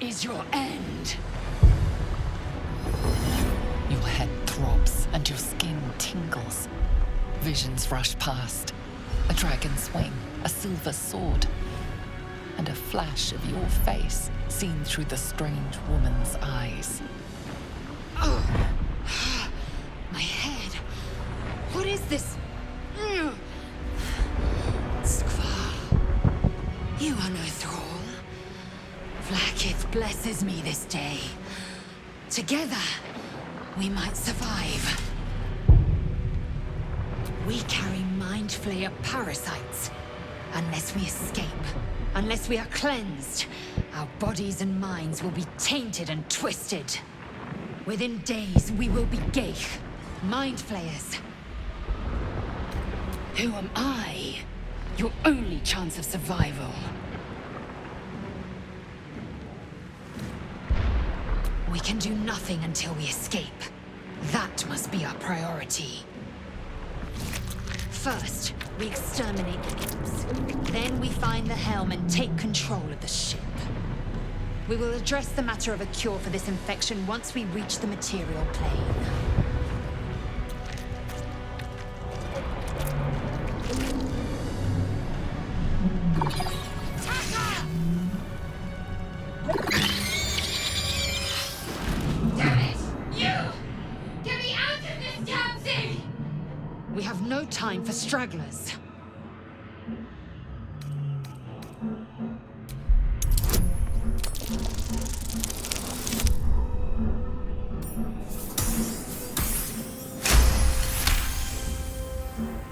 is your end. Your head throbs and your skin tingles. Visions rush past. A dragon's wing, a silver sword, and a flash of your face seen through the strange woman's eyes. Oh. My head. What is this? Skvar. You are no thrall. Vlaakith blesses me this day. Together, we might survive. We carry Mind Flayer parasites. Unless we escape, unless we are cleansed, our bodies and minds will be tainted and twisted. Within days, we will be Geich, Mind Flayers. Who am I? Your only chance of survival. We can do nothing until we escape. That must be our priority. First, we exterminate the imps. Then we find the helm and take control of the ship. We will address the matter of a cure for this infection once we reach the material plane. Damn it! You! Get me out of this damn thing! We have no time for stragglers.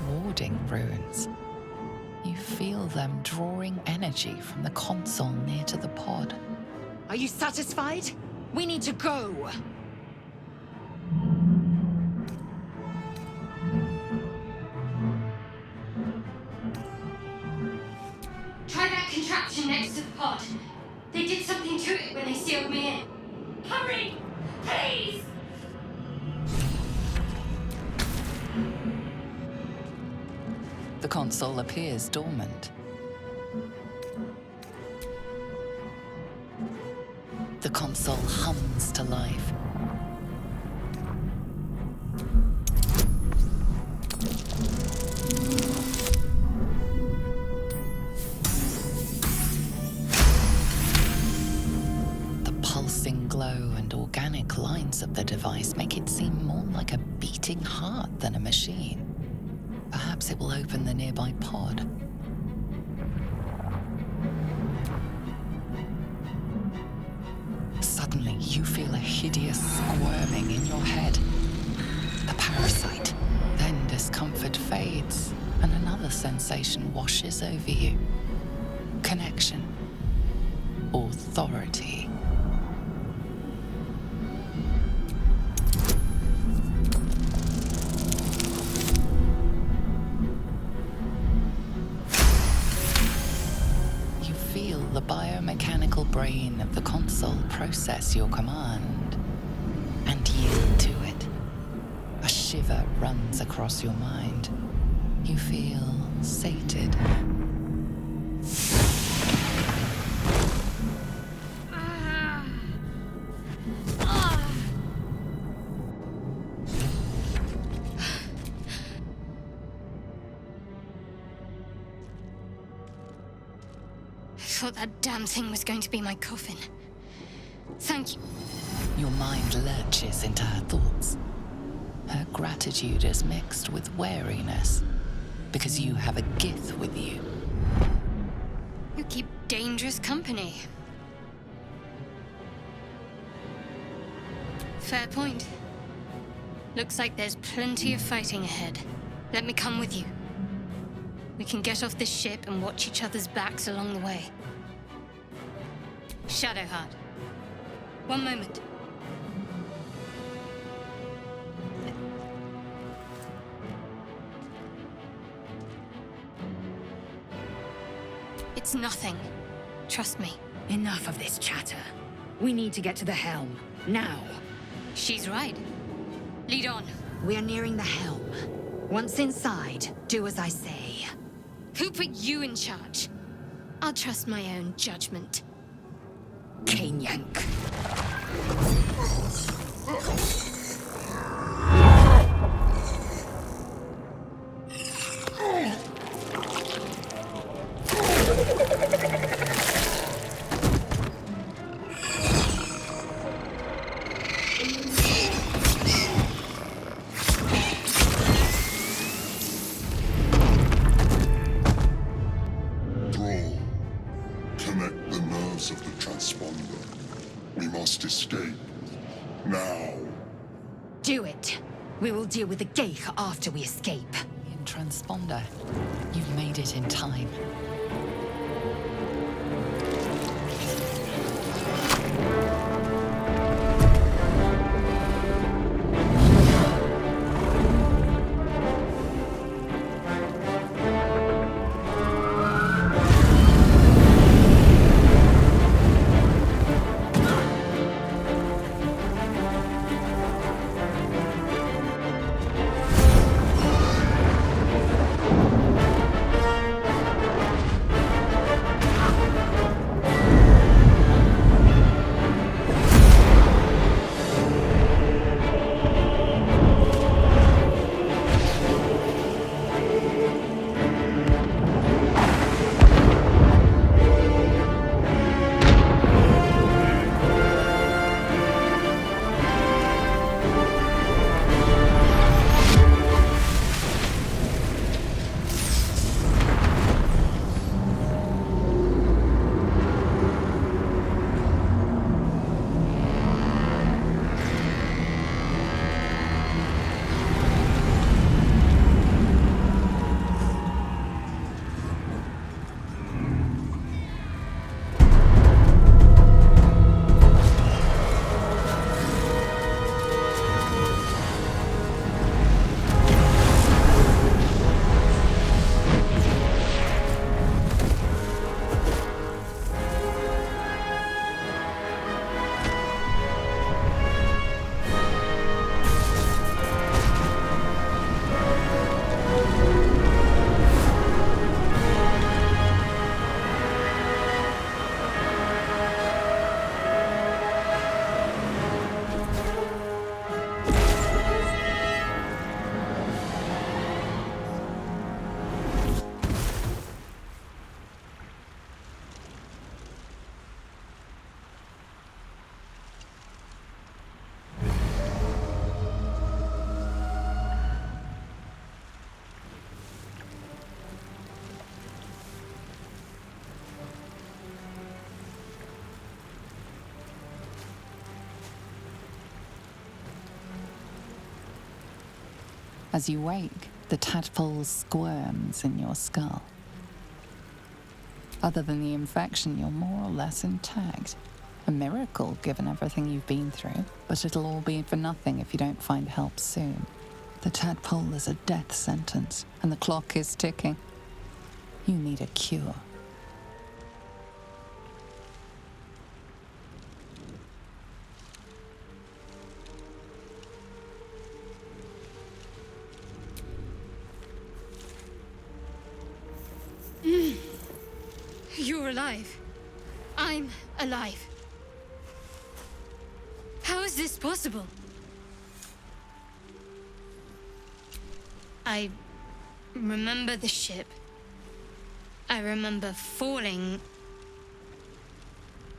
Warding runes. You feel them drawing energy from the console near to the pod. Are you satisfied? We need to go. Try that contraption next to the pod. They did something to it when they sealed me in. Hurry! Please! The console appears dormant. The console hums to life. The pulsing glow and organic lines of the device make it seem more like a beating heart than a machine. Perhaps it will open the nearby pod. Suddenly, you feel a hideous squirming in your head. The parasite. Then discomfort fades, and another sensation washes over you. Connection. Authority. The biomechanical brain of the console process your command and yield to it. A shiver runs across your mind. You feel sated. I thought that damn thing was going to be my coffin. Thank you. Your mind lurches into her thoughts. Her gratitude is mixed with wariness, because you have a Gith with you. You keep dangerous company. Fair point. Looks like there's plenty of fighting ahead. Let me come with you. We can get off this ship and watch each other's backs along the way. Shadowheart. One moment. It's nothing. Trust me. Enough of this chatter. We need to get to the helm. Now. She's right. Lead on. We are nearing the helm. Once inside, do as I say. Who put you in charge? I'll trust my own judgment. Canyank. We will deal with the Geich after we escape. In transponder, you've made it in time. As you wake, the tadpole squirms in your skull. Other than the infection, you're more or less intact. A miracle, given everything you've been through, but it'll all be for nothing if you don't find help soon. The tadpole is a death sentence, and the clock is ticking. You need a cure. You're alive. I'm alive. How is this possible? I remember the ship. I remember falling.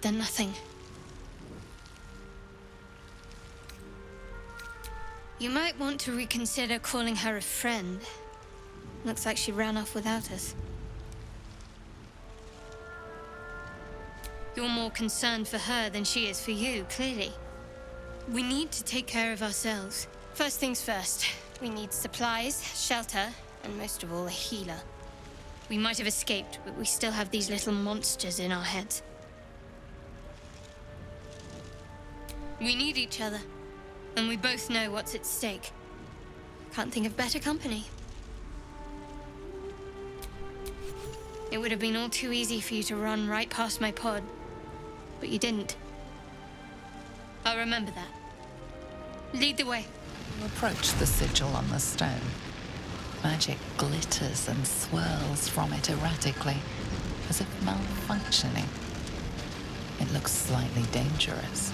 Then nothing. You might want to reconsider calling her a friend. Looks like she ran off without us. You're more concerned for her than she is for you, clearly. We need to take care of ourselves. First things first, we need supplies, shelter, and most of all, a healer. We might have escaped, but we still have these little monsters in our heads. We need each other, and we both know what's at stake. Can't think of better company. It would have been all too easy for you to run right past my pod, but you didn't. I'll remember that. Lead the way. You approach the sigil on the stone. Magic glitters and swirls from it erratically, as if malfunctioning. It looks slightly dangerous.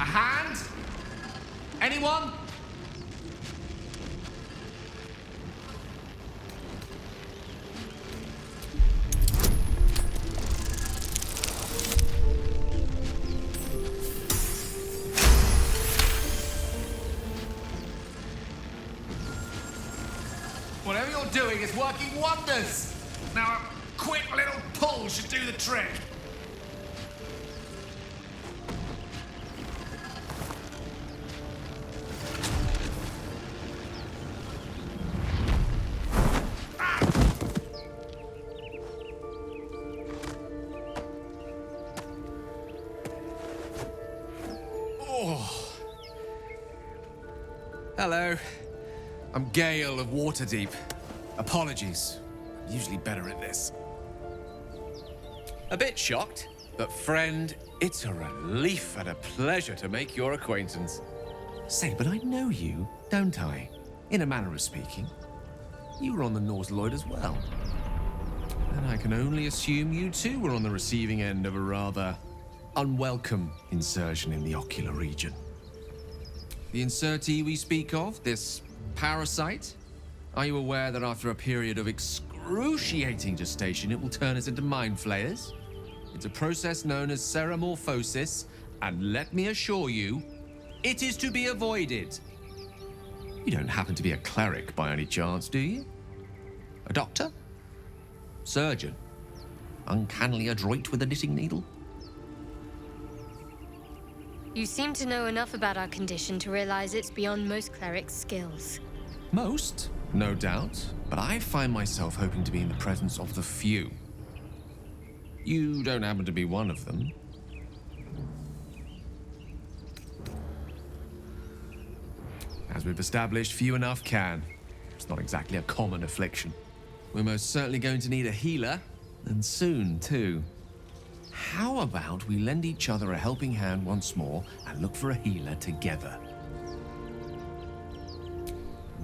A hand? Anyone? Whatever you're doing is working wonders. Now a quick little pull should do the trick. Hello. I'm Gale of Waterdeep. Apologies. I'm usually better at this. A bit shocked, but friend, it's a relief and a pleasure to make your acquaintance. Say, but I know you, don't I? In a manner of speaking. You were on the Norse Lloyd as well. And I can only assume you too were on the receiving end of a rather unwelcome insertion in the ocular region. The insertee we speak of, this parasite, are you aware that after a period of excruciating gestation, it will turn us into mind flayers? It's a process known as ceremorphosis, and let me assure you, it is to be avoided. You don't happen to be a cleric by any chance, do you? A doctor? Surgeon? Uncannily adroit with a knitting needle? You seem to know enough about our condition to realize it's beyond most clerics' skills. Most, no doubt, but I find myself hoping to be in the presence of the few. You don't happen to be one of them. As we've established, few enough can. It's not exactly a common affliction. We're most certainly going to need a healer, and soon, too. How about we lend each other a helping hand once more and look for a healer together?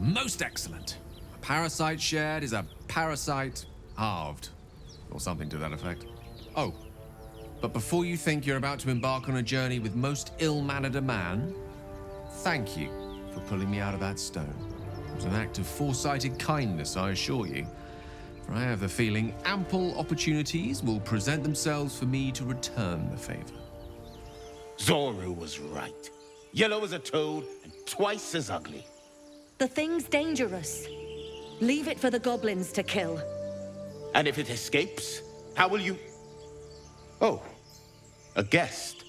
Most excellent. A parasite shared is a parasite halved, or something to that effect. Oh, but before you think you're about to embark on a journey with most ill-mannered a man, thank you for pulling me out of that stone. It was an act of foresighted kindness, I assure you. For I have the feeling ample opportunities will present themselves for me to return the favor. Zoru was right. Yellow as a toad and twice as ugly. The thing's dangerous. Leave it for the goblins to kill. And if it escapes, how will you... Oh, a guest.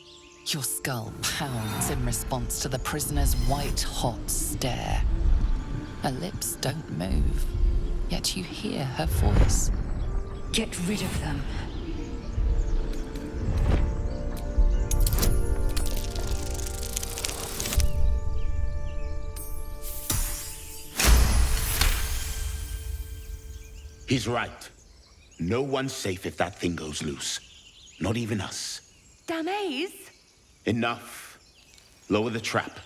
Your skull pounds in response to the prisoner's white-hot stare. Her lips don't move, yet you hear her voice. Get rid of them. He's right. No one's safe if that thing goes loose. Not even us. Damaze? Enough. Lower the trap.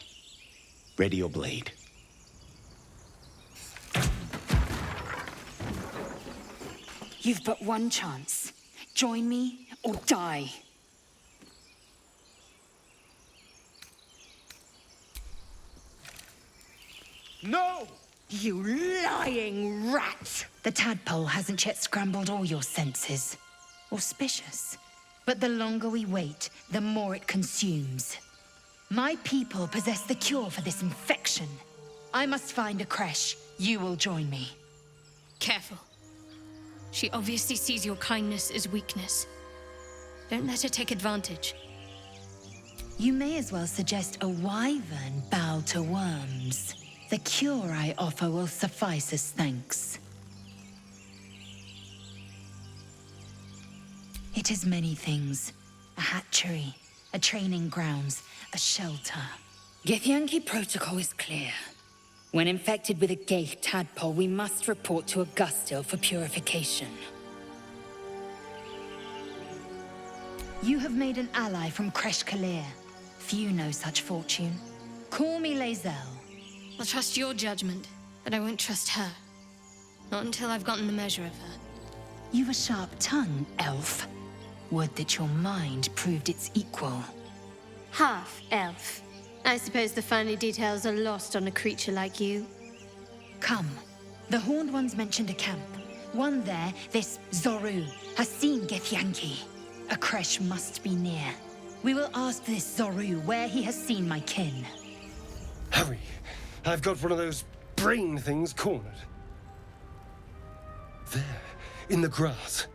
Ready your blade. You've but one chance. Join me or die. No! You lying rat! The tadpole hasn't yet scrambled all your senses. Auspicious. But the longer we wait, the more it consumes. My people possess the cure for this infection. I must find a creche. You will join me. Careful. She obviously sees your kindness as weakness. Don't let her take advantage. You may as well suggest a wyvern bow to worms. The cure I offer will suffice as thanks. It is many things. A hatchery, a training grounds, a shelter. Githyanki protocol is clear. When infected with a gay tadpole, we must report to Augustil for purification. You have made an ally from Kresh Kalir. Few know such fortune. Call me Lae'zel. I'll trust your judgment, but I won't trust her. Not until I've gotten the measure of her. You've a sharp tongue, elf. Would that your mind proved its equal. Half-elf. I suppose the finer details are lost on a creature like you. Come. The Horned Ones mentioned a camp. One there, this Zoru, has seen Githyanki. A Kresh must be near. We will ask this Zoru where he has seen my kin. Hurry! I've got one of those brain things cornered. There, in the grass.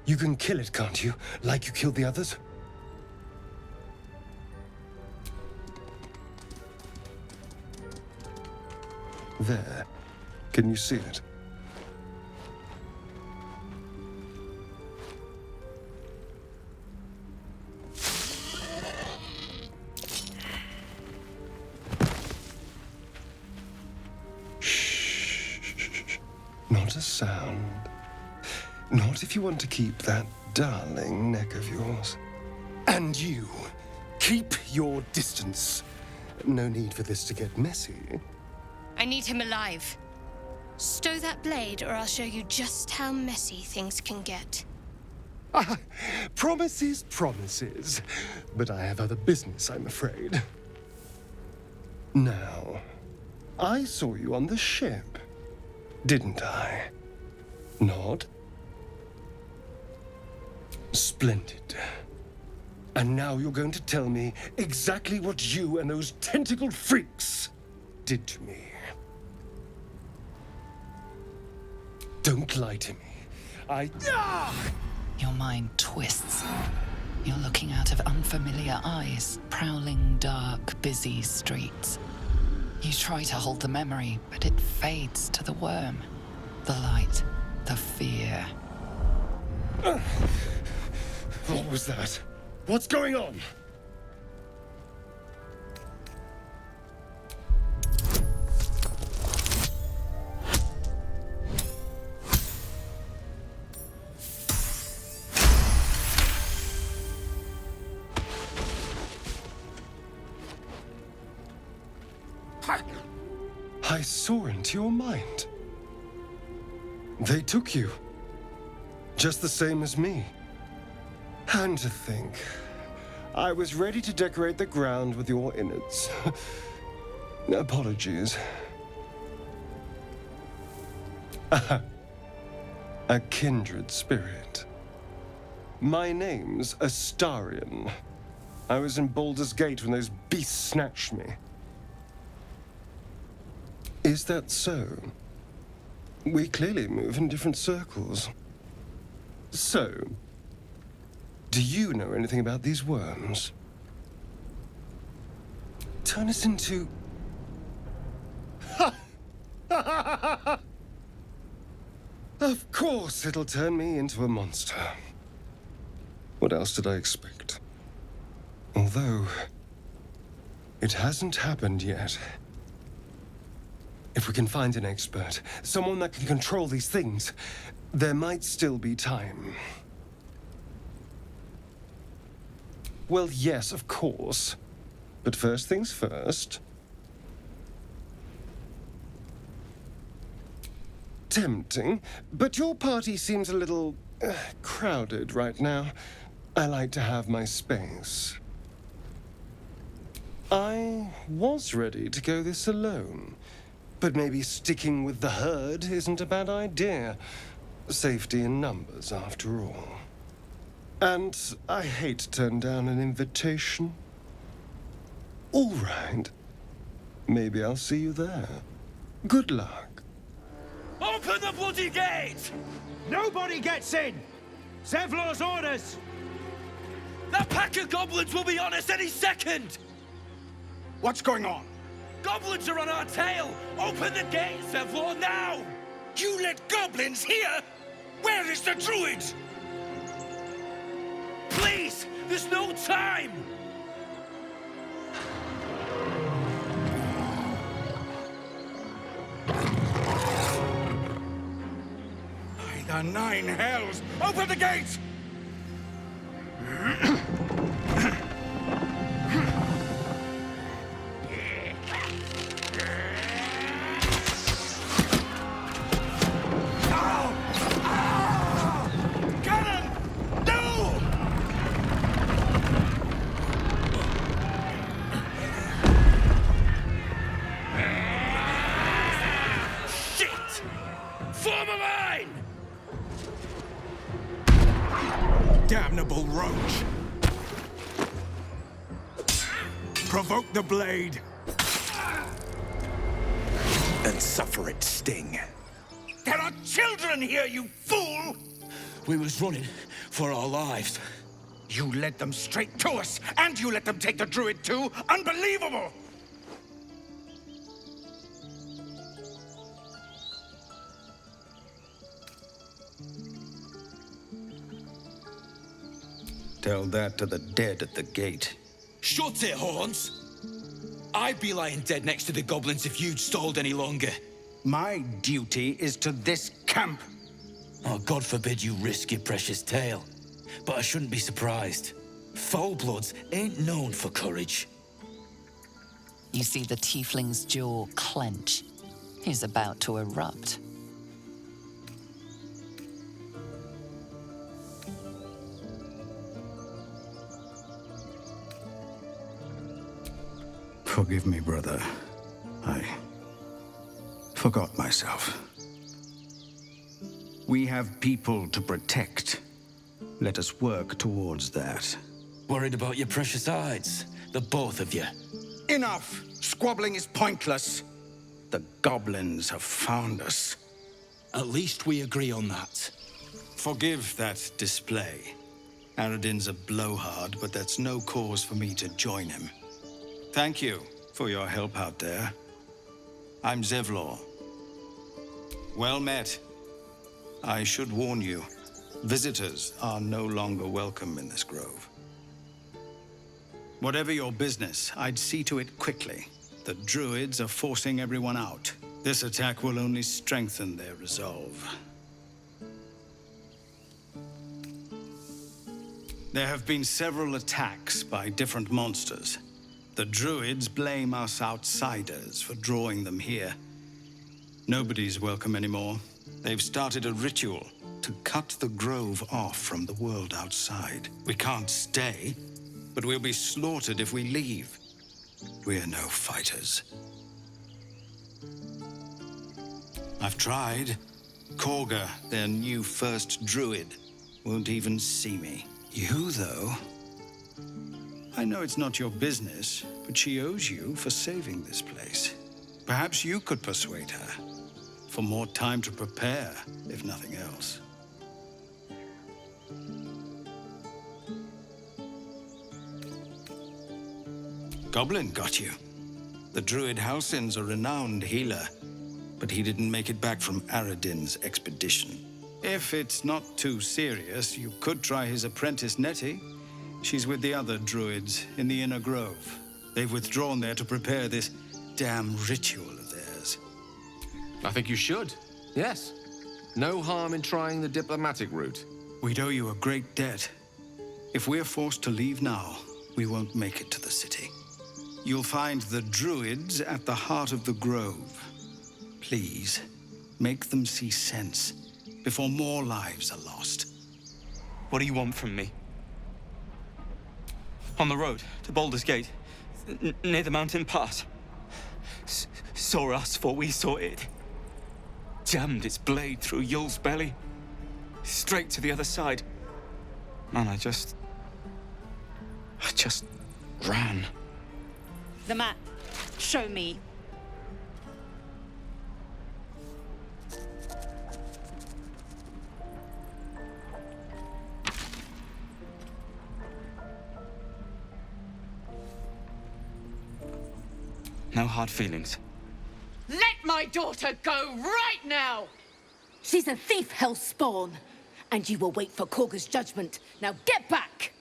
You can kill it, can't you? Like you killed the others? There. Can you see it? Shh. Not a sound. Not if you want to keep that darling neck of yours. And you, keep your distance. No need for this to get messy. I need him alive. Stow that blade, or I'll show you just how messy things can get. Promises, promises. But I have other business, I'm afraid. Now, I saw you on the ship, didn't I? Nod? Splendid. And now you're going to tell me exactly what you and those tentacled freaks did to me. Don't lie to me. Your mind twists. You're looking out of unfamiliar eyes, prowling dark, busy streets. You try to hold the memory, but it fades to the worm. The light, the fear. What was that? What's going on? I saw into your mind. They took you. Just the same as me. And to think, I was ready to decorate the ground with your innards. Apologies. A kindred spirit. My name's Astarion. I was in Baldur's Gate when those beasts snatched me. Is that so? We clearly move in different circles. So, do you know anything about these worms? Turn us into... Of course it'll turn me into a monster. What else did I expect? Although, it hasn't happened yet. If we can find an expert, someone that can control these things, there might still be time. Well, yes, of course. But first things first. Tempting, but your party seems a little crowded right now. I like to have my space. I was ready to go this alone, but maybe sticking with the herd isn't a bad idea. Safety in numbers, after all. And I hate to turn down an invitation. All right. Maybe I'll see you there. Good luck. Open the bloody gate! Nobody gets in! Zevlor's orders! That pack of goblins will be on us any second! What's going on? Goblins are on our tail! Open the gate, Zevlor, now! You let goblins here? Where is the druid? Please! There's no time! By the 9 hells! Open the gate! Damnable roach! Provoke the blade! And suffer its sting. There are children here, you fool! We was running for our lives. You led them straight to us, and you let them take the druid too? Unbelievable! Tell that to the dead at the gate. Shut it, Horns! I'd be lying dead next to the goblins if you'd stalled any longer. My duty is to this camp. Oh, God forbid you risk your precious tail. But I shouldn't be surprised. Foul-bloods ain't known for courage. You see the tiefling's jaw clench. He's about to erupt. Forgive me, brother. I forgot myself. We have people to protect. Let us work towards that. Worried about your precious hides, the both of you. Enough! Squabbling is pointless. The goblins have found us. At least we agree on that. Forgive that display. Aradin's a blowhard, but that's no cause for me to join him. Thank you for your help out there. I'm Zevlor. Well met. I should warn you, visitors are no longer welcome in this grove. Whatever your business, I'd see to it quickly. The druids are forcing everyone out. This attack will only strengthen their resolve. There have been several attacks by different monsters. The druids blame us outsiders for drawing them here. Nobody's welcome anymore. They've started a ritual to cut the grove off from the world outside. We can't stay, but we'll be slaughtered if we leave. We're no fighters. I've tried. Korga, their new first druid, won't even see me. You, though? I know it's not your business, but she owes you for saving this place. Perhaps you could persuade her. For more time to prepare, if nothing else. Goblin got you. The druid Halsin's a renowned healer, but he didn't make it back from Aradin's expedition. If it's not too serious, you could try his apprentice Nettie. She's with the other druids in the Inner Grove. They've withdrawn there to prepare this damn ritual of theirs. I think you should. Yes. No harm in trying the diplomatic route. We'd owe you a great debt. If we're forced to leave now, we won't make it to the city. You'll find the druids at the heart of the grove. Please, make them see sense before more lives are lost. What do you want from me? On the road to Baldur's Gate, near the mountain pass. Saw us for we saw it. Jammed its blade through Yul's belly. Straight to the other side. And I just ran. The map. Show me. No hard feelings. Let my daughter go right now! She's a thief, hellspawn. And you will wait for Korga's judgment. Now get back!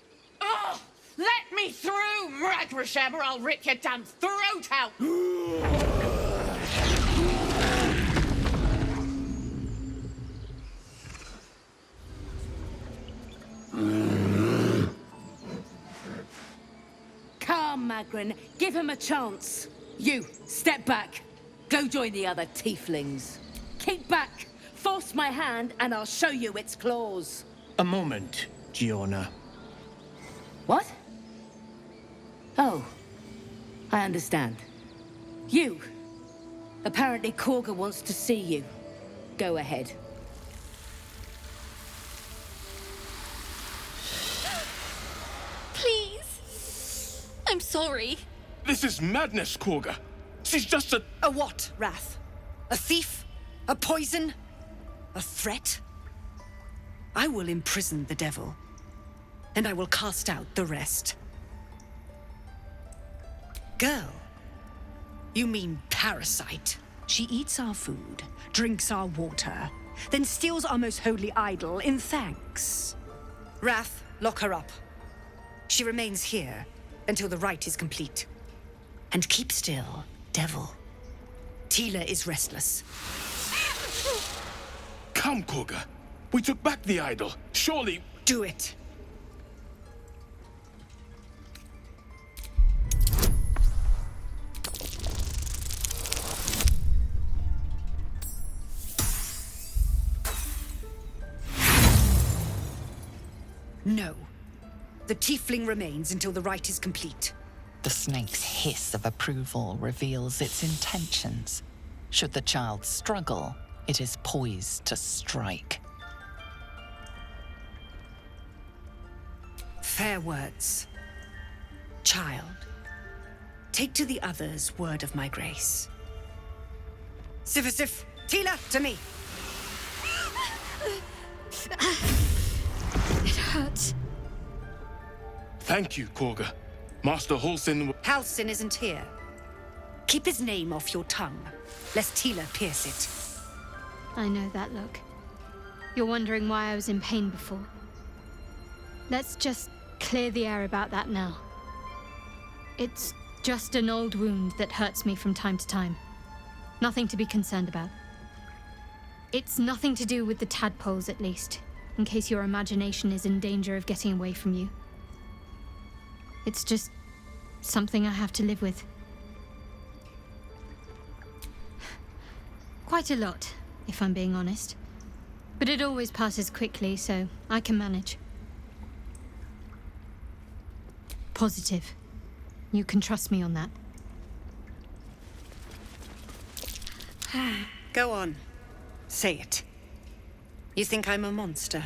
Oh, let me through, Mragrasham, or I'll rip your damn throat out! Magrin. Give him a chance. You, step back. Go join the other tieflings. Keep back. Force my hand and I'll show you its claws. A moment, Giona. What? Oh, I understand. You. Apparently Korga wants to see you. Go ahead. Please. I'm sorry. This is madness, Korga. She's just a... A what, Wrath? A thief? A poison? A threat? I will imprison the devil, and I will cast out the rest. Girl, you mean parasite? She eats our food, drinks our water, then steals our most holy idol in thanks. Wrath, lock her up. She remains here until the rite is complete. And keep still, devil. Tila is restless. Come, Korga. We took back the idol. Surely... Do it. No. The tiefling remains until the rite is complete. The snake's hiss of approval reveals its intentions. Should the child struggle, it is poised to strike. Fair words. Child, take to the others word of my grace. Sif, Tila, to me! It hurts. Thank you, Korga. Master Halsin... Halsin isn't here. Keep his name off your tongue, lest Tila pierce it. I know that look. You're wondering why I was in pain before. Let's just clear the air about that now. It's just an old wound that hurts me from time to time. Nothing to be concerned about. It's nothing to do with the tadpoles, at least, in case your imagination is in danger of getting away from you. It's just something I have to live with. Quite a lot, if I'm being honest. But it always passes quickly, so I can manage. Positive. You can trust me on that. Go on. Say it. You think I'm a monster?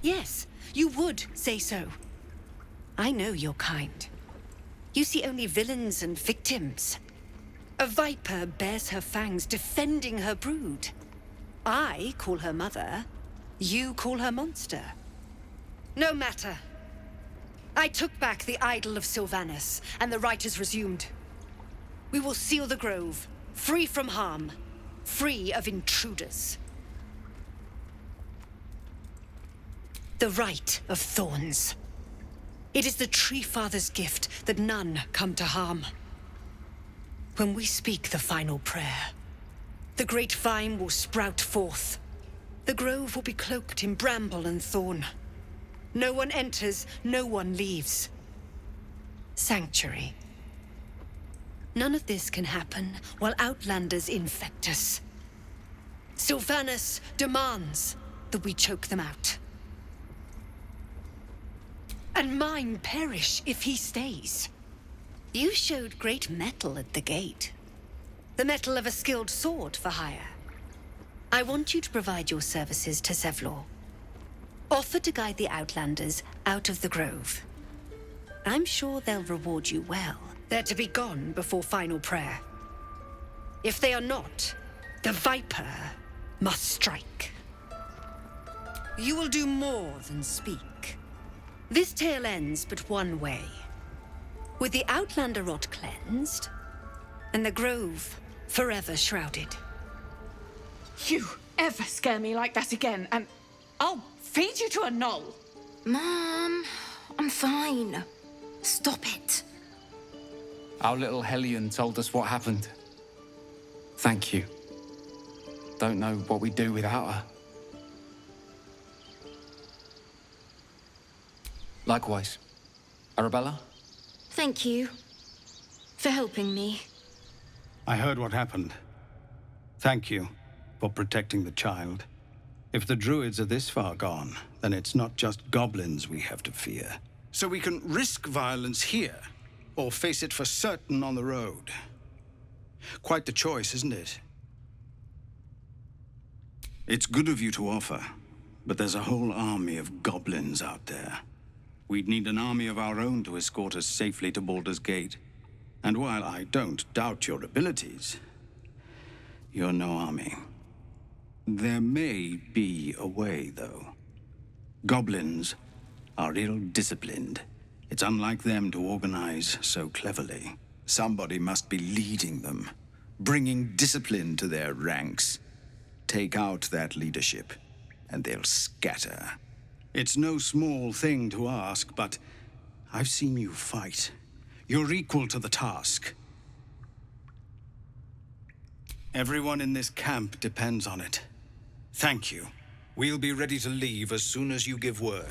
Yes, you would say so. I know your kind. You see only villains and victims. A viper bears her fangs defending her brood. I call her mother. You call her monster. No matter. I took back the idol of Sylvanas, and the rite is resumed. We will seal the grove, free from harm, free of intruders. The rite of thorns. It is the Tree Father's gift that none come to harm. When we speak the final prayer, the great vine will sprout forth. The grove will be cloaked in bramble and thorn. No one enters, no one leaves. Sanctuary. None of this can happen while Outlanders infect us. Sylvanas demands that we choke them out. And mine perish if he stays. You showed great mettle at the gate. The mettle of a skilled sword for hire. I want you to provide your services to Zevlor. Offer to guide the Outlanders out of the grove. I'm sure they'll reward you well. They're to be gone before final prayer. If they are not, the Viper must strike. You will do more than speak. This tale ends but one way. With the Outlander rot cleansed, and the grove forever shrouded. You ever scare me like that again, and I'll feed you to a knoll. Mom, I'm fine. Stop it. Our little Hellion told us what happened. Thank you. Don't know what we'd do without her. Likewise. Arabella? Thank you for helping me. I heard what happened. Thank you for protecting the child. If the druids are this far gone, then it's not just goblins we have to fear. So we can risk violence here, or face it for certain on the road. Quite the choice, isn't it? It's good of you to offer, but there's a whole army of goblins out there. We'd need an army of our own to escort us safely to Baldur's Gate. And while I don't doubt your abilities, you're no army. There may be a way, though. Goblins are ill-disciplined. It's unlike them to organize so cleverly. Somebody must be leading them, bringing discipline to their ranks. Take out that leadership, and they'll scatter. It's no small thing to ask, but I've seen you fight. You're equal to the task. Everyone in this camp depends on it. Thank you. We'll be ready to leave as soon as you give word.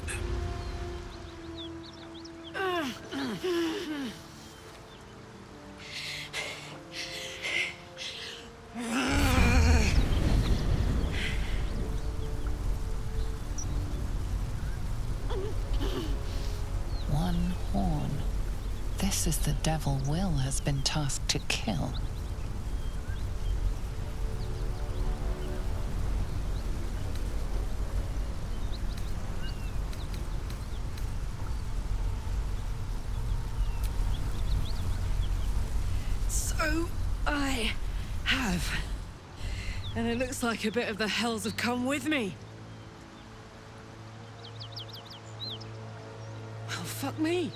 One horn. This is the devil Wyll has been tasked to kill. So, I have. And it looks like a bit of the hells have come with me. Well, fuck me.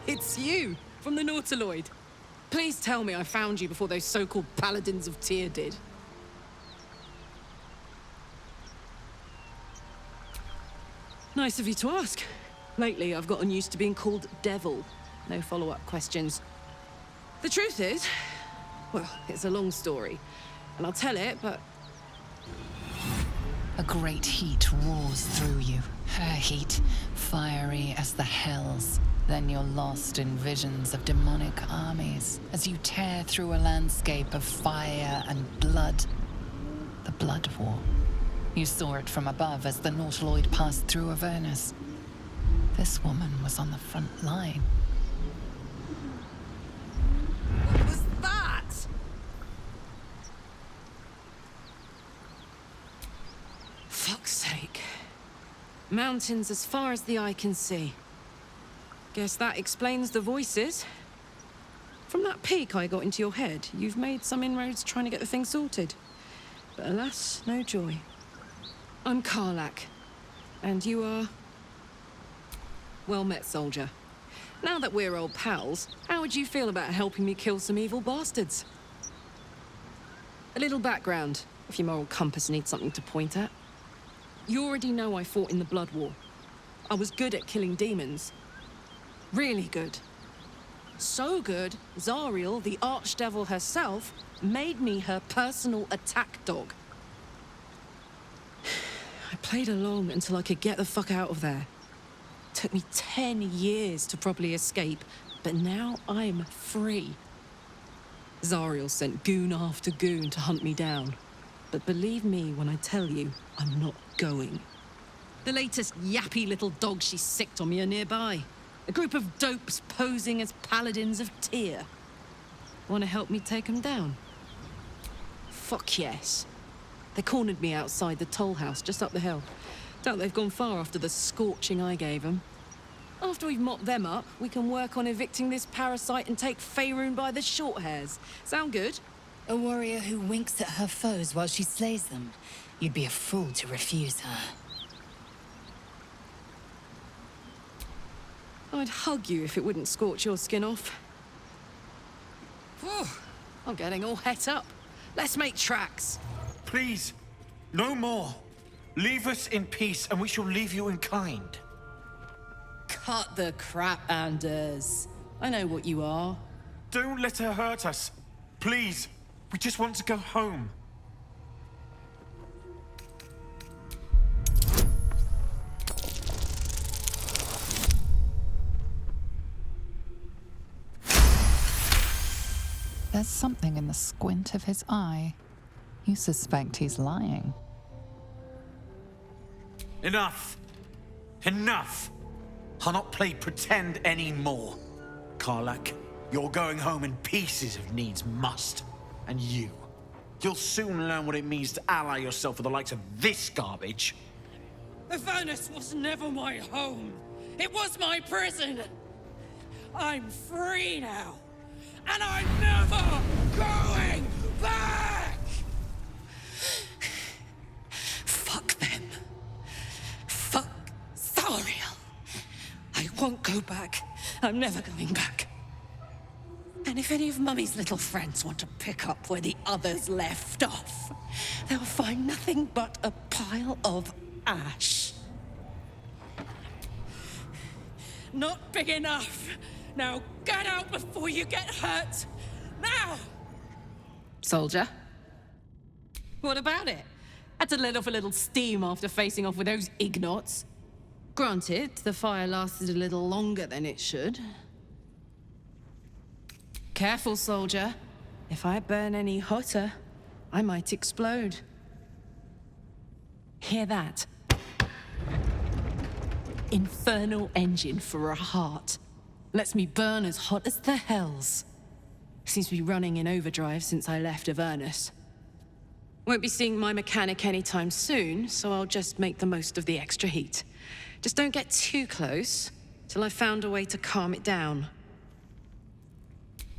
It's you, from the Nautiloid. Please tell me I found you before those so-called Paladins of Tyr did. Nice of you to ask. Lately, I've gotten used to being called Devil. No follow-up questions. The truth is, well, it's a long story, and I'll tell it, but... A great heat roars through you. Her heat, fiery as the hells. Then you're lost in visions of demonic armies as you tear through a landscape of fire and blood. The Blood War. You saw it from above as the Nautiloid passed through Avernus. This woman was on the front line. What was that? Fuck's sake. Mountains as far as the eye can see. Guess that explains the voices. From that peek I got into your head, you've made some inroads trying to get the thing sorted. But alas, no joy. I'm Karlach. And you are... Well met, soldier. Now that we're old pals, how would you feel about helping me kill some evil bastards? A little background, if your moral compass needs something to point at. You already know I fought in the Blood War. I was good at killing demons. Really good. So good, Zariel, the Archdevil herself, made me her personal attack dog. I played along until I could get the fuck out of there. Took me 10 years to properly escape, but now I'm free. Zariel sent goon after goon to hunt me down. But believe me when I tell you, I'm not going. The latest yappy little dogs she sicked on me are nearby. A group of dopes posing as paladins of Tyr. Want to help me take them down? Fuck yes. They cornered me outside the toll house just up the hill. Doubt they've gone far after the scorching I gave them. After we've mopped them up, we can work on evicting this parasite and take Faerun by the short hairs. Sound good? A warrior who winks at her foes while she slays them. You'd be a fool to refuse her. I'd hug you if it wouldn't scorch your skin off. Whew, I'm getting all het up. Let's make tracks. Please, no more. Leave us in peace, and we shall leave you in kind. Cut the crap, Anders. I know what you are. Don't let her hurt us. Please, we just want to go home. There's something in the squint of his eye. You suspect he's lying. Enough! Enough! I'll not play pretend anymore. Karlach, you're going home in pieces if needs must. And you'll soon learn what it means to ally yourself with the likes of this garbage. Avernus was never my home. It was my prison. I'm free now. And I'm never going back! Fuck them. Fuck Thariel. I won't go back. I'm never going back. And if any of Mummy's little friends want to pick up where the others left off, they'll find nothing but a pile of ash. Not big enough. Now get out before you get hurt. Now! Soldier? What about it? Had to let off a little steam after facing off with those ignots. Granted, the fire lasted a little longer than it should. Careful, soldier. If I burn any hotter, I might explode. Hear that? Infernal engine for a heart. Lets me burn as hot as the hells. Seems to be running in overdrive since I left Avernus. Won't be seeing my mechanic anytime soon, so I'll just make the most of the extra heat. Just don't get too close, till I've found a way to calm it down.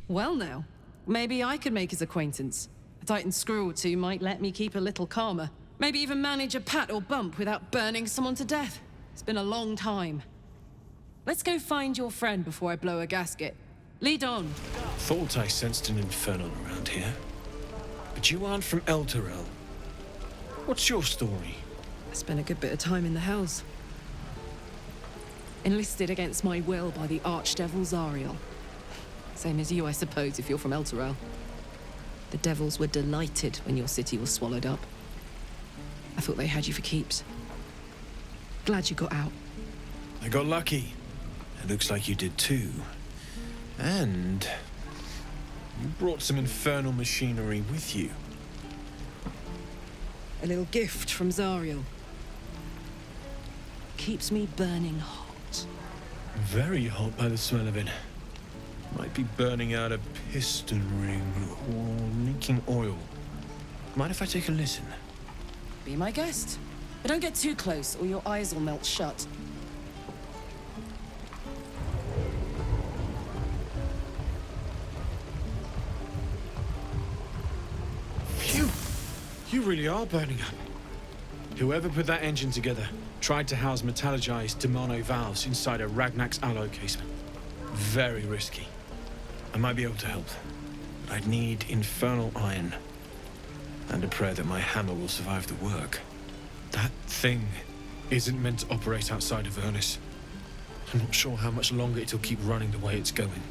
Well now, maybe I could make his acquaintance. A Titan screw or two might let me keep a little calmer. Maybe even manage a pat or bump without burning someone to death. It's been a long time. Let's go find your friend before I blow a gasket. Lead on. Thought I sensed an infernal around here. But you aren't from Elturel. What's your story? I spent a good bit of time in the Hells. Enlisted against my will by the Archdevil Zariel. Same as you, I suppose, if you're from Elturel. The devils were delighted when your city was swallowed up. I thought they had you for keeps. Glad you got out. I got lucky. It looks like you did too. And you brought some infernal machinery with you. A little gift from Zariel. Keeps me burning hot. Very hot by the smell of it. Might be burning out a piston ring or leaking oil. Mind if I take a listen? Be my guest. But don't get too close or your eyes will melt shut. Phew! You really are burning up. Whoever put that engine together tried to house metallogized Demono valves inside a Ragnak's alloy casement. Very risky. I might be able to help, but I'd need infernal iron. And a prayer that my hammer will survive the work. That thing isn't meant to operate outside of Avernus. I'm not sure how much longer it'll keep running the way it's going.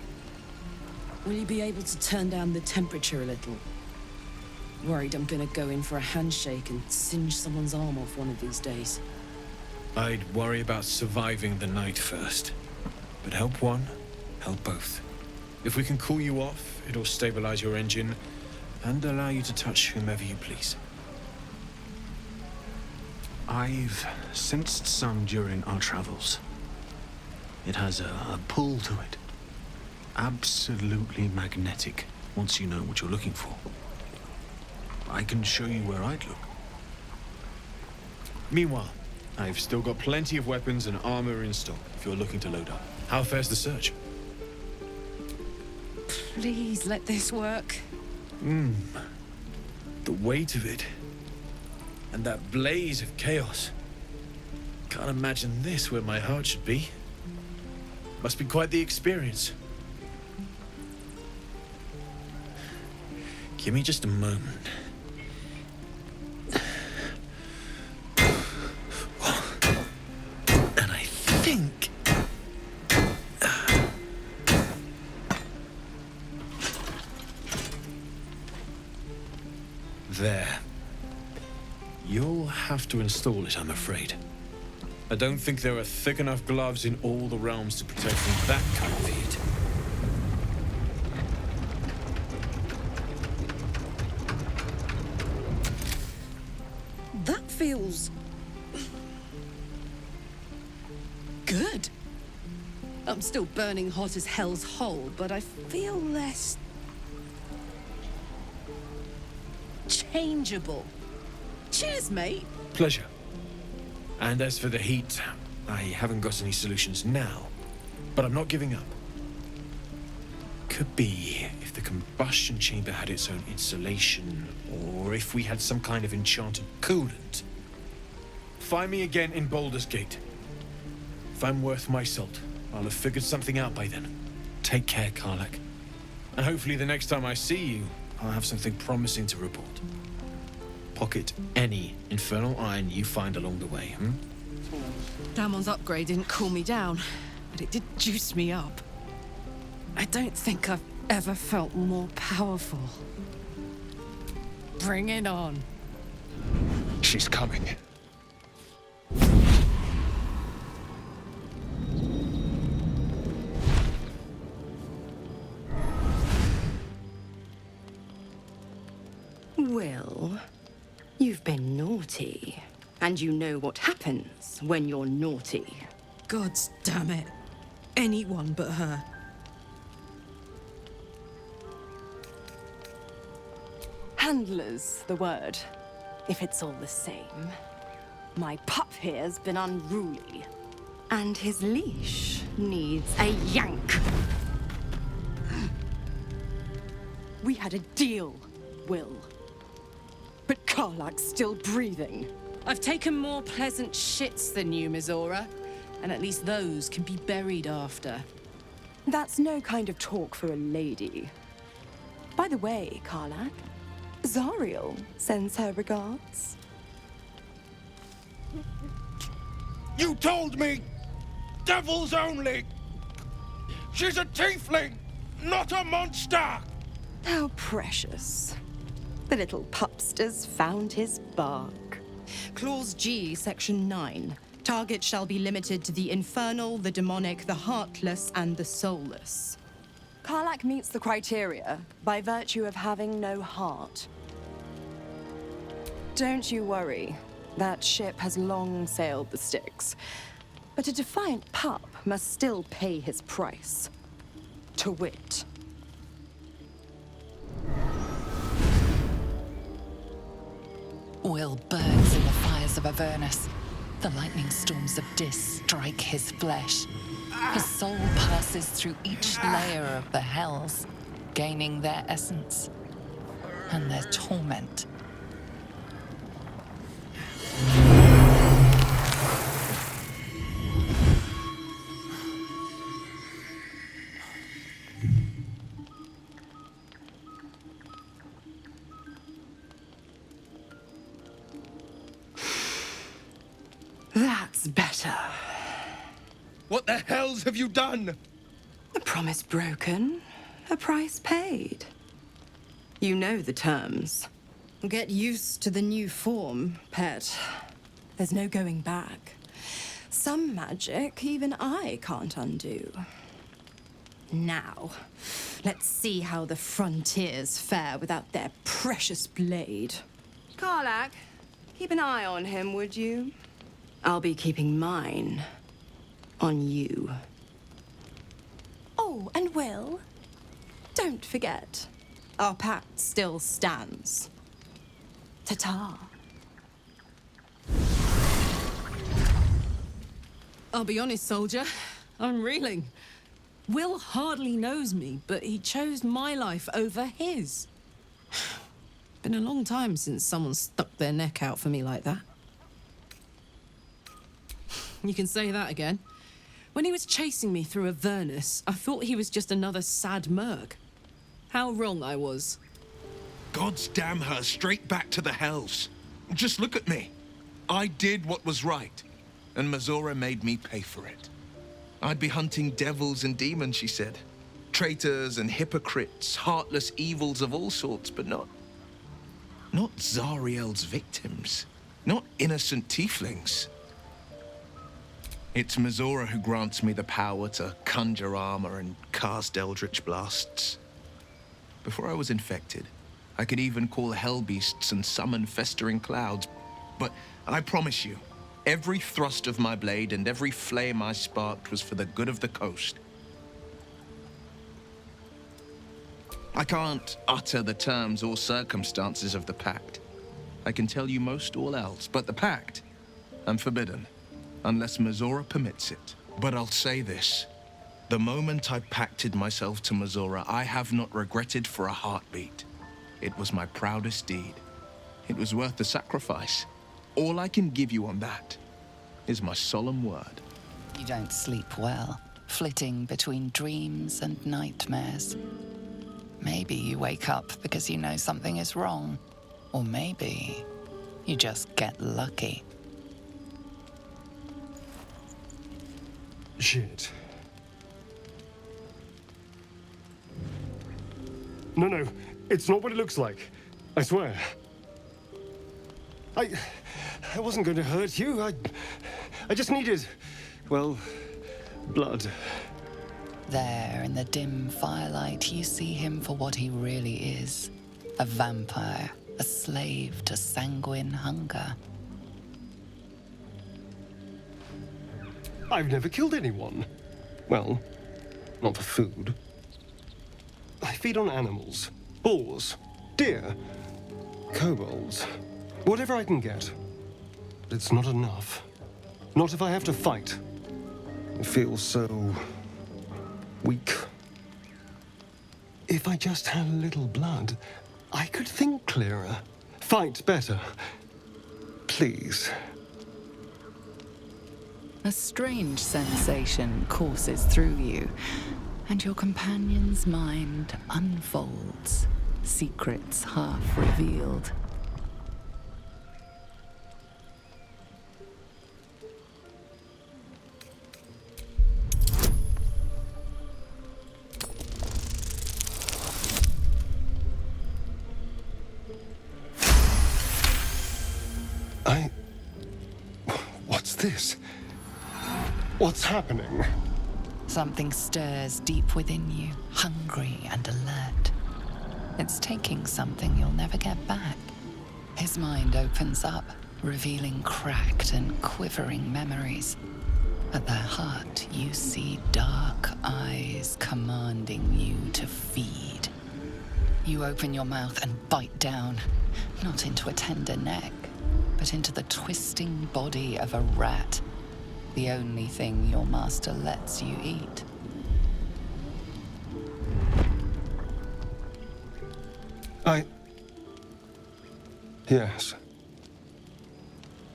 Will you be able to turn down the temperature a little? Worried I'm gonna go in for a handshake and singe someone's arm off one of these days. I'd worry about surviving the night first. But help one, help both. If we can cool you off, it'll stabilize your engine and allow you to touch whomever you please. I've sensed some during our travels. It has a pull to it. Absolutely magnetic, once you know what you're looking for. I can show you where I'd look. Meanwhile, I've still got plenty of weapons and armor in stock if you're looking to load up. How fares the search? Please let this work. The weight of it. And that blaze of chaos. Can't imagine this where my heart should be. Must be quite the experience. Give me just a moment. And I think... There. You'll have to install it, I'm afraid. I don't think there are thick enough gloves in all the realms to protect from that kind of heat. feels... good. I'm still burning hot as hell's hole, but I feel less... changeable. Cheers, mate. Pleasure. And as for the heat, I haven't got any solutions now, but I'm not giving up. Could be if the combustion chamber had its own insulation, or if we had some kind of enchanted coolant. Find me again in Baldur's Gate. If I'm worth my salt, I'll have figured something out by then. Take care, Karlach. And hopefully the next time I see you, I'll have something promising to report. Pocket any infernal iron you find along the way, Damon's upgrade didn't cool me down, but it did juice me up. I don't think I've ever felt more powerful. Bring it on. She's coming. Wyll, you've been naughty, and you know what happens when you're naughty. Gods damn it. Anyone but her. Handler's the word, if it's all the same. My pup here's been unruly, and his leash needs a yank. We had a deal, Wyll. But Karlach's still breathing. I've taken more pleasant shits than you, Mizora, and at least those can be buried after. That's no kind of talk for a lady. By the way, Karlach, Zariel sends her regards. You told me! Devils only! She's a tiefling, not a monster! How precious. The little pupster's found his bark. Clause G, Section 9. Target shall be limited to the infernal, the demonic, the heartless, and the soulless. Karlach meets the criteria by virtue of having no heart. Don't you worry. That ship has long sailed the Styx. But a defiant pup must still pay his price. To wit. Wyll burns in the fires of Avernus. The lightning storms of Dis strike his flesh. His soul passes through each layer of the hells, gaining their essence and their torment. That's better. What the hells have you done? A promise broken, a price paid. You know the terms. Get used to the new form, pet. There's no going back. Some magic even I can't undo. Now, let's see how the frontiers fare without their precious blade. Karlach, keep an eye on him, would you? I'll be keeping mine on you. Oh, and Wyll, don't forget, our pact still stands. Ta-ta. I'll be honest, soldier. I'm reeling. Wyll hardly knows me, but he chose my life over his. Been a long time since someone stuck their neck out for me like that. You can say that again. When he was chasing me through Avernus, I thought he was just another sad merc. How wrong I was. Gods damn her, straight back to the hells. Just look at me. I did what was right, and Mizora made me pay for it. I'd be hunting devils and demons, she said. Traitors and hypocrites, heartless evils of all sorts, but not Zariel's victims. Not innocent tieflings. It's Mizora who grants me the power to conjure armor and cast eldritch blasts. Before I was infected, I could even call hell beasts and summon festering clouds, but I promise you, every thrust of my blade and every flame I sparked was for the good of the coast. I can't utter the terms or circumstances of the pact. I can tell you most all else, but the pact, I'm forbidden, unless Mizora permits it. But I'll say this. The moment I pacted myself to Mizora, I have not regretted for a heartbeat. It was my proudest deed. It was worth the sacrifice. All I can give you on that is my solemn word. You don't sleep well, flitting between dreams and nightmares. Maybe you wake up because you know something is wrong. Or maybe you just get lucky. Shit. No, it's not what it looks like. I swear. I wasn't going to hurt you. I just needed, well, blood. There, in the dim firelight, you see him for what he really is. A vampire, a slave to sanguine hunger. I've never killed anyone. Well, not for food. I feed on animals. Boars, deer, kobolds, whatever I can get. But it's not enough. Not if I have to fight. It feels so weak. If I just had a little blood, I could think clearer, fight better. Please. A strange sensation courses through you, and your companion's mind unfolds, secrets half revealed. What's this? What's happening? Something stirs deep within you, hungry and alert. It's taking something you'll never get back. His mind opens up, revealing cracked and quivering memories. At their heart, you see dark eyes commanding you to feed. You open your mouth and bite down, not into a tender neck, but into the twisting body of a rat, the only thing your master lets you eat.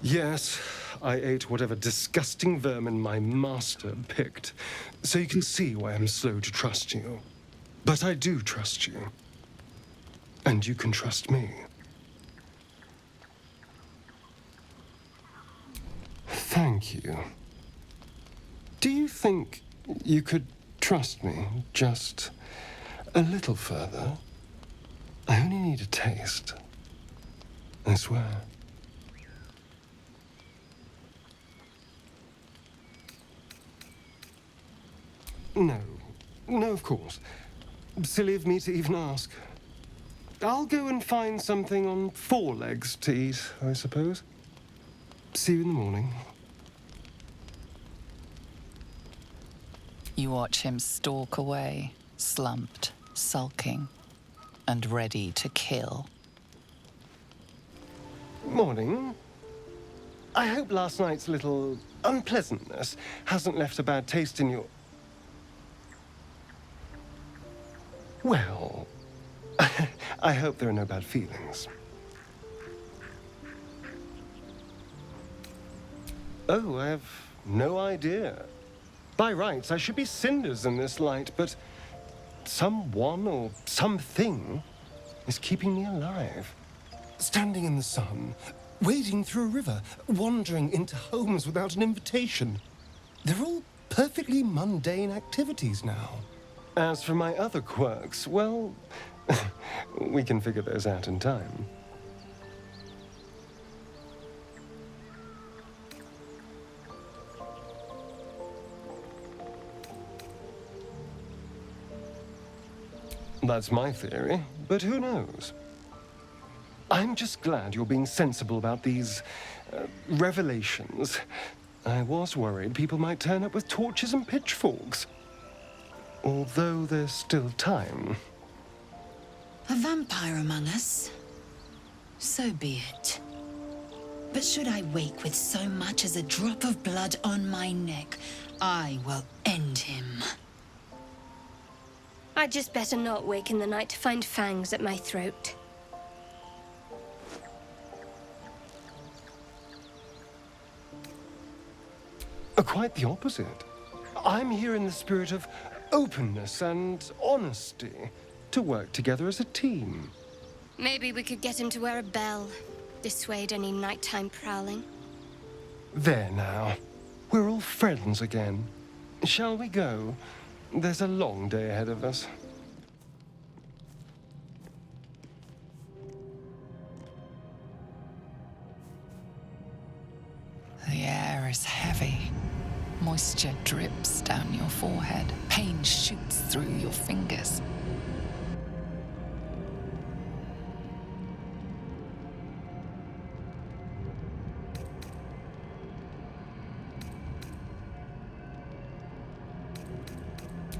Yes, I ate whatever disgusting vermin my master picked, so you can see why I'm slow to trust you. But I do trust you. And you can trust me. Thank you. Do you think you could trust me just a little further? I only need a taste. I swear. No, of course. Silly of me to even ask. I'll go and find something on 4 legs to eat, I suppose. See you in the morning. You watch him stalk away, slumped, sulking, and ready to kill. Morning. I hope last night's little unpleasantness hasn't left a bad taste in your... Well, I hope there are no bad feelings. Oh, I have no idea. By rights, I should be cinders in this light, but someone or something is keeping me alive. Standing in the sun, wading through a river, wandering into homes without an invitation. They're all perfectly mundane activities now. As for my other quirks, well, we can figure those out in time. That's my theory, but who knows? I'm just glad you're being sensible about these revelations. I was worried people might turn up with torches and pitchforks. Although there's still time. A vampire among us? So be it. But should I wake with so much as a drop of blood on my neck, I will end him. I'd just better not wake in the night to find fangs at my throat. Quite the opposite. I'm here in the spirit of openness and honesty to work together as a team. Maybe we could get him to wear a bell. Dissuade any nighttime prowling. There now. We're all friends again. Shall we go? There's a long day ahead of us. The air is heavy. Moisture drips down your forehead. Pain shoots through your fingers.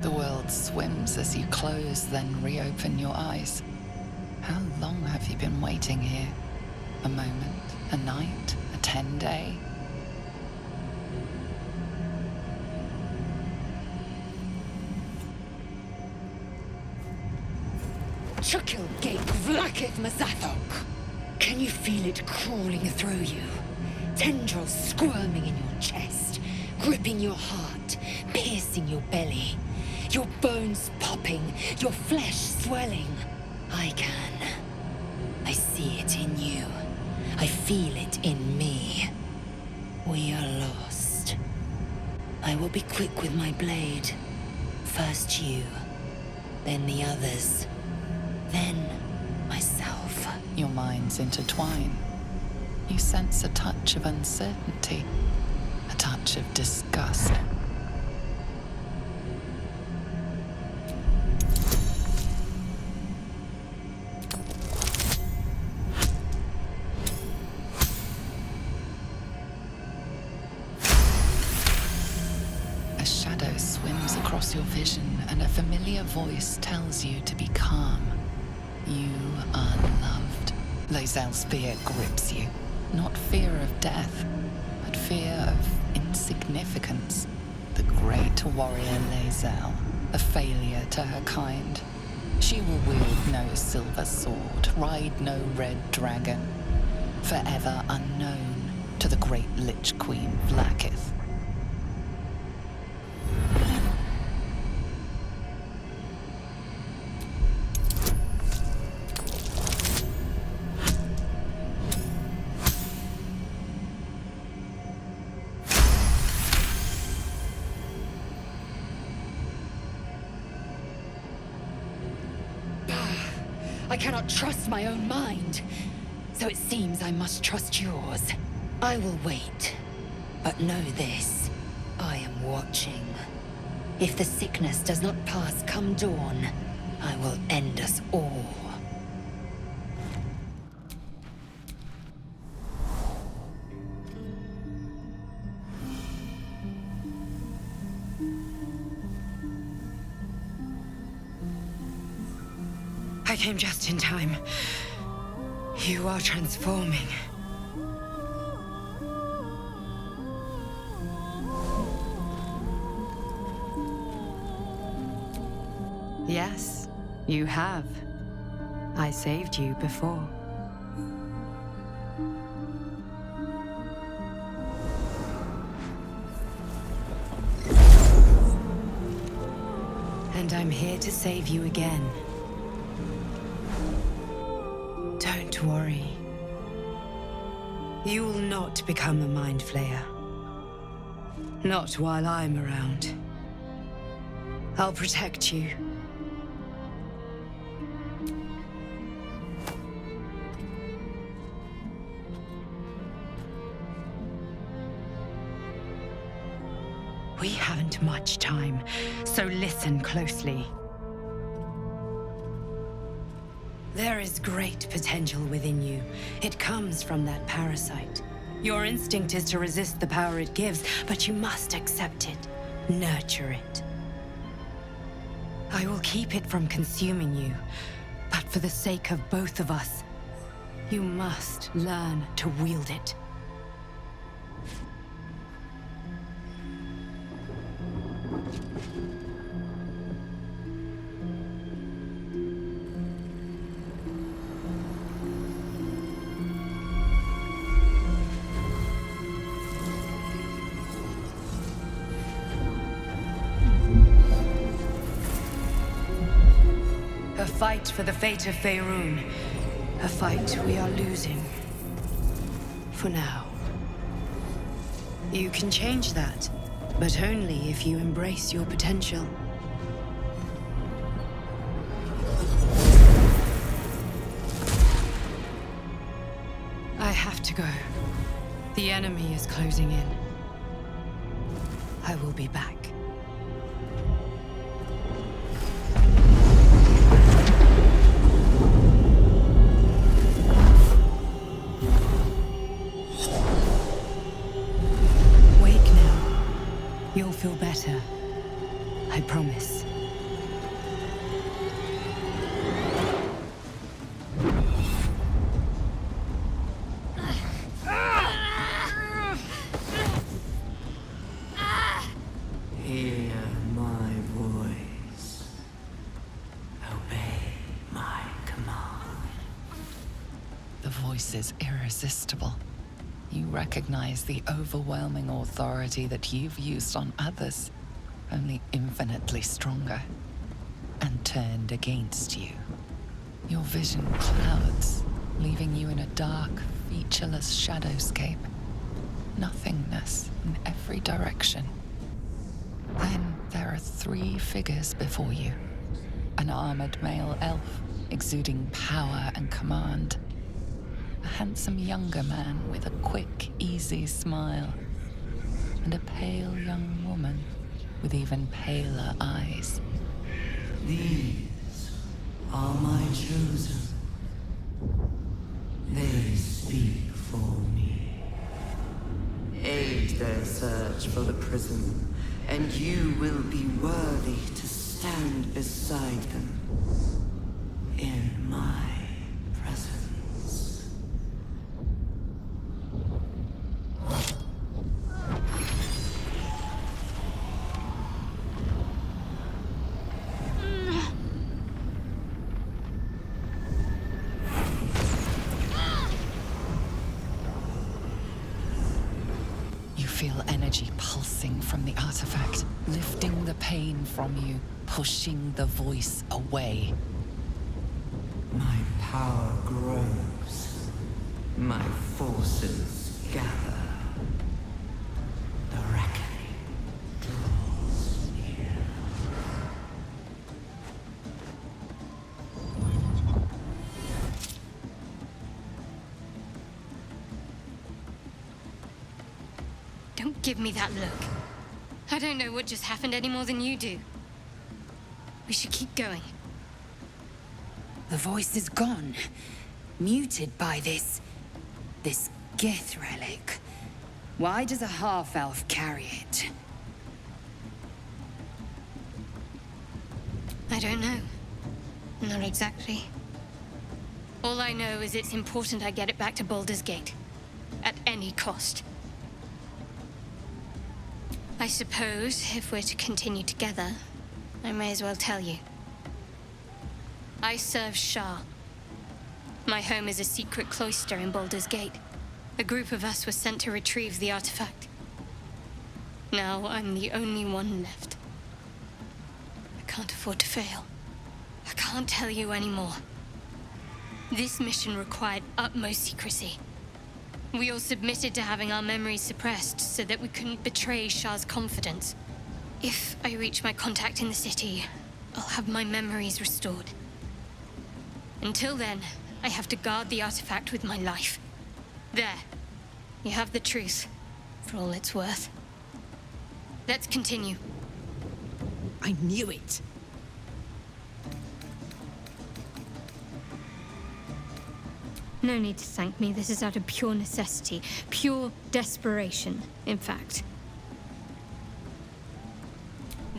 The world swims as you close, then reopen your eyes. How long have you been waiting here? A moment? A night? A 10-day? Chukil gate vlakith mazathok. Can you feel it crawling through you? Tendrils squirming in your chest, gripping your heart, piercing your belly. Your bones popping, your flesh swelling. I can. I see it in you. I feel it in me. We are lost. I will be quick with my blade. First you, then the others. Then myself. Your minds intertwine. You sense a touch of uncertainty, a touch of disgust. A shadow swims across your vision, and a familiar voice tells you to be calm. You are loved. Lae'zel's fear grips you. Not fear of death, but fear of insignificance. The great warrior Lae'zel, a failure to her kind. She will wield no silver sword, ride no red dragon. Forever unknown to the great Lich Queen Vlakith. I cannot trust my own mind. So it seems I must trust yours. I will wait. But know this. I am watching. If the sickness does not pass come dawn, I will end us all. I came just in time. You are transforming. Yes, you have. I saved you before. And I'm here to save you again. Don't worry. You will not become a Mind Flayer. Not while I'm around. I'll protect you. We haven't much time, so listen closely. There There is great potential within you. It comes from that parasite. Your instinct is to resist the power it gives, but you must accept it, nurture it. I will keep it from consuming you, but for the sake of both of us, you must learn to wield it. A fight for the fate of Faerun. A fight we are losing. For now. You can change that, but only if you embrace your potential. I have to go. The enemy is closing in. I will be back. You'll feel better. I promise. Hear my voice. Obey my command. The voice is irresistible. You recognize the overwhelming authority that you've used on others, only infinitely stronger, and turned against you. Your vision clouds, leaving you in a dark, featureless shadowscape. Nothingness in every direction. Then there are 3 figures before you. An armored male elf, exuding power and command. A handsome younger man with a quick, easy smile. And a pale young woman with even paler eyes. These are my chosen. They speak for me. Aid their search for the prism, and you will be worthy to stand beside them in my presence. Feel energy pulsing from the artifact, lifting the pain from you, pushing the voice away. My power grows. My forces gather. The reckoning draws near. Don't give me that look. I don't know what just happened any more than you do. We should keep going. The voice is gone. Muted by this Gith relic. Why does a half-elf carry it? I don't know. Not exactly. All I know is it's important I get it back to Baldur's Gate. At any cost. I suppose, if we're to continue together, I may as well tell you. I serve Shar. My home is a secret cloister in Baldur's Gate. A group of us was sent to retrieve the artifact. Now I'm the only one left. I can't afford to fail. I can't tell you anymore. This mission required utmost secrecy. We all submitted to having our memories suppressed so that we couldn't betray Shar's confidence. If I reach my contact in the city, I'll have my memories restored. Until then, I have to guard the artifact with my life. There. You have the truth, for all it's worth. Let's continue. I knew it. No need to thank me. This is out of pure necessity. Pure desperation, in fact.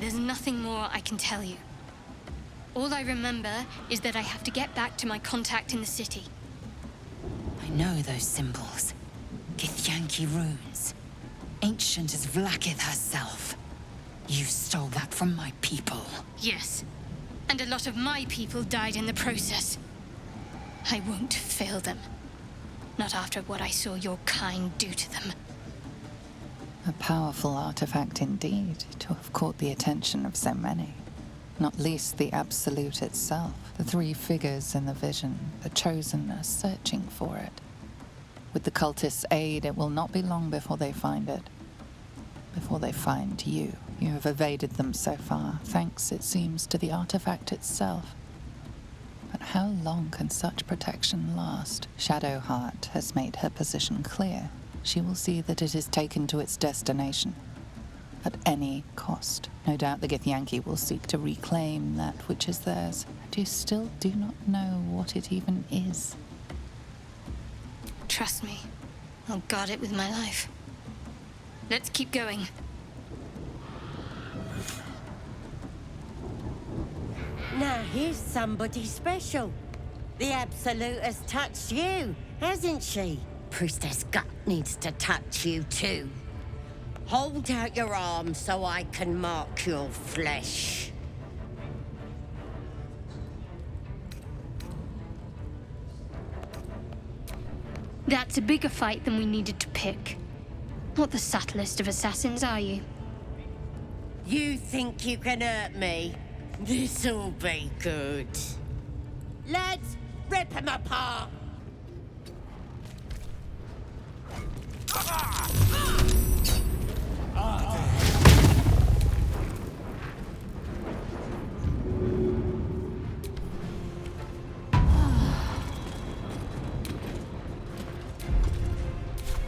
There's nothing more I can tell you. All I remember is that I have to get back to my contact in the city. I know those symbols. Githyanki runes. Ancient as Vlaakith herself. You stole that from my people. Yes. And a lot of my people died in the process. I won't fail them. Not after what I saw your kind do to them. A powerful artifact indeed, to have caught the attention of so many. Not least the Absolute itself. The three figures in the vision, the Chosen, are searching for it. With the cultists' aid, it will not be long before they find it. Before they find you. You have evaded them so far, thanks, it seems, to the artifact itself. But how long can such protection last? Shadowheart has made her position clear. She will see that it is taken to its destination. At any cost. No doubt the Githyanki will seek to reclaim that which is theirs. And you still do not know what it even is. Trust me. I'll guard it with my life. Let's keep going. Now here's somebody special. The Absolute has touched you, hasn't she? Priestess Gut needs to touch you too. Hold out your arm so I can mark your flesh. That's a bigger fight than we needed to pick. Not the subtlest of assassins, are you? You think you can hurt me? This'll be good. Lads, rip him apart!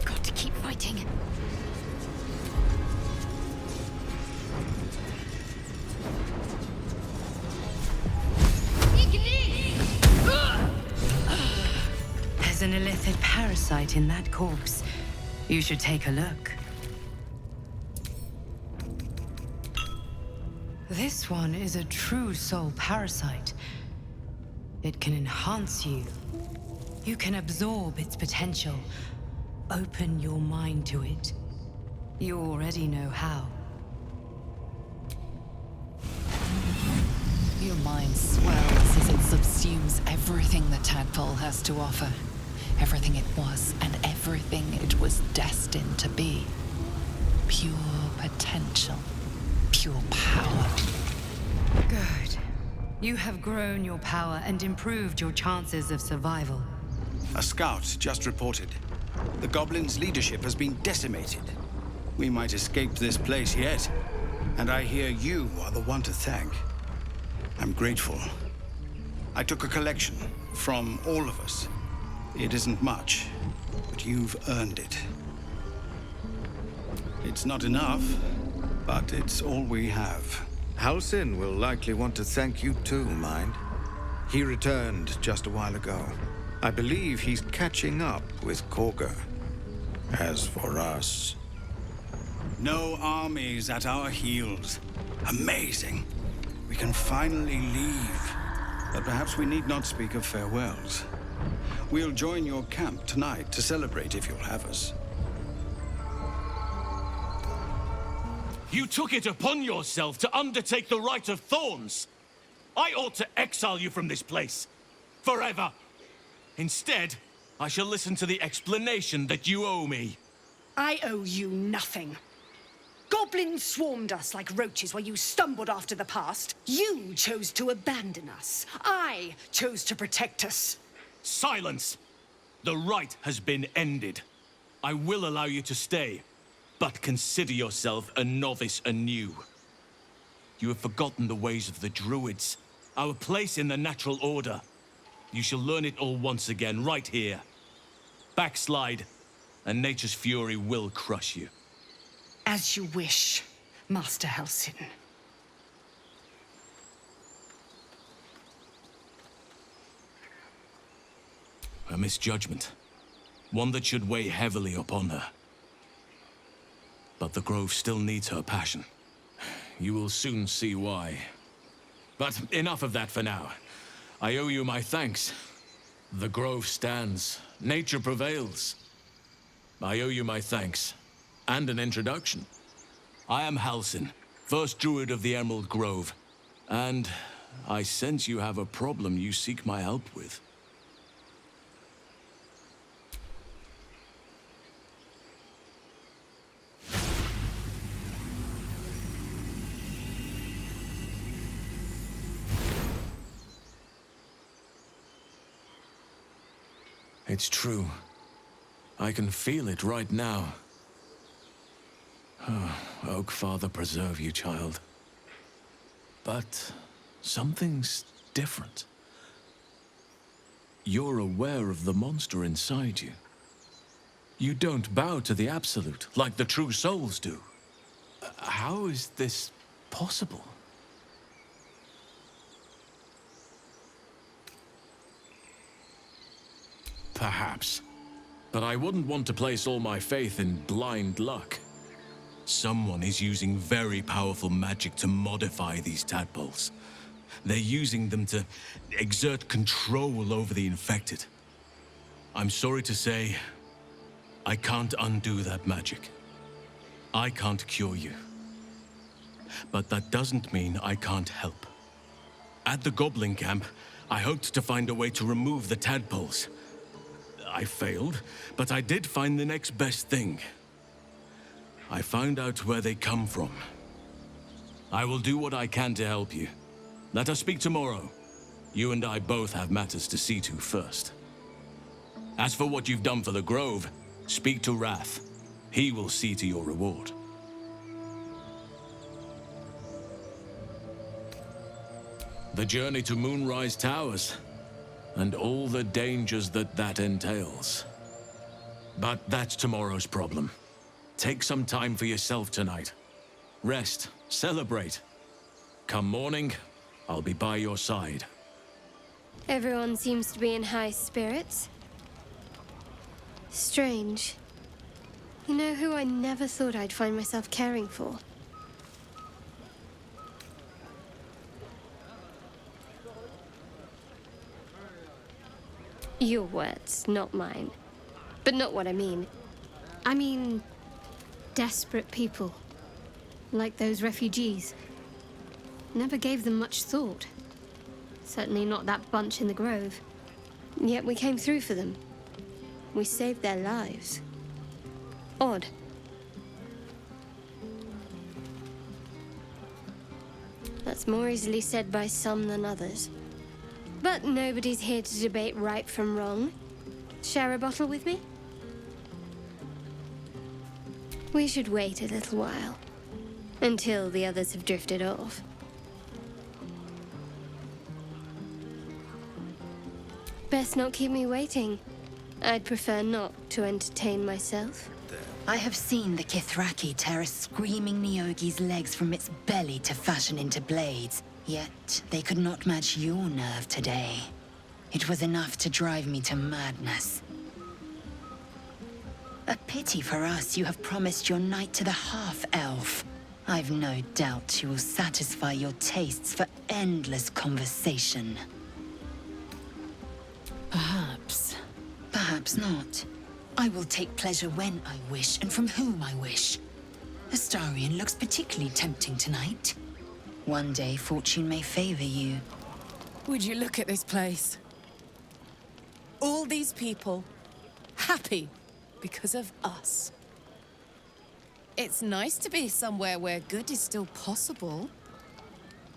Got to keep fighting. There's an illithid parasite in that corpse. You should take a look. This one is a true soul parasite. It can enhance you. You can absorb its potential. Open your mind to it. You already know how. Your mind swells as it subsumes everything the tadpole has to offer. Everything it was and everything it was destined to be. Pure potential. Pure power. Good. You have grown your power and improved your chances of survival. A scout just reported. The Goblin's leadership has been decimated. We might escape this place yet. And I hear you are the one to thank. I'm grateful. I took a collection from all of us. It isn't much, but you've earned it. It's not enough, but it's all we have. Halsin will likely want to thank you too, mind. He returned just a while ago. I believe he's catching up with Korga. As for us... No armies at our heels. Amazing. We can finally leave. But perhaps we need not speak of farewells. We'll join your camp tonight to celebrate if you'll have us. You took it upon yourself to undertake the Rite of Thorns. I ought to exile you from this place. Forever. Instead, I shall listen to the explanation that you owe me. I owe you nothing. Goblins swarmed us like roaches while you stumbled after the past. You chose to abandon us. I chose to protect us. Silence! The rite has been ended. I will allow you to stay, but consider yourself a novice anew. You have forgotten the ways of the Druids, our place in the natural order. You shall learn it all once again, right here. Backslide, and nature's fury will crush you. As you wish, Master Halsin. a misjudgment. One that should weigh heavily upon her. But the Grove still needs her passion. You will soon see why. But enough of that for now. I owe you my thanks. The Grove stands. Nature prevails. I owe you my thanks. And an introduction. I am Halsin, first druid of the Emerald Grove. And I sense you have a problem you seek my help with. It's true. I can feel it right now. Oh, Oak Father preserve you, child. But something's different. You're aware of the monster inside you. You don't bow to the Absolute like the true souls do. How is this possible? Perhaps. But I wouldn't want to place all my faith in blind luck. Someone is using very powerful magic to modify these tadpoles. They're using them to exert control over the infected. I'm sorry to say, I can't undo that magic. I can't cure you. But that doesn't mean I can't help. At the Goblin camp, I hoped to find a way to remove the tadpoles. I failed, but I did find the next best thing. I found out where they come from. I will do what I can to help you. Let us speak tomorrow. You and I both have matters to see to first. As for what you've done for the Grove, speak to Wrath. He will see to your reward. The journey to Moonrise Towers, and all the dangers that entails. But that's tomorrow's problem. Take some time for yourself tonight. Rest, celebrate. Come morning, I'll be by your side. Everyone seems to be in high spirits. Strange. You know who I never thought I'd find myself caring for? Your words, not mine. But not what I mean. I mean, desperate people. Like those refugees. Never gave them much thought. Certainly not that bunch in the Grove. Yet we came through for them. We saved their lives. Odd. That's more easily said by some than others. But nobody's here to debate right from wrong. Share a bottle with me? We should wait a little while. Until the others have drifted off. Best not keep me waiting. I'd prefer not to entertain myself. I have seen the Githyanki tear a screaming Neogi's legs from its belly to fashion into blades. Yet, they could not match your nerve today. It was enough to drive me to madness. A pity for us you have promised your knight to the half-elf. I've no doubt you will satisfy your tastes for endless conversation. Perhaps. Perhaps not. I will take pleasure when I wish, and from whom I wish. Astarion looks particularly tempting tonight. One day, fortune may favor you. Would you look at this place? All these people, happy because of us. It's nice to be somewhere where good is still possible.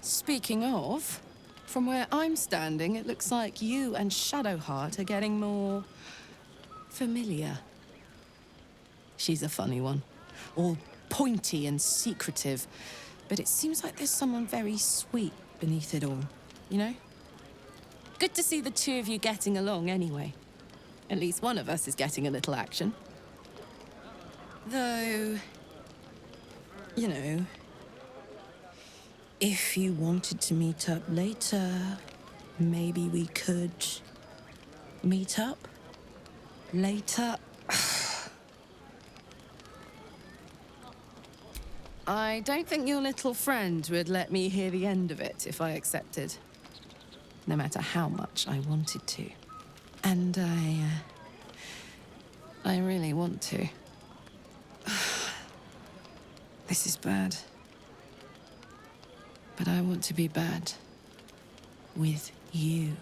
Speaking of, from where I'm standing, it looks like you and Shadowheart are getting more familiar. She's a funny one, all pointy and secretive. But it seems like there's someone very sweet beneath it all, you know? Good to see the two of you getting along anyway. At least one of us is getting a little action. Though, you know, if you wanted to meet up later, maybe we could meet up? Later. I don't think your little friend would let me hear the end of it if I accepted. No matter how much I wanted to. And I really want to. This is bad. But I want to be bad. With you.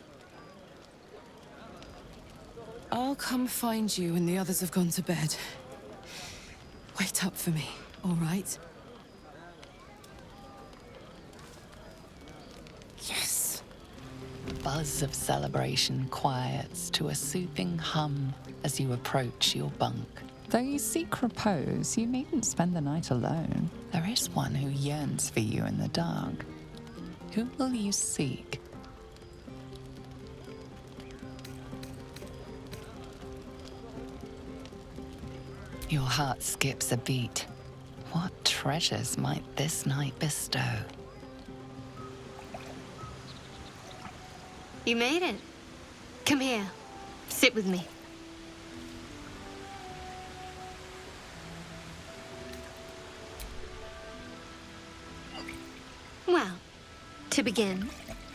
I'll come find you when the others have gone to bed. Wait up for me, all right? Yes! The buzz of celebration quiets to a soothing hum as you approach your bunk. Though you seek repose, you needn't spend the night alone. There is one who yearns for you in the dark. Who will you seek? Your heart skips a beat. What treasures might this night bestow? You made it. Come here. Sit with me. Well, to begin,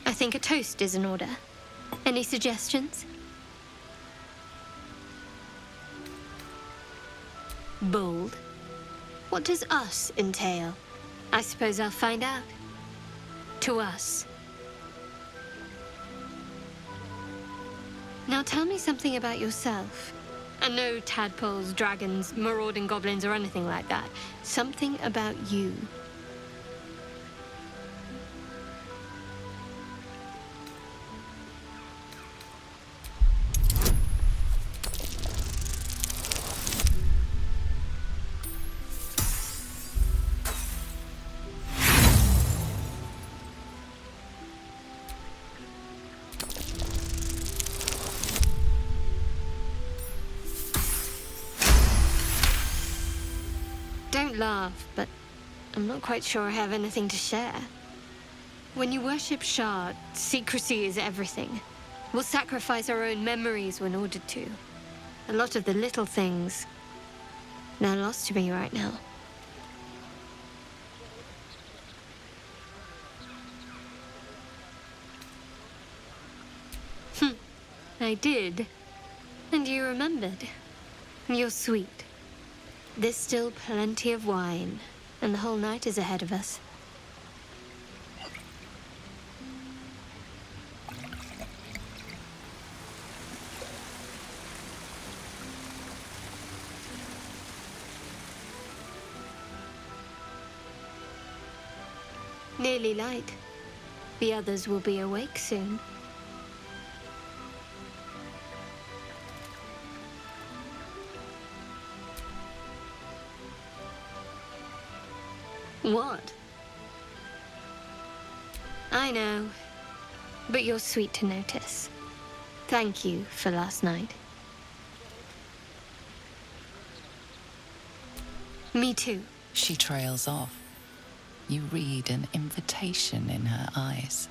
I think a toast is in order. Any suggestions? Bold. What does us entail? I suppose I'll find out. To us. Now tell me something about yourself. And no tadpoles, dragons, marauding goblins, or anything like that. Something about you. Don't laugh, but I'm not quite sure I have anything to share. When you worship Shar, secrecy is everything. We'll sacrifice our own memories when ordered to. A lot of the little things, they're lost to me right now. I did. And you remembered. You're sweet. There's still plenty of wine, and the whole night is ahead of us. Nearly light. The others will be awake soon. What? I know, but you're sweet to notice. Thank you for last night. Me too. She trails off. You read an invitation in her eyes.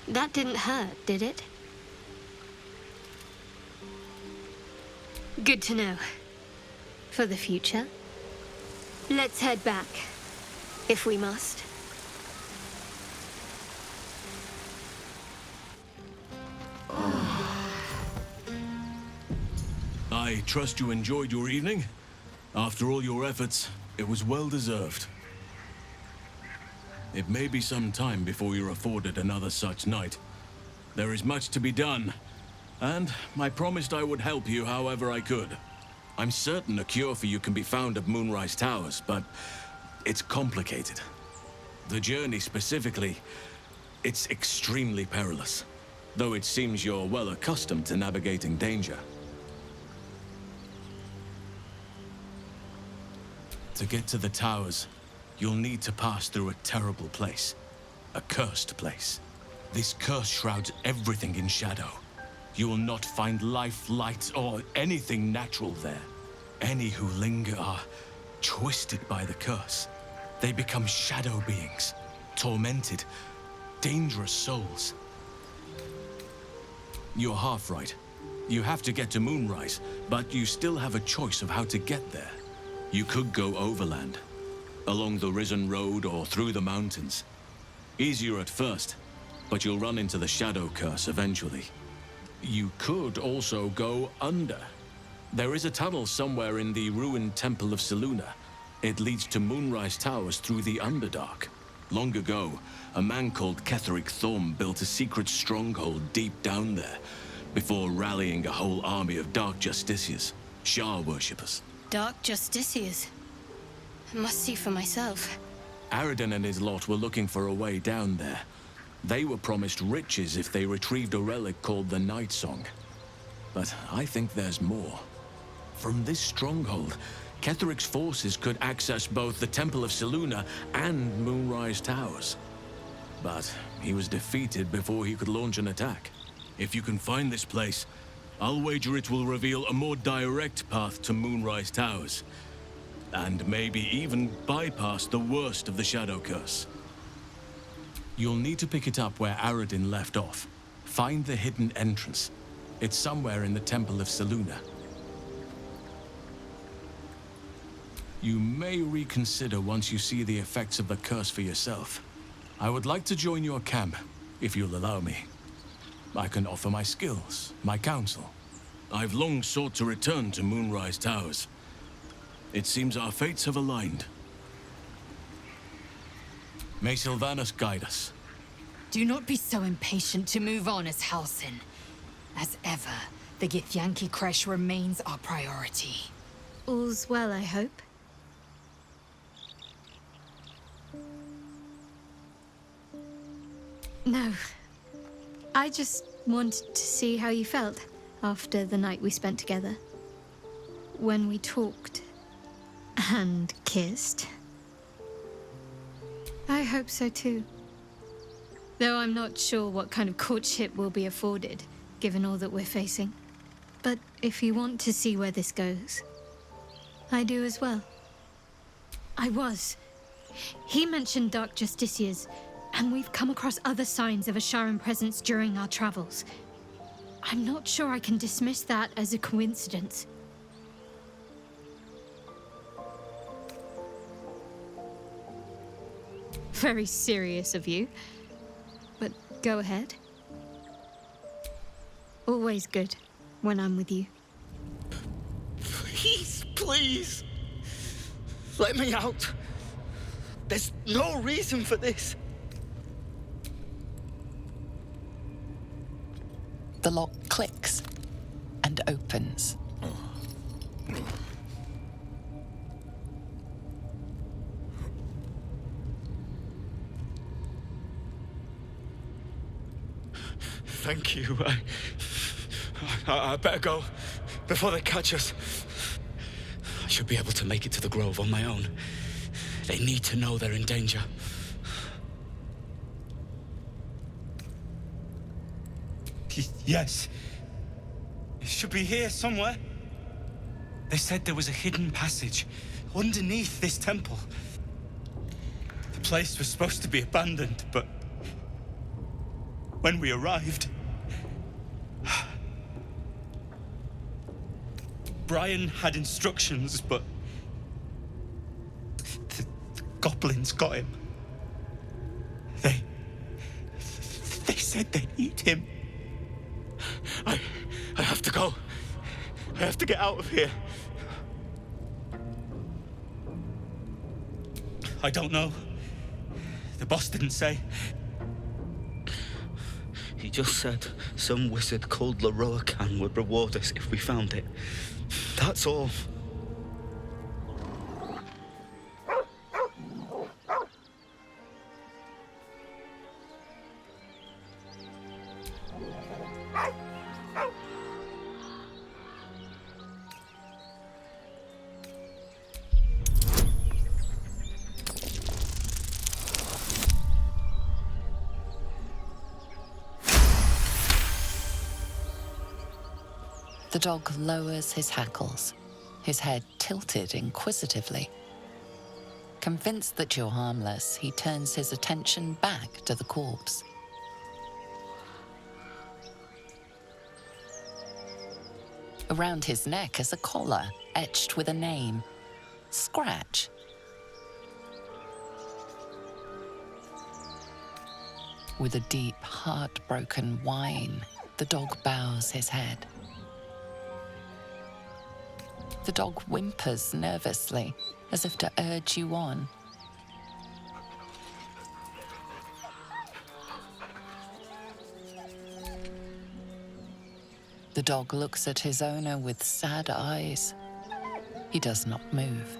That didn't hurt, did it? Good to know. For the future. Let's head back, if we must. I trust you enjoyed your evening. After all your efforts, it was well deserved. It may be some time before you're afforded another such night. There is much to be done, and I promised I would help you however I could. I'm certain a cure for you can be found at Moonrise Towers, but it's complicated. The journey specifically, it's extremely perilous, though it seems you're well accustomed to navigating danger. To get to the towers, you'll need to pass through a terrible place. A cursed place. This curse shrouds everything in shadow. You will not find life, light, or anything natural there. Any who linger are twisted by the curse. They become shadow beings, tormented, dangerous souls. You're half right. You have to get to Moonrise, but you still have a choice of how to get there. You could go overland, along the Risen Road or through the mountains. Easier at first, but you'll run into the shadow curse eventually. You could also go under. There is a tunnel somewhere in the ruined Temple of Selûne. It leads to Moonrise Towers through the Underdark. Long ago, a man called Ketheric Thorm built a secret stronghold deep down there, before rallying a whole army of Dark Justiciars, Shar worshippers. Dark Justiciars? I must see for myself. Aradin and his lot were looking for a way down there. They were promised riches if they retrieved a relic called the Night Song. But I think there's more. From this stronghold, Ketheric's forces could access both the Temple of Selûne and Moonrise Towers. But he was defeated before he could launch an attack. If you can find this place, I'll wager it will reveal a more direct path to Moonrise Towers. And maybe even bypass the worst of the Shadow Curse. You'll need to pick it up where Aradin left off. Find the hidden entrance. It's somewhere in the Temple of Selûne. You may reconsider once you see the effects of the curse for yourself. I would like to join your camp, if you'll allow me. I can offer my skills, my counsel. I've long sought to return to Moonrise Towers. It seems our fates have aligned. May Sylvanas guide us. Do not be so impatient to move on as Halsin. As ever, the Githyanki creche remains our priority. All's well, I hope. No. I just wanted to see how you felt after the night we spent together. When we talked and kissed. I hope so too. Though I'm not sure what kind of courtship will be afforded, given all that we're facing. But if you want to see where this goes, I do as well. He mentioned Dark Justiciars, and we've come across other signs of a Sharan presence during our travels. I'm not sure I can dismiss that as a coincidence. Very serious of you. But go ahead. Always good when I'm with you. Please, please. Let me out. There's no reason for this. The lock clicks and opens. Thank you. I better go before they catch us. I should be able to make it to the Grove on my own. They need to know they're in danger. Yes. It should be here somewhere. They said there was a hidden passage underneath this temple. The place was supposed to be abandoned, but when we arrived, Brian had instructions, but the goblins got him. They said they'd eat him. I have to go. I have to get out of here. I don't know. The boss didn't say. He just said some wizard called Laroakan would reward us if we found it. That's all. The dog lowers his hackles, his head tilted inquisitively. Convinced that you're harmless, he turns his attention back to the corpse. Around his neck is a collar etched with a name, Scratch. With a deep, heartbroken whine, the dog bows his head. The dog whimpers nervously, as if to urge you on. The dog looks at his owner with sad eyes. He does not move.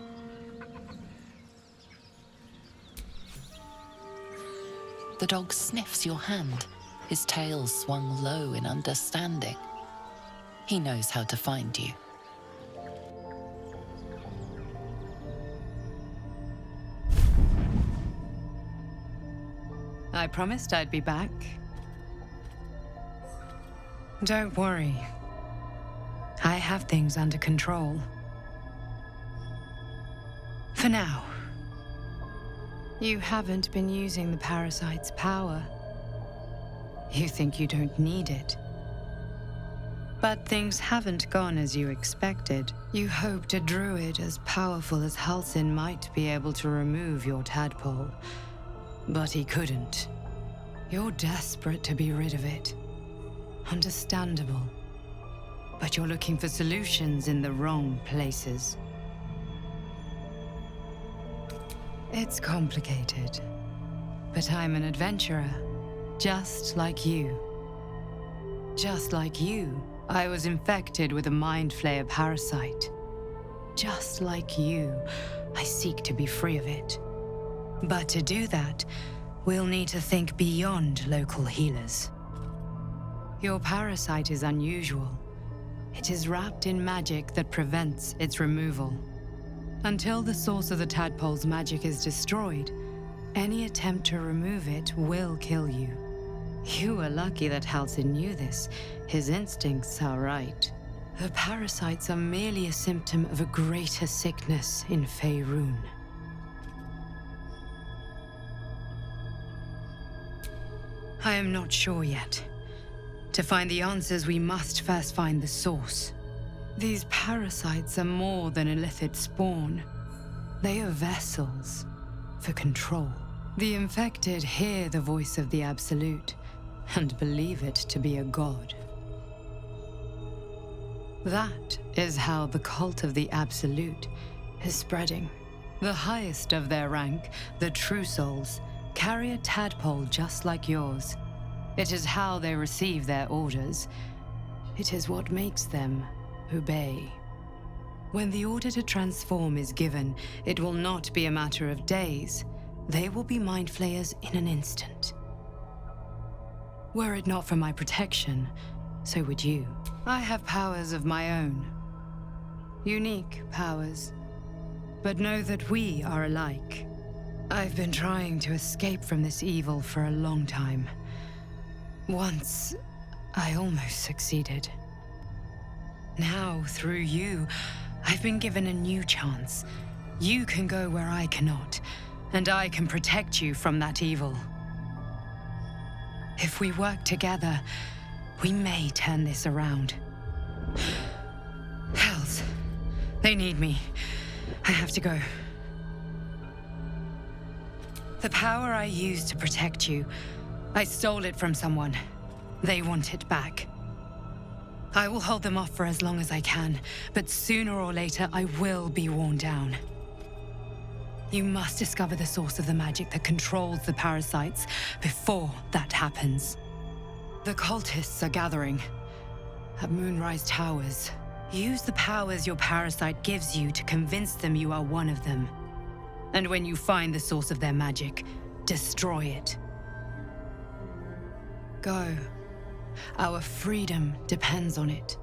The dog sniffs your hand, his tail swung low in understanding. He knows how to find you. I promised I'd be back. Don't worry. I have things under control. For now. You haven't been using the parasite's power. You think you don't need it. But things haven't gone as you expected. You hoped a druid as powerful as Halsin might be able to remove your tadpole. But he couldn't. You're desperate to be rid of it. Understandable. But you're looking for solutions in the wrong places. It's complicated. But I'm an adventurer, just like you. Just like you, I was infected with a mind flayer parasite. Just like you, I seek to be free of it. But to do that, we'll need to think beyond local healers. Your parasite is unusual. It is wrapped in magic that prevents its removal. Until the source of the tadpole's magic is destroyed, any attempt to remove it will kill you. You were lucky that Halsin knew this. His instincts are right. The parasites are merely a symptom of a greater sickness in Faerun. I am not sure yet. To find the answers, we must first find the source. These parasites are more than illithid spawn. They are vessels for control. The infected hear the voice of the Absolute and believe it to be a god. That is how the cult of the Absolute is spreading. The highest of their rank, the True Souls, carry a tadpole just like yours. It is how they receive their orders. It is what makes them obey. When the order to transform is given, it will not be a matter of days. They will be mind flayers in an instant. Were it not for my protection, so would you. I have powers of my own. Unique powers. But know that we are alike. I've been trying to escape from this evil for a long time. Once, I almost succeeded. Now, through you, I've been given a new chance. You can go where I cannot, and I can protect you from that evil. If we work together, we may turn this around. Hells, they need me. I have to go. The power I used to protect you, I stole it from someone. They want it back. I will hold them off for as long as I can, but sooner or later I will be worn down. You must discover the source of the magic that controls the parasites before that happens. The cultists are gathering at Moonrise Towers. Use the powers your parasite gives you to convince them you are one of them. And when you find the source of their magic, destroy it. Go. Our freedom depends on it.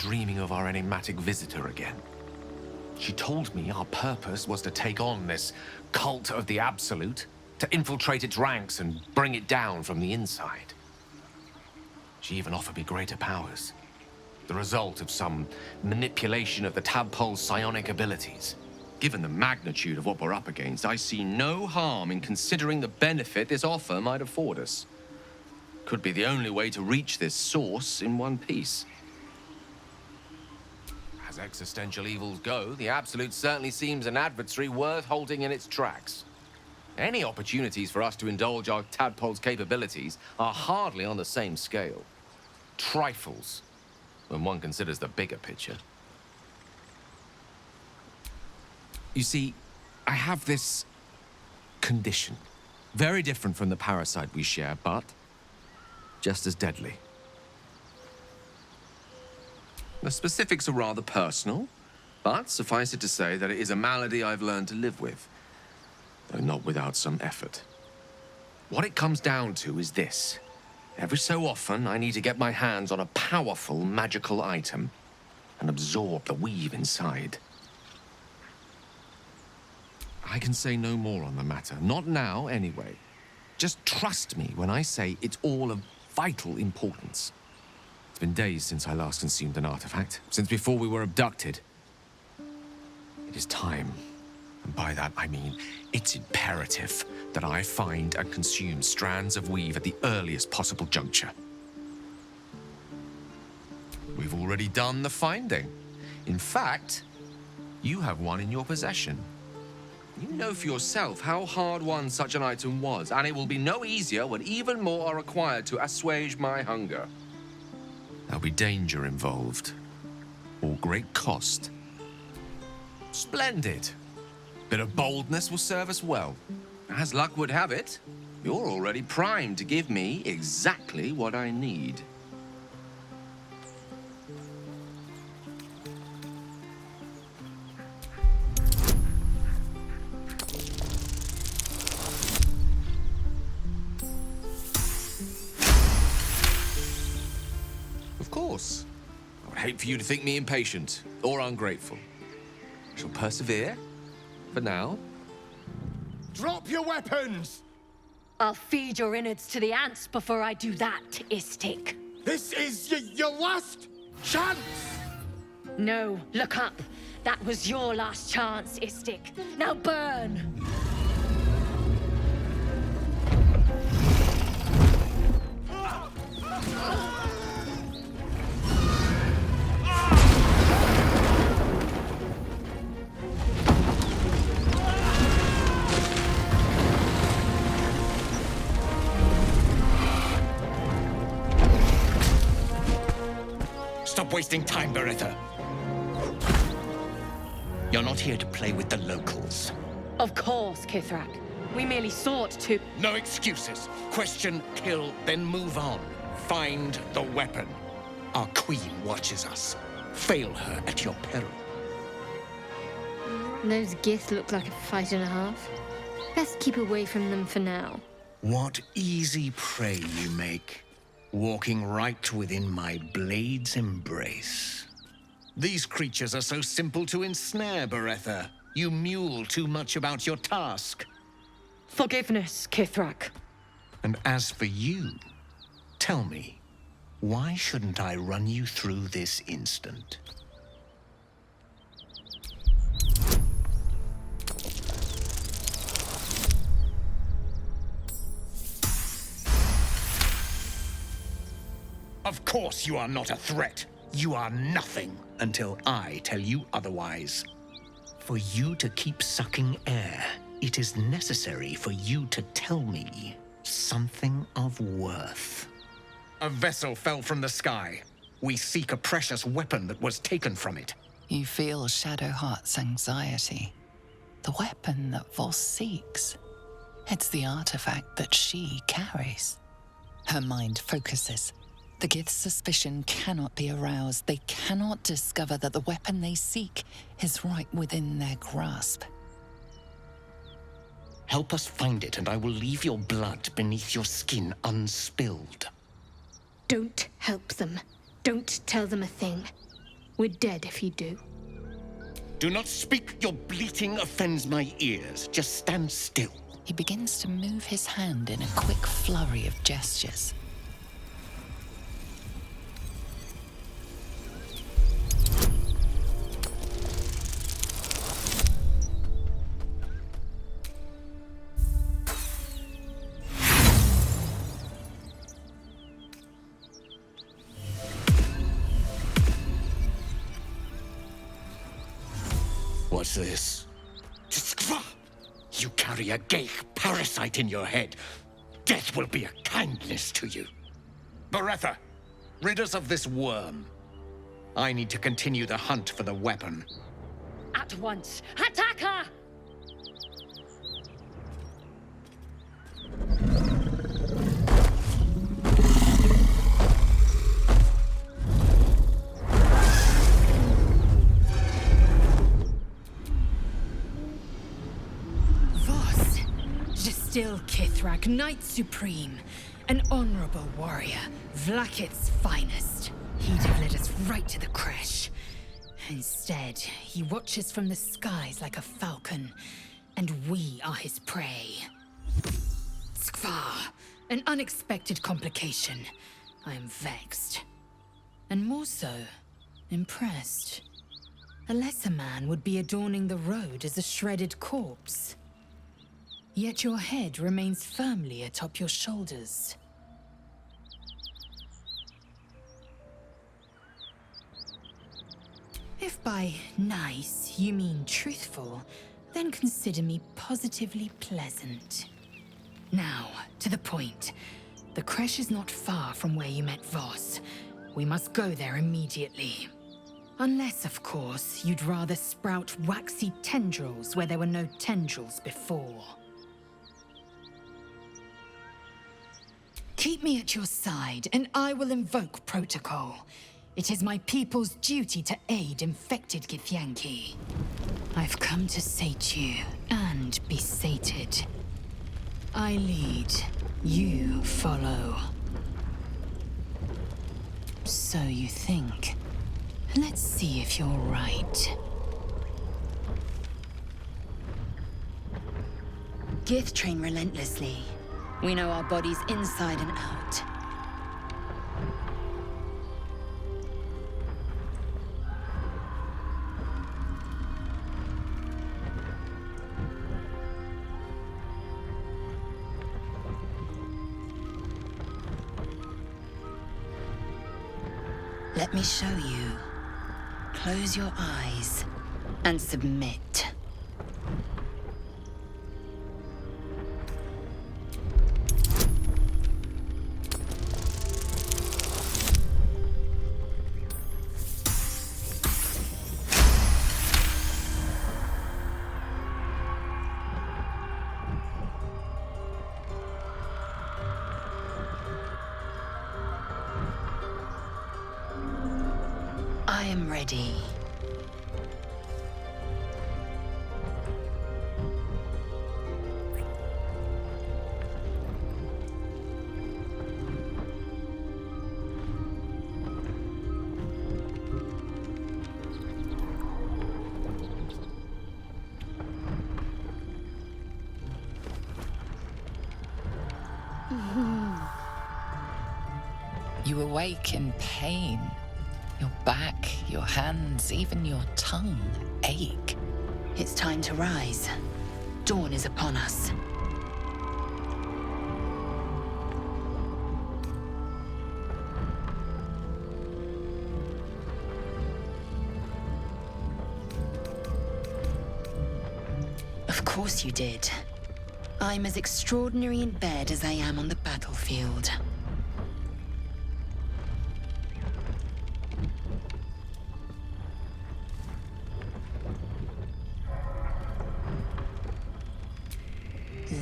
dreaming of our enigmatic visitor again. She told me our purpose was to take on this cult of the Absolute, to infiltrate its ranks and bring it down from the inside. She even offered me greater powers, the result of some manipulation of the tadpole's psionic abilities. Given the magnitude of what we're up against, I see no harm in considering the benefit this offer might afford us. Could be the only way to reach this source in one piece. As existential evils go, the Absolute certainly seems an adversary worth halting in its tracks. Any opportunities for us to indulge our tadpole's capabilities are hardly on the same scale. Trifles, when one considers the bigger picture. You see, I have this condition. Very different from the parasite we share, but just as deadly. The specifics are rather personal, but suffice it to say that it is a malady I've learned to live with, though not without some effort. What it comes down to is this. Every so often, I need to get my hands on a powerful magical item and absorb the weave inside. I can say no more on the matter. Not now, anyway. Just trust me when I say it's all of vital importance. It's been days since I last consumed an artifact, since before we were abducted. It is time, and by that I mean it's imperative that I find and consume strands of weave at the earliest possible juncture. We've already done the finding. In fact, you have one in your possession. You know for yourself how hard-won such an item was, and it will be no easier when even more are required to assuage my hunger. There'll be danger involved, or great cost. Splendid. Bit of boldness will serve us well. As luck would have it, you're already primed to give me exactly what I need. Of course. I would hate for you to think me impatient or ungrateful. I shall persevere, for now. Drop your weapons! I'll feed your innards to the ants before I do that, Istik. This is your last chance! No, look up. That was your last chance, Istik. Now burn! Stop wasting time, Beretta. You're not here to play with the locals. Of course, Kithrak. We merely sought to... No excuses. Question, kill, then move on. Find the weapon. Our queen watches us. Fail her at your peril. Those Gith look like a fight and a half. Best keep away from them for now. What easy prey you make. Walking right within my blade's embrace. These creatures are so simple to ensnare, Beretta. You mule too much about your task. Forgiveness, Kithrak. And as for you, tell me, why shouldn't I run you through this instant? Of course you are not a threat. You are nothing until I tell you otherwise. For you to keep sucking air, it is necessary for you to tell me something of worth. A vessel fell from the sky. We seek a precious weapon that was taken from it. You feel Shadowheart's anxiety. The weapon that Voss seeks. It's the artifact that she carries. Her mind focuses. The Gith's suspicion cannot be aroused. They cannot discover that the weapon they seek is right within their grasp. Help us find it, and I will leave your blood beneath your skin unspilled. Don't help them. Don't tell them a thing. We're dead if you do. Do not speak. Your bleating offends my ears. Just stand still. He begins to move his hand in a quick flurry of gestures. What's this? You carry a ghaik parasite in your head. Death will be a kindness to you. Beretha, rid us of this worm. I need to continue the hunt for the weapon. At once. Attack her! Still Kithrak, Knight Supreme, an honorable warrior, Vlaakith's finest. He'd have led us right to the crash. Instead, he watches from the skies like a falcon, and we are his prey. Skvar, an unexpected complication. I am vexed. And more so, impressed. A lesser man would be adorning the road as a shredded corpse. Yet your head remains firmly atop your shoulders. If by nice you mean truthful, then consider me positively pleasant. Now, to the point. The creche is not far from where you met Voss. We must go there immediately. Unless, of course, you'd rather sprout waxy tendrils where there were no tendrils before. Keep me at your side, and I will invoke protocol. It is my people's duty to aid infected Githyanki. I've come to sate you, and be sated. I lead, you follow. So you think. Let's see if you're right. Gith train relentlessly. We know our bodies inside and out. Let me show you. Close your eyes and submit. I am ready. You awake in pain. Your back, your hands, even your tongue ache. It's time to rise. Dawn is upon us. Of course you did. I'm as extraordinary in bed as I am on the battlefield.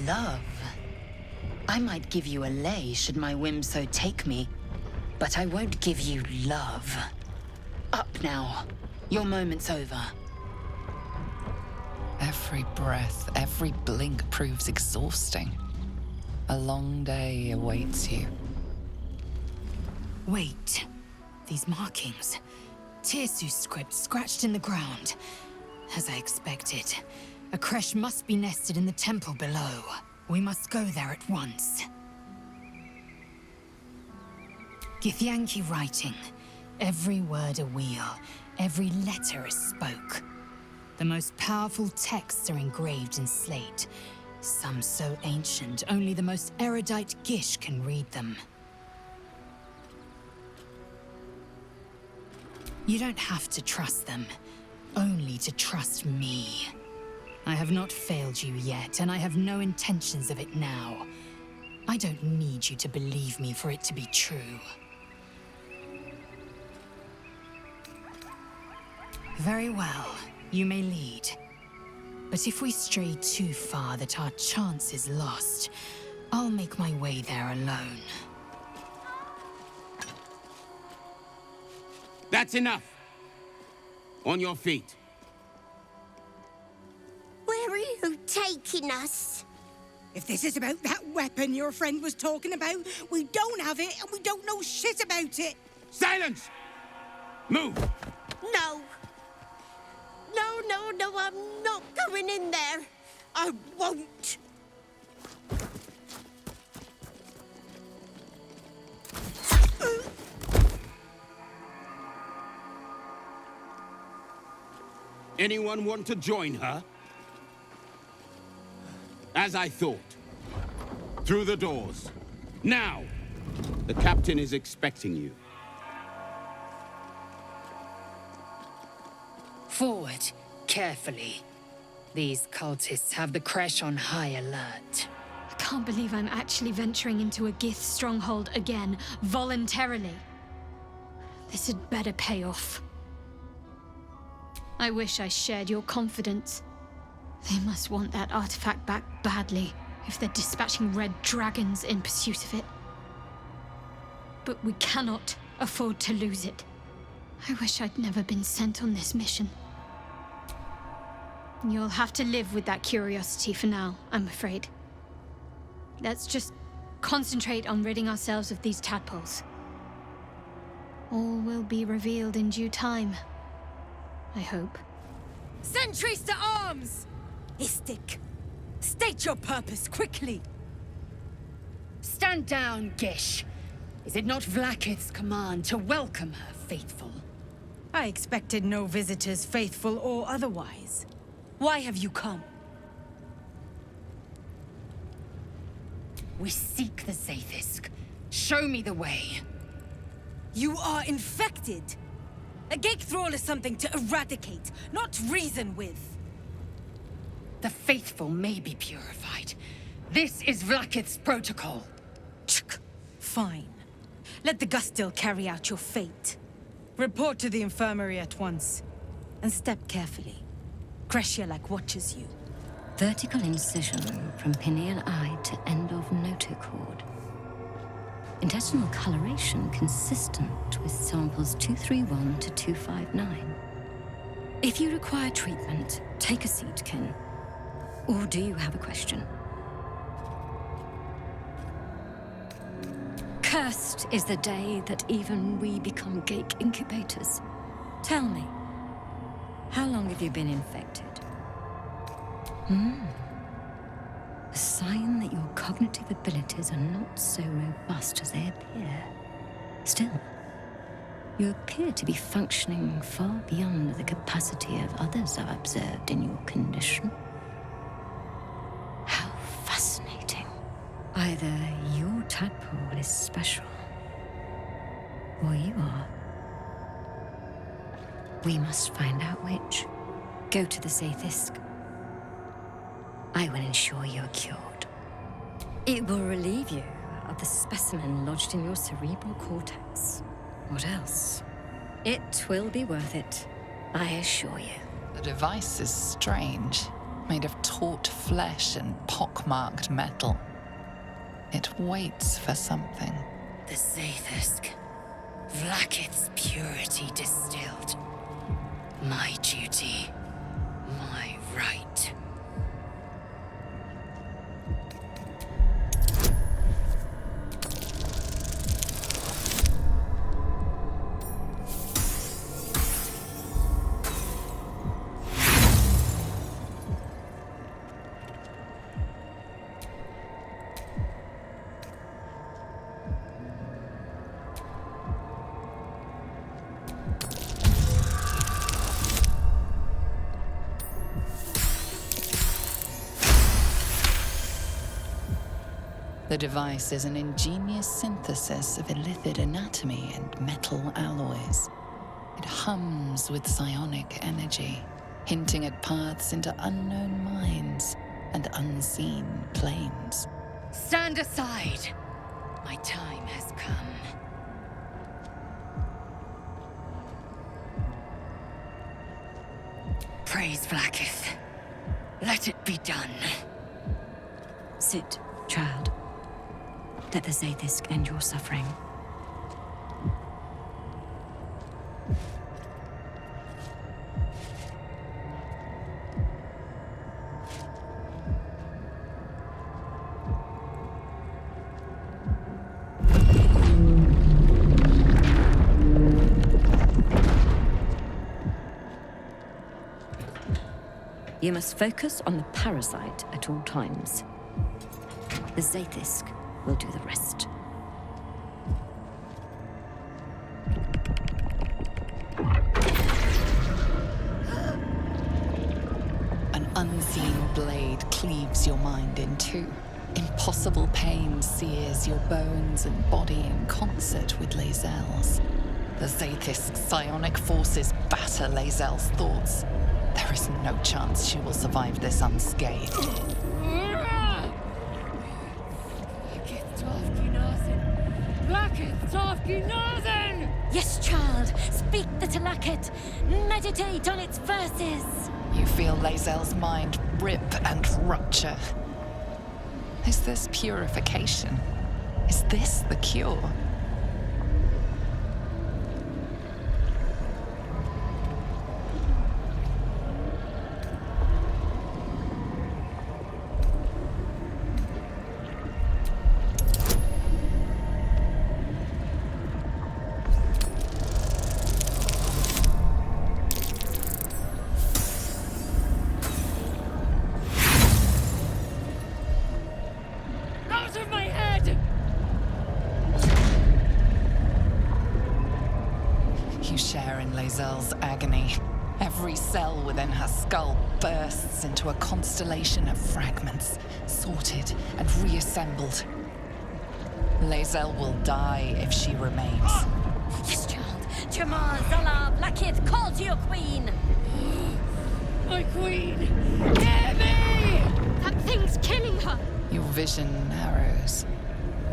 Love. I might give you a lay should my whim so take me, but I won't give you love. Up now. Your moment's over. Every breath, every blink proves exhausting. A long day awaits you. Wait. These markings. Tirsu's script scratched in the ground. As I expected. A creche must be nested in the temple below. We must go there at once. Githyanki writing. Every word a wheel, every letter a spoke. The most powerful texts are engraved in slate. Some so ancient, only the most erudite Gish can read them. You don't have to trust them, only to trust me. I have not failed you yet, and I have no intentions of it now. I don't need you to believe me for it to be true. Very well, you may lead. But if we stray too far that our chance is lost, I'll make my way there alone. That's enough! On your feet. Where are you taking us? If this is about that weapon your friend was talking about, we don't have it and we don't know shit about it! Silence! Move! No! No, I'm not going in there. I won't. Anyone want to join her? As I thought. Through the doors. Now! The captain is expecting you. Forward, carefully. These cultists have the creche on high alert. I can't believe I'm actually venturing into a Gith stronghold again, voluntarily. This had better pay off. I wish I shared your confidence. They must want that artifact back badly, if they're dispatching red dragons in pursuit of it. But we cannot afford to lose it. I wish I'd never been sent on this mission. You'll have to live with that curiosity for now, I'm afraid. Let's just concentrate on ridding ourselves of these tadpoles. All will be revealed in due time, I hope. Sentries to arms! Istik, state your purpose quickly. Stand down, Gish. Is it not Vlaakith's command to welcome her faithful? I expected no visitors, faithful or otherwise. Why have you come? We seek the Zaithisk. Show me the way. You are infected. A gate thrall is something to eradicate, not reason with. The faithful may be purified. This is Vlaakith's protocol. Fine. Let the Gustil carry out your fate. Report to the infirmary at once. And step carefully. Kreshia-like watches you. Vertical incision from pineal eye to end of notochord. Intestinal coloration consistent with samples 231 to 259. If you require treatment, take a seat, Kin. Or do you have a question? Cursed is the day that even we become Gake incubators. Tell me, how long have you been infected? A sign that your cognitive abilities are not so robust as they appear. Still, you appear to be functioning far beyond the capacity of others I've observed in your condition. How fascinating. Either your tadpole is special, or you are. We must find out which. Go to the Zaithisk. I will ensure you are cured. It will relieve you of the specimen lodged in your cerebral cortex. What else? It will be worth it, I assure you. The device is strange, made of taut flesh and pockmarked metal. It waits for something. The Zaithisk. Vlaakith's purity distilled. My duty. My right. The device is an ingenious synthesis of illithid anatomy and metal alloys. It hums with psionic energy, hinting at paths into unknown minds and unseen planes. Stand aside! My time has come. Praise Vlaakith. Let it be done. Sit, child. Let the Zaithisk end your suffering. You must focus on the parasite at all times. The Zaithisk will do the rest. An unseen blade cleaves your mind in two. Impossible pain sears your bones and body in concert with Lae'zel's. The Zaithisk's psionic forces batter Lae'zel's thoughts. There is no chance she will survive this unscathed. Yes, child. Speak the Talakit. Meditate on its verses. You feel Lae'zel's mind rip and rupture. Is this purification? Is this the cure? Lae'zel's agony. Every cell within her skull bursts into a constellation of fragments, sorted and reassembled. Lae'zel will die if she remains. Yes, child. Jamar, Zala, Blackith, call to your queen! My queen! Hear me! That thing's killing her! Your vision narrows.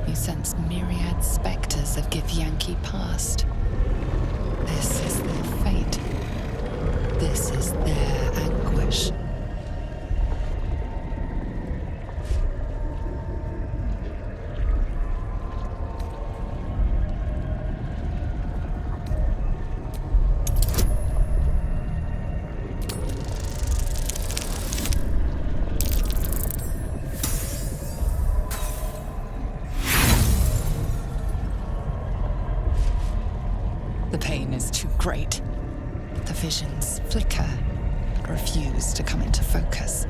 You sense myriad specters of Githyanki past. This is their fate. This is their anguish. The pain is too great. The visions flicker, but refuse to come into focus.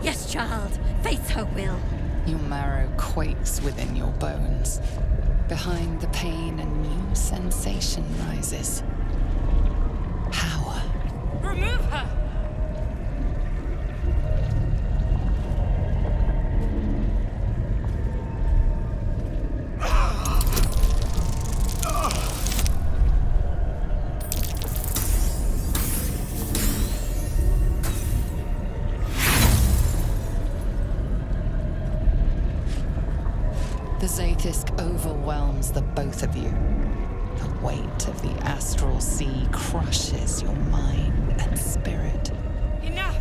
Yes, child. Face her will. Your marrow quakes within your bones. Behind the pain, a new sensation rises. Power. Remove her! The Zaithisk overwhelms the both of you. The weight of the astral sea crushes your mind and spirit. Enough!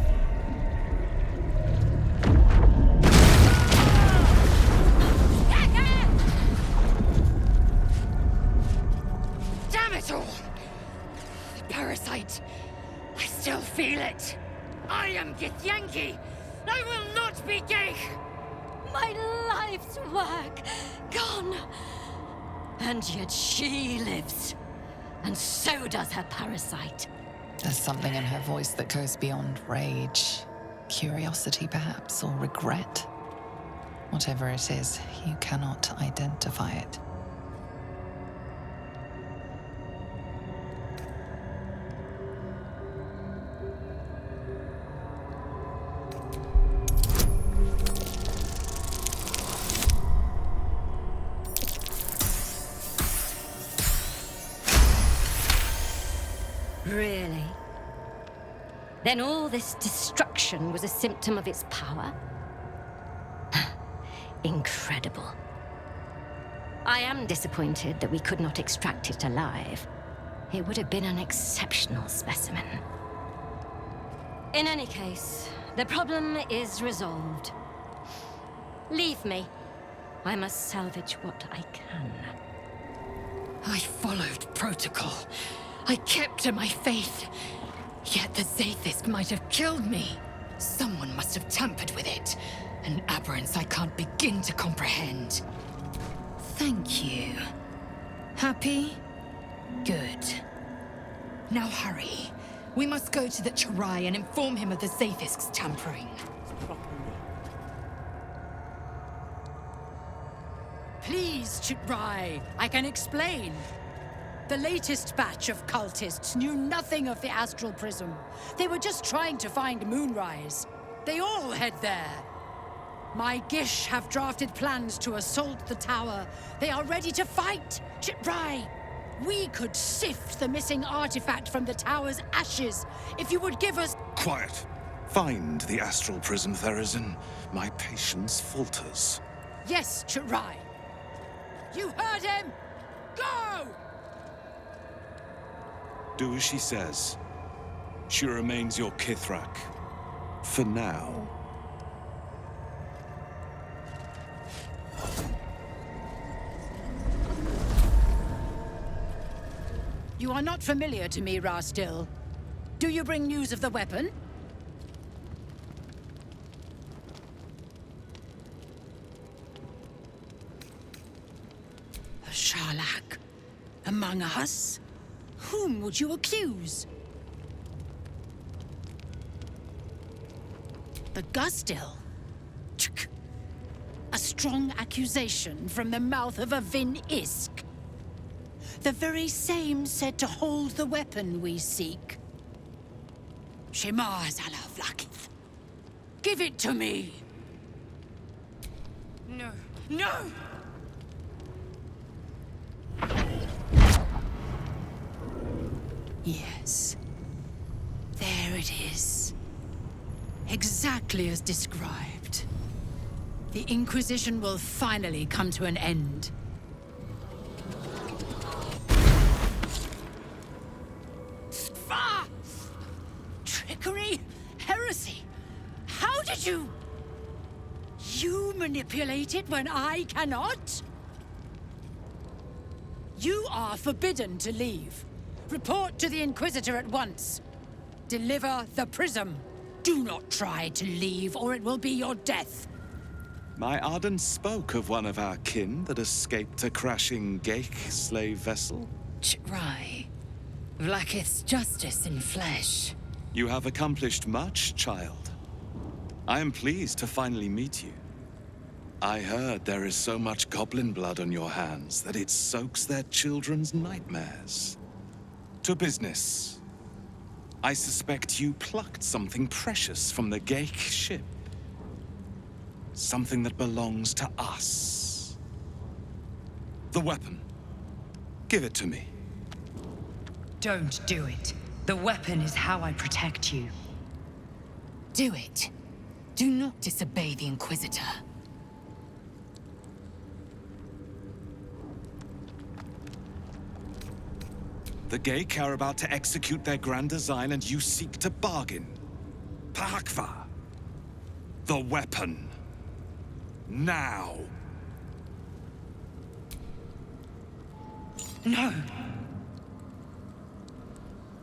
Damn it all! The parasite! I still feel it. I am Githyanki. I will not be gay. My life's work gone. And yet she lives. And so does her parasite. There's something in her voice that goes beyond rage. Curiosity, perhaps, or regret. Whatever it is, you cannot identify it. Really? Then all this destruction was a symptom of its power? Incredible. I am disappointed that we could not extract it alive. It would have been an exceptional specimen. In any case, the problem is resolved. Leave me. I must salvage what I can. I followed protocol. I kept to my faith. Yet the Zaithisk might have killed me. Someone must have tampered with it. An aberrance I can't begin to comprehend. Thank you. Happy? Good. Now hurry. We must go to the Chirai and inform him of the Zaithisk's tampering. Please, Chirai, I can explain. The latest batch of cultists knew nothing of the Astral Prism. They were just trying to find Moonrise. They all head there. My Gish have drafted plans to assault the tower. They are ready to fight! Chirai, we could sift the missing artifact from the tower's ashes if you would give us... Quiet. Find the Astral Prism, Therazin. My patience falters. Yes, Chirai. You heard him! Go! Do as she says. She remains your Kithrak. For now. You are not familiar to me, Rastil. Do you bring news of the weapon? A Karlach? Among us? Whom would you accuse? The Gustil? A strong accusation from the mouth of a Vin Isk. The very same said to hold the weapon we seek. Shema Zalavlakith. Give it to me! No. No! Yes. There it is. Exactly as described. The Inquisition will finally come to an end. Ah! Trickery? Heresy? How did you... You manipulate it when I cannot? You are forbidden to leave. Report to the Inquisitor at once. Deliver the prism. Do not try to leave, or it will be your death. My Arden spoke of one of our kin that escaped a crashing Geik slave vessel. Chirai. Vlakith's justice in flesh. You have accomplished much, child. I am pleased to finally meet you. I heard there is so much goblin blood on your hands that it soaks their children's nightmares. To business. I suspect you plucked something precious from the Geik ship. Something that belongs to us. The weapon. Give it to me. Don't do it. The weapon is how I protect you. Do it. Do not disobey the Inquisitor. The Geik are about to execute their grand design and you seek to bargain. Pahakva. The weapon. Now. No.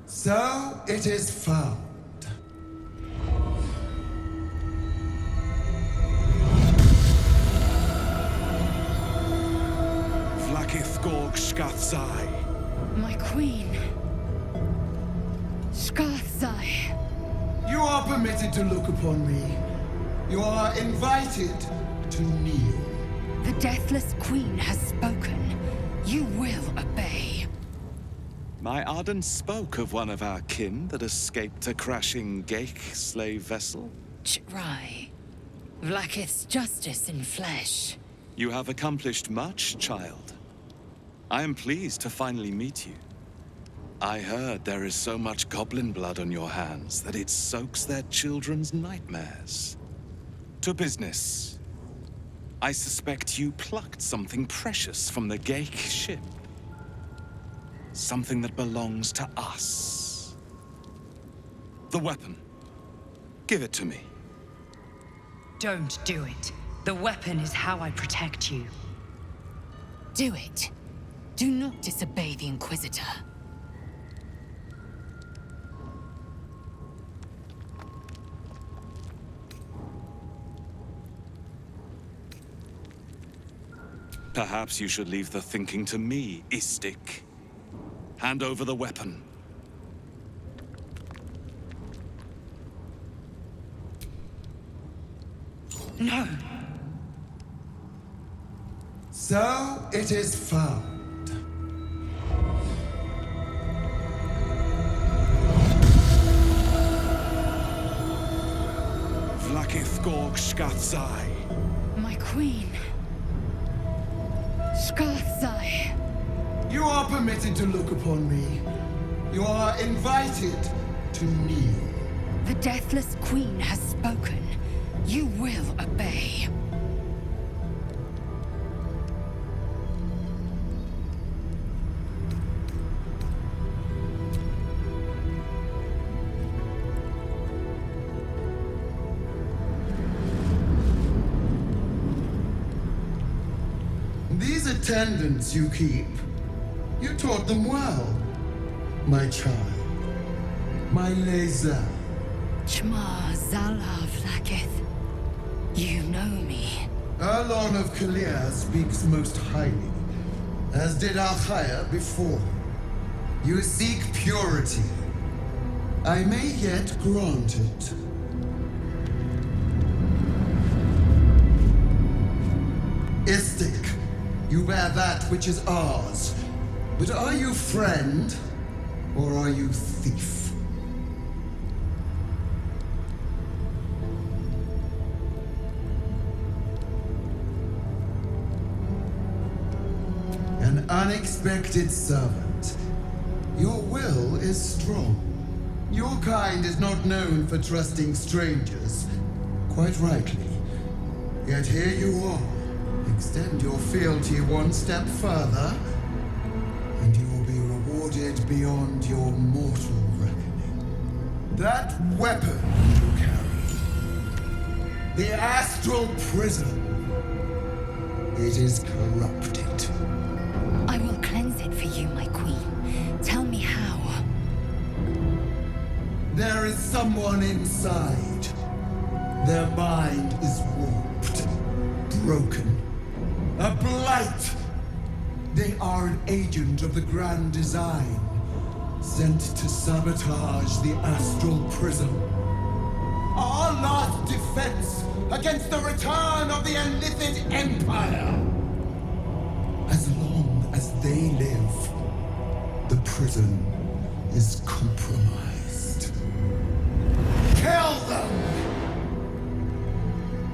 So it is found. Skathzai. My queen. Skathzai. You are permitted to look upon me. You are invited to kneel. The deathless queen has spoken. You will obey. My Arden spoke of one of our kin that escaped a crashing Geik slave vessel. Ch'rai. Vlaakith's justice in flesh. You have accomplished much, child. I am pleased to finally meet you. I heard there is so much goblin blood on your hands that it soaks their children's nightmares. To business. I suspect you plucked something precious from the Geik ship. Something that belongs to us. The weapon. Give it to me. Don't do it. The weapon is how I protect you. Do it. Do not disobey the Inquisitor. Perhaps you should leave the thinking to me, Istik. Hand over the weapon. No. So it is found. Vlaakith Gorg Skathzai. My queen. Skathzai. You are permitted to look upon me. You are invited to kneel. The deathless queen has spoken. You will obey. These attendants you keep, you taught them well, my child. My Lae'zel. Chma Zala Vlaakith. You know me. Erlon of Kalir speaks most highly, as did Alchaya before. You seek purity. I may yet grant it. Istik, you bear that which is ours. But are you friend, or are you thief? An unexpected servant. Your will is strong. Your kind is not known for trusting strangers, quite rightly. Yet here you are. Extend your fealty one step further, and you will be rewarded beyond your mortal reckoning. That weapon you carry, the astral prism, it is corrupted. I will cleanse it for you, my queen. Tell me how. There is someone inside. Their mind is warped, broken. A blight! They are an agent of the Grand Design, sent to sabotage the Astral Prism. Our last defense against the return of the Illithid Empire! As long as they live, the prison is compromised. Kill them!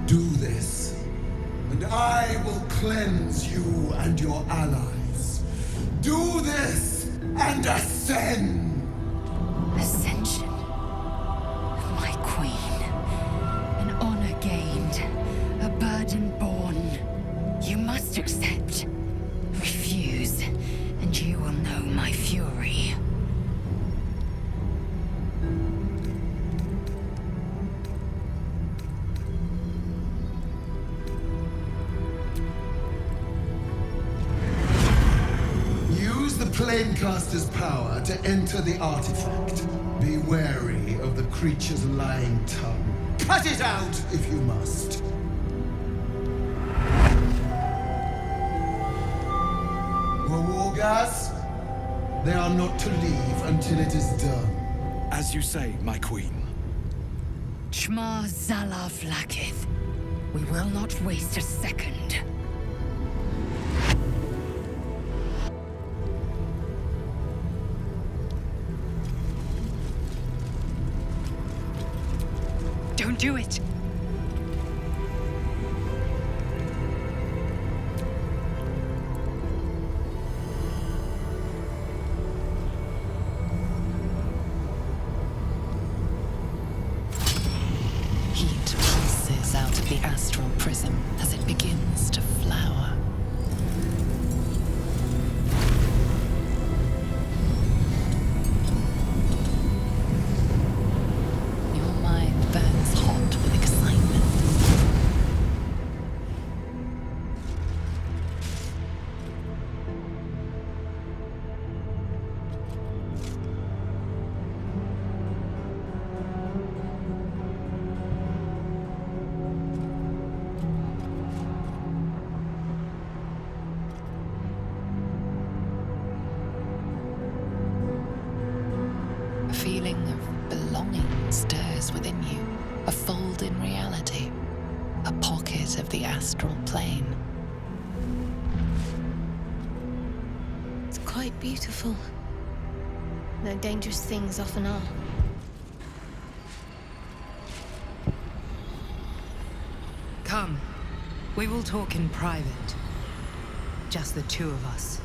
Do this, and I will cleanse you and your allies. Do this, and ascend! Ascension. My queen. An honor gained. A burden borne. You must accept. Refuse, and you will know my fury. Use the Planecaster's power to enter the artifact. Be wary of the creature's lying tongue. Cut it out if you must. for war gas? They are not to leave until it is done. As you say, my queen. Shma Zala Vlakith. We will not waste a second. Don't do it! Heat pulses out of the astral prism as it begins to flower. Your mind burns hot with excitement. A feeling of belonging stirs within you, a fold in reality, a pocket of the astral plane. It's quite beautiful. Though dangerous things often are. Come. We will talk in private. Just the two of us.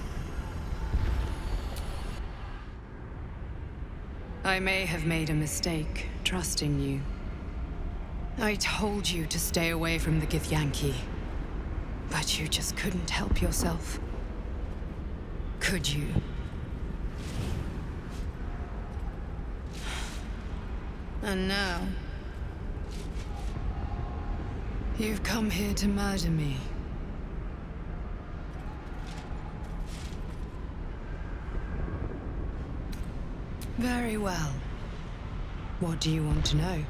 I may have made a mistake trusting you. I told you to stay away from the Githyanki. But you just couldn't help yourself. Could you? And now... you've come here to murder me. Very well. What do you want to know?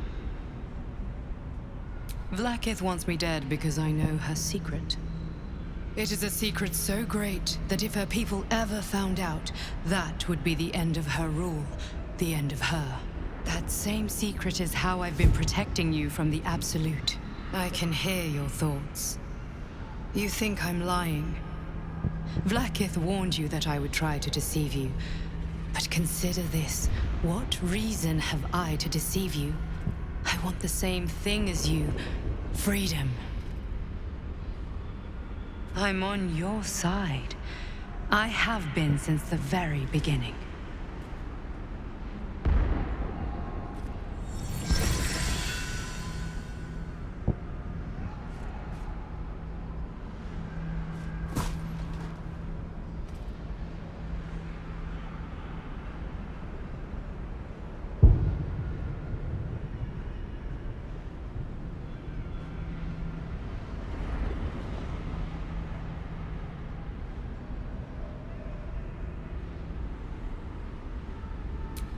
Vlakith wants me dead because I know her secret. It is a secret so great that if her people ever found out, that would be the end of her rule, the end of her. That same secret is how I've been protecting you from the Absolute. I can hear your thoughts. You think I'm lying. Vlakith warned you that I would try to deceive you. But consider this. What reason have I to deceive you? I want the same thing as you. Freedom. I'm on your side. I have been since the very beginning.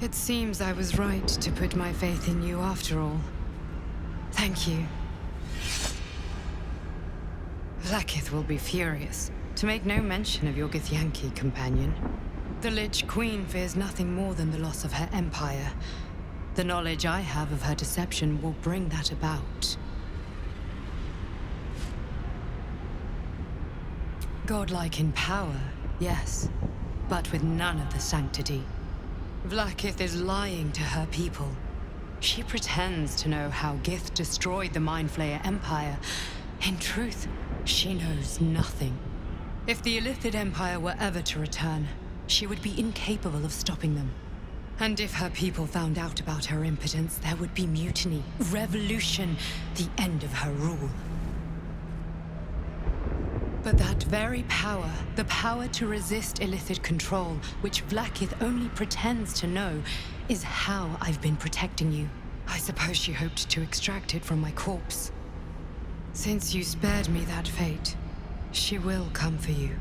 It seems I was right to put my faith in you after all. Thank you. Vlakith will be furious, to make no mention of your Githyanki companion. The Lich Queen fears nothing more than the loss of her empire. The knowledge I have of her deception will bring that about. Godlike in power, yes, but with none of the sanctity. Vlakith is lying to her people. She pretends to know how Gith destroyed the Mind Flayer Empire. In truth, she knows nothing. If the Illithid Empire were ever to return, she would be incapable of stopping them. And if her people found out about her impotence, there would be mutiny, revolution, the end of her rule. But that very power, the power to resist Illithid control, which Vlakith only pretends to know, is how I've been protecting you. I suppose she hoped to extract it from my corpse. Since you spared me that fate, she will come for you.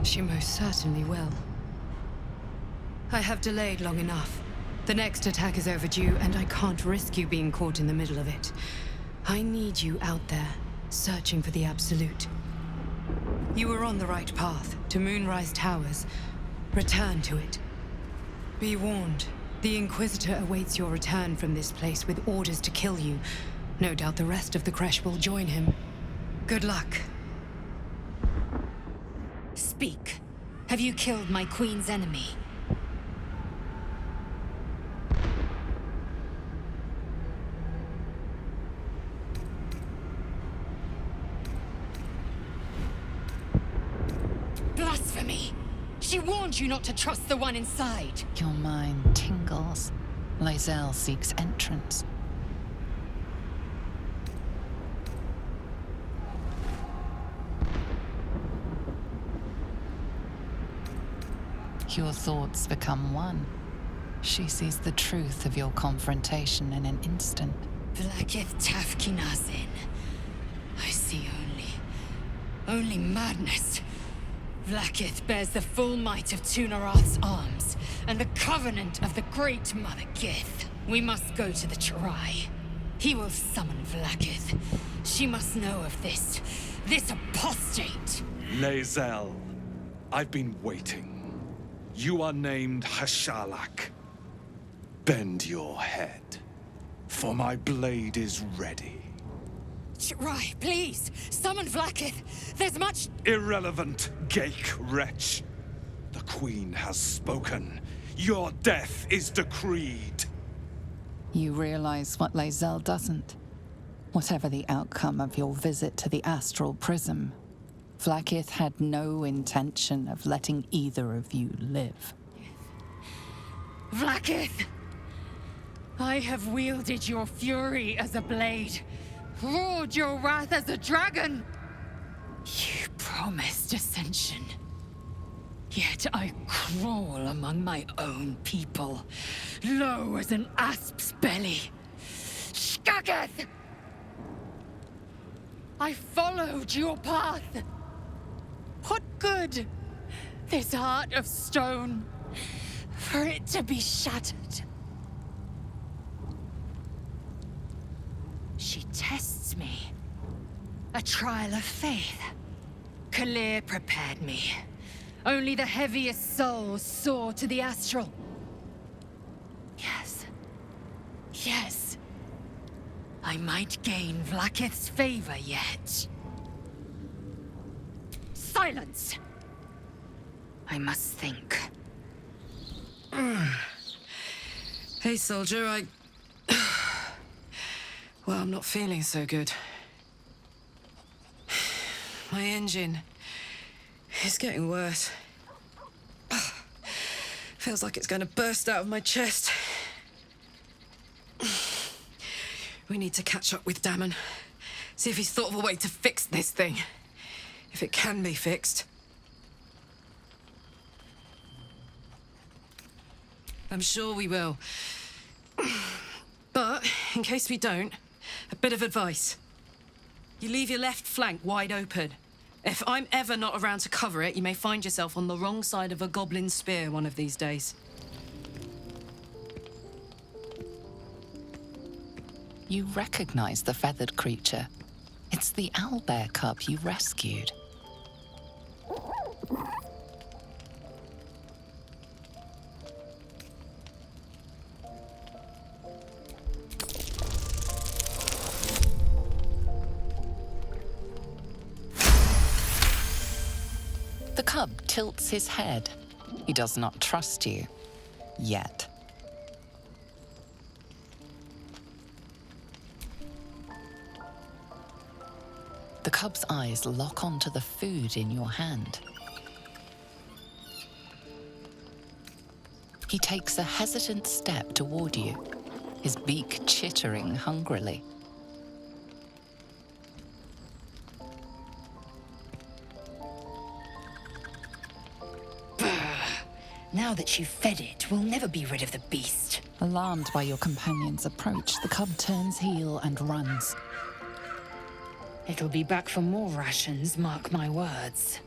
She most certainly will. I have delayed long enough. The next attack is overdue, and I can't risk you being caught in the middle of it. I need you out there, searching for the Absolute. You were on the right path, to Moonrise Towers. Return to it. Be warned, the Inquisitor awaits your return from this place with orders to kill you. No doubt the rest of the Kresh will join him. Good luck. Speak. Have you killed my queen's enemy? Blasphemy! She warned you not to trust the one inside. Your mind tingles. Lae'zel seeks entrance. Your thoughts become one. She sees the truth of your confrontation in an instant. Vlaakith Tafkinazin. I see only madness. Vlaakith bears the full might of Tunarath's arms, and the covenant of the Great Mother Gith. We must go to the Chirai. He will summon Vlaakith. She must know of this apostate. Lae'zel, I've been waiting. You are named Hashalak. Bend your head, for my blade is ready. Chirai, please, summon Vlaakith. There's much... Irrelevant, Gaik wretch. The Queen has spoken. Your death is decreed. You realize what Lae'zel doesn't. Whatever the outcome of your visit to the Astral Prism, Vlaakith had no intention of letting either of you live. Vlaakith! I have wielded your fury as a blade, roared your wrath as a dragon. You promised ascension. Yet I crawl among my own people, low as an asp's belly. Shkageth! I followed your path. What good? This heart of stone, for it to be shattered. She tests me. A trial of faith. Kalir prepared me. Only the heaviest souls soar to the astral. Yes. I might gain Vlaakith's favor yet. Silence! I must think. Hey, soldier, Well, I'm not feeling so good. My engine is getting worse. Feels like it's going to burst out of my chest. We need to catch up with Damon. See if he's thought of a way to fix this thing. If it can be fixed. I'm sure we will. But, in case we don't, a bit of advice. You leave your left flank wide open. If I'm ever not around to cover it, you may find yourself on the wrong side of a goblin spear one of these days. You recognize the feathered creature. It's the owlbear cub you rescued. The cub tilts his head. He does not trust you. Yet. The cub's eyes lock onto the food in your hand. He takes a hesitant step toward you, his beak chittering hungrily. Now that you've fed it, we'll never be rid of the beast. Alarmed by your companion's approach, the cub turns heel and runs. It'll be back for more rations, mark my words.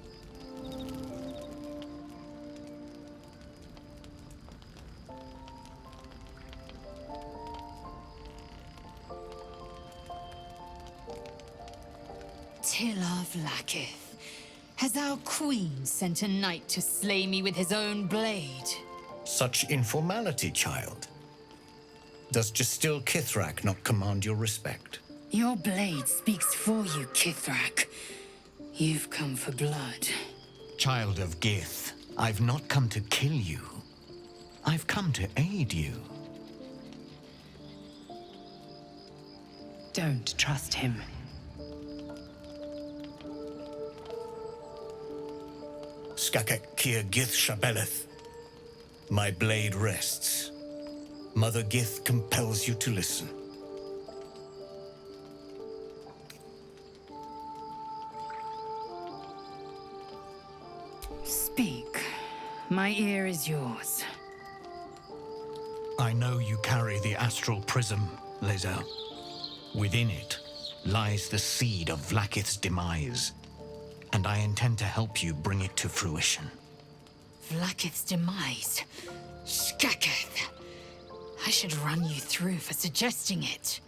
killer Vlaakith. Has our queen sent a knight to slay me with his own blade? Such informality, child. Does Justil Kithrak not command your respect? Your blade speaks for you, Kithrak. You've come for blood. Child of Gith, I've not come to kill you. I've come to aid you. Don't trust him. Skakek Kier Gith Shabeleth. My blade rests. Mother Gith compels you to listen. Speak. My ear is yours. I know you carry the astral prism, Lae'zel. Within it lies the seed of Vlaakith's demise, and I intend to help you bring it to fruition. Vlaakith's demise? Skaketh! I should run you through for suggesting it.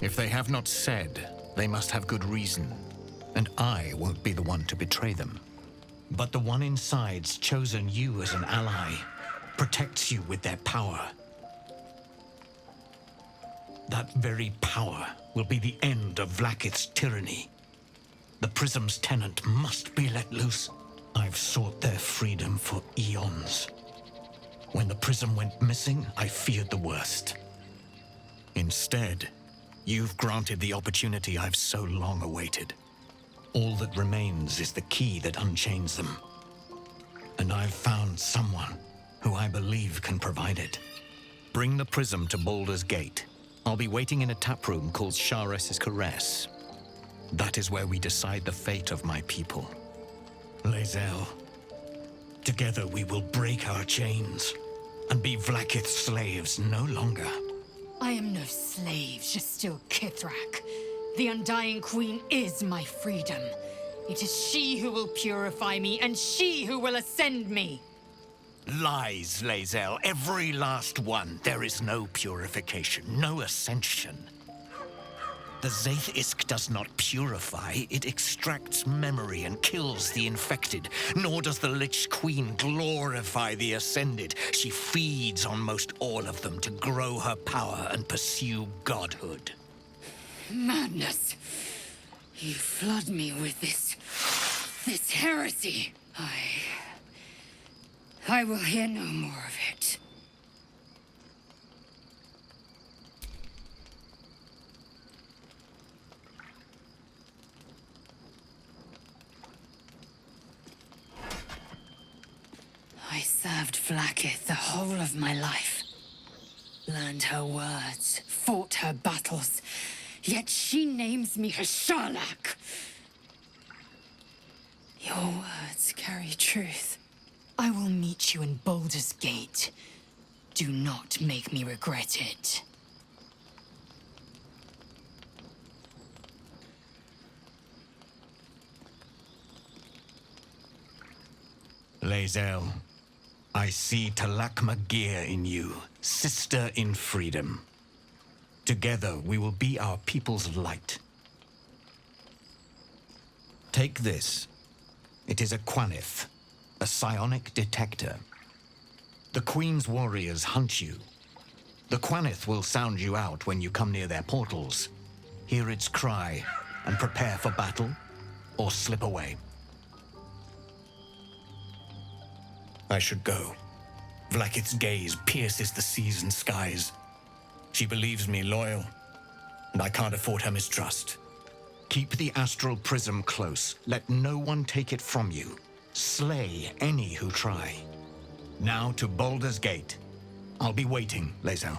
If they have not said, they must have good reason, and I won't be the one to betray them. But the one inside's chosen you as an ally, protects you with their power. That very power will be the end of Vlaakith's tyranny. The prism's tenant must be let loose. I've sought their freedom for eons. When the prism went missing, I feared the worst. Instead, you've granted the opportunity I've so long awaited. All that remains is the key that unchains them. And I've found someone who I believe can provide it. Bring the prism to Baldur's Gate. I'll be waiting in a taproom called Shares's Caress. That is where we decide the fate of my people. Lae'zel, together we will break our chains and be Vlaakith's slaves no longer. I am no slave, Justil Kithrak. The Undying Queen is my freedom. It is she who will purify me, and she who will ascend me. Lies, Lae'zel, every last one. There is no purification, no ascension. The Zaith Isk does not purify, it extracts memory and kills the infected. Nor does the Lich Queen glorify the ascended. She feeds on most all of them to grow her power and pursue godhood. Madness! You flood me with this heresy. I will hear no more of it. I served Vlaakith the whole of my life. Learned her words, fought her battles, yet she names me her Karlach. Your words carry truth. I will meet you in Baldur's Gate. Do not make me regret it. Lae'zel, I see Talakma Gear in you, sister in freedom. Together we will be our people's light. Take this. It is a Quanith, a psionic detector. The Queen's warriors hunt you. The Quanith will sound you out when you come near their portals. Hear its cry and prepare for battle, or slip away. I should go. Vlaakith's gaze pierces the seas and skies. She believes me loyal, and I can't afford her mistrust. Keep the astral prism close. Let no one take it from you. Slay any who try. Now to Baldur's Gate. I'll be waiting, Lae'zel.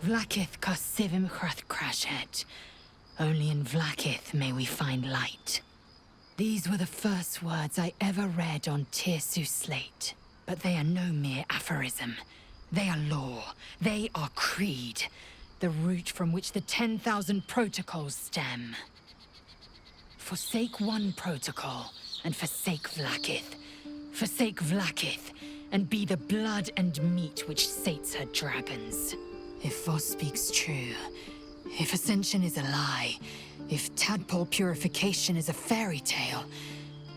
Vlaakith Kosivim Chrath Crashet. Only in Vlaakith may we find light. These were the first words I ever read on Tirsu's slate, but they are no mere aphorism. They are law. They are creed. The root from which the 10,000 protocols stem. Forsake one protocol, and forsake Vlaakith. Forsake Vlaakith, and be the blood and meat which sates her dragons. If Voss speaks true, if Ascension is a lie, if tadpole purification is a fairy tale,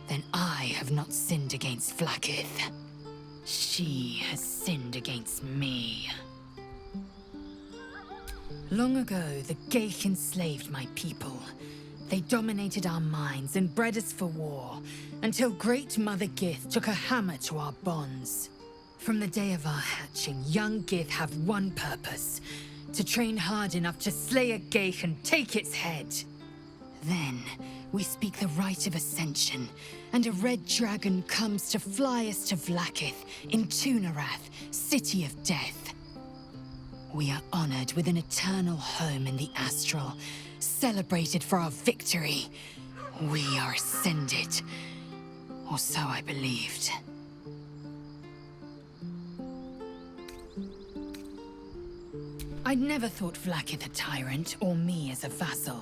then I have not sinned against Vlaakith. She has sinned against me. Long ago, the Geich enslaved my people. They dominated our minds and bred us for war, until Great Mother Gith took a hammer to our bonds. From the day of our hatching, young Gith have one purpose: to train hard enough to slay a Geich and take its head. Then, we speak the rite of Ascension, and a red dragon comes to fly us to Vlaakith in Tunarath, City of Death. We are honored with an eternal home in the Astral, celebrated for our victory. We are ascended. Or so I believed. I'd never thought Vlaakith a tyrant, or me as a vassal.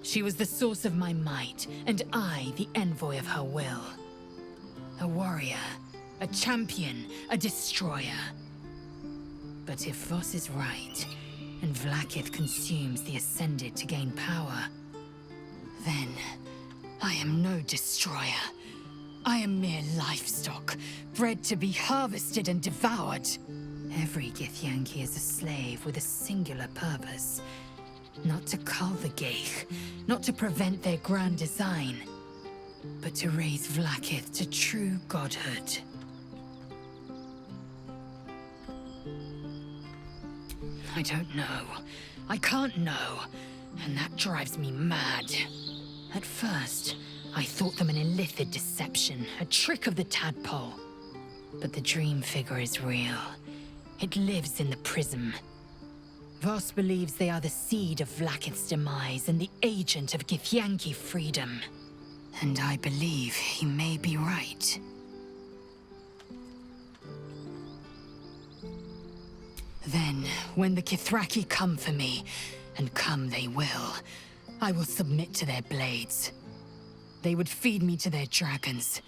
She was the source of my might, and I the envoy of her will. A warrior, a champion, a destroyer. But if Voss is right, and Vlaakith consumes the Ascended to gain power, then I am no destroyer. I am mere livestock, bred to be harvested and devoured. Every Githyanki is a slave with a singular purpose. Not to cull the Geich, not to prevent their grand design, but to raise Vlaakith to true godhood. I don't know. I can't know. And that drives me mad. At first, I thought them an illithid deception, a trick of the tadpole. But the dream figure is real. It lives in the prism. Voss believes they are the seed of Vlaakith's demise and the agent of Githyanki freedom. And I believe he may be right. Then, when the Kithraki come for me, and come they will, I will submit to their blades. They would feed me to their dragons,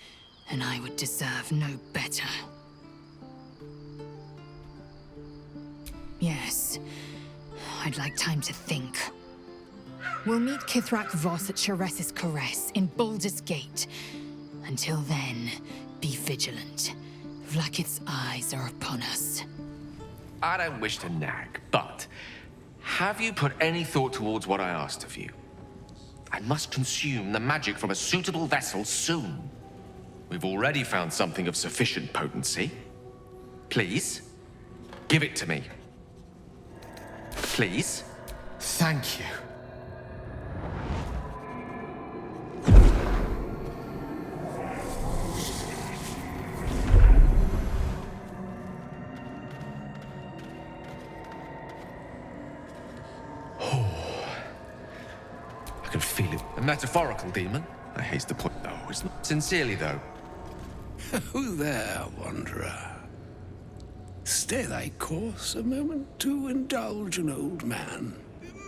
and I would deserve no better. Yes, I'd like time to think. We'll meet Kithrak Voss at Cuorescuro Caress in Baldur's Gate. Until then, be vigilant. Vlaakith's eyes are upon us. I don't wish to nag, but have you put any thought towards what I asked of you? I must consume the magic from a suitable vessel soon. We've already found something of sufficient potency. Please, give it to me. Please. Thank you. I can feel it. A metaphorical demon? I haste to point. No, it's not. Sincerely, though. Who there, wanderer? Stay thy course a moment to indulge an old man.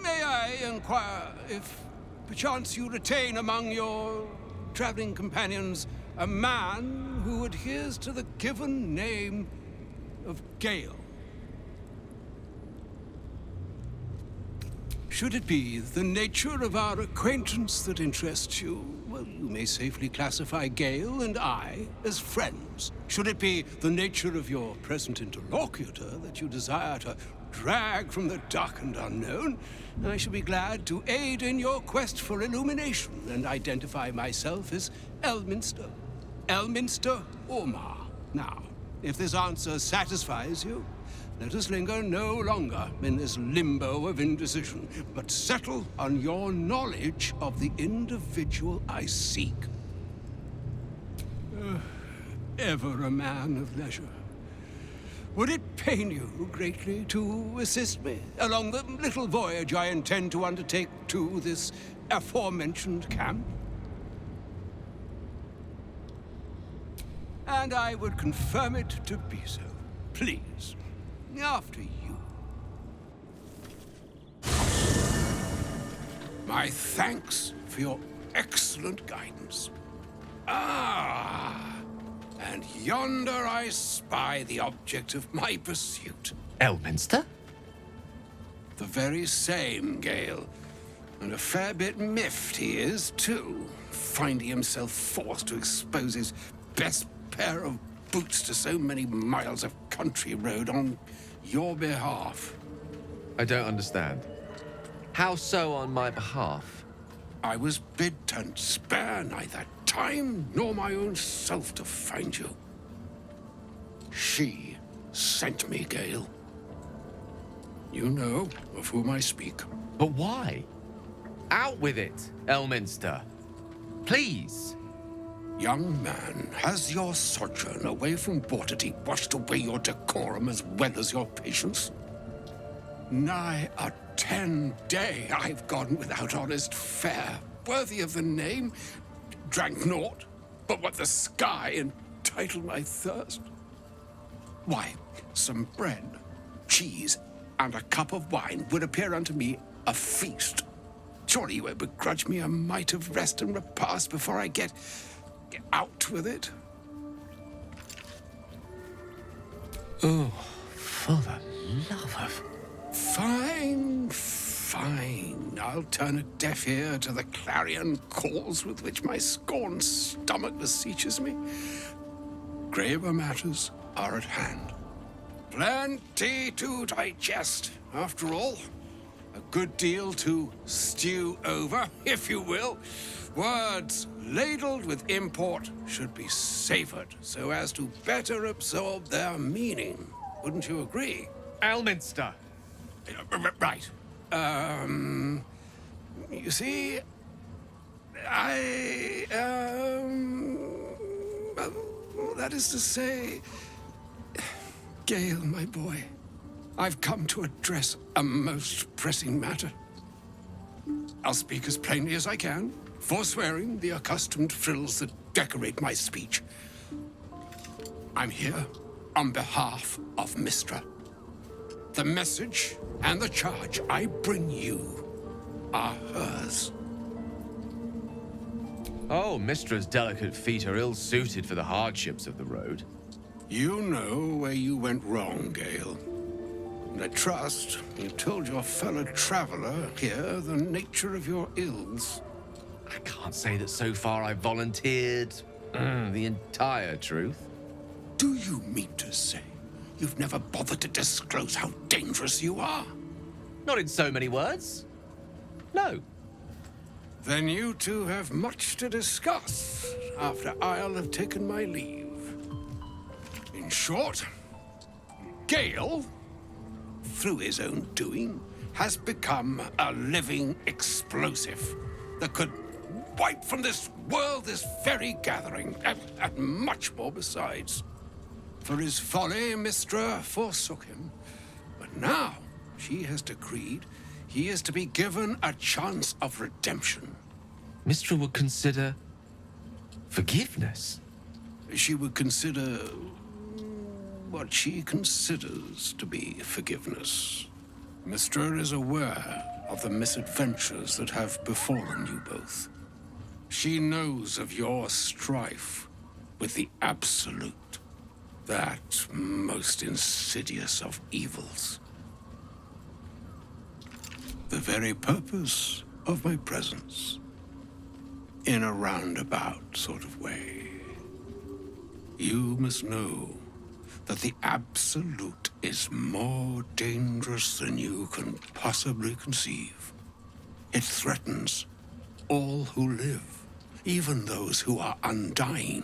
May I inquire if perchance you retain among your traveling companions a man who adheres to the given name of Gale? Should it be the nature of our acquaintance that interests you, well, you may safely classify Gale and I as friends. Should it be the nature of your present interlocutor that you desire to drag from the dark and unknown, I shall be glad to aid in your quest for illumination and identify myself as Elminster. Elminster Ormar. Now, if this answer satisfies you, let us linger no longer in this limbo of indecision, but settle on your knowledge of the individual I seek. Ever a man of leisure. Would it pain you greatly to assist me along the little voyage I intend to undertake to this aforementioned camp? And I would confirm it to be so. Please. after you. My thanks for your excellent guidance. Ah, and yonder I spy the object of my pursuit. Elminster? The very same, Gale. And a fair bit miffed he is, too, finding himself forced to expose his best pair of boots to so many miles of country road on your behalf. I don't understand. How so on my behalf? I was bid to spare neither time nor my own self to find you. She sent me, Gale. You know of whom I speak. But why? Out with it, Elminster. Please. Young man, has your sojourn away from Bortity washed away your decorum as well as your patience? Nigh a 10-day I've gone without honest fare, worthy of the name. Drank naught but what the sky entitled my thirst. Why, some bread, cheese, and a cup of wine would appear unto me a feast. Surely you would begrudge me a mite of rest and repast before I get out with it. Oh, for the love of... Fine, fine. I'll turn a deaf ear to the clarion calls with which my scorned stomach beseeches me. Graver matters are at hand. Plenty to digest, after all. A good deal to stew over, if you will. Words ladled with import should be savored so as to better absorb their meaning. Wouldn't you agree? Elminster. Right. You see, that is to say, Gale, my boy, I've come to address a most pressing matter. I'll speak as plainly as I can, forswearing the accustomed frills that decorate my speech. I'm here on behalf of Mystra. The message and the charge I bring you are hers. Oh, Mystra's delicate feet are ill-suited for the hardships of the road. You know where you went wrong, Gale. And I trust you told your fellow traveler here the nature of your ills. I can't say that so far I've volunteered the entire truth. Do you mean to say you've never bothered to disclose how dangerous you are? Not in so many words. No. Then you two have much to discuss after I'll have taken my leave. In short, Gale, through his own doing, has become a living explosive that could wipe from this world this very gathering, and much more besides. For his folly, Mystra forsook him. But now she has decreed he is to be given a chance of redemption. Mystra would consider forgiveness. She would consider what she considers to be forgiveness. Mystra is aware of the misadventures that have befallen you both. She knows of your strife with the Absolute, that most insidious of evils. The very purpose of my presence, in a roundabout sort of way. You must know that the Absolute is more dangerous than you can possibly conceive. It threatens all who live, even those who are undying.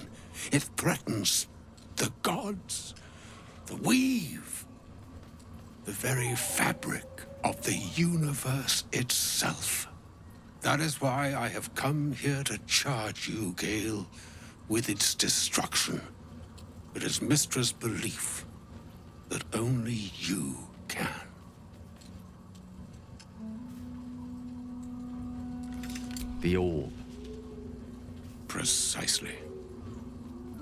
It threatens the gods, the weave, the very fabric of the universe itself. That is why I have come here to charge you, Gale, with its destruction. It is Mystra's belief that only you can. The orb. Precisely.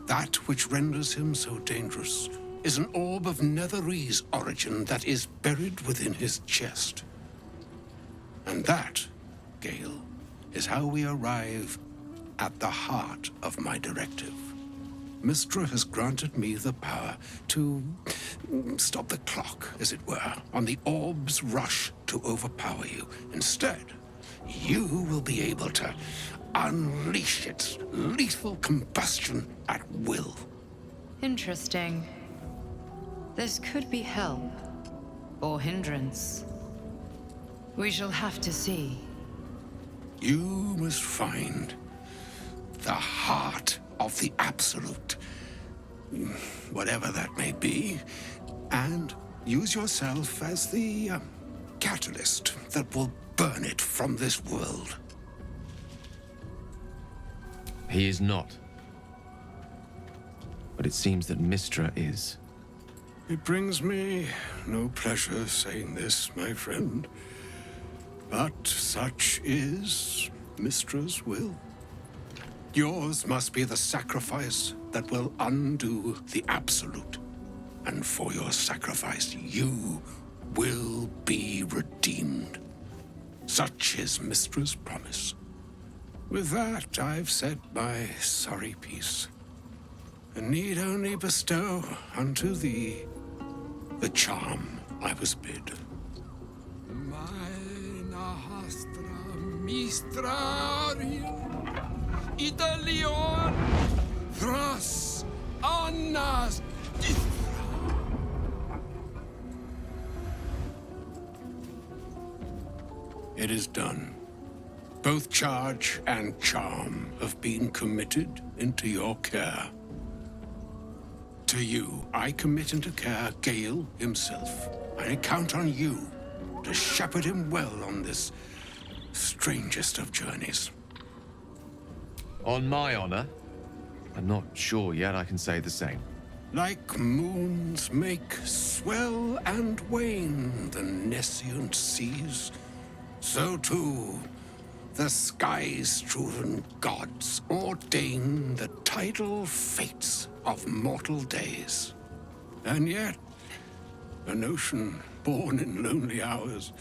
That which renders him so dangerous is an orb of Netherese origin that is buried within his chest. And that, Gale, is how we arrive at the heart of my directive. Mystra has granted me the power to stop the clock, as it were, on the orb's rush to overpower you. Instead, you will be able to unleash its lethal combustion at will. Interesting. This could be help, or hindrance. We shall have to see. You must find the heart of the Absolute, whatever that may be, and use yourself as the catalyst that will burn it from this world. He is not. But it seems that Mystra is. It brings me no pleasure saying this, my friend, but such is Mystra's will. Yours must be the sacrifice that will undo the Absolute. And for your sacrifice, you will be redeemed. Such is Mystra's promise. With that, I've said my sorry piece, and need only bestow unto thee the charm I was bid. Italiano, Thras, Annas, It is done. Both charge and charm have been committed into your care. To you, I commit into care Gale himself. I count on you to shepherd him well on this strangest of journeys. On my honor, I'm not sure yet I can say the same. Like moons make swell and wane the nescient seas, so too the sky-strewn gods ordain the tidal fates of mortal days. And yet, an ocean born in lonely hours,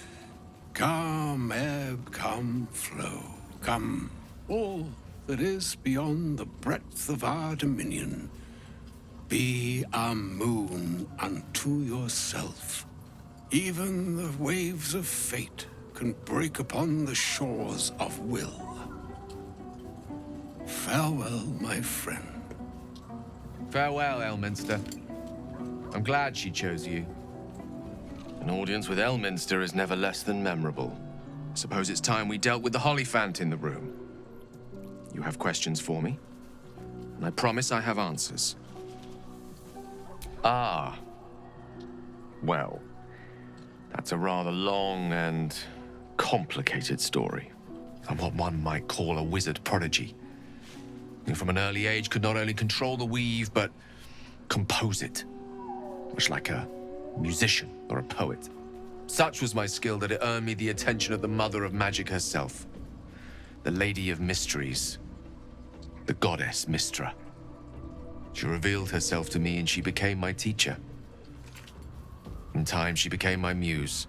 come ebb, come flow, come all that is beyond the breadth of our dominion. Be a moon unto yourself. Even the waves of fate can break upon the shores of Wyll. Farewell, my friend. Farewell, Elminster. I'm glad she chose you. An audience with Elminster is never less than memorable. I suppose it's time we dealt with the Hollyphant in the room. You have questions for me, and I promise I have answers. Ah. Well, that's a rather long and complicated story. I'm what one might call a wizard prodigy, who from an early age could not only control the weave, but compose it, much like a musician or a poet. Such was my skill that it earned me the attention of the mother of magic herself, the Lady of Mysteries, the goddess Mystra. She revealed herself to me and she became my teacher. In time, she became my muse,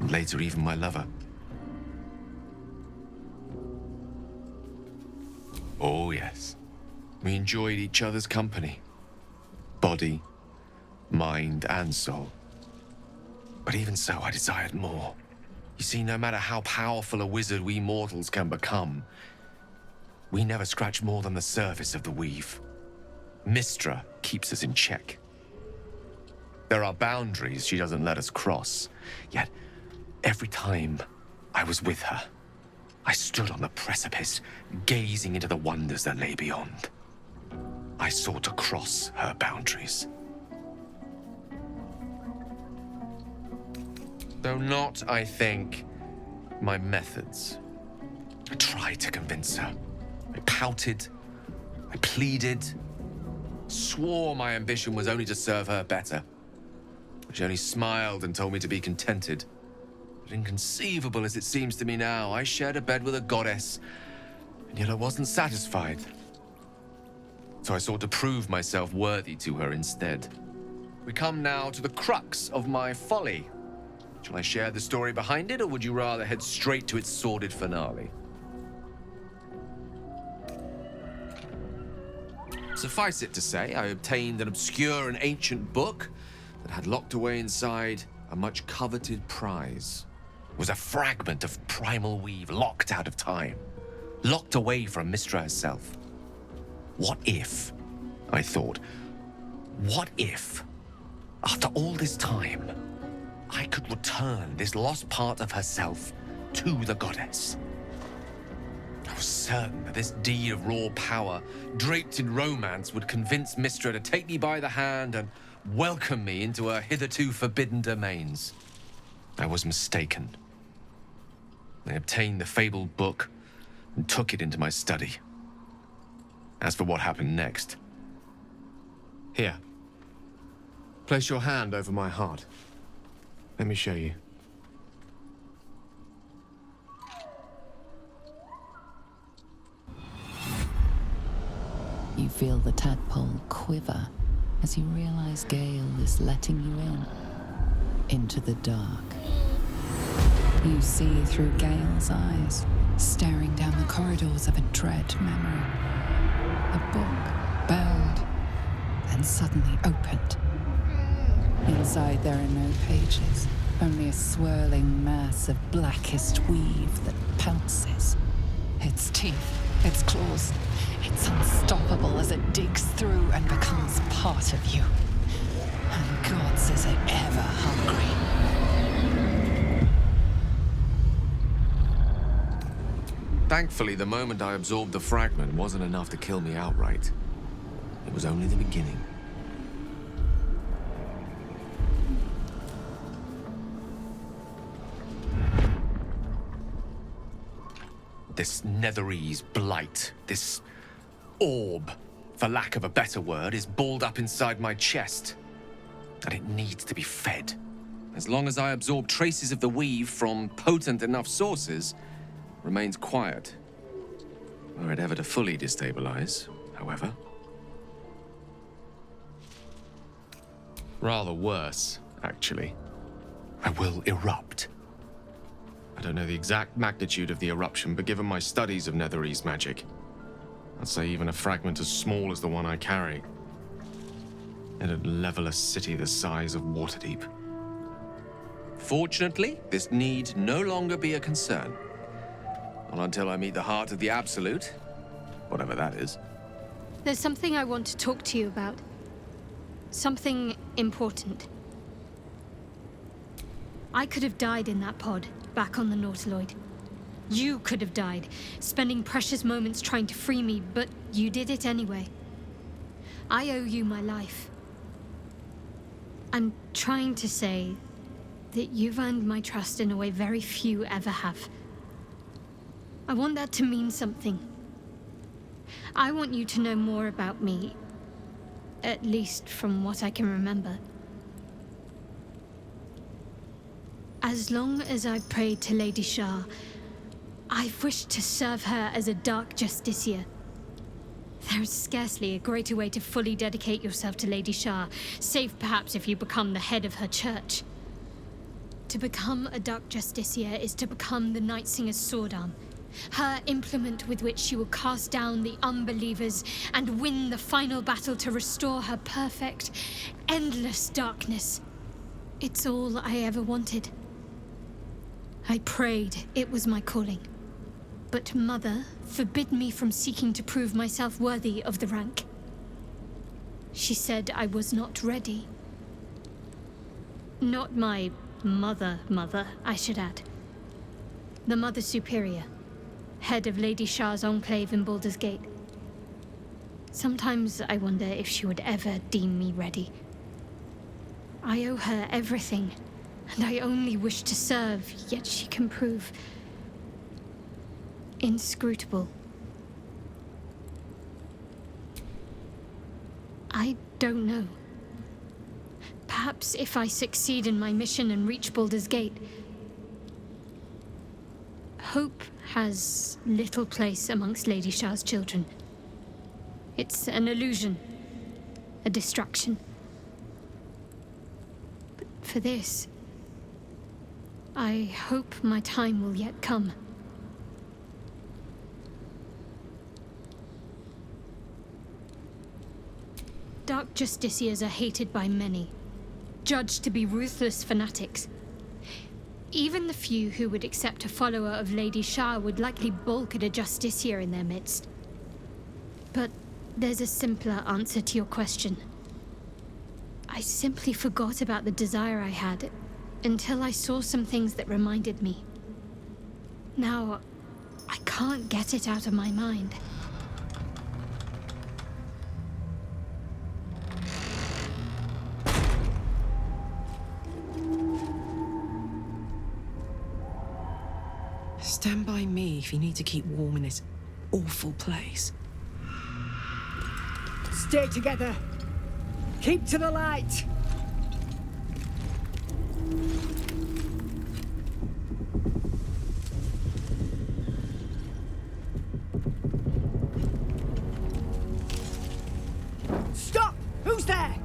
and later even my lover. Oh yes, we enjoyed each other's company. Body, mind, and soul. But even so, I desired more. You see, no matter how powerful a wizard we mortals can become, we never scratch more than the surface of the weave. Mystra keeps us in check. There are boundaries she doesn't let us cross, yet every time I was with her, I stood on the precipice, gazing into the wonders that lay beyond. I sought to cross her boundaries. Though not, I think, my methods. I tried to convince her. I pouted, I pleaded, swore my ambition was only to serve her better. She only smiled and told me to be contented. But inconceivable as it seems to me now, I shared a bed with a goddess, and yet I wasn't satisfied. So I sought to prove myself worthy to her instead. we come now to the crux of my folly. Shall I share the story behind it, or would you rather head straight to its sordid finale? Suffice it to say, I obtained an obscure and ancient book that had locked away inside a much coveted prize. It was a fragment of primal weave locked out of time, locked away from Mystra herself. What if, I thought, what if, after all this time, I could return this lost part of herself to the goddess? I was certain that this deed of raw power, draped in romance, would convince Mystra to take me by the hand and welcome me into her hitherto forbidden domains. I was mistaken. I obtained the fabled book and took it into my study. As for what happened next... Here. Place your hand over my heart. Let me show you. You feel the tadpole quiver as you realize Gale is letting you into the dark. You see through Gale's eyes, staring down the corridors of a dread memory. A book, bound, and suddenly opened. Inside there are no pages, only a swirling mass of blackest weave that pounces. Its teeth, its claws, it's unstoppable as it digs through and becomes part of you. And gods, is it ever hungry. Thankfully, the moment I absorbed the fragment wasn't enough to kill me outright. It was only the beginning. This Netherese blight, this orb, for lack of a better word, is balled up inside my chest. And it needs to be fed. As long as I absorb traces of the weave from potent enough sources, it remains quiet. Were it ever to fully destabilize, however. Rather worse, actually. I will erupt. I don't know the exact magnitude of the eruption, but given my studies of Netherese magic, I'd say even a fragment as small as the one I carry, it'd level a city the size of Waterdeep. Fortunately, this need no longer be a concern. Not until I meet the heart of the Absolute, whatever that is. There's something I want to talk to you about. Something important. I could have died in that pod, back on the Nautiloid. You could have died, spending precious moments trying to free me, but you did it anyway. I owe you my life. I'm trying to say that you've earned my trust in a way very few ever have. I want that to mean something. I want you to know more about me, at least from what I can remember. As long as I've prayed to Lady Shar, I've wished to serve her as a Dark Justiciar. There is scarcely a greater way to fully dedicate yourself to Lady Shar, save perhaps if you become the head of her church. To become a Dark Justiciar is to become the Night Singer's sword arm, her implement with which she will cast down the unbelievers and win the final battle to restore her perfect, endless darkness. It's all I ever wanted. I prayed it was my calling. But Mother forbid me from seeking to prove myself worthy of the rank. She said I was not ready. Not my mother, I should add. The Mother Superior, head of Lady Shar's enclave in Baldur's Gate. Sometimes I wonder if she would ever deem me ready. I owe her everything, and I only wish to serve, yet she can prove inscrutable. I don't know. Perhaps if I succeed in my mission and reach Baldur's Gate, hope has little place amongst Lady Shar's children. It's an illusion, a distraction. for this. I hope my time will yet come. Dark Justiciars are hated by many, judged to be ruthless fanatics. Even the few who would accept a follower of Lady Shar would likely balk at a Justiciar in their midst. But there's a simpler answer to your question. I simply forgot about the desire I had until I saw some things that reminded me. Now, I can't get it out of my mind. Stand by me if you need to keep warm in this awful place. Stay together. Keep to the light. Stop! Who's there?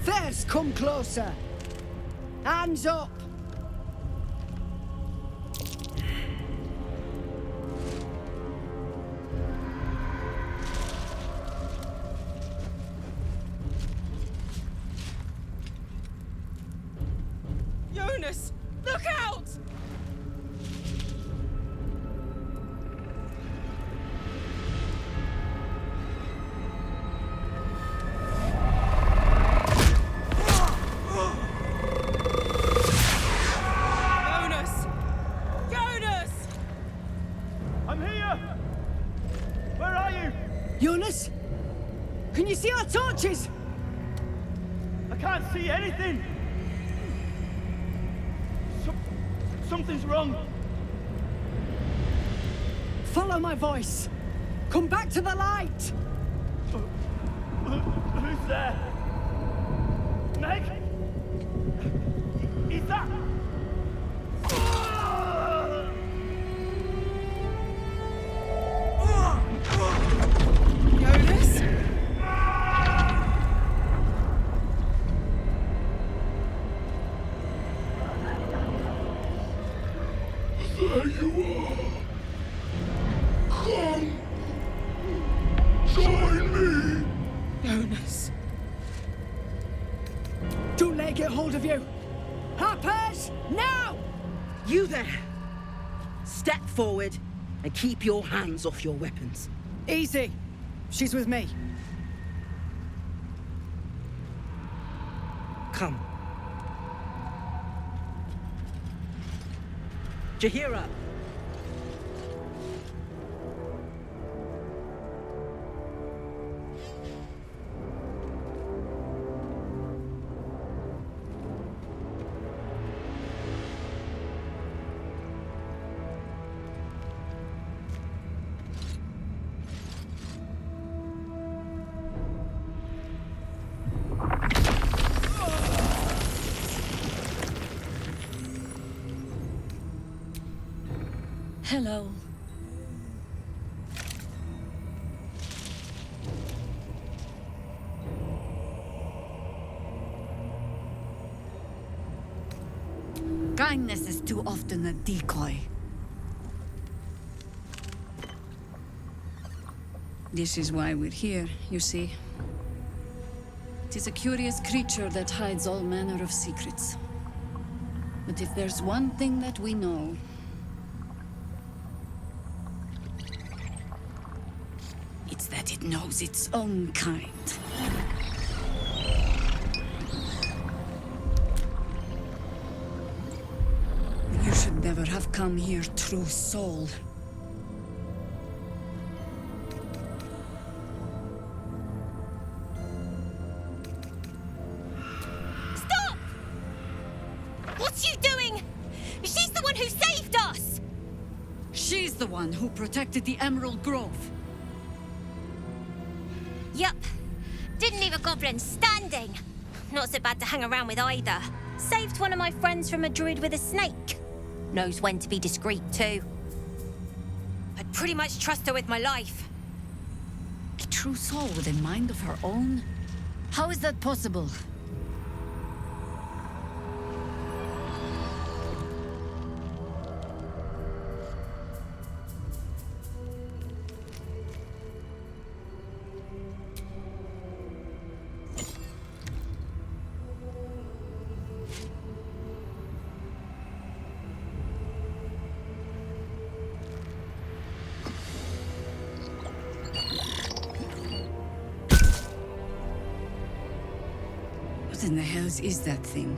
First, come closer. Hands up. Look out! Jonas! I'm here! Where are you? Jonas? Can you see our torches? I can't see anything! Something's wrong. Follow my voice. Come back to the light. Who's there? Meg? Is that? Jonas? There you are. Come. Join me. Jonas. Don't let it get hold of you. Harpers, now! You there. Step forward and keep your hands off your weapons. Easy. She's with me. Come. Jahira. Hello. Kindness is too often a decoy. This is why we're here, you see. It is a curious creature that hides all manner of secrets. But if there's one thing that we know, it's that it knows its own kind. You should never have come here, true soul. Stop! What's you doing? She's the one who saved us! She's the one who protected the Emerald Grove. Yup. Didn't leave a goblin standing. Not so bad to hang around with either. Saved one of my friends from a druid with a snake. Knows when to be discreet too. I'd pretty much trust her with my life. A true soul with a mind of her own? How is that possible? What in the hells is that thing?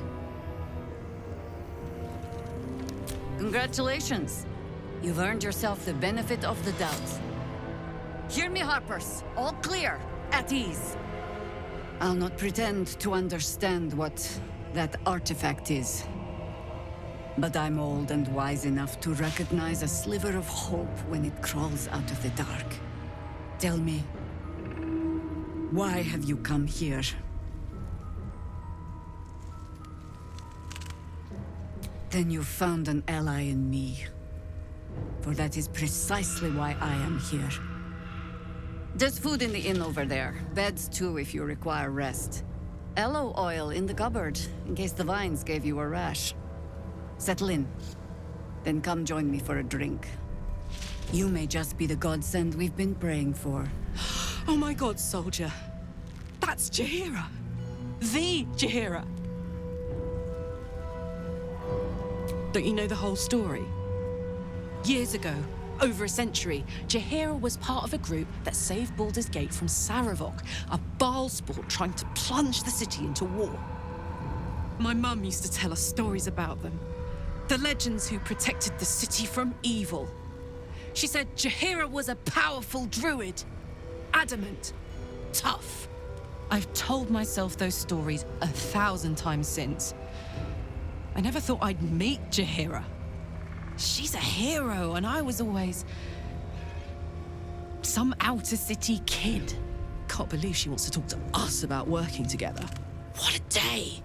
Congratulations. You've earned yourself the benefit of the doubt. Hear me, Harpers. All clear. At ease. I'll not pretend to understand what that artifact is. But I'm old and wise enough to recognize a sliver of hope when it crawls out of the dark. Tell me, why have you come here? Then you found an ally in me. For that is precisely why I am here. There's food in the inn over there. Beds too if you require rest. Aloe oil in the cupboard, in case the vines gave you a rash. Settle in. Then come join me for a drink. You may just be the godsend we've been praying for. Oh my god, soldier. That's Jaheira. The Jaheira. Don't you know the whole story? Years ago, over a century, Jaheira was part of a group that saved Baldur's Gate from Saravok, a Baal sport trying to plunge the city into war. My mum used to tell us stories about them. The legends who protected the city from evil. She said Jaheira was a powerful druid. Adamant. Tough. I've told myself those stories 1,000 times since. I never thought I'd meet Jaheira. She's a hero, and I was always some outer city kid. Can't believe she wants to talk to us about working together. What a day!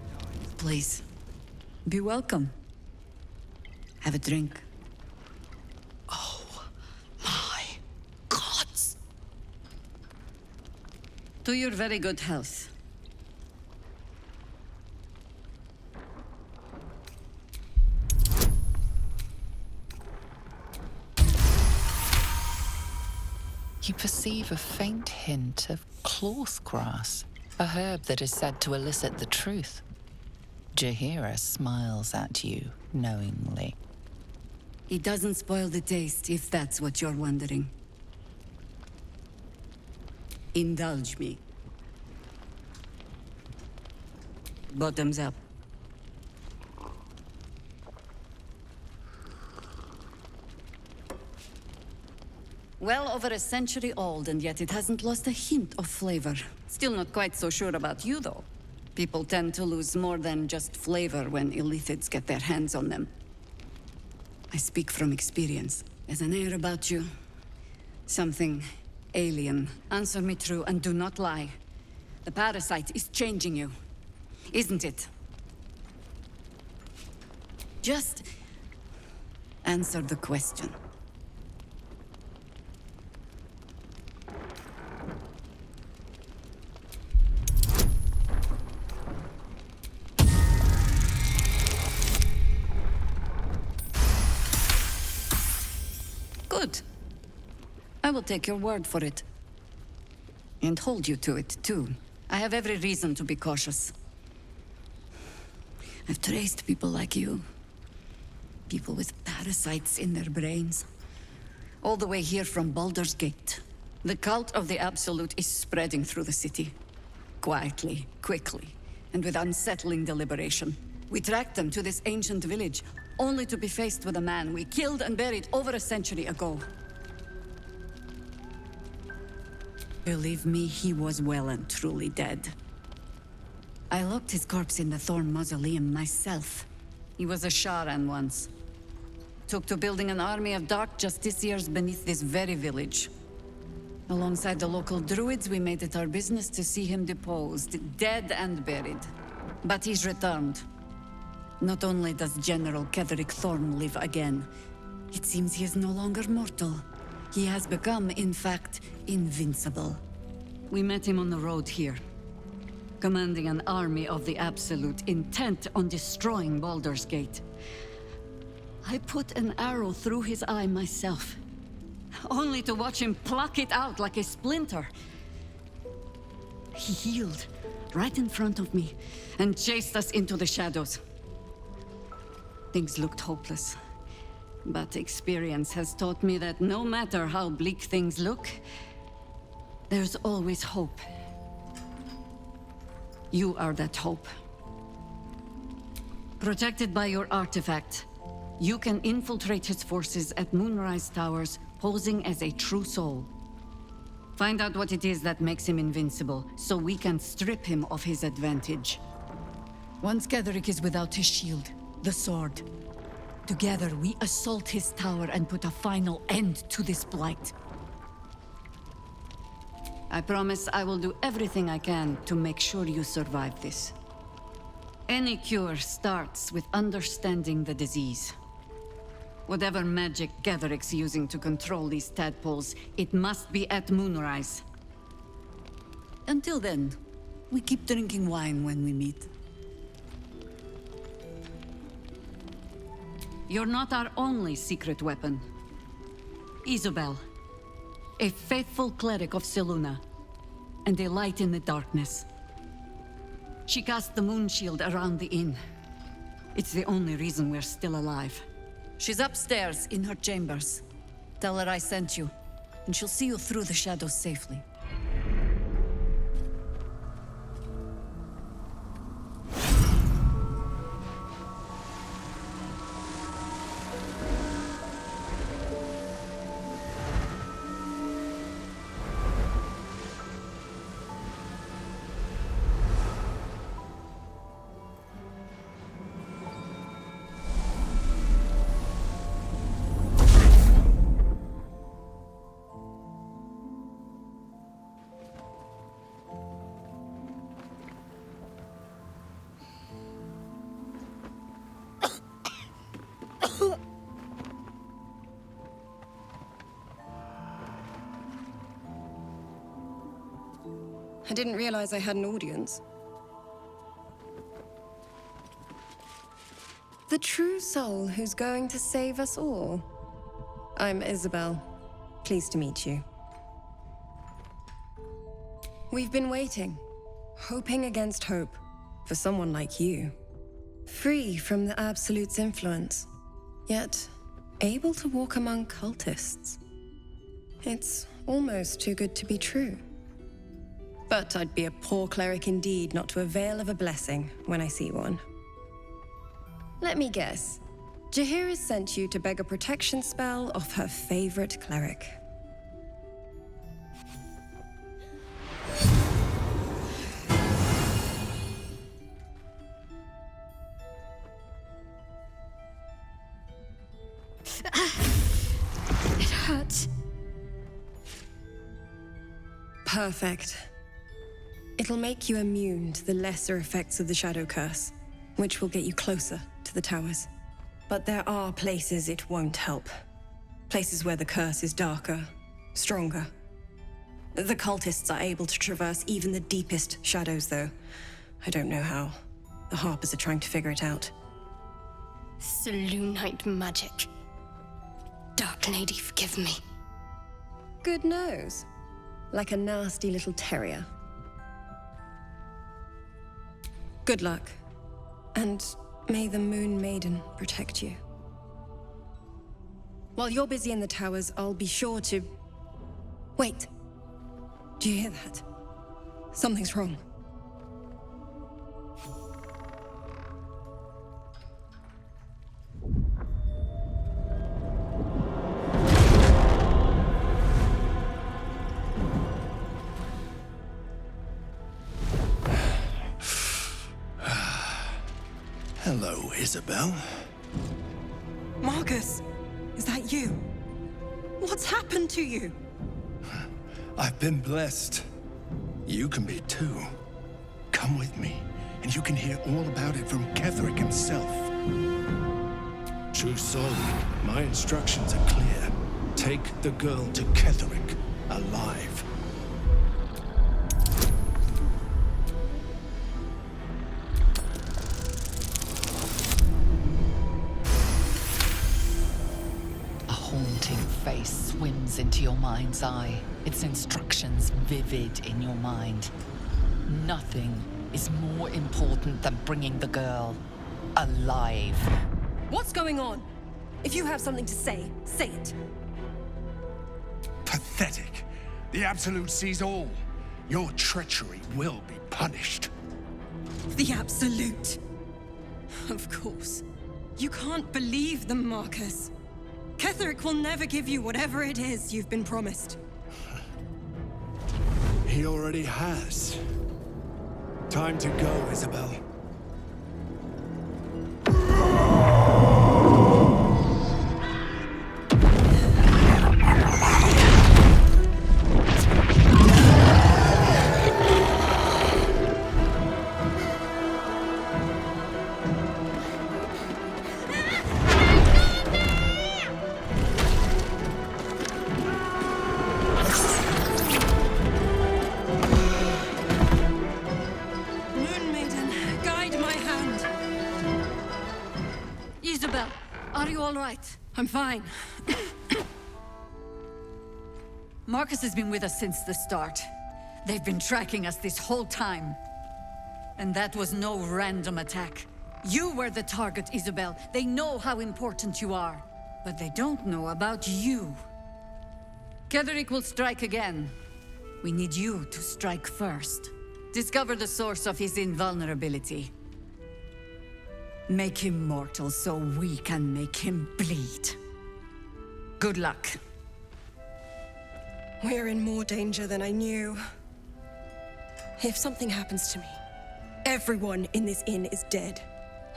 Please, be welcome. Have a drink. Oh, my gods! To your very good health. You perceive a faint hint of cloth grass, a herb that is said to elicit the truth. Jaheira smiles at you knowingly. It doesn't spoil the taste, if that's what you're wondering. Indulge me. Bottoms up. Well over a century old, and yet it hasn't lost a hint of flavor. Still not quite so sure about you, though. People tend to lose more than just flavor when illithids get their hands on them. I speak from experience. There's an air about you. Something alien. Answer me true and do not lie. The parasite is changing you, isn't it? Just answer the question. Good. I will take your word for it. And hold you to it, too. I have every reason to be cautious. I've traced people like you. People with parasites in their brains. All the way here from Baldur's Gate. The cult of the Absolute is spreading through the city. Quietly, quickly, and with unsettling deliberation. We tracked them to this ancient village, only to be faced with a man we killed and buried over a century ago. Believe me, he was well and truly dead. I locked his corpse in the Thorm mausoleum myself. He was a Sharan once. Took to building an army of dark justiciars beneath this very village. Alongside the local druids, we made it our business to see him deposed, dead and buried. But he's returned. Not only does General Ketheric Thorm live again, it seems he is no longer mortal. He has become, in fact, invincible. We met him on the road here. commanding an army of the Absolute intent on destroying Baldur's Gate. I put an arrow through his eye myself, only to watch him pluck it out like a splinter. He healed right in front of me and chased us into the shadows. Things looked hopeless, but experience has taught me that no matter how bleak things look, there's always hope. You are that hope. Protected by your artifact, you can infiltrate his forces at Moonrise Towers, posing as a true soul. Find out what it is that makes him invincible, so we can strip him of his advantage. Once Ketheric is without his shield, the sword, together we assault his tower and put a final end to this blight. I promise I will do everything I can to make sure you survive this. Any cure starts with understanding the disease. Whatever magic Ketheric's using to control these tadpoles, it must be at Moonrise. Until then, we keep drinking wine when we meet. You're not our only secret weapon. Isabel, a faithful cleric of Selûne, and a light in the darkness. She cast the moon shield around the inn. It's the only reason we're still alive. She's upstairs in her chambers. Tell her I sent you, and she'll see you through the shadows safely. I didn't realize I had an audience. The true soul who's going to save us all. I'm Isabel. Pleased to meet you. We've been waiting, hoping against hope, for someone like you. Free from the Absolute's influence, yet able to walk among cultists. It's almost too good to be true. But I'd be a poor cleric indeed not to avail of a blessing when I see one. Let me guess. Jaheira's sent you to beg a protection spell off her favorite cleric. It hurts. Perfect. It'll make you immune to the lesser effects of the Shadow Curse, which will get you closer to the towers. But there are places it won't help. Places where the curse is darker, stronger. The cultists are able to traverse even the deepest shadows, though. I don't know how. The Harpers are trying to figure it out. Selûnite magic. Dark Lady, forgive me. Good nose. Like a nasty little terrier. Good luck. And may the Moon Maiden protect you. While you're busy in the towers, I'll be sure to... Wait. Do you hear that? Something's wrong. Hello, Isabel. Marcus, is that you? What's happened to you? I've been blessed. You can be too. Come with me, and you can hear all about it from Ketheric himself. True soul, my instructions are clear. Take the girl to Ketheric, alive. mind's eye, its instructions vivid in your mind. Nothing is more important than bringing the girl alive. What's going on? If you have something to say, say it. Pathetic. The Absolute sees all. Your treachery will be punished. The Absolute. Of course. You can't believe them, Marcus. Ketheric will never give you whatever it is you've been promised. He already has. Time to go, Isabel. I'm fine. Marcus has been with us since the start. They've been tracking us this whole time. And that was no random attack. You were the target, Isabel. They know how important you are. But they don't know about you. Ketheric will strike again. We need you to strike first. Discover the source of his invulnerability. Make him mortal so we can make him bleed. Good luck. We're in more danger than I knew. If something happens to me, everyone in this inn is dead.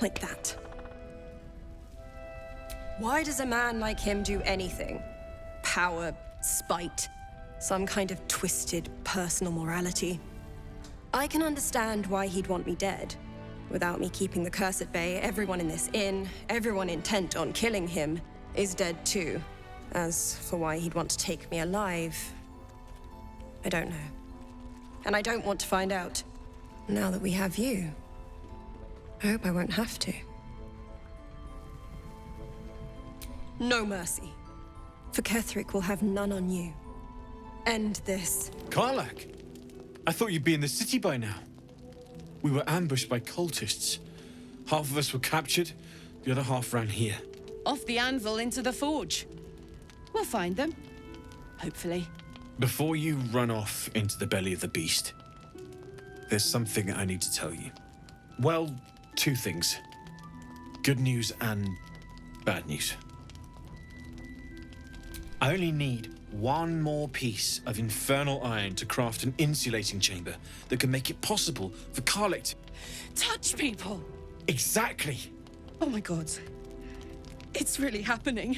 Like that. Why does a man like him do anything? Power, spite, some kind of twisted personal morality. I can understand why he'd want me dead. Without me keeping the curse at bay, everyone in this inn, everyone intent on killing him, is dead too. As for why he'd want to take me alive, I don't know. And I don't want to find out. Now that we have you, I hope I won't have to. No mercy. For Ketheric will have none on you. End this. Karlach! I thought you'd be in the city by now. We were ambushed by cultists. Half of us were captured, the other half ran here. Off the anvil into the forge. We'll find them. Hopefully. Before you run off into the belly of the beast, there's something I need to tell you. Well, two things. Good news and bad news. I only need one more piece of infernal iron to craft an insulating chamber that can make it possible for Karlach to touch people. Exactly. Oh my god. It's really happening.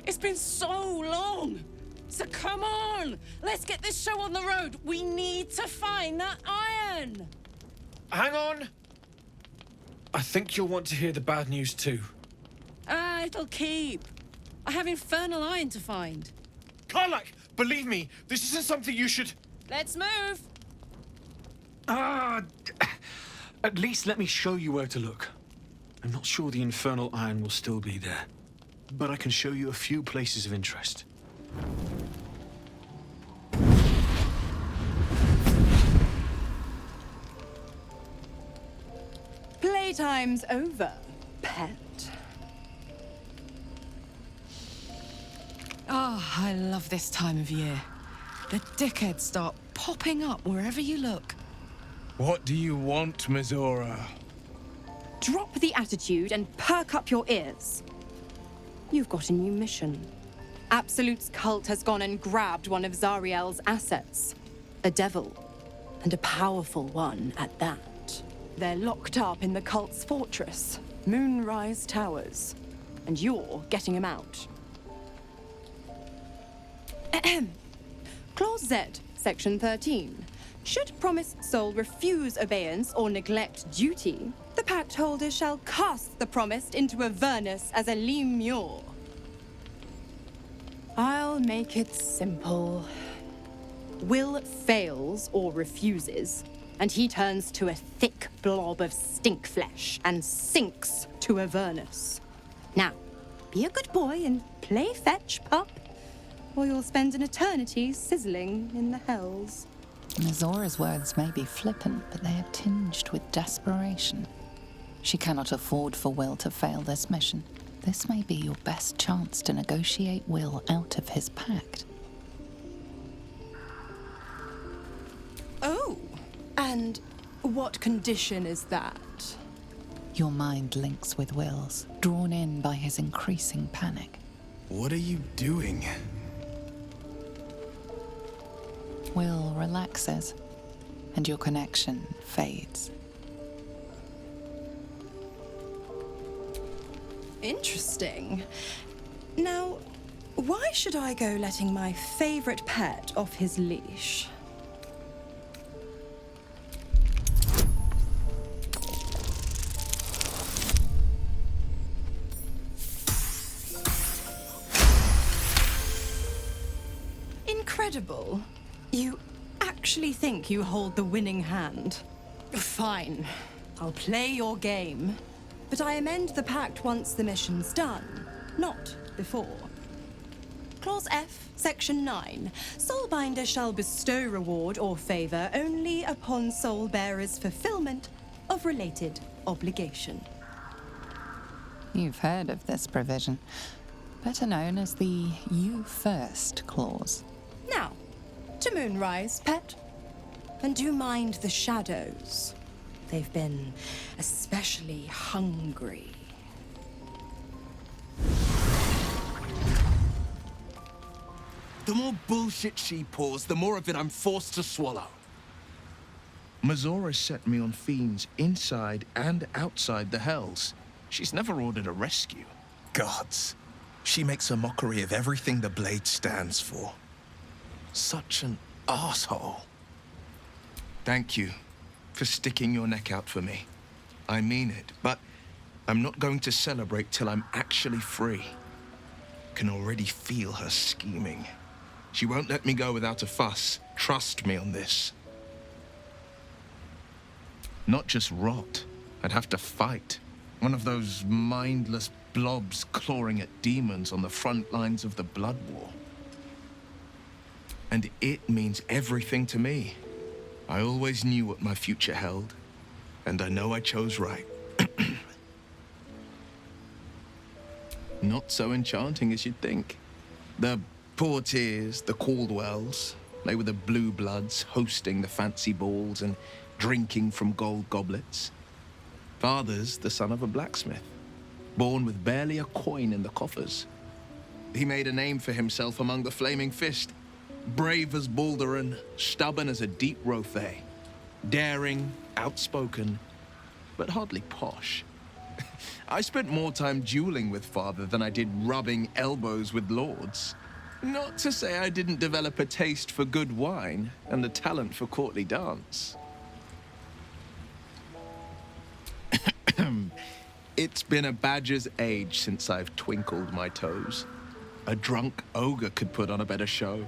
It's been so long. So come on. Let's get this show on the road. We need to find that iron. Hang on. I think you'll want to hear the bad news too. It'll keep. I have infernal iron to find. Karlach, believe me, this isn't something you should... Let's move! At least let me show you where to look. I'm not sure the infernal iron will still be there, but I can show you a few places of interest. Playtime's over, pet. Oh, I love this time of year. The dickheads start popping up wherever you look. What do you want, Mizora? Drop the attitude and perk up your ears. You've got a new mission. Absolute's cult has gone and grabbed one of Zariel's assets. A devil. And a powerful one at that. They're locked up in the cult's fortress, Moonrise Towers. And you're getting him out. Clause Z, Section 13. Should promised soul refuse obeyance or neglect duty, the pact holder shall cast the promised into Avernus as a lemure. I'll make it simple. Wyll fails or refuses, and he turns to a thick blob of stink flesh and sinks to Avernus. Now, be a good boy and play fetch, pup. or you'll spend an eternity sizzling in the hells. Mizora's words may be flippant, but they are tinged with desperation. She cannot afford for Wyll to fail this mission. This may be your best chance to negotiate Wyll out of his pact. Oh, and what condition is that? Your mind links with Wyll's, drawn in by his increasing panic. What are you doing? Wyll relaxes, and your connection fades. Interesting. Now, why should I go letting my favorite pet off his leash? Incredible. You actually think you hold the winning hand? Fine. I'll play your game. But I amend the pact once the mission's done, not before. Clause F, Section 9. Soulbinder shall bestow reward or favor only upon soul-bearer's fulfillment of related obligation. You've heard of this provision, better known as the You First clause. Now, to Moonrise, pet. And do mind the shadows. They've been especially hungry. The more bullshit she pours, the more of it I'm forced to swallow. Mizora set me on fiends inside and outside the Hells. She's never ordered a rescue. Gods. She makes a mockery of everything the Blade stands for. Such an asshole. Thank you for sticking your neck out for me. I mean it, but I'm not going to celebrate till I'm actually free. Can already feel her scheming. She won't let me go without a fuss. Trust me on this. Not just rot. I'd have to fight. One of those mindless blobs clawing at demons on the front lines of the Blood War. And it means everything to me. I always knew what my future held, and I know I chose right. Not so enchanting as you'd think. The Portiers, the Caldwells, they were the blue bloods hosting the fancy balls and drinking from gold goblets. Father's the son of a blacksmith, born with barely a coin in the coffers. He made a name for himself among the Flaming Fist. Brave as Baldurin, stubborn as a deep Rothay. Daring, outspoken, but hardly posh. I spent more time dueling with Father than I did rubbing elbows with lords. Not to say I didn't develop a taste for good wine and the talent for courtly dance. It's been a badger's age since I've twinkled my toes. A drunk ogre could put on a better show.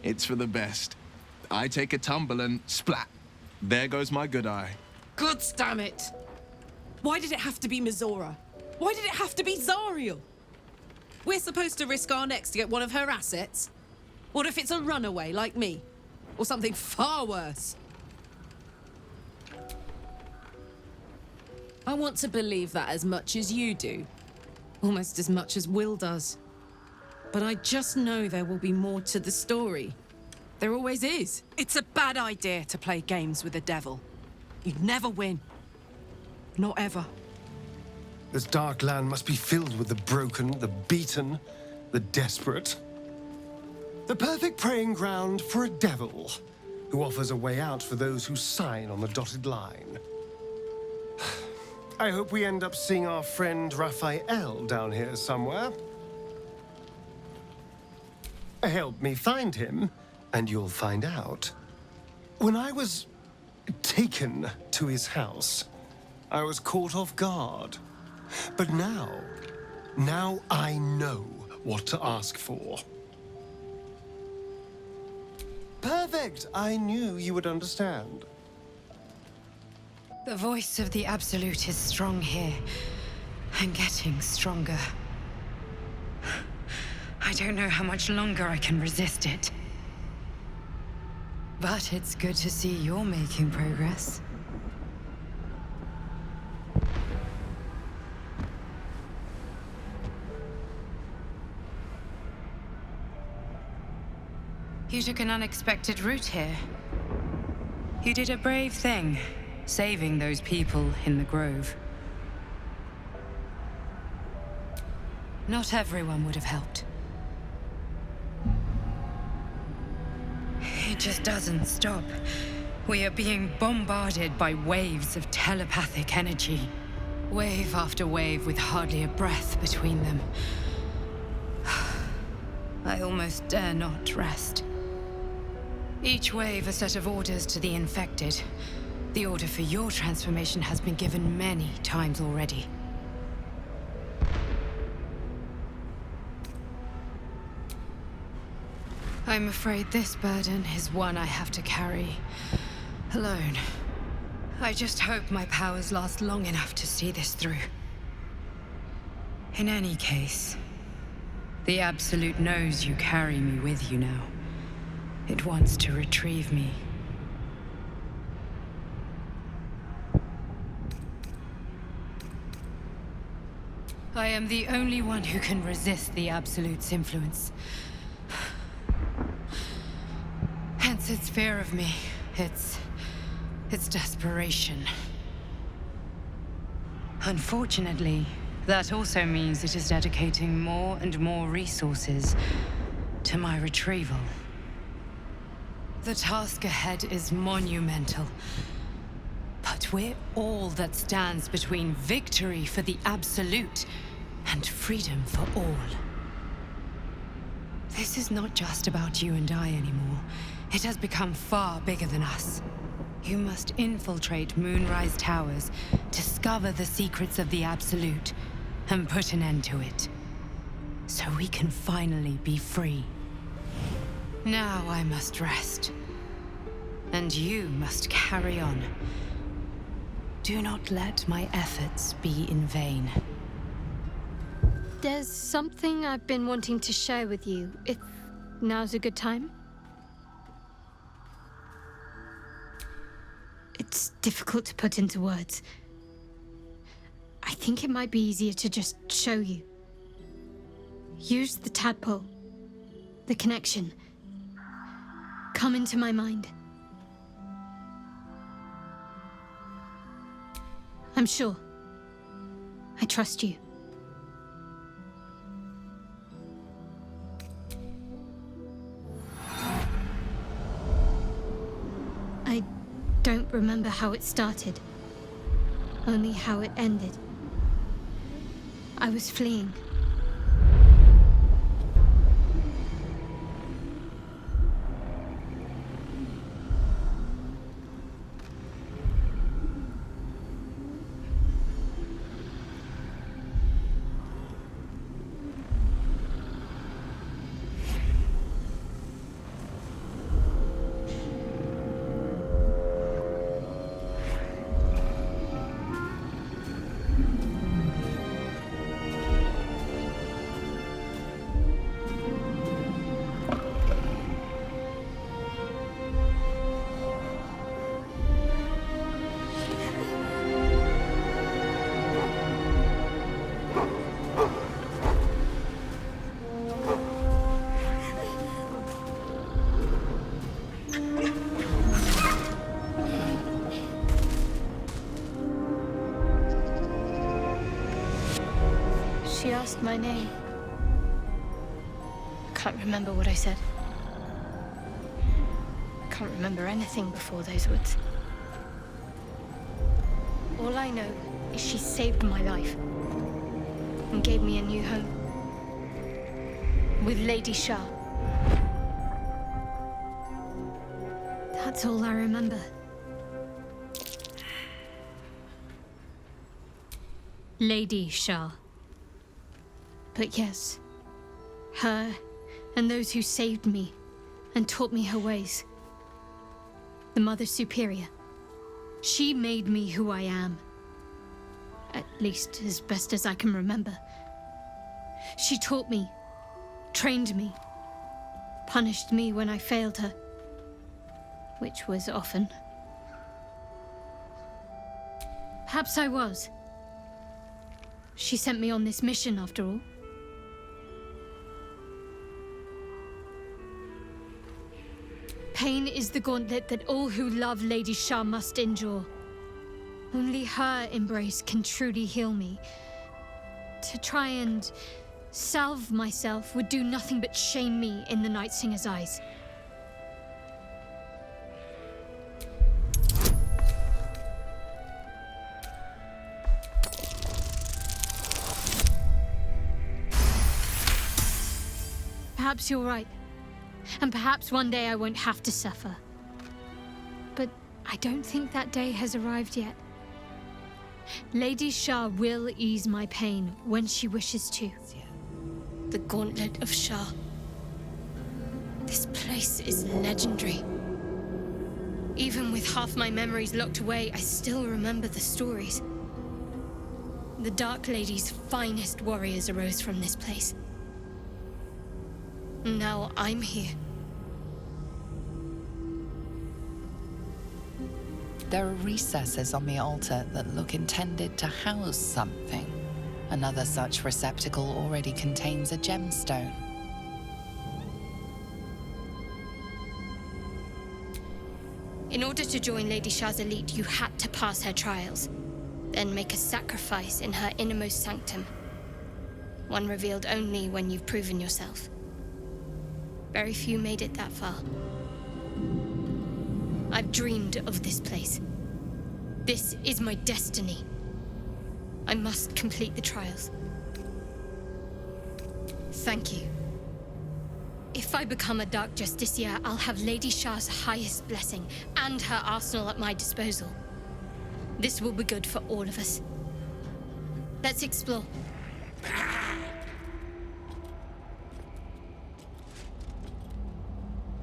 It's for the best. I take a tumble and splat. There goes my good eye. Gods damn it! Why did it have to be Mizora? Why did it have to be Zariel? We're supposed to risk our necks to get one of her assets? What if it's a runaway like me? Or something far worse? I want to believe that as much as you do. Almost as much as Wyll does. But I just know there will be more to the story. There always is. It's a bad idea to play games with the devil. You'd never win. Not ever. This dark land must be filled with the broken, the beaten, the desperate. The perfect preying ground for a devil who offers a way out for those who sign on the dotted line. I hope we end up seeing our friend Raphael down here somewhere. Help me find him, and you'll find out. When I was taken to his house, I was caught off guard. But now I know what to ask for. Perfect! I knew you would understand. The voice of the Absolute is strong here, and getting stronger. I don't know how much longer I can resist it. But it's good to see you're making progress. You took an unexpected route here. You did a brave thing, saving those people in the grove. Not everyone would have helped. It just doesn't stop. We are being bombarded by waves of telepathic energy. Wave after wave with hardly a breath between them. I almost dare not rest. Each wave a set of orders to the infected. The order for your transformation has been given many times already. I'm afraid this burden is one I have to carry alone. I just hope my powers last long enough to see this through. In any case, the Absolute knows you carry me with you now. It wants to retrieve me. I am the only one who can resist the Absolute's influence. Hence its fear of me, its desperation. Unfortunately, that also means it is dedicating more and more resources to my retrieval. The task ahead is monumental, but we're all that stands between victory for the Absolute and freedom for all. This is not just about you and I anymore. It has become far bigger than us. You must infiltrate Moonrise Towers, discover the secrets of the Absolute, and put an end to it. So we can finally be free. Now I must rest. And you must carry on. Do not let my efforts be in vain. There's something I've been wanting to share with you, if now's a good time. It's difficult to put into words. I think it might be easier to just show you. Use the tadpole. The connection. Come into my mind. I'm sure. I trust you. I don't remember how it started. Only how it ended. I was fleeing. She asked my name. I can't remember what I said. I can't remember anything before those words. All I know is she saved my life and gave me a new home with Lady Shar. That's all I remember. Lady Shar. But yes, her and those who saved me and taught me her ways. The Mother Superior. She made me who I am. At least as best as I can remember. She taught me trained me, punished me when I failed her, which was often. Perhaps I was. She sent me on this mission, after all. Pain is the gauntlet that all who love Lady Shar must endure. Only her embrace can truly heal me. To try and salve myself would do nothing but shame me in the Night Singer's eyes. Perhaps you're right. And perhaps one day I won't have to suffer. But I don't think that day has arrived yet. Lady Shar will ease my pain when she wishes to. The Gauntlet of Shar. This place is legendary. Even with half my memories locked away, I still remember the stories. The Dark Lady's finest warriors arose from this place. Now I'm here. There are recesses on the altar that look intended to house something. Another such receptacle already contains a gemstone. In order to join Lady Shar's elite, you had to pass her trials, then make a sacrifice in her innermost sanctum. One revealed only when you've proven yourself. Very few made it that far. I've dreamed of this place. This is my destiny. I must complete the trials. Thank you. If I become a Dark Justiciar, I'll have Lady Shar's highest blessing and her arsenal at my disposal. This will be good for all of us. Let's explore.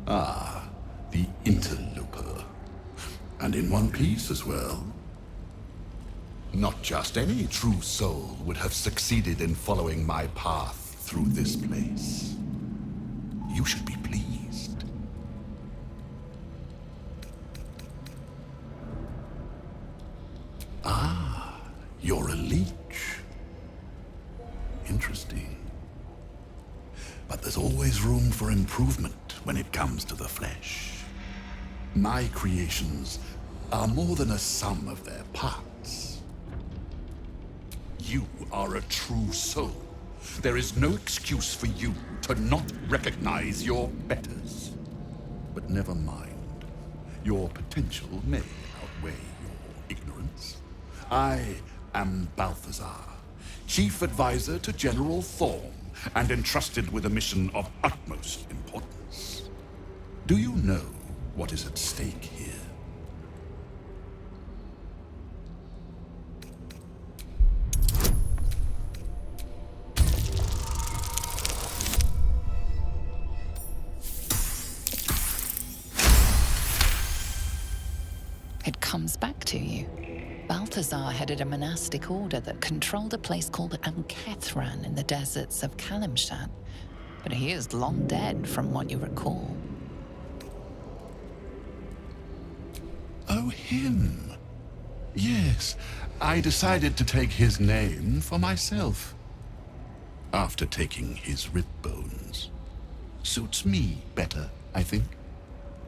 Ah, the interloper. And in one piece as well. Not just any true soul would have succeeded in following my path through this place. You should be pleased. Ah, you're a leech. Interesting. But there's always room for improvement when it comes to the flesh. My creations are more than a sum of their parts. You are a true soul. There is no excuse for you to not recognize your betters. But never mind. Your potential may outweigh your ignorance. I am Balthazar, Chief Advisor to General Thorm, and entrusted with a mission of utmost importance. Do you know what is at stake here? It comes back to you. Balthazar headed a monastic order that controlled a place called Ancora in the deserts of Kalimshan, but he is long dead from what you recall. Oh, him. Yes, I decided to take his name for myself. After taking his rib bones. Suits me better, I think.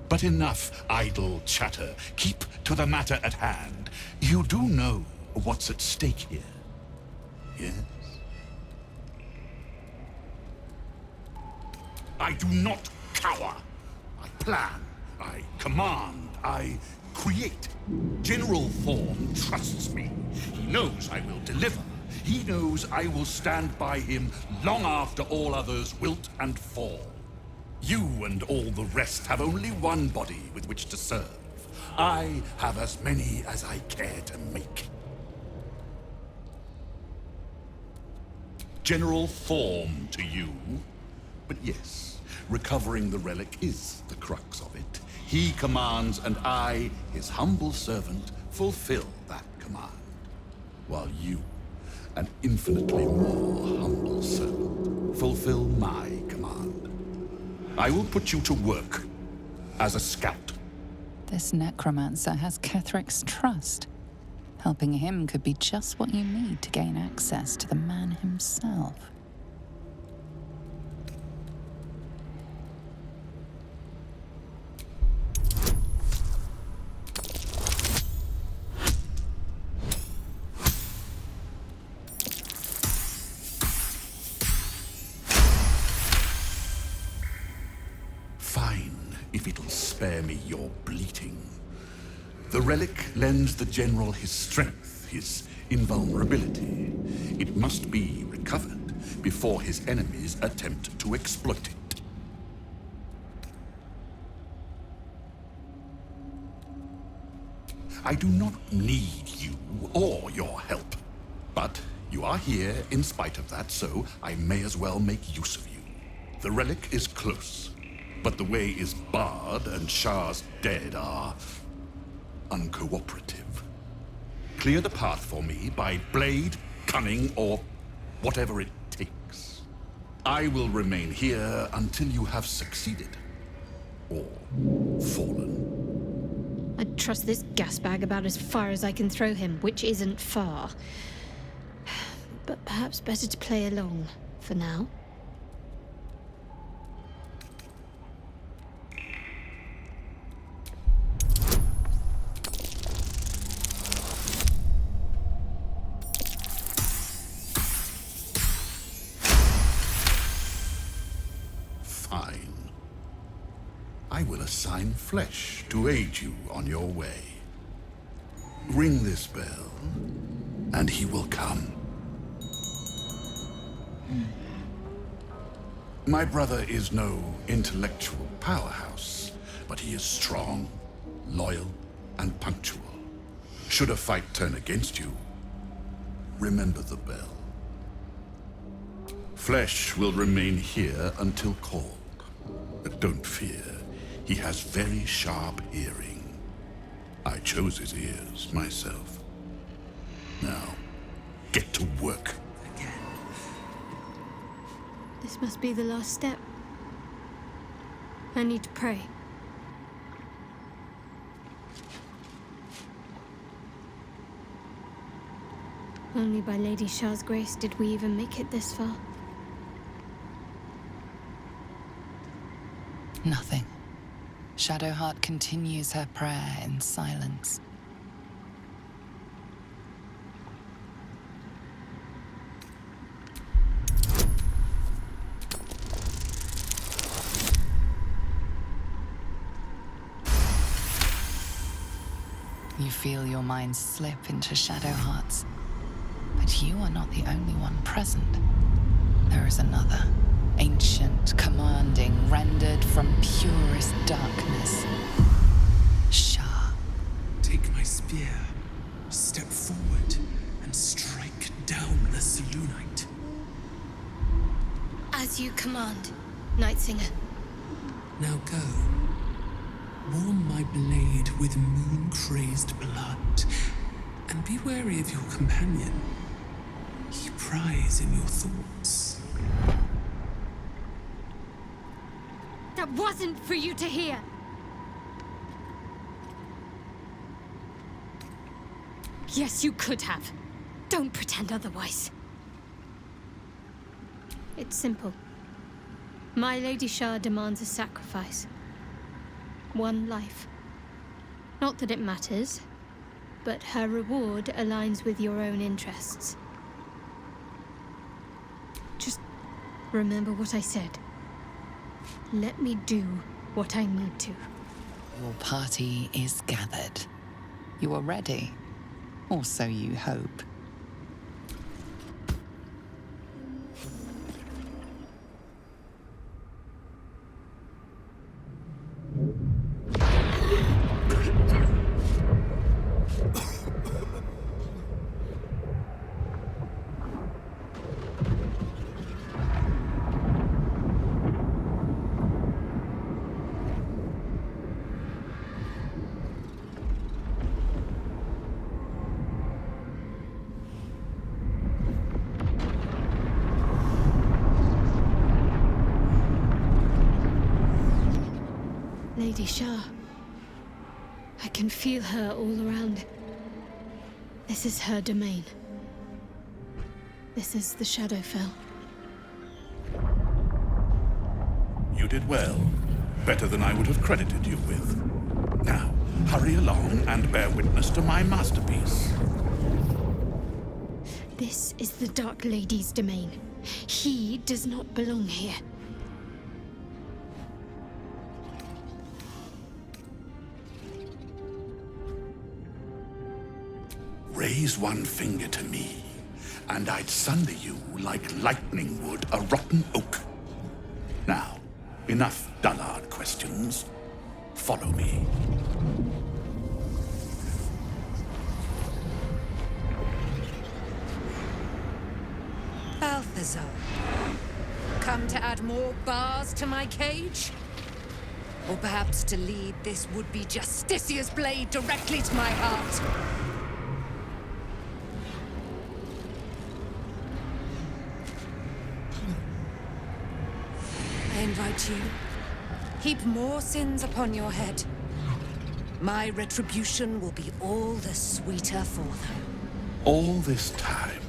But enough idle chatter. Keep to the matter at hand. You do know what's at stake here, yes? I do not cower. I plan, I command, I create. General Thorm trusts me. He knows I will deliver. He knows I will stand by him long after all others wilt and fall. You and all the rest have only one body with which to serve. I have as many as I care to make. General Thorm to you. But yes, recovering the relic is the crux of it. He commands, and I, his humble servant, fulfill that command. While you, an infinitely more humble servant, fulfill my command. I will put you to work as a scout. This necromancer has Kethric's trust. Helping him could be just what you need to gain access to the man himself. Fine, if it'll spare me your bleating. The relic lends the general his strength, his invulnerability. It must be recovered before his enemies attempt to exploit it. I do not need you or your help, but you are here in spite of that, so I may as well make use of you. The relic is close, but the way is barred and Shar's dead are uncooperative. Clear the path for me by blade, cunning, or whatever it takes. I will remain here until you have succeeded. Or fallen. I'd trust this gasbag about as far as I can throw him, which isn't far. But perhaps better to play along for now. I will assign flesh to aid you on your way. Ring this bell, and he will come. My brother is no intellectual powerhouse, but he is strong, loyal, and punctual. Should a fight turn against you, remember the bell. Flesh will remain here until called, but don't fear. He has very sharp hearing. I chose his ears myself. Now, get to work. This must be the last step. I need to pray. Only by Lady Shar's grace did we even make it this far. Nothing. Shadowheart continues her prayer in silence. You feel your mind slip into Shadowheart's, but you are not the only one present. There is another. Ancient, commanding, rendered from purest darkness. Shar. Take my spear, step forward, and strike down the Selûnite. As you command, Nightsinger. Now go. Warm my blade with moon-crazed blood, and be wary of your companion. He pries in your thoughts. That wasn't for you to hear! Yes, you could have. Don't pretend otherwise. It's simple. My Lady Shar demands a sacrifice. One life. Not that it matters, but her reward aligns with your own interests. Just remember what I said. Let me do what I need to. Your party is gathered. You are ready. Or so you hope. Lady Shar. I can feel her all around. This is her domain. This is the Shadowfell. You did well. Better than I would have credited you with. Now, hurry along and bear witness to my masterpiece. This is the Dark Lady's domain. He does not belong here. Raise one finger to me, and I'd sunder you like lightning would a rotten oak. Now, enough dullard questions. Follow me. Balthazar, come to add more bars to my cage? Or perhaps to lead this would-be Justicia's blade directly to my heart? I invite you. Heap more sins upon your head. My retribution will be all the sweeter for them. All this time,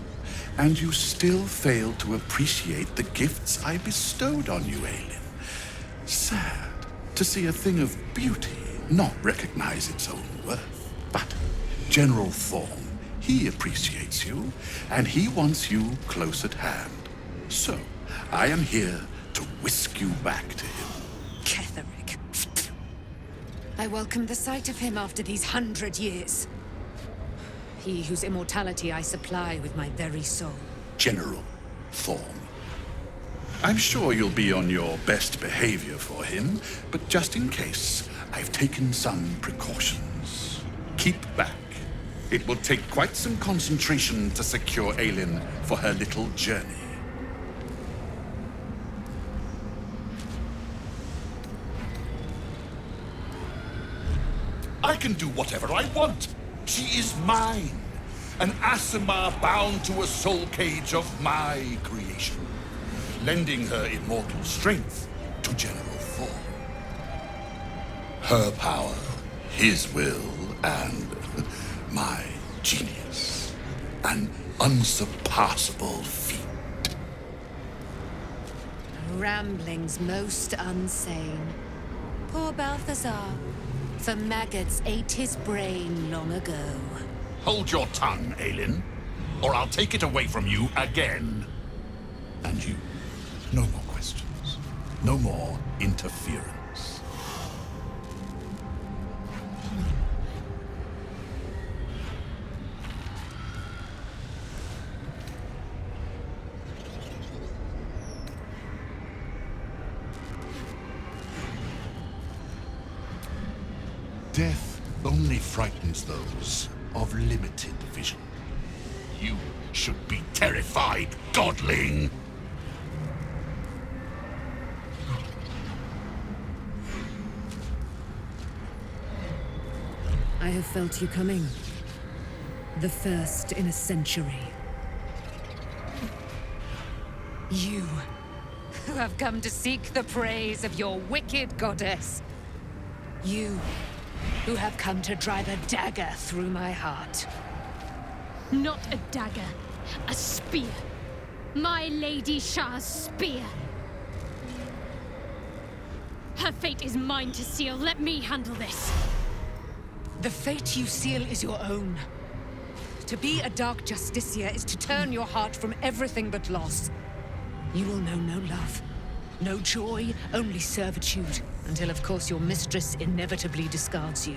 and you still fail to appreciate the gifts I bestowed on you, Aelin. Sad to see a thing of beauty not recognize its own worth. But General Thorm, he appreciates you, and he wants you close at hand. So, I am here to whisk you back to him. Ketherick. I welcome the sight of him after these 100 years. He whose immortality I supply with my very soul. General Thorm. I'm sure you'll be on your best behavior for him, but just in case, I've taken some precautions. Keep back. It will take quite some concentration to secure Aelin for her little journey. I can do whatever I want. She is mine. An Aasimar bound to a soul cage of my creation, lending her immortal strength to General Thorm. Her power, his will, and my genius. An unsurpassable feat. Ramblings most unsane. Poor Balthazar. For maggots ate his brain long ago. Hold your tongue, Aelin, or I'll take it away from you again. And you, no more questions. No more interference. Death only frightens those of limited vision. You should be terrified, godling! I have felt you coming. The first in a century. You, who have come to seek the praise of your wicked goddess. You, who have come to drive a dagger through my heart. Not a dagger, a spear. My Lady Shar's spear. Her fate is mine to seal. Let me handle this. The fate you seal is your own. To be a Dark Justicia is to turn your heart from everything but loss. You will know no love, no joy, only servitude, until of course your mistress inevitably discards you.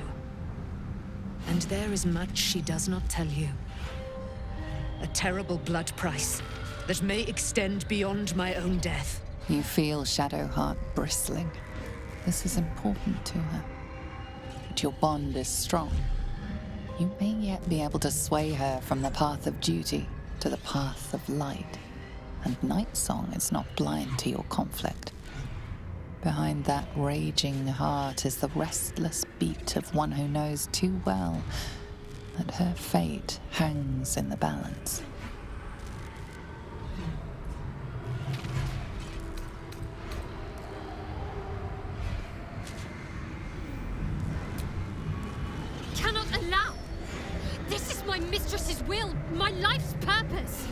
And there is much she does not tell you. A terrible blood price that may extend beyond my own death. You feel Shadowheart bristling. This is important to her. But your bond is strong. You may yet be able to sway her from the path of duty to the path of light. And Nightsong is not blind to your conflict. Behind that raging heart is the restless beat of one who knows too well that her fate hangs in the balance. mistress's will, my life's purpose.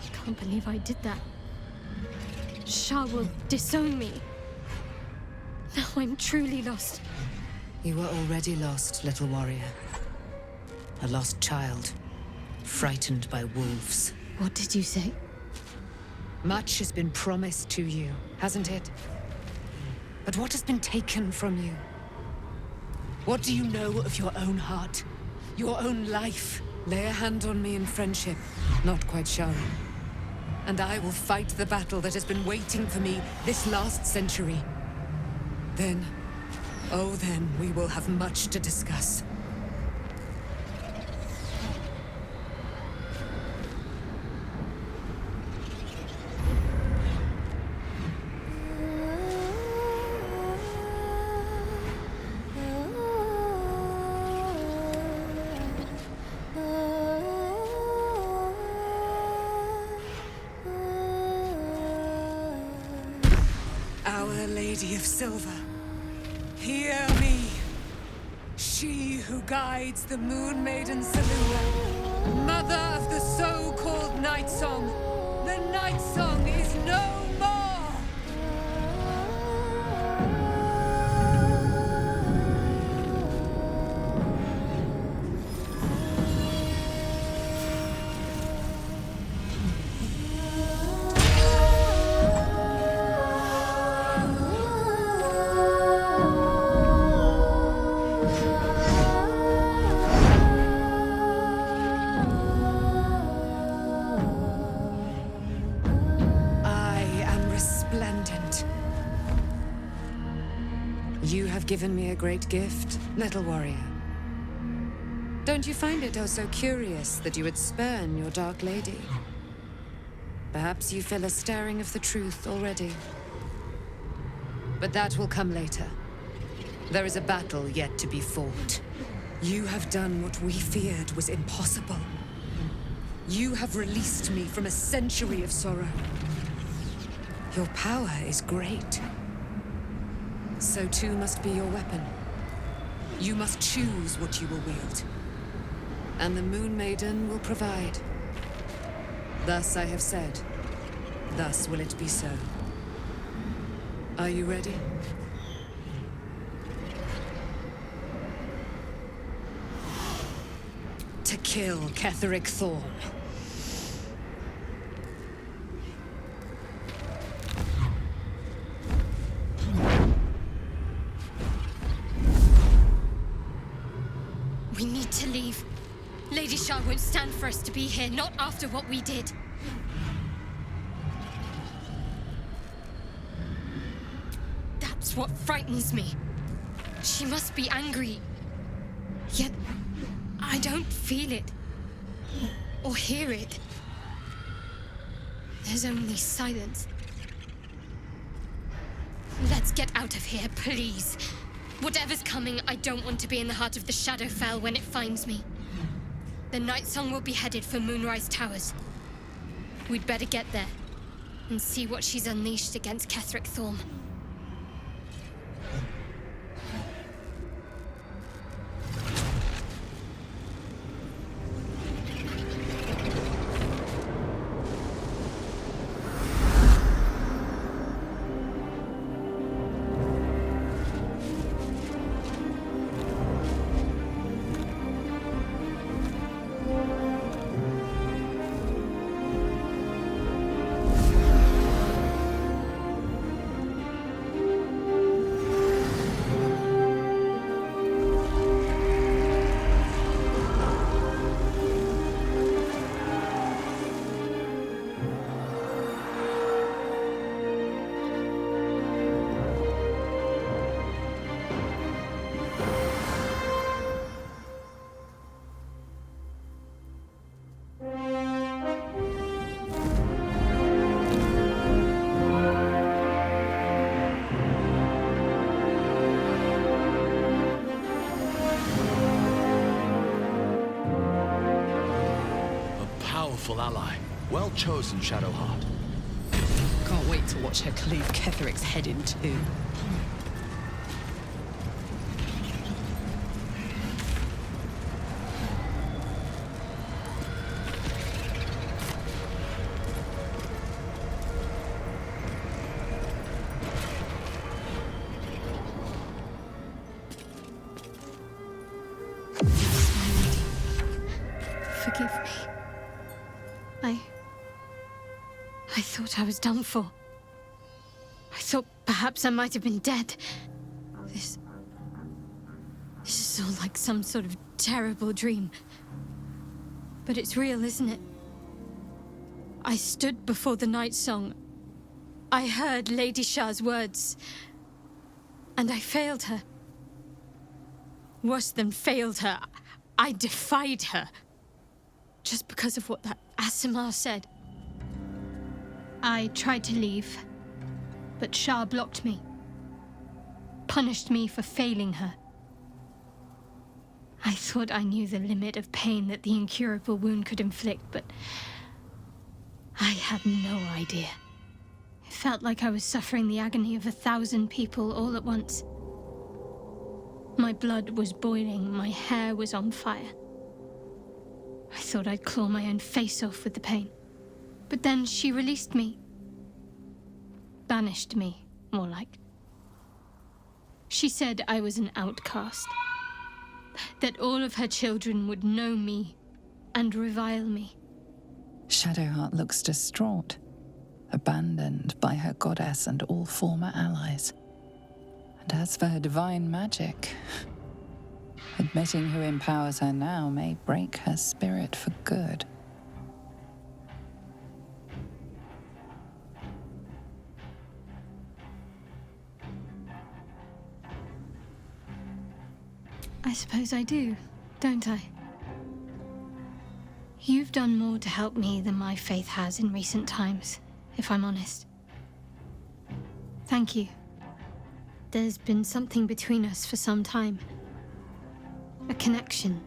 I can't believe I did that. Shar will disown me. Now I'm truly lost. You were already lost, little warrior. A lost child, frightened by wolves. What did you say? Much has been promised to you, hasn't it? But what has been taken from you? What do you know of your own heart? Your own life? Lay a hand on me in friendship, not quite shy. And I will fight the battle that has been waiting for me this last century. Then, oh then, we will have much to discuss. Lady of Silver, hear me. She who guides the Moon Maiden Selûne, mother of the so-called Night Song. The Night Song is no more! Given me a great gift, little warrior. Don't you find it oh so curious that you would spurn your dark lady? Perhaps you feel a stirring of the truth already. But that will come later. There is a battle yet to be fought. You have done what we feared was impossible. You have released me from a century of sorrow. Your power is great. So too must be your weapon. You must choose what you will wield. And the Moon Maiden will provide. Thus I have said. Thus will it be so. Are you ready? To kill Ketheric Thorm. We need to leave. Lady Shar won't stand for us to be here, not after what we did. That's what frightens me. She must be angry. Yet, I don't feel it. Or hear it. There's only silence. Let's get out of here, please. Whatever's coming, I don't want to be in the heart of the Shadowfell when it finds me. The Night Song will be headed for Moonrise Towers. We'd better get there and see what she's unleashed against Ketheric Thorm. helpful ally. Well chosen, Shadowheart. Can't wait to watch her cleave Ketheric's head in two. Forgive me. I thought I was done for. I thought perhaps I might have been dead. This is all like some sort of terrible dream. But it's real, isn't it? I stood before the night song. I heard Lady Shar's words. And I failed her. Worse than failed her, I defied her. Just because of what that Aasimar said. I tried to leave, but Shar blocked me. Punished me for failing her. I thought I knew the limit of pain that the incurable wound could inflict, but I had no idea. It felt like I was suffering the agony of 1,000 people all at once. My blood was boiling, my hair was on fire. I thought I'd claw my own face off with the pain. But then she released me. Banished me, more like. She said I was an outcast. That all of her children would know me and revile me. Shadowheart looks distraught, abandoned by her goddess and all former allies. And as for her divine magic, admitting who empowers her now may break her spirit for good. I suppose I do, don't I? You've done more to help me than my faith has in recent times, if I'm honest. Thank you. There's been something between us for some time. A connection,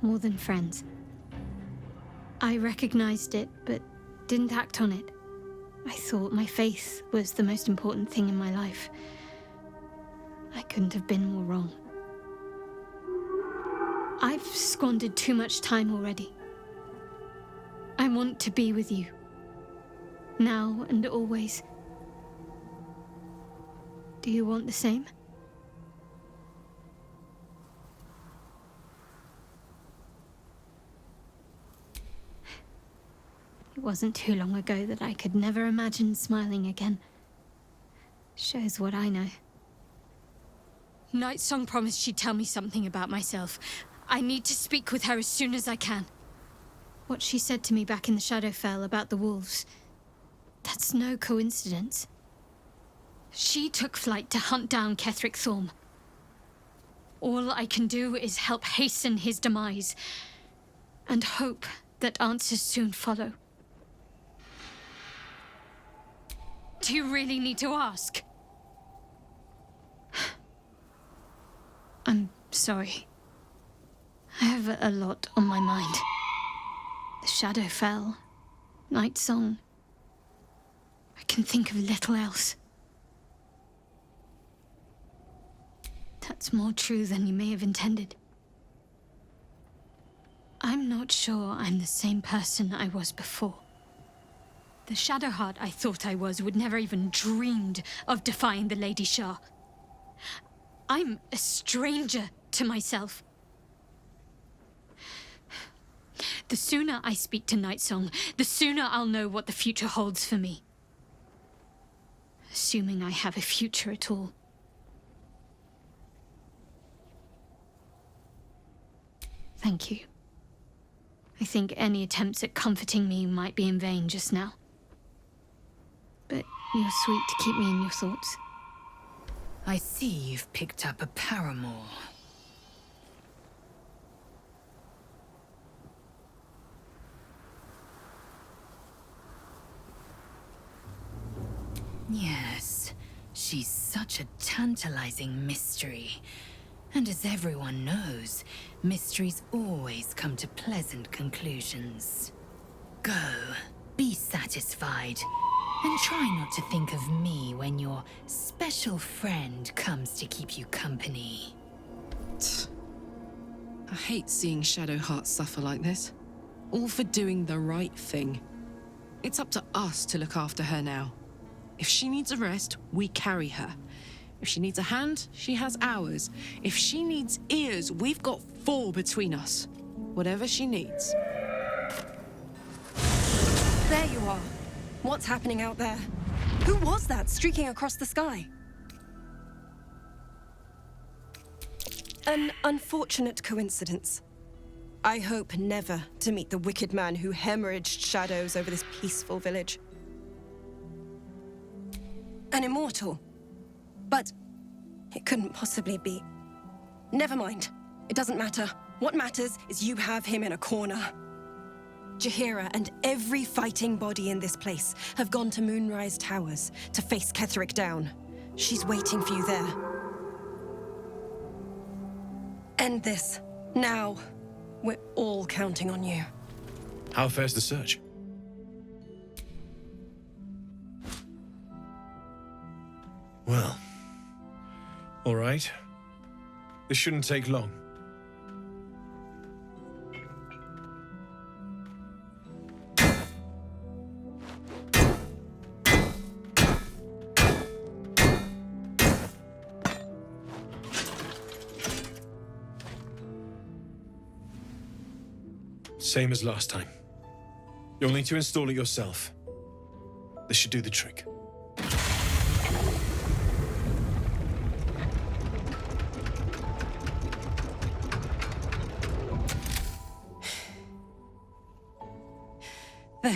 more than friends. I recognized it, but didn't act on it. I thought my faith was the most important thing in my life. I couldn't have been more wrong. I've squandered too much time already. I want to be with you. Now and always. Do you want the same? It wasn't too long ago that I could never imagine smiling again. Shows what I know. Nightsong promised she'd tell me something about myself. I need to speak with her as soon as I can. What she said to me back in the Shadowfell about the wolves, that's no coincidence. She took flight to hunt down Ketheric Thorm. All I can do is help hasten his demise, and hope that answers soon follow. Do you really need to ask? I'm sorry. I have a lot on my mind. The Shadowfell, Nightsong. I can think of little else. That's more true than you may have intended. I'm not sure I'm the same person I was before. The Shadowheart I thought I was would never even dreamed of defying the Lady Shar. I'm a stranger to myself. The sooner I speak to Nightsong, the sooner I'll know what the future holds for me. Assuming I have a future at all. Thank you. I think any attempts at comforting me might be in vain just now. But you're sweet to keep me in your thoughts. I see you've picked up a paramour. Yes, she's such a tantalizing mystery. And as everyone knows, mysteries always come to pleasant conclusions. go. Be satisfied. And try not to think of me when your special friend comes to keep you company. I hate seeing Shadowheart suffer like this. All for doing the right thing. It's up to us to look after her now. If she needs a rest, we carry her. If she needs a hand, she has ours. If she needs ears, we've got 4 between us. Whatever she needs. There you are. What's happening out there? Who was that streaking across the sky? An unfortunate coincidence. I hope never to meet the wicked man who hemorrhaged shadows over this peaceful village. An immortal. But it couldn't possibly be. Never mind. It doesn't matter. What matters is you have him in a corner. Jaheira and every fighting body in this place have gone to Moonrise Towers to face Ketheric down. She's waiting for you there. End this. Now. We're all counting on you. How fares the search? Well, all right. This shouldn't take long. Same as last time. You'll need to install it yourself. This should do the trick. There.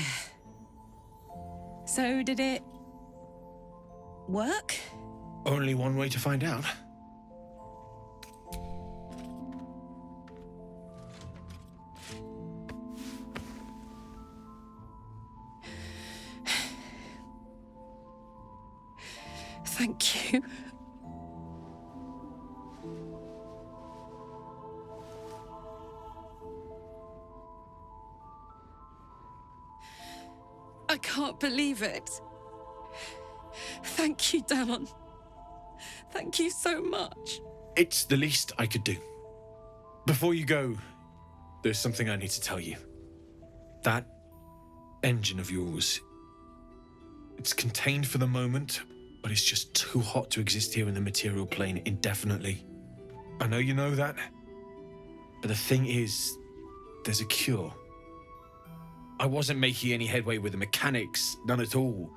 So did it work? Only one way to find out. Thank you. I can't believe it. Thank you, Danon. Thank you so much. It's the least I could do. Before you go, there's something I need to tell you. That engine of yours, it's contained for the moment, but it's just too hot to exist here in the material plane indefinitely. I know you know that, but the thing is, there's a cure. I wasn't making any headway with the mechanics, none at all.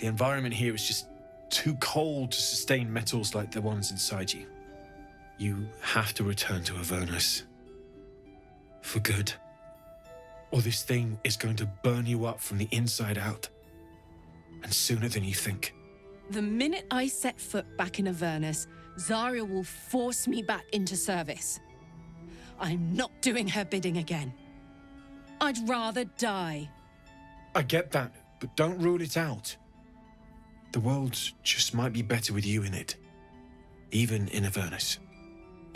The environment here is just too cold to sustain metals like the ones inside you. You have to return to Avernus. For good. Or this thing is going to burn you up from the inside out. And sooner than you think. The minute I set foot back in Avernus, Zarya will force me back into service. I'm not doing her bidding again. I'd rather die. I get that, but don't rule it out. The world just might be better with you in it. Even in Avernus.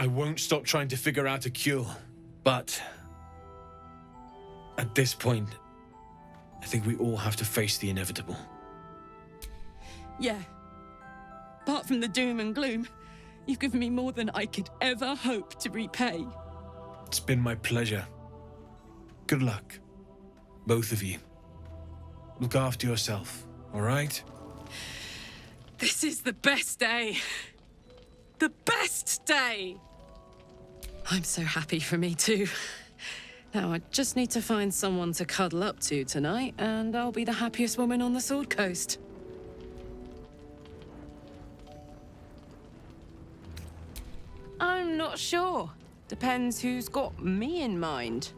I won't stop trying to figure out a cure, but at this point, I think we all have to face the inevitable. Yeah. Apart from the doom and gloom, you've given me more than I could ever hope to repay. It's been my pleasure. Good luck, both of you. Look after yourself, all right? This is the best day. The best day! I'm so happy for me too. Now I just need to find someone to cuddle up to tonight, and I'll be the happiest woman on the Sword Coast. I'm not sure. Depends who's got me in mind.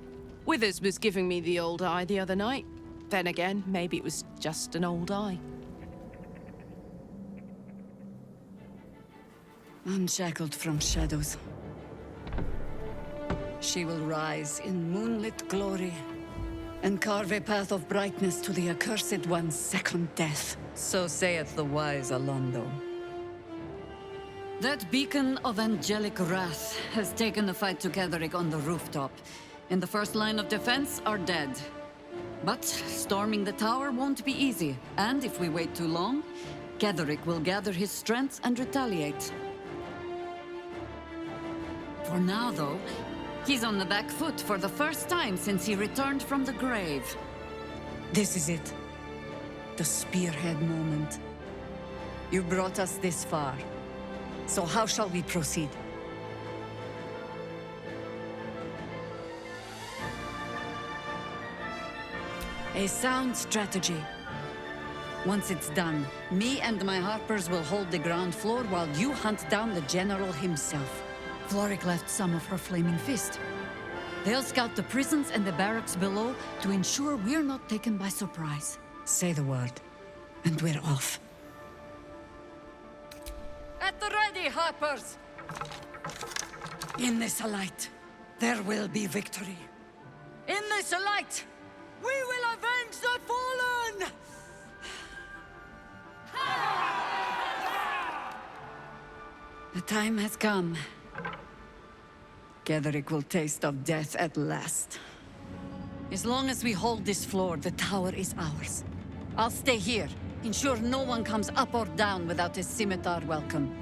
Withers was giving me the old eye the other night. Then again, maybe it was just an old eye. Unshackled from shadows, she will rise in moonlit glory and carve a path of brightness to the accursed one's second death. So saith the wise Alondo. That beacon of angelic wrath has taken the fight to Ketheric on the rooftop, and the first line of defense are dead. But storming the tower won't be easy, and if we wait too long, Ketheric will gather his strength and retaliate. For now, though, he's on the back foot for the first time since he returned from the grave. This is it. The spearhead moment. You brought us this far. So how shall we proceed? A sound strategy. Once it's done, me and my harpers will hold the ground floor while you hunt down the general himself. Floric left some of her flaming fist. They'll scout the prisons and the barracks below to ensure we're not taken by surprise. Say the word, and we're off. At the ready, harpers! In this light, there will be victory. In this light, we will avenge the fallen! The time has come. Ketheric will taste of death at last. As long as we hold this floor, the tower is ours. I'll stay here, ensure no one comes up or down without a scimitar welcome.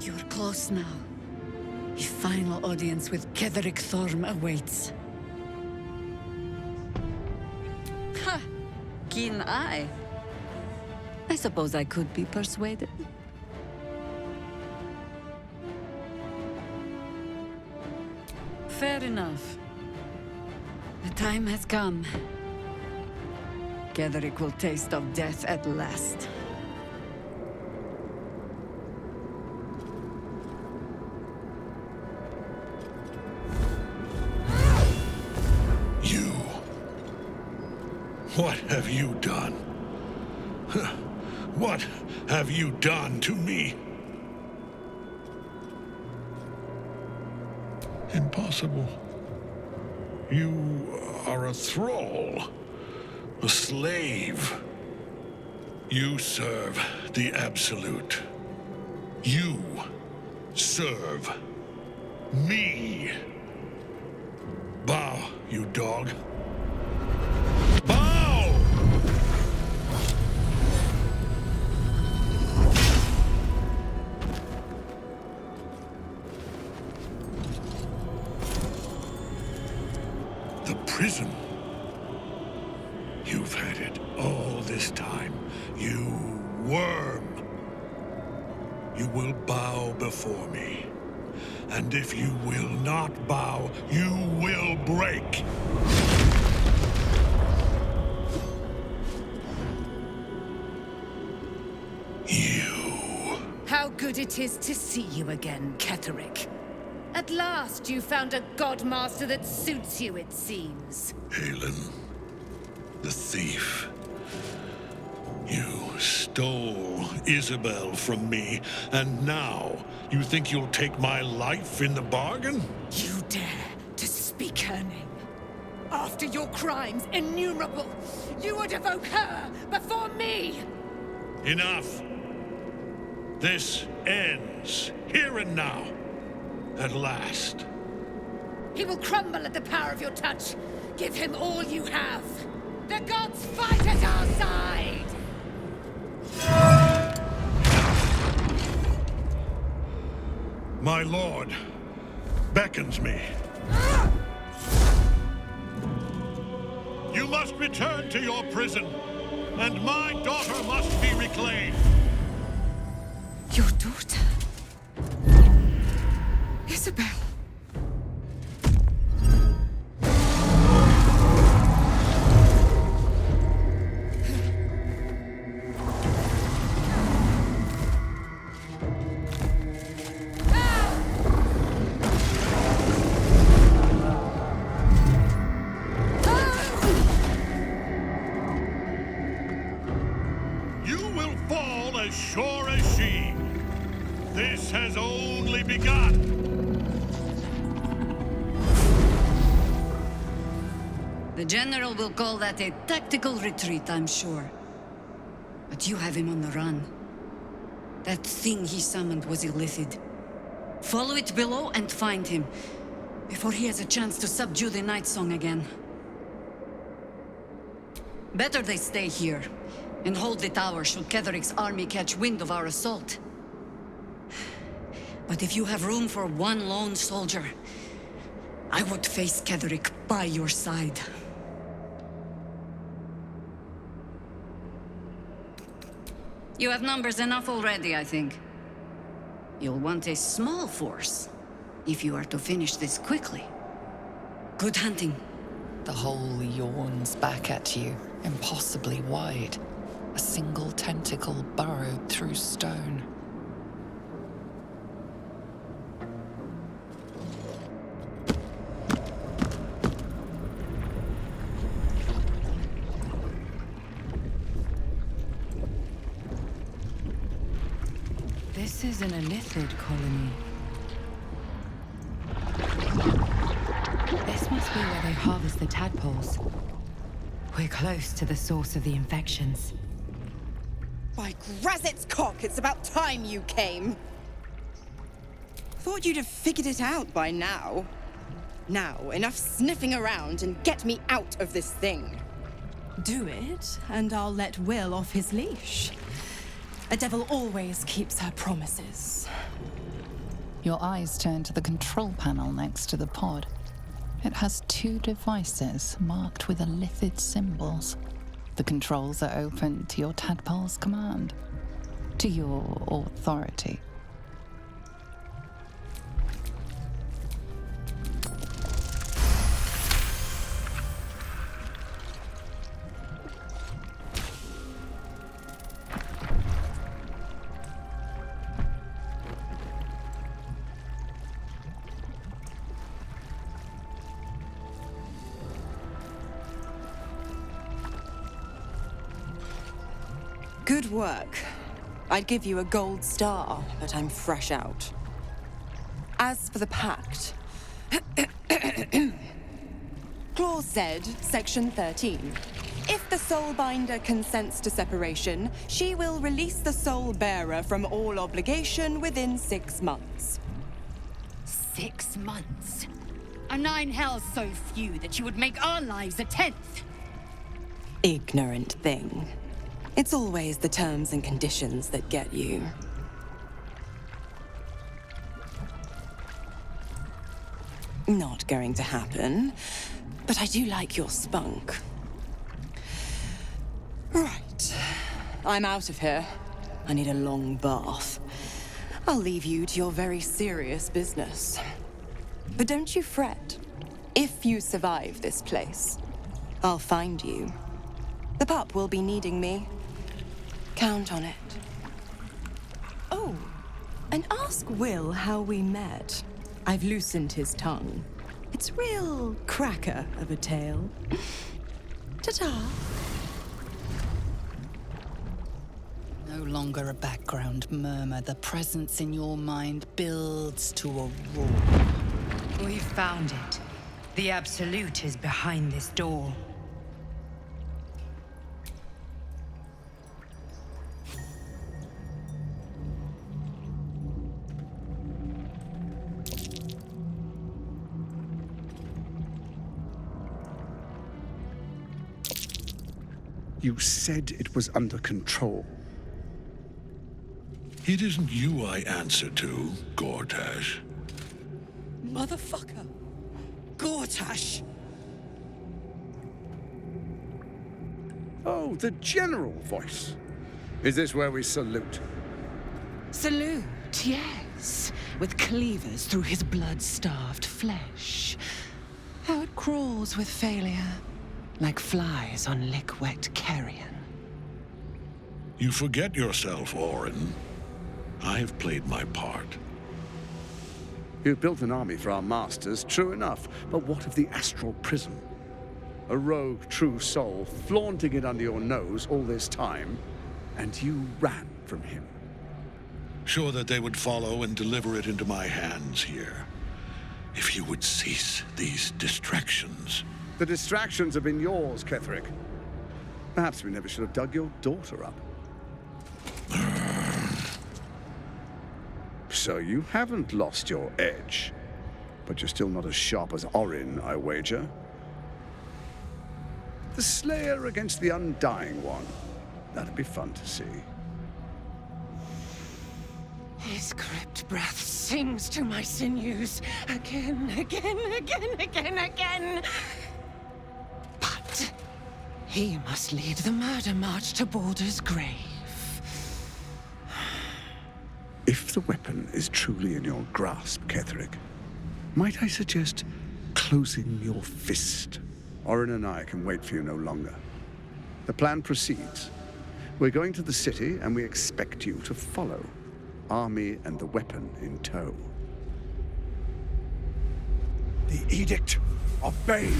You're close now. A final audience with Ketheric Thorm awaits. Ha! Keen eye. I suppose I could be persuaded. Fair enough. The time has come. Ketheric will taste of death at last. You. What have you done? What have you done to me? Impossible. You are a thrall, a slave. You serve the Absolute. You serve me. Bow, you dog. Bow! The prison. You've had it all this time, you worm. You will bow before me. And if you will not bow, you will break. How good it is to see you again, Ketheric. At last you found a godmaster that suits you, it seems. Halen, the thief. You stole Isabel from me, and now you think you'll take my life in the bargain? You dare to speak her name. After your crimes innumerable, you would evoke her before me! Enough! This ends, here and now. At last. He will crumble at the power of your touch. Give him all you have. The gods fight at our side! My lord beckons me. You must return to your prison, and my daughter must be reclaimed. Your daughter? Isabel. You will fall as sure as she. This has only begun. The General will call that a tactical retreat, I'm sure. But you have him on the run. That thing he summoned was illithid. Follow it below and find him, before he has a chance to subdue the Night Song again. Better they stay here, and hold the tower should Ketheric's army catch wind of our assault. But if you have room for one lone soldier, I would face Ketheric by your side. You have numbers enough already, I think. You'll want a small force, if you are to finish this quickly. Good hunting. The hole yawns back at you, impossibly wide. A single tentacle burrowed through stone. This is an Illithid colony. This must be where they harvest the tadpoles. We're close to the source of the infections. By Grazit's cock, it's about time you came. Thought you'd have figured it out by now. Now, enough sniffing around and get me out of this thing. Do it, and I'll let Wyll off his leash. A devil always keeps her promises. Your eyes turn to the control panel next to the pod. It has 2 devices marked with Illithid symbols. The controls are open to your tadpole's command, to your authority. Good work. I'd give you a gold star, but I'm fresh out. As for the pact... Clause said, Section 13. If the Soulbinder consents to separation, she will release the Soul Bearer from all obligation within 6 months. 6 months? Are 9 hells so few that you would make our lives a 10th? Ignorant thing. It's always the terms and conditions that get you. Not going to happen, but I do like your spunk. Right. I'm out of here. I need a long bath. I'll leave you to your very serious business. But don't you fret. If you survive this place, I'll find you. The pup will be needing me. Count on it. Oh, and ask Wyll how we met. I've loosened his tongue. It's real cracker of a tale. Ta-ta. No longer a background murmur, the presence in your mind builds to a roar. We've found it. The Absolute is behind this door. You said it was under control. It isn't you I answer to, Gortash. Motherfucker. Gortash. Oh, the general voice. Is this where we salute? Salute, yes. With cleavers through his blood-starved flesh. How it crawls with failure. Like flies on lick-wet carrion. You forget yourself, Orin. I have played my part. You've built an army for our masters, true enough. But what of the astral prism? A rogue true soul flaunting it under your nose all this time, and you ran from him. Sure that they would follow and deliver it into my hands here. If you would cease these distractions. The distractions have been yours, Ketheric. Perhaps we never should have dug your daughter up. So you haven't lost your edge. But you're still not as sharp as Orin, I wager. The Slayer against the Undying One. That'd be fun to see. His crypt breath sings to my sinews again. But he must lead the murder march to Baldur's grave. If the weapon is truly in your grasp, Ketherick, might I suggest closing your fist? Orin and I can wait for you no longer. The plan proceeds. We're going to the city, and we expect you to follow. Army and the weapon in tow. The Edict of Bane.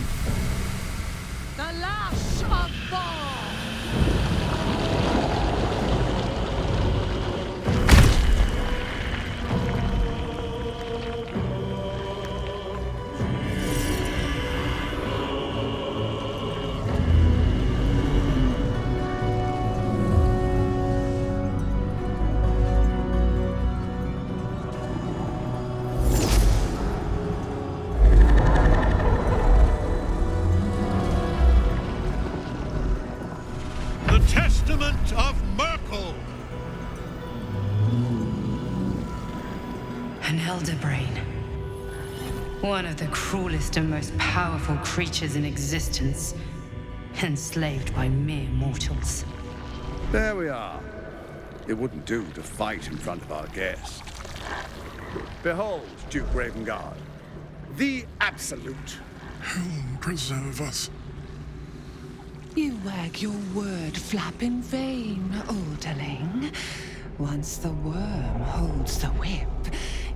The Lash of Thorm! One of the cruelest and most powerful creatures in existence, enslaved by mere mortals. There we are. It wouldn't do to fight in front of our guest. Behold, Duke Ravengard, the Absolute. Helm preserve us. You wag your word flap in vain, Alderling. Once the worm holds the whip,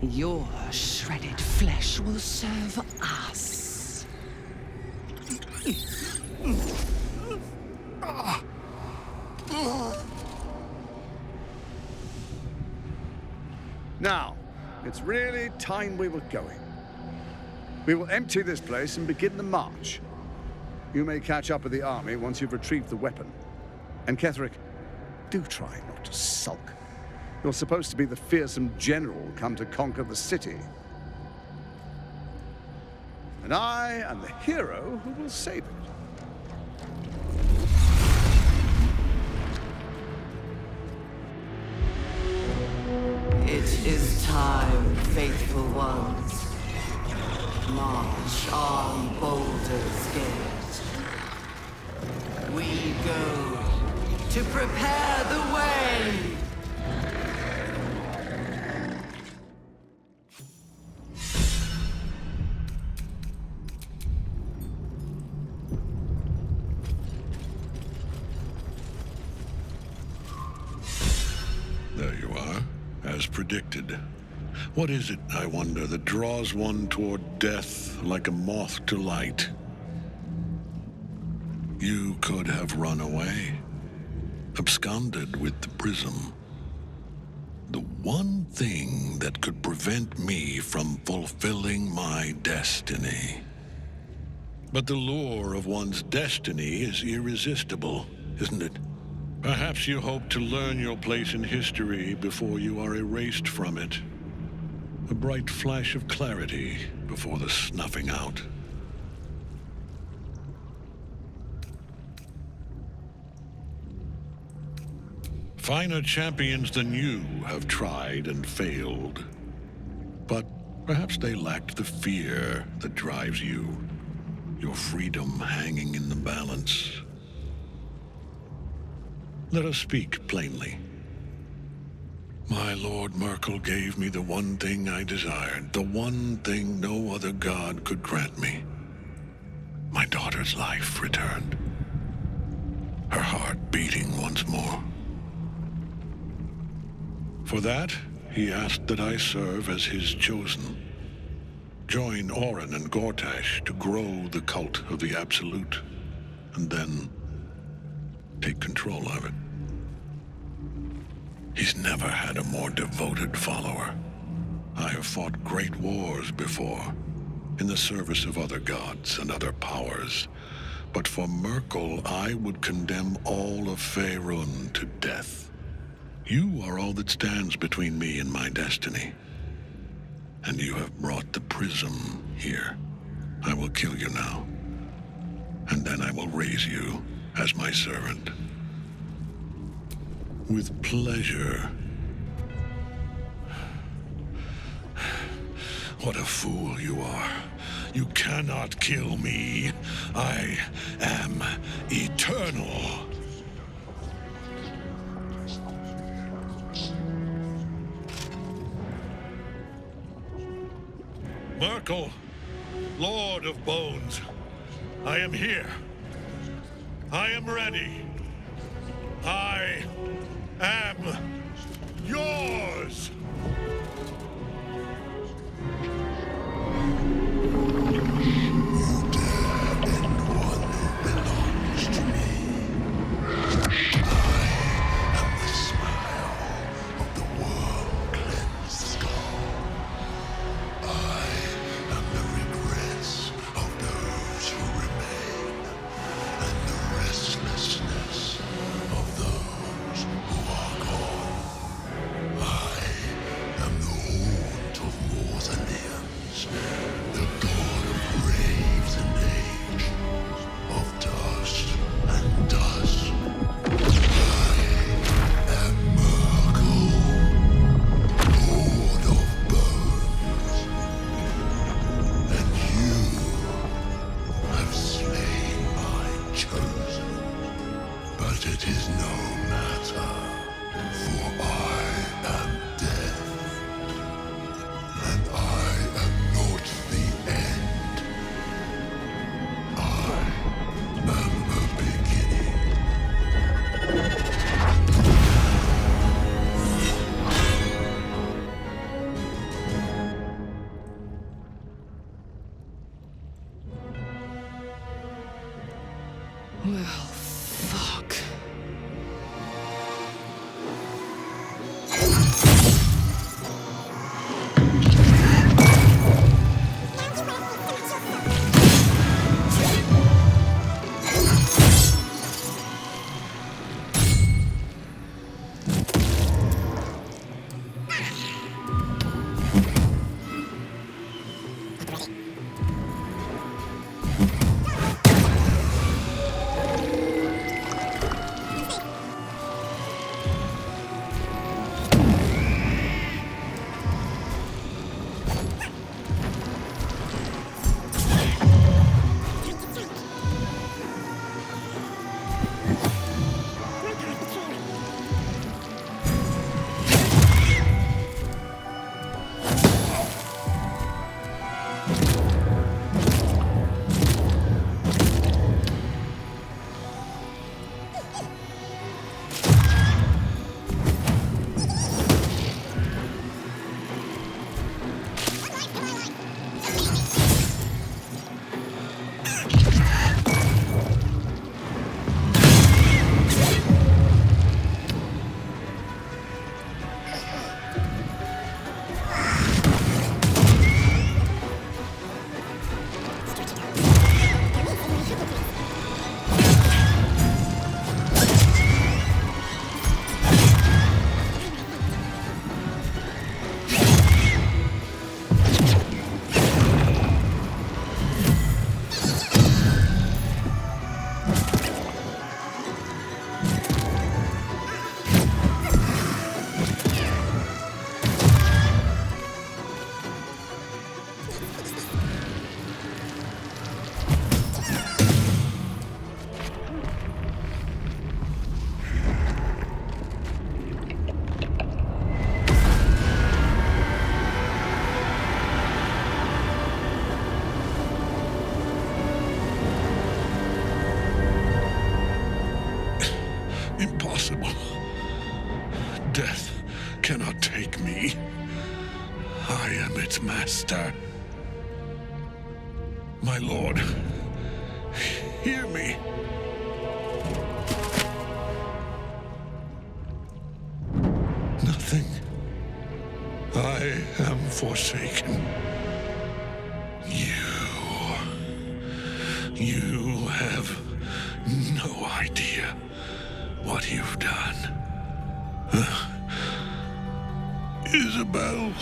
your shredded flesh will serve us. Now, it's really time we were going. We will empty this place and begin the march. You may catch up with the army once you've retrieved the weapon. And Ketherick, do try not to sulk. You're supposed to be the fearsome general come to conquer the city. And I am the hero who will save it. It is time, faithful ones. March on Baldur's Gate. We go to prepare the way. There you are, as predicted. What is it, I wonder, that draws one toward death like a moth to light? You could have run away, absconded with the prism. The one thing that could prevent me from fulfilling my destiny. But the lure of one's destiny is irresistible, isn't it? Perhaps you hope to learn your place in history before you are erased from it. A bright flash of clarity before the snuffing out. Finer champions than you have tried and failed. But perhaps they lacked the fear that drives you. Your freedom hanging in the balance. Let us speak plainly. My Lord Merkel gave me the one thing I desired, the one thing no other god could grant me. My daughter's life returned. Her heart beating once more. For that, he asked that I serve as his chosen. Join Orin and Gortash to grow the cult of the Absolute, and then take control of it. He's never had a more devoted follower. I have fought great wars before, in the service of other gods and other powers. But for Merkel, I would condemn all of Faerun to death. You are all that stands between me and my destiny. And you have brought the prism here. I will kill you now. and then I will raise you as my servant. With pleasure. What a fool you are. You cannot kill me. I am eternal. Merkel, Lord of Bones, I am here. I am ready. I am yours. Well, fuck. Impossible. Death cannot take me. I am its master. My lord, hear me. Nothing. I am forsaken. You have no idea what you've done. Isabel.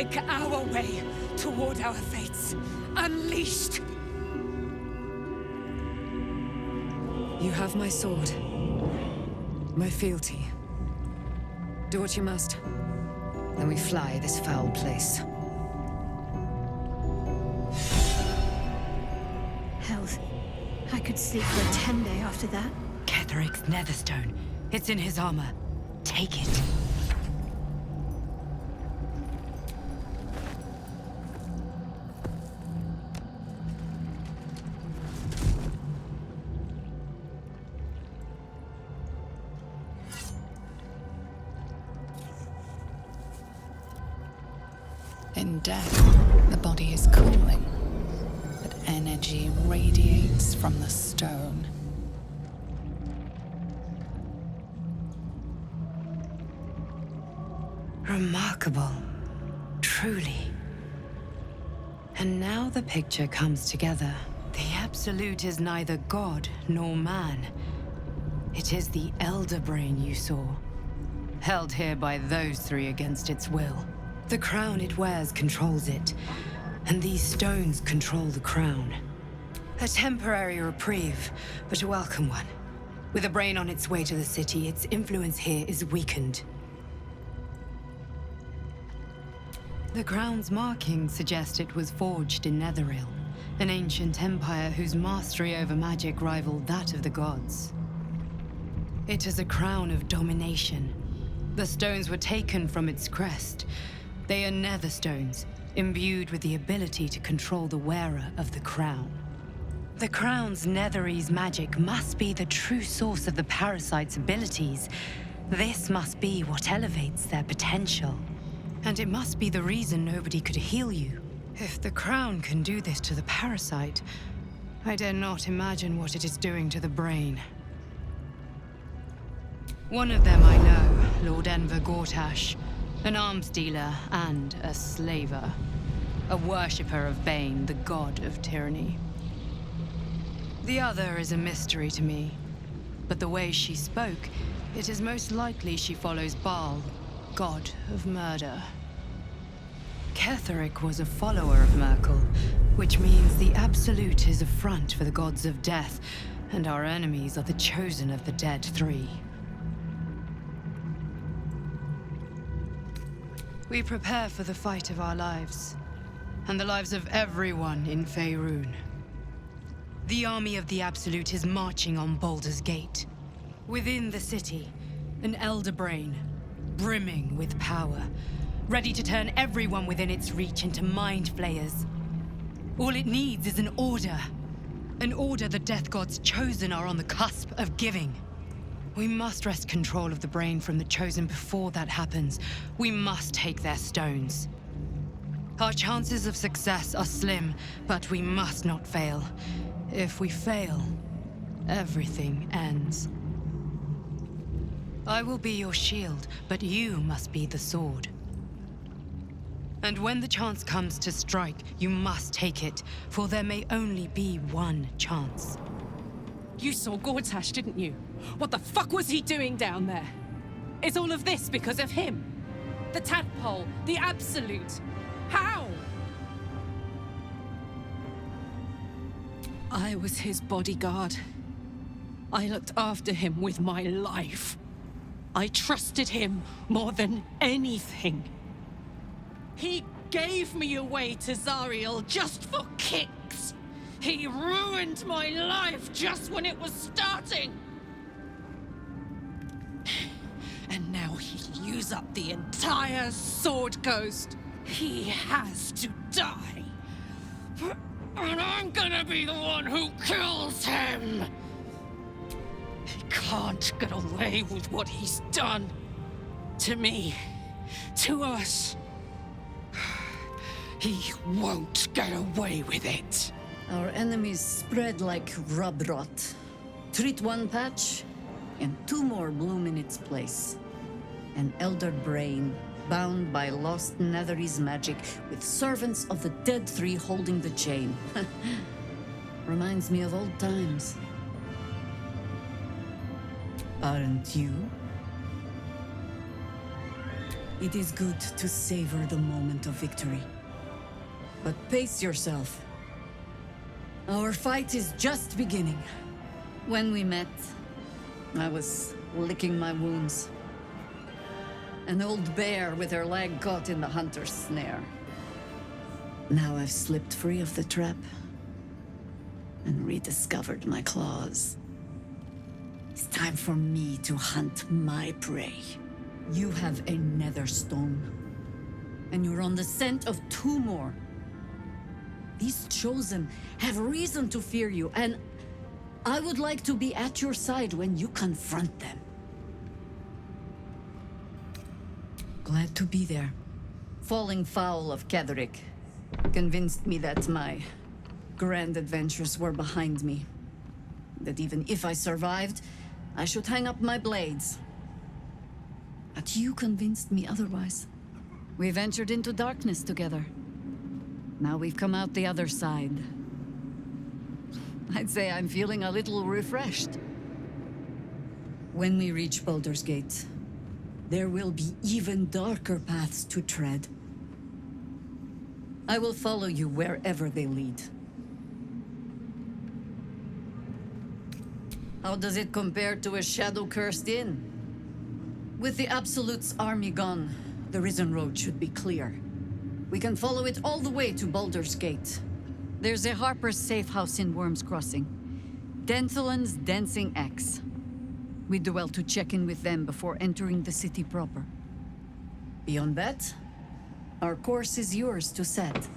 pick our way toward our fates. Unleashed! You have my sword. My fealty. Do what you must. Then we fly this foul place. Health. I could sleep for a 10-day after that. Ketheric's netherstone. It's in his armor. Take it. In death, the body is cooling, but energy radiates from the stone. Remarkable. Truly. And now the picture comes together. The Absolute is neither god nor man. It is the Elder Brain you saw, held here by those three against its will. The crown it wears controls it, and these stones control the crown. A temporary reprieve, but a welcome one. With a brain on its way to the city, its influence here is weakened. The crown's markings suggest it was forged in Netheril, an ancient empire whose mastery over magic rivaled that of the gods. It is a crown of domination. The stones were taken from its crest. They are nether stones, imbued with the ability to control the wearer of the crown. The crown's Netherese magic must be the true source of the parasite's abilities. This must be what elevates their potential. And it must be the reason nobody could heal you. If the crown can do this to the parasite, I dare not imagine what it is doing to the brain. One of them I know, Lord Enver Gortash, an arms dealer and a slaver. A worshipper of Bane, the god of tyranny. The other is a mystery to me, but the way she spoke, it is most likely she follows Baal, god of murder. Ketheric was a follower of Merkel, which means the Absolute is a front for the gods of death, and our enemies are the chosen of the dead three. We prepare for the fight of our lives, and the lives of everyone in Faerun. The army of the Absolute is marching on Baldur's Gate. Within the city, an Elder Brain, brimming with power, ready to turn everyone within its reach into mind flayers. All it needs is an order the Death God's chosen are on the cusp of giving. We must wrest control of the brain from the chosen before that happens. We must take their stones. Our chances of success are slim, but we must not fail. If we fail, everything ends. I will be your shield, but you must be the sword. And when the chance comes to strike, you must take it, for there may only be one chance. You saw Gortash, didn't you? What the fuck was he doing down there? Is all of this because of him? The tadpole, the Absolute. How? I was his bodyguard. I looked after him with my life. I trusted him more than anything. He gave me away to Zariel just for kicks. He ruined my life just when it was starting. And now he'll use up the entire Sword Coast. He has to die. And I'm gonna be the one who kills him. He can't get away with what he's done. To me, to us. He won't get away with it. Our enemies spread like rub rot. Treat one patch, and two more bloom in its place. An elder brain, bound by lost Netherese magic, with servants of the dead three holding the chain. Reminds me of old times. Aren't you? It is good to savor the moment of victory. But pace yourself. Our fight is just beginning. When we met, I was licking my wounds. An old bear with her leg caught in the hunter's snare. Now I've slipped free of the trap and rediscovered my claws. It's time for me to hunt my prey. You have a nether stone, and you're on the scent of 2 more. These chosen have reason to fear you, and I would like to be at your side when you confront them. Glad to be there. Falling foul of Ketheric convinced me that my grand adventures were behind me. That even if I survived, I should hang up my blades. But you convinced me otherwise. We ventured into darkness together. Now we've come out the other side. I'd say I'm feeling a little refreshed. When we reach Baldur's Gate, there will be even darker paths to tread. I will follow you wherever they lead. How does it compare to a shadow-cursed inn? With the Absolute's army gone, the Risen Road should be clear. We can follow it all the way to Baldur's Gate. There's a Harper's safe house in Worm's Crossing. Denthalen's Dancing Axe. We'd do well to check in with them before entering the city proper. Beyond that, our course is yours to set.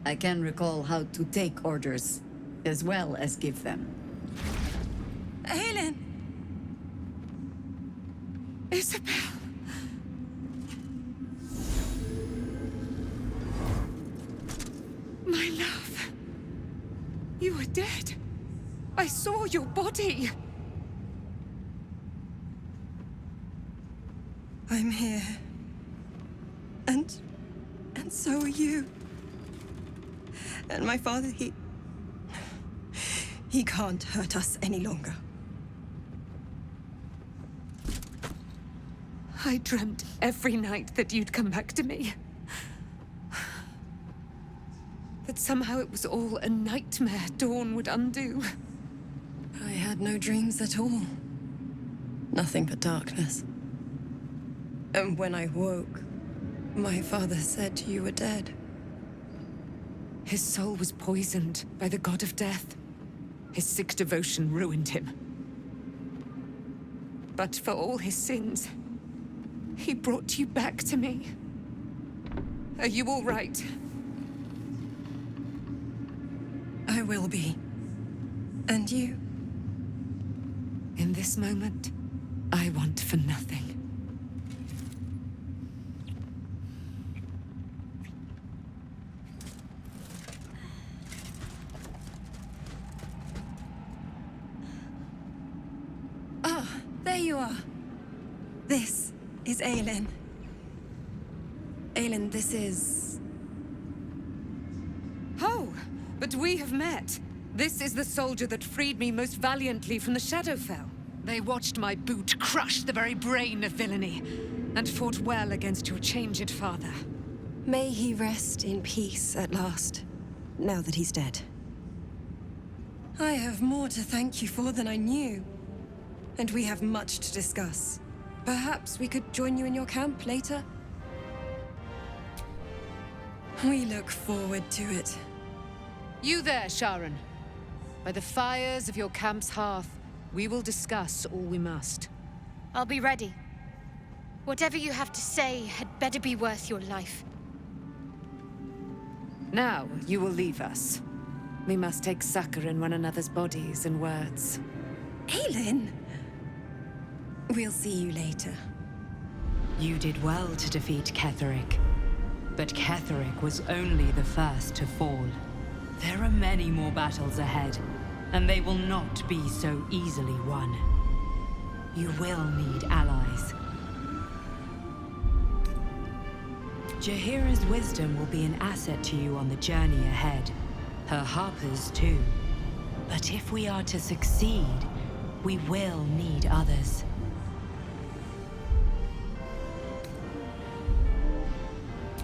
I can recall how to take orders, as well as give them. Aelin! Isabel! My love! You were dead. I saw your body. I'm here. And so are you. And my father, he can't hurt us any longer. I dreamt every night that you'd come back to me. That somehow it was all a nightmare Dawn would undo. I had no dreams at all. Nothing but darkness. And when I woke, my father said you were dead. His soul was poisoned by the god of death. His sick devotion ruined him. But for all his sins, he brought you back to me. Are you all right? I will be. And you? In this moment, I want for nothing. Ah, there you are. This is Aelin. Aelin, this is... Oh, but we have met. This is the soldier that freed me most valiantly from the Shadowfell. They watched my boot crush the very brain of villainy, and fought well against your changed father. May he rest in peace at last, now that he's dead. I have more to thank you for than I knew. And we have much to discuss. Perhaps we could join you in your camp later? We look forward to it. You there, Sharon. By the fires of your camp's hearth, we will discuss all we must. I'll be ready. Whatever you have to say had better be worth your life. Now, you will leave us. We must take succor in one another's bodies and words. Aelin! We'll see you later. You did well to defeat Ketheric. But Ketheric was only the first to fall. There are many more battles ahead, and they will not be so easily won. You will need allies. Jaheira's wisdom will be an asset to you on the journey ahead. Her harpers too. But if we are to succeed, we will need others.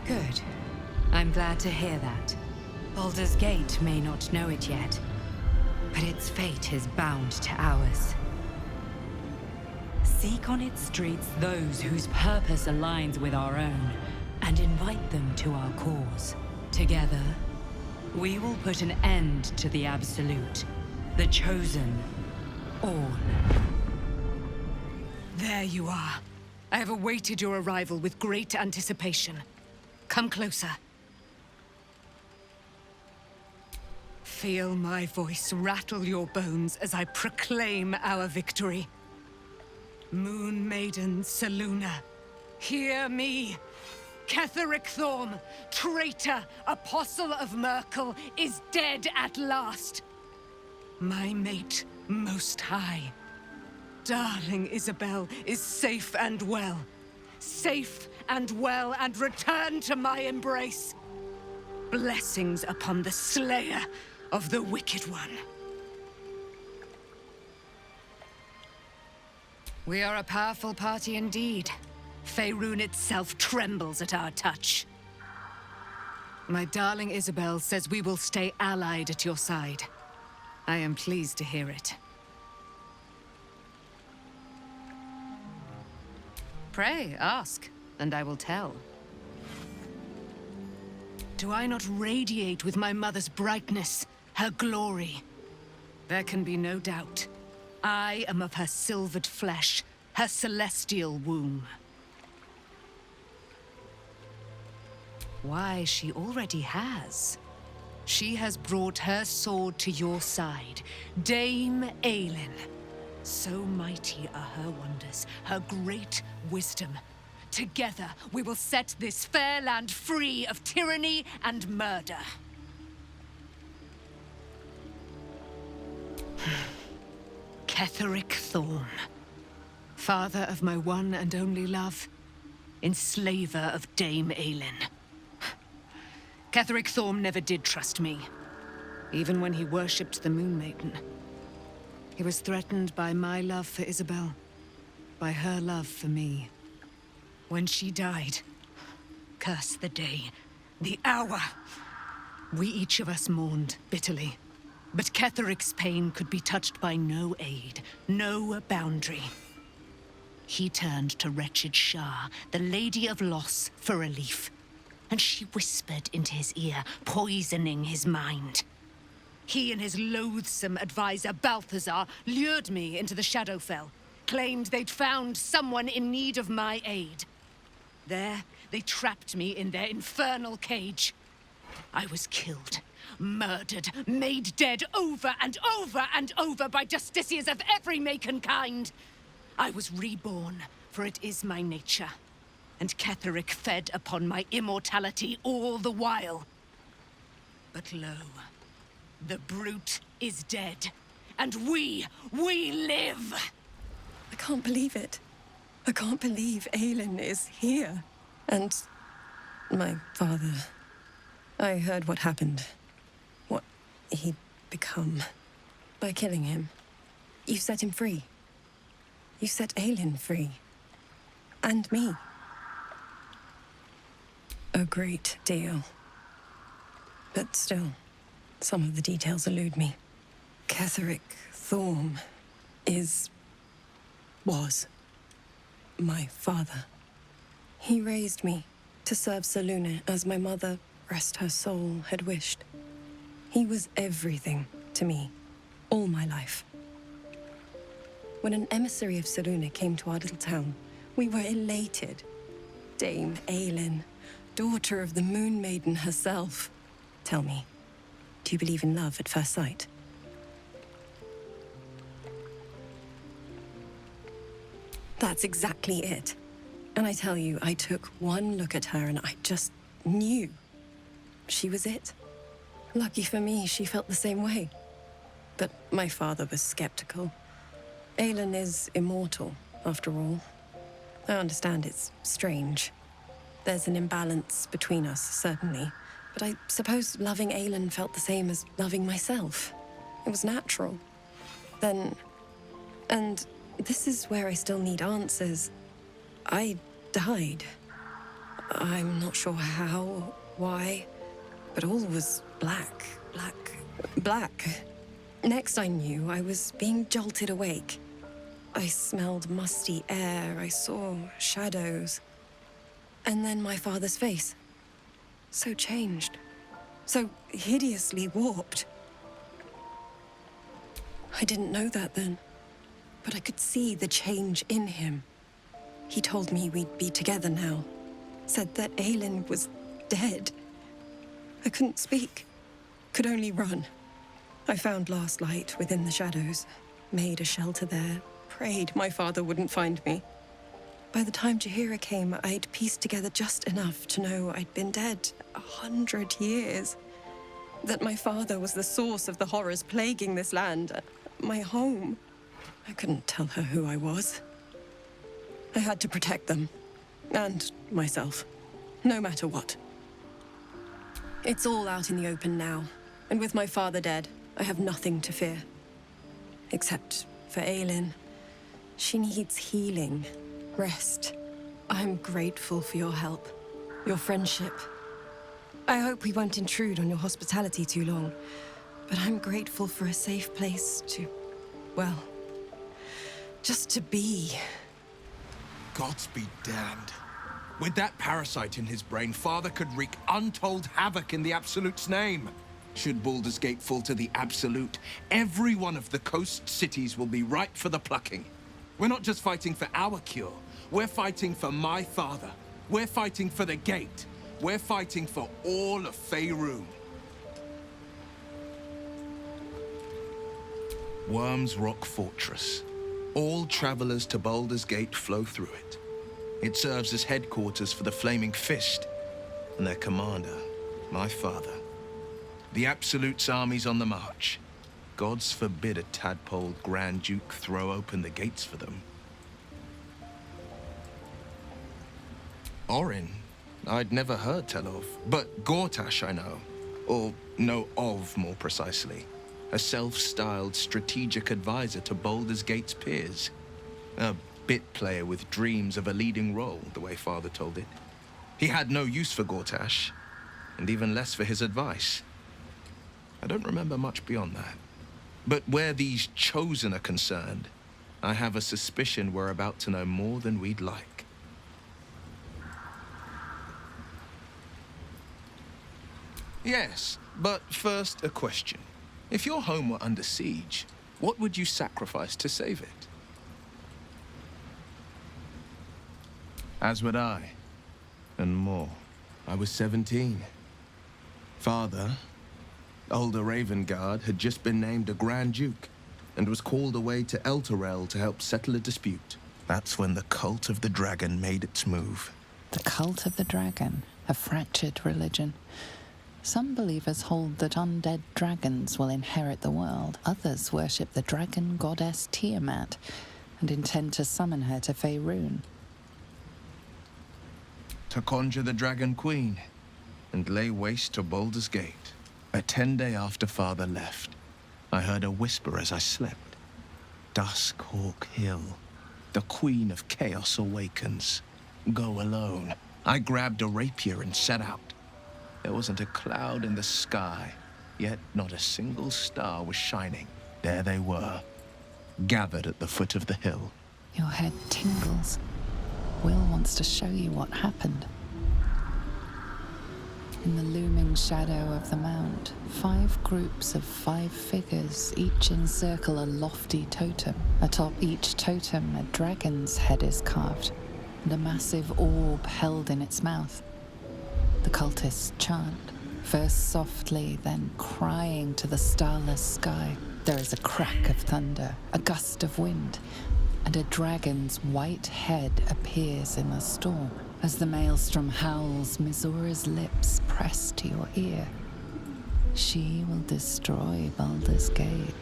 Good. I'm glad to hear that. Baldur's Gate may not know it yet, but its fate is bound to ours. Seek on its streets those whose purpose aligns with our own, and invite them to our cause. Together, we will put an end to the Absolute, the Chosen, all. There you are. I have awaited your arrival with great anticipation. Come closer. Feel my voice rattle your bones as I proclaim our victory. Moon Maiden Selûne, hear me! Ketheric Thorm, traitor, apostle of Myrkul, is dead at last. My mate, Most High. Darling Isabel is safe and well. Safe and well, and returned to my embrace. Blessings upon the slayer of the Wicked One. We are a powerful party indeed. Faerun itself trembles at our touch. My darling Isabel says we will stay allied at your side. I am pleased to hear it. Pray, ask, and I will tell. Do I not radiate with my mother's brightness, her glory? There can be no doubt. I am of her silvered flesh, her celestial womb. Why, she already has. She has brought her sword to your side, Dame Aelin. So mighty are her wonders, her great wisdom. Together, we will set this fair land free of tyranny and murder. Ketheric Thorm, father of my one and only love, enslaver of Dame Aelin. Ketheric Thorm never did trust me, even when he worshipped the Moon Maiden. He was threatened by my love for Isabel, by her love for me. When she died, curse the day, the hour, we each of us mourned bitterly. But Ketheric's pain could be touched by no aid, no boundary. He turned to wretched Shar, the Lady of Loss, for relief. And she whispered into his ear, poisoning his mind. He and his loathsome advisor, Balthazar, lured me into the Shadowfell, claimed they'd found someone in need of my aid. There, they trapped me in their infernal cage. I was killed, murdered, made dead over and over and over by justiciars of every make and kind. I was reborn, for it is my nature. And Ketheric fed upon my immortality all the while. But lo, the brute is dead, and we live! I can't believe it. I can't believe Aelin is here. And my father. I heard what happened. What he'd become. By killing him. You set him free. You set Aelin free. And me. A great deal. But still, some of the details elude me. Ketheric Thorm was my father. He raised me to serve Selûne as my mother, rest her soul, had wished. He was everything to me, all my life. When an emissary of Selûne came to our little town, we were elated. Dame Aelin, daughter of the Moon Maiden herself. Tell me, do you believe in love at first sight? That's exactly it. And I tell you, I took one look at her and I just knew. She was it. Lucky for me, she felt the same way. But my father was skeptical. Aelin is immortal, after all. I understand it's strange. There's an imbalance between us, certainly. But I suppose loving Aelin felt the same as loving myself. It was natural. Then... and this is where I still need answers. I died. I'm not sure how, why, but all was black. Next I knew, I was being jolted awake. I smelled musty air, I saw shadows. And then my father's face. So changed. So hideously warped. I didn't know that then, but I could see the change in him. He told me we'd be together now. Said that Aelin was dead. I couldn't speak. Could only run. I found last light within the shadows. Made a shelter there. Prayed my father wouldn't find me. By the time Jaheira came, I'd pieced together just enough to know I'd been dead 100 years. That my father was the source of the horrors plaguing this land. My home. I couldn't tell her who I was. I had to protect them. And myself. No matter what. It's all out in the open now. And with my father dead, I have nothing to fear. Except for Aelin. She needs healing. Rest. I'm grateful for your help. Your friendship. I hope we won't intrude on your hospitality too long. But I'm grateful for a safe place to... well... just to be. Gods be damned. With that parasite in his brain, Father could wreak untold havoc in the Absolute's name. Should Baldur's Gate fall to the Absolute, every one of the coast cities will be ripe for the plucking. We're not just fighting for our cure. We're fighting for my father. We're fighting for the Gate. We're fighting for all of Faerun. Worm's Rock Fortress. All travelers to Baldur's Gate flow through it. It serves as headquarters for the Flaming Fist, and their commander, my father. The Absolute's army's on the march. Gods forbid a tadpole Grand Duke throw open the gates for them. Orin, I'd never heard tell of, but Gortash I know. Or know of, more precisely. A self-styled strategic advisor to Baldur's Gate's peers. A bit player with dreams of a leading role, the way Father told it. He had no use for Gortash, and even less for his advice. I don't remember much beyond that. But where these Chosen are concerned, I have a suspicion we're about to know more than we'd like. Yes, but first a question. If your home were under siege, what would you sacrifice to save it? As would I. And more. I was 17. Father, older Ravengard, had just been named a Grand Duke and was called away to Elturel to help settle a dispute. That's when the Cult of the Dragon made its move. The Cult of the Dragon, a fractured religion. Some believers hold that undead dragons will inherit the world. Others worship the dragon goddess Tiamat and intend to summon her to Faerun. To conjure the Dragon Queen and lay waste to Baldur's Gate. A 10-day after Father left, I heard a whisper as I slept. Duskhawk Hill. The Queen of Chaos awakens. Go alone. I grabbed a rapier and set out. There wasn't a cloud in the sky, yet not a single star was shining. There they were, gathered at the foot of the hill. Your head tingles. Wyll wants to show you what happened. In the looming shadow of the mount, 5 groups of 5 figures each encircle a lofty totem. Atop each totem, a dragon's head is carved, and a massive orb held in its mouth. The cultists chant, first softly, then crying to the starless sky. There is a crack of thunder, a gust of wind, and a dragon's white head appears in the storm. As the maelstrom howls, Mizura's lips press to your ear. She will destroy Baldur's Gate.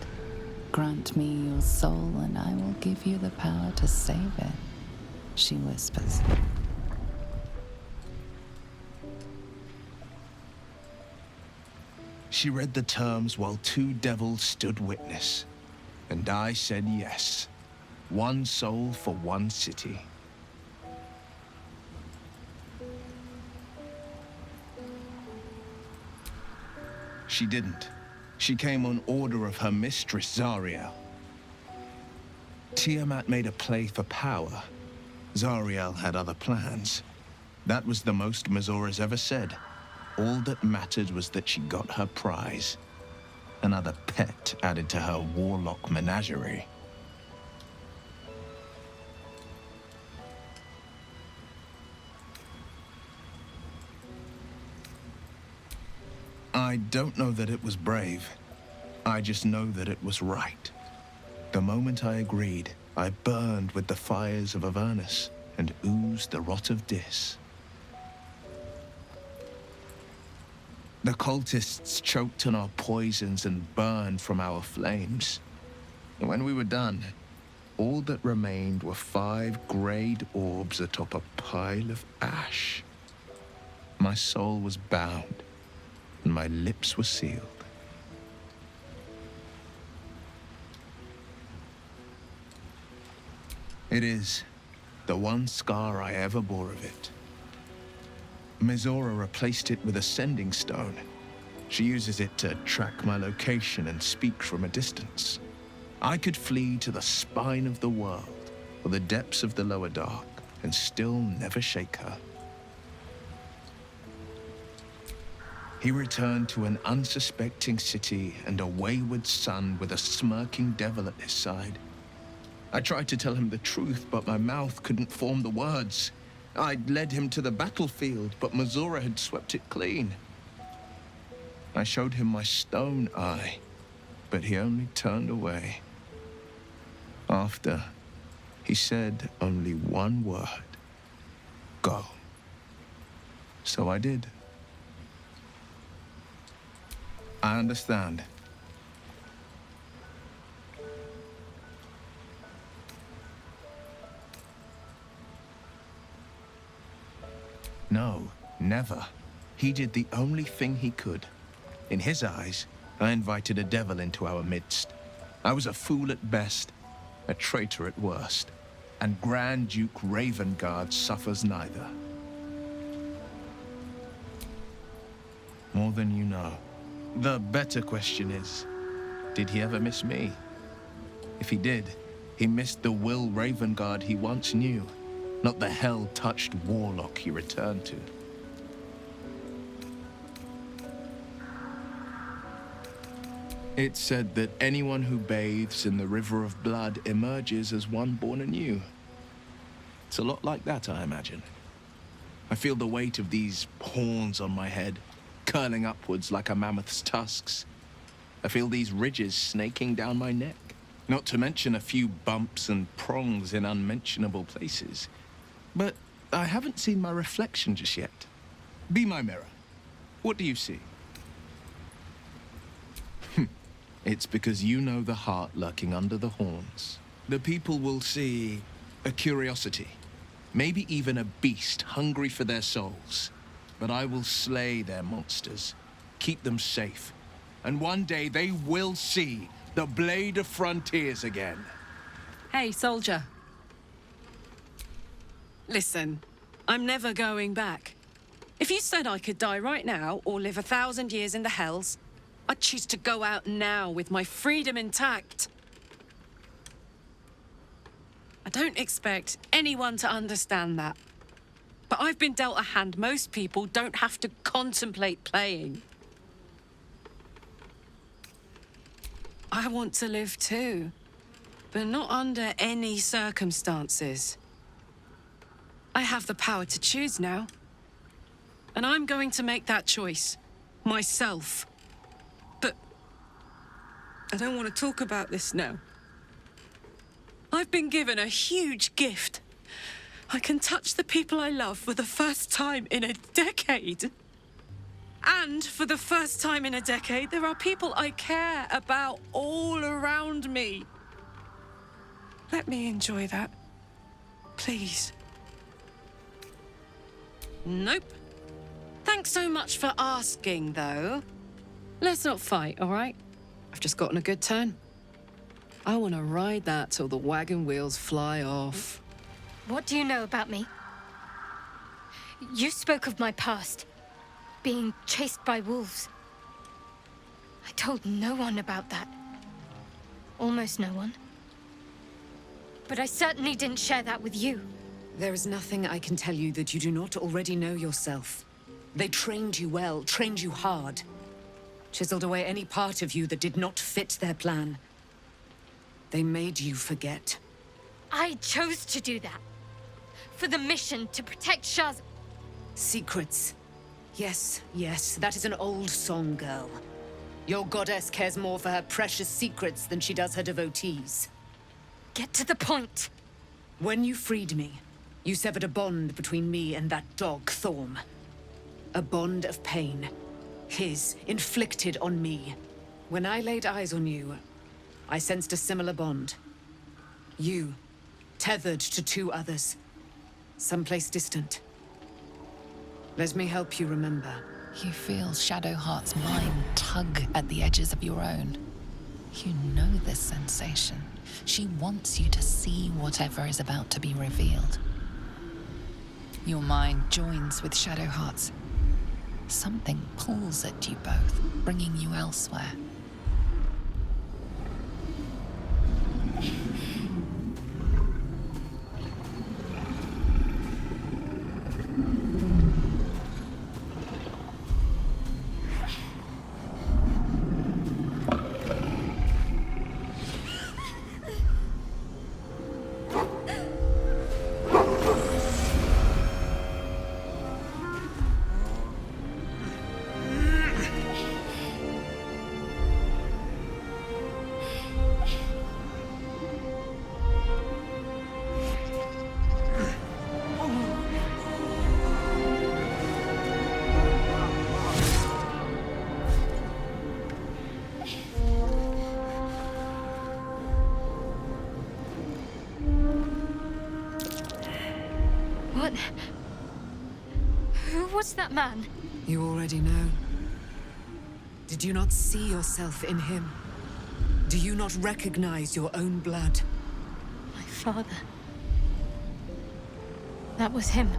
Grant me your soul, and I will give you the power to save it, she whispers. She read the terms while 2 devils stood witness, and I said yes. 1 soul for 1 city. She didn't. She came on order of her mistress, Zariel. Tiamat made a play for power. Zariel had other plans. That was the most Mazora's ever said. All that mattered was that she got her prize. Another pet added to her warlock menagerie. I don't know that it was brave. I just know that it was right. The moment I agreed, I burned with the fires of Avernus and oozed the rot of Dis. The cultists choked on our poisons and burned from our flames. And when we were done, all that remained were 5 greyed orbs atop a pile of ash. My soul was bound, and my lips were sealed. It is the one scar I ever bore of it. Mizora replaced it with a sending stone. She uses it to track my location and speak from a distance. I could flee to the spine of the world or the depths of the lower dark and still never shake her. He returned to an unsuspecting city and a wayward son with a smirking devil at his side. I tried to tell him the truth, but my mouth couldn't form the words. I'd led him to the battlefield, but Mizora had swept it clean. I showed him my stone eye, but he only turned away. After, he said only one word: go. So I did. I understand. No, never. He did the only thing he could. In his eyes, I invited a devil into our midst. I was a fool at best, a traitor at worst, and Grand Duke Ravengard suffers neither. More than you know. The better question is, did he ever miss me? If he did, he missed the Wyll Ravengard he once knew, not the hell-touched warlock he returned to. It's said that anyone who bathes in the river of blood emerges as one born anew. It's a lot like that, I imagine. I feel the weight of these horns on my head, curling upwards like a mammoth's tusks. I feel these ridges snaking down my neck, not to mention a few bumps and prongs in unmentionable places. But I haven't seen my reflection just yet. Be my mirror. What do you see? It's because you know the heart lurking under the horns. The people will see a curiosity, maybe even a beast hungry for their souls. But I will slay their monsters, keep them safe, and one day they will see the Blade of Frontiers again. Hey, soldier. Listen, I'm never going back. If you said I could die right now or live 1,000 years in the Hells, I'd choose to go out now with my freedom intact. I don't expect anyone to understand that. But I've been dealt a hand most people don't have to contemplate playing. I want to live too, but not under any circumstances. I have the power to choose now. And I'm going to make that choice, myself. But I don't want to talk about this now. I've been given a huge gift. I can touch the people I love for the first time in a decade. And for the first time in a decade, there are people I care about all around me. Let me enjoy that. Please. Nope. Thanks so much for asking, though. Let's not fight, all right? I've just gotten a good turn. I want to ride that till the wagon wheels fly off. What do you know about me? You spoke of my past, being chased by wolves. I told no one about that. Almost no one. But I certainly didn't share that with you. There is nothing I can tell you that you do not already know yourself. They trained you well, trained you hard. Chiseled away any part of you that did not fit their plan. They made you forget. I chose to do that. For the mission to protect Shar's... Secrets. Yes, yes, that is an old song, girl. Your goddess cares more for her precious secrets than she does her devotees. Get to the point. When you freed me, you severed a bond between me and that dog, Thorm. A bond of pain. His, inflicted on me. When I laid eyes on you, I sensed a similar bond. You, tethered to two others. Someplace distant. Let me help you remember. You feel Shadowheart's mind tug at the edges of your own. You know this sensation. She wants you to see whatever is about to be revealed. Your mind joins with Shadowheart's. Something pulls at you both, bringing you elsewhere. Who was that man? You already know. Did you not see yourself in him? Do you not recognize your own blood? My father. That was him.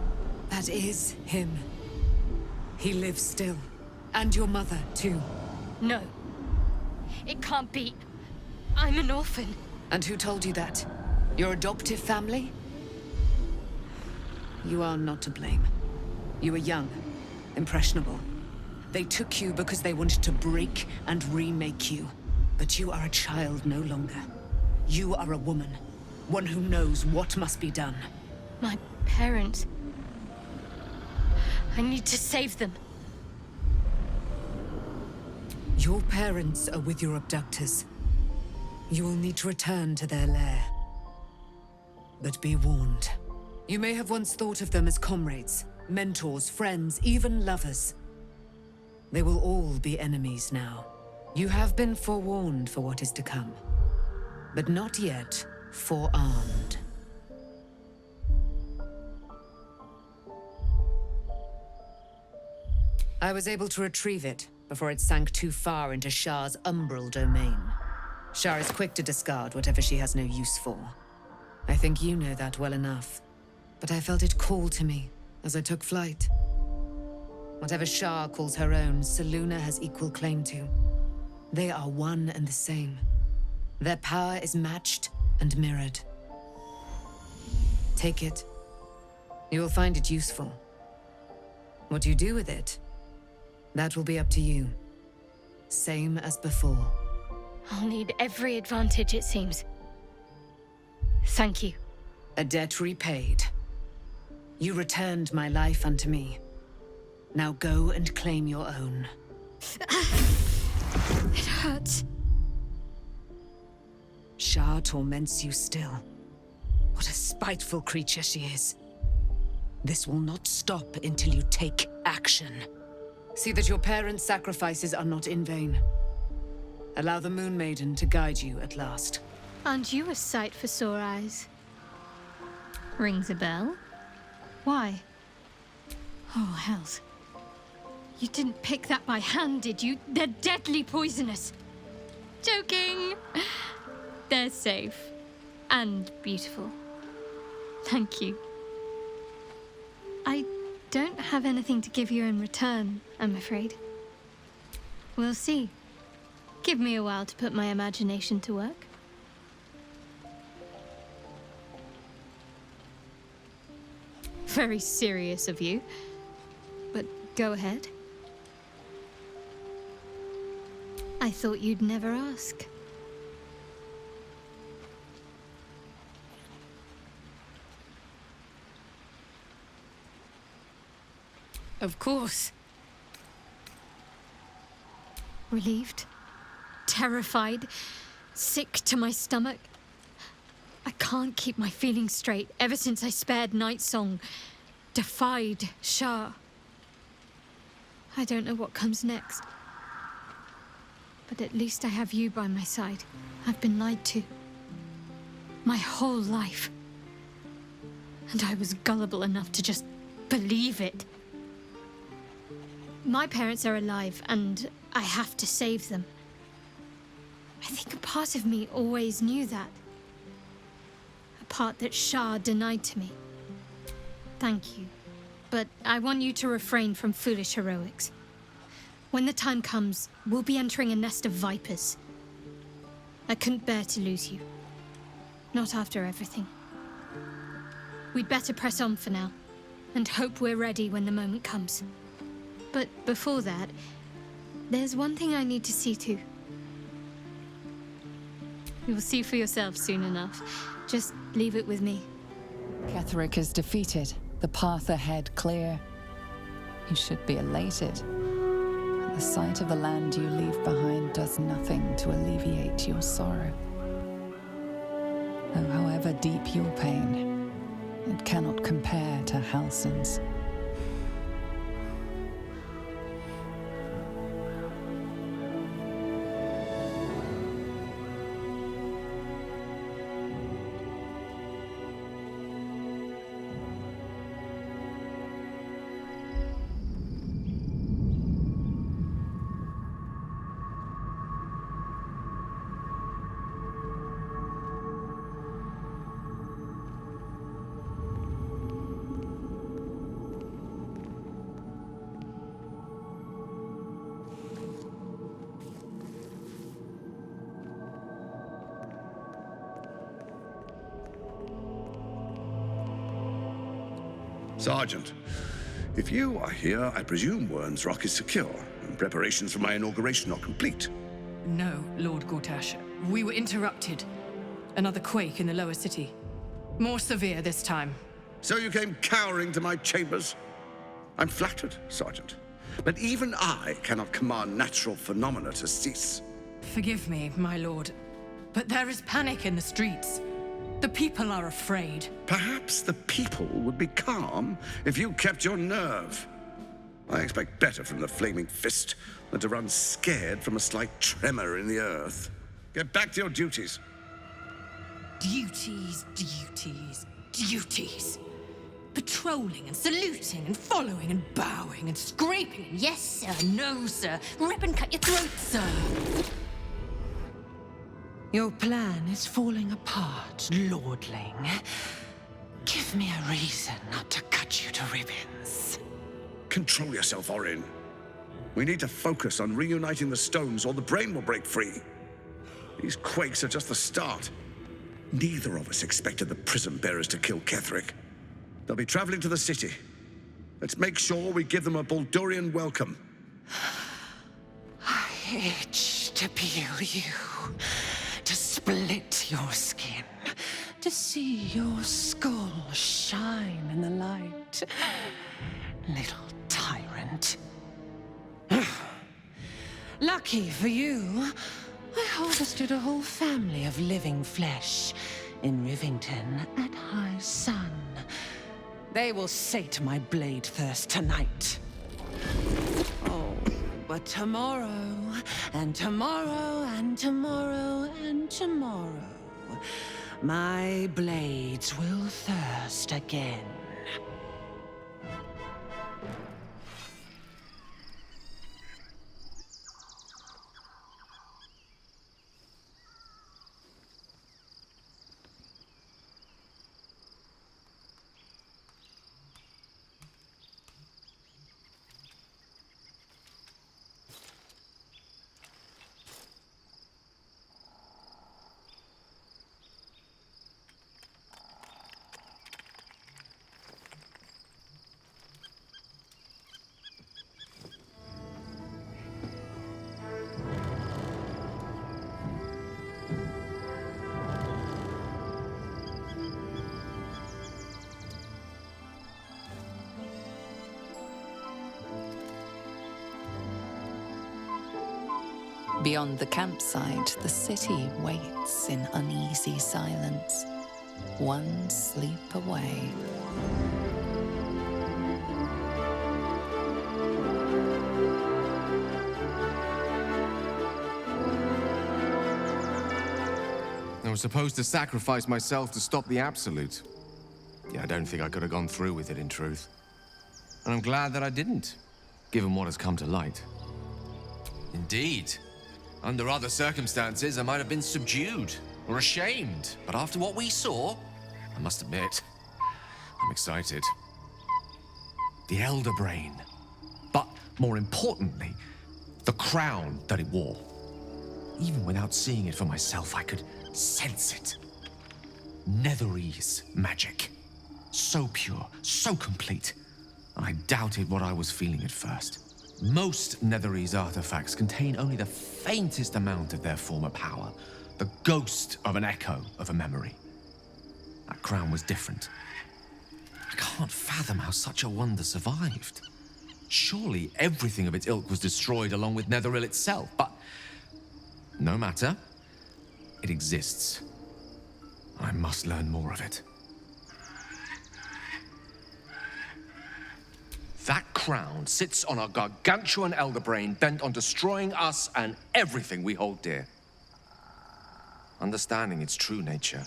That is him. He lives still. And your mother, too. No. It can't be. I'm an orphan. And who told you that? Your adoptive family? You are not to blame. You were young, impressionable. They took you because they wanted to break and remake you. But you are a child no longer. You are a woman. One who knows what must be done. My parents. I need to save them. Your parents are with your abductors. You will need to return to their lair. But be warned. You may have once thought of them as comrades, mentors, friends, even lovers. They will all be enemies now. You have been forewarned for what is to come, but not yet forearmed. I was able to retrieve it before it sank too far into Shar's umbral domain. Shar is quick to discard whatever she has no use for. I think you know that well enough. But I felt it call to me as I took flight. Whatever Shar calls her own, Selûne has equal claim to. They are one and the same. Their power is matched and mirrored. Take it. You will find it useful. What you do with it, that will be up to you. Same as before. I'll need every advantage, it seems. Thank you. A debt repaid. You returned my life unto me. Now go and claim your own. It hurts. Shar torments you still. What a spiteful creature she is. This will not stop until you take action. See that your parents' sacrifices are not in vain. Allow the Moon Maiden to guide you at last. Aren't you a sight for sore eyes? Rings a bell? Why? Oh, hells. You didn't pick that by hand, did you? They're deadly poisonous. Joking. They're safe. And beautiful. Thank you. I don't have anything to give you in return, I'm afraid. We'll see. Give me a while to put my imagination to work. Very serious of you, but go ahead. I thought you'd never ask. Of course. Relieved, terrified, sick to my stomach. I can't keep my feelings straight ever since I spared Nightsong, defied Shar. I don't know what comes next. But at least I have you by my side. I've been lied to. My whole life. And I was gullible enough to just believe it. My parents are alive, and I have to save them. I think a part of me always knew that. A part that Shar denied to me. Thank you. But I want you to refrain from foolish heroics. When the time comes, we'll be entering a nest of vipers. I couldn't bear to lose you. Not after everything. We'd better press on for now, and hope we're ready when the moment comes. But before that, there's one thing I need to see to. You'll see for yourself soon enough. Just leave it with me. Ketheric is defeated, the path ahead clear. You should be elated. The sight of the land you leave behind does nothing to alleviate your sorrow. Though however deep your pain, it cannot compare to Halsin's. Sergeant, if you are here, I presume Wern's Rock is secure, and preparations for my inauguration are complete. No, Lord Gortash. We were interrupted. Another quake in the lower city. More severe this time. So you came cowering to my chambers? I'm flattered, Sergeant. But even I cannot command natural phenomena to cease. Forgive me, my lord, but there is panic in the streets. The people are afraid. Perhaps the people would be calm if you kept your nerve. I expect better from the Flaming Fist than to run scared from a slight tremor in the earth. Get back to your duties. Duties, duties, duties. Patrolling and saluting and following and bowing and scraping and yes sir, no sir, rip and cut your throat, sir. Your plan is falling apart, lordling. Give me a reason not to cut you to ribbons. Control yourself, Orin. We need to focus on reuniting the stones or the brain will break free. These quakes are just the start. Neither of us expected the prism bearers to kill Ketheric. They'll be traveling to the city. Let's make sure we give them a Baldurian welcome. I itch to peel you, to split your skin, to see your skull shine in the light. Little tyrant. Lucky for you, I harvested a whole family of living flesh in Rivington at high sun. They will sate my blade thirst tonight. Oh, but tomorrow, and tomorrow, and tomorrow, and tomorrow, my blades will thirst again. Beyond the campsite, the city waits in uneasy silence, one sleep away. I was supposed to sacrifice myself to stop the Absolute. Yeah, I don't think I could have gone through with it, in truth. And I'm glad that I didn't, given what has come to light. Indeed. Under other circumstances, I might have been subdued or ashamed. But after what we saw, I must admit, I'm excited. The Elder Brain. But more importantly, the crown that it wore. Even without seeing it for myself, I could sense it. Netherese magic. So pure, so complete. And I doubted what I was feeling at first. Most Netherese artifacts contain only the faintest amount of their former power, the ghost of an echo of a memory. That crown was different. I can't fathom how such a wonder survived. Surely everything of its ilk was destroyed along with Netheril itself, but no matter. It exists. I must learn more of it. That crown sits on a gargantuan elder brain bent on destroying us and everything we hold dear. Understanding its true nature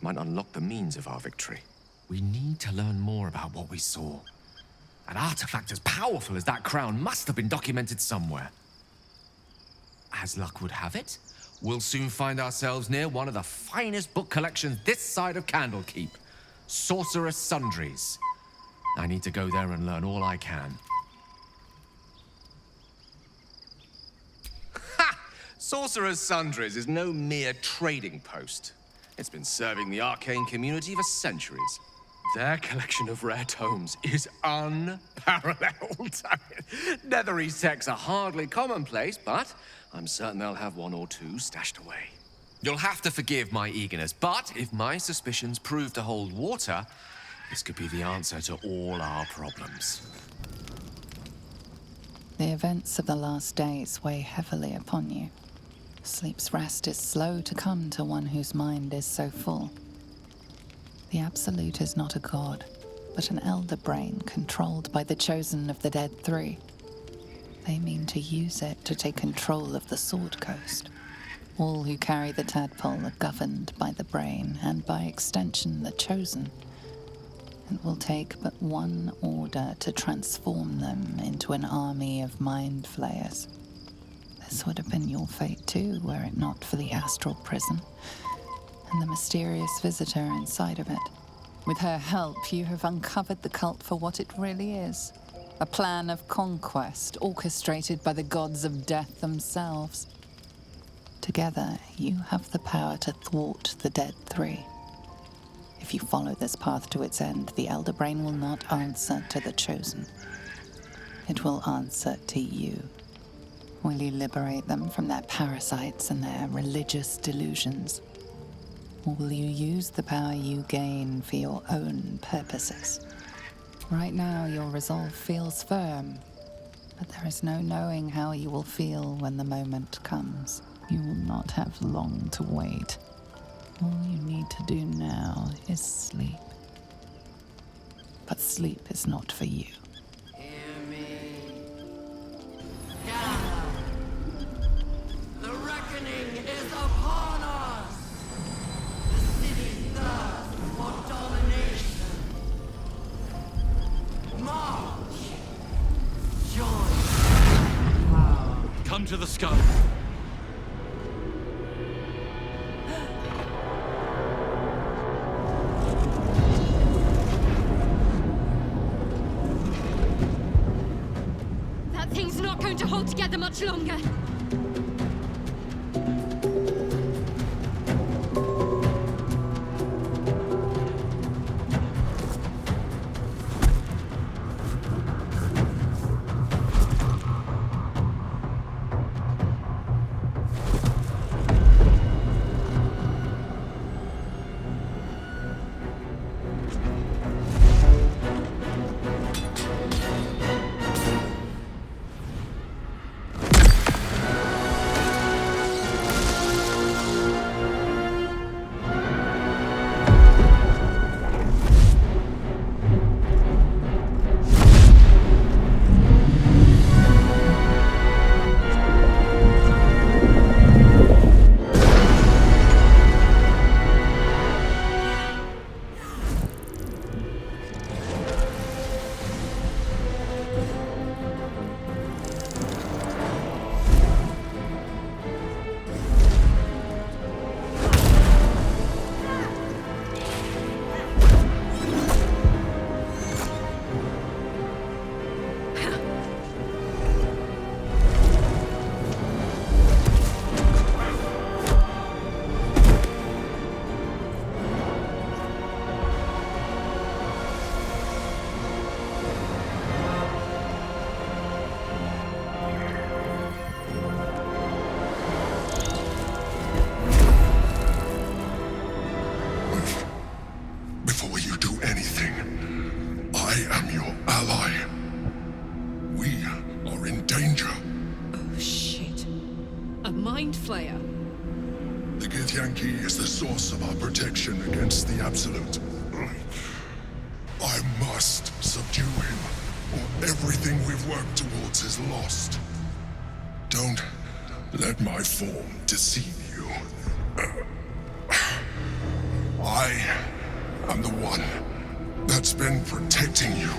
might unlock the means of our victory. We need to learn more about what we saw. An artifact as powerful as that crown must have been documented somewhere. As luck would have it, we'll soon find ourselves near one of the finest book collections this side of Candlekeep, Sorcerous Sundries. I need to go there and learn all I can. Ha! Sorcerous Sundries is no mere trading post. It's been serving the arcane community for centuries. Their collection of rare tomes is unparalleled. Netherese texts are hardly commonplace, but I'm certain they'll have one or two stashed away. You'll have to forgive my eagerness, but if my suspicions prove to hold water, this could be the answer to all our problems. The events of the last days weigh heavily upon you. Sleep's rest is slow to come to one whose mind is so full. The Absolute is not a god, but an elder brain controlled by the chosen of the Dead Three. They mean to use it to take control of the Sword Coast. All who carry the tadpole are governed by the brain, and by extension the chosen. It will take but one order to transform them into an army of mind flayers. This would have been your fate too, were it not for the astral prison and the mysterious visitor inside of it. With her help, you have uncovered the cult for what it really is. A plan of conquest orchestrated by the gods of death themselves. Together, you have the power to thwart the Dead Three. If you follow this path to its end, the Elder Brain will not answer to the Chosen. It will answer to you. Will you liberate them from their parasites and their religious delusions? Or will you use the power you gain for your own purposes? Right now, your resolve feels firm, but there is no knowing how you will feel when the moment comes. You will not have long to wait. All you need to do now is sleep. But sleep is not for you. Hear me. Gale. The reckoning is upon us. The city thirsts for domination. March. Join. Come to the skull. That thing's not going to hold together much longer. before you do anything. I am your ally. We are in danger. Oh, shit. A mind flayer. The Githyanki is the source of our protection against the Absolute. I must subdue him, or everything we've worked towards is lost. Don't let my form deceive you. I am the one that's been protecting you.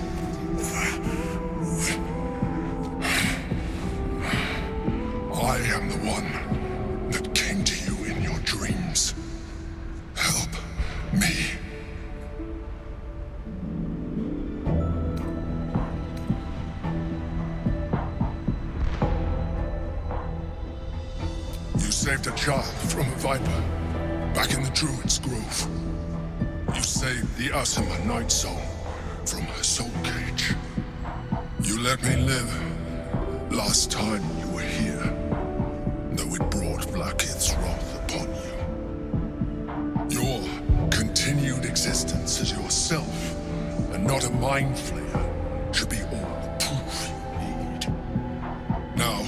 I am the one that came to you in your dreams. Help me. You saved a child from a viper back in the Druid's Grove. You saved the Asima Night Soul from her soul cage. You let me live last time you were here, though it brought Blackith's wrath upon you. Your continued existence as yourself, and not a mind flayer, should be all the proof you need. Now,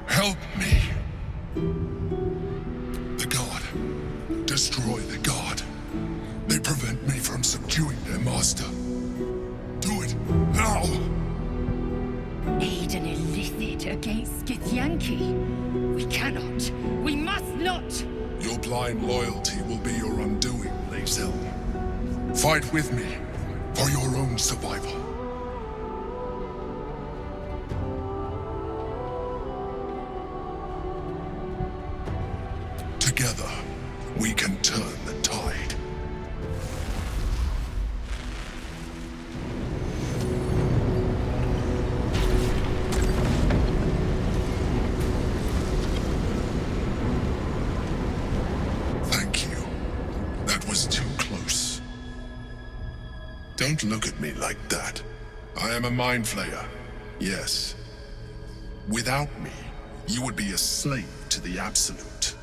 help me. The God. Destroy the God. They prevent me from subduing their master. Do it now! Aid an illicit against Githyanki. We cannot. We must not! Your blind loyalty will be your undoing, Lae'zel. Fight with me for your own survival. Together, we can turn the tide. Don't look at me like that. I am a mind flayer, yes. Without me, you would be a slave to the Absolute.